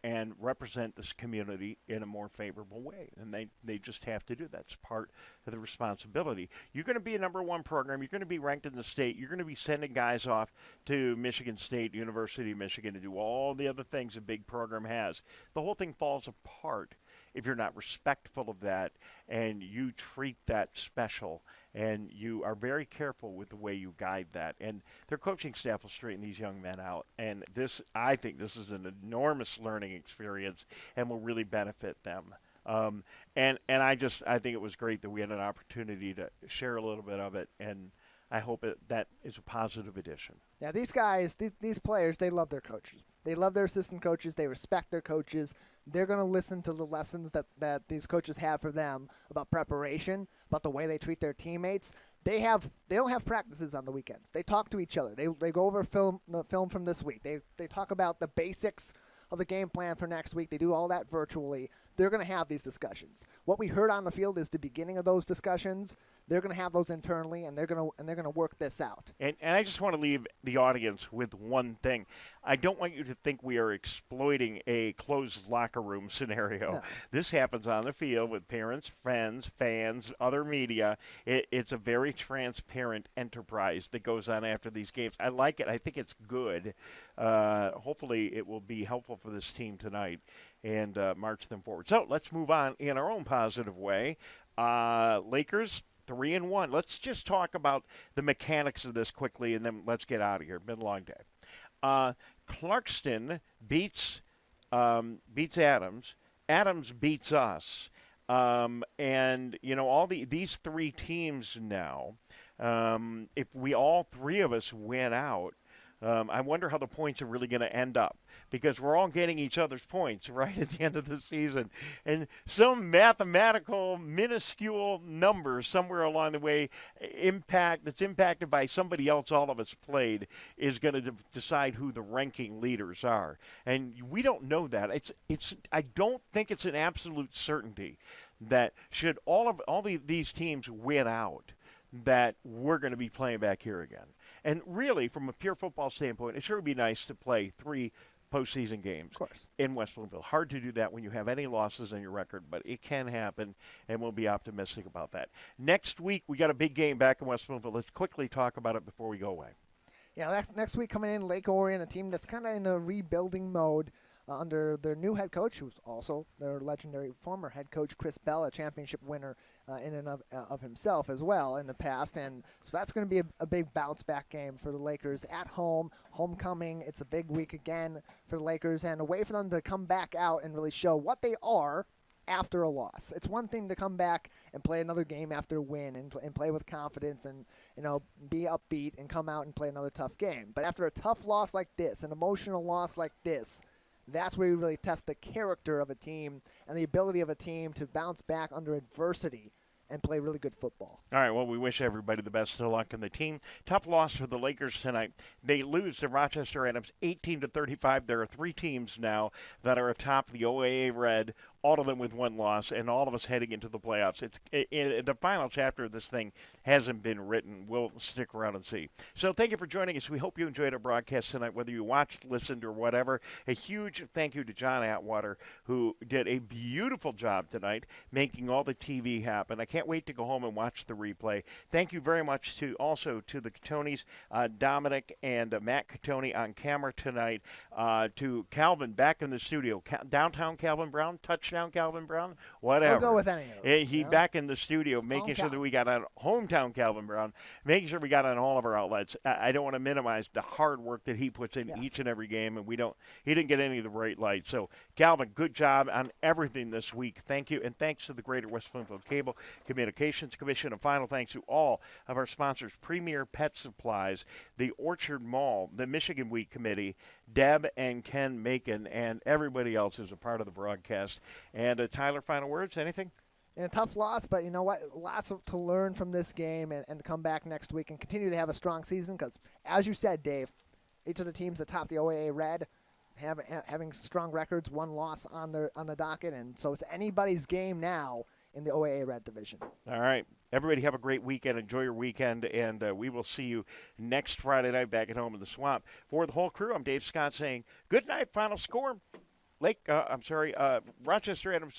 and represent this community in a more favorable way. And they just have to do that. It's part of the responsibility. You're going to be a number one program. You're going to be ranked in the state. You're going to be sending guys off to Michigan State, University of Michigan, to do all the other things a big program has. The whole thing falls apart if you're not respectful of that and you treat that special and you are very careful with the way you guide that. And their coaching staff will straighten these young men out. And I think this is an enormous learning experience and will really benefit them. And I think it was great that we had an opportunity to share a little bit of it, and I hope that is a positive addition. Yeah, these guys, these players, they love their coaches. They love their assistant coaches. They respect their coaches. They're going to listen to the lessons that these coaches have for them about preparation, about the way they treat their teammates. They don't have practices on the weekends. They talk to each other. They go over the film from this week. They talk about the basics of the game plan for next week. They do all that virtually. They're going to have these discussions. What we heard on the field is the beginning of those discussions. They're going to have those internally, and they're going to work this out. And I just want to leave the audience with one thing. I don't want you to think we are exploiting a closed locker room scenario. No. This happens on the field with parents, friends, fans, other media. It's a very transparent enterprise that goes on after these games. I like it. I think it's good. Hopefully it will be helpful for this team tonight and march them forward. So let's move on in our own positive way. Lakers 3-1. Let's just talk about the mechanics of this quickly, and then let's get out of here. Been a long day. Clarkston beats Adams. Adams beats us. And all these three teams now, if we all three of us win out, I wonder how the points are really going to end up, because we're all getting each other's points right at the end of the season. And some mathematical, minuscule number somewhere along the way that's impacted by somebody else all of us played is going to decide who the ranking leaders are. And we don't know that. I don't think it's an absolute certainty that should all these teams win out, that we're going to be playing back here again. And really, from a pure football standpoint, it sure would be nice to play 3 postseason games in West Bloomfield. Hard to do that when you have any losses in your record, but it can happen, and we'll be optimistic about that. Next week, we got a big game back in West Bloomfield. Let's quickly talk about it before we go away. Yeah, next week coming in, Lake Orion, a team that's kind of in a rebuilding mode under their new head coach, who's also their legendary former head coach, Chris Bell, a championship winner in and of himself as well in the past. And so that's going to be a big bounce-back game for the Lakers at home, homecoming. It's a big week again for the Lakers, and a way for them to come back out and really show what they are after a loss. It's one thing to come back and play another game after a win and play with confidence and be upbeat and come out and play another tough game. But after a tough loss like this, an emotional loss like this, that's where you really test the character of a team and the ability of a team to bounce back under adversity and play really good football. All right, well, we wish everybody the best of luck in the team. Tough loss for the Lakers tonight. They lose to Rochester Adams 18-35. There are 3 teams now that are atop the OAA Red, all of them with 1 loss, and all of us heading into the playoffs. The final chapter of this thing hasn't been written. We'll stick around and see. So thank you for joining us. We hope you enjoyed our broadcast tonight, whether you watched, listened, or whatever. A huge thank you to John Atwater, who did a beautiful job tonight making all the TV happen. I can't wait to go home and watch the replay. Thank you very much also to the Catonis, Dominic and Matt Catoni on camera tonight, to Calvin back in the studio. Downtown Calvin Brown, touchdown hometown Calvin Brown? Whatever. We'll go with any of them. He back in the studio making sure that we got on hometown Calvin Brown, making sure we got on all of our outlets. I don't want to minimize the hard work that he puts in each and every game, and he didn't get any of the bright lights. So, Calvin, good job on everything this week. Thank you, and thanks to the Greater West Bloomfield Cable Communications Commission. And final thanks to all of our sponsors, Premier Pet Supplies, the Orchard Mall, the Michigan Week Committee, Deb and Ken Macon, and everybody else who's a part of the broadcast. And Tyler, final words, anything? And a tough loss, but you know what? Lots to learn from this game and to come back next week and continue to have a strong season because, as you said, Dave, each of the teams that top the OAA Red having strong records, one loss on the docket, and so it's anybody's game now in the OAA Red division. All right. Everybody have a great weekend. Enjoy your weekend, and we will see you next Friday night back at home in the Swamp. For the whole crew, I'm Dave Scott saying good night. Final score, Rochester Adams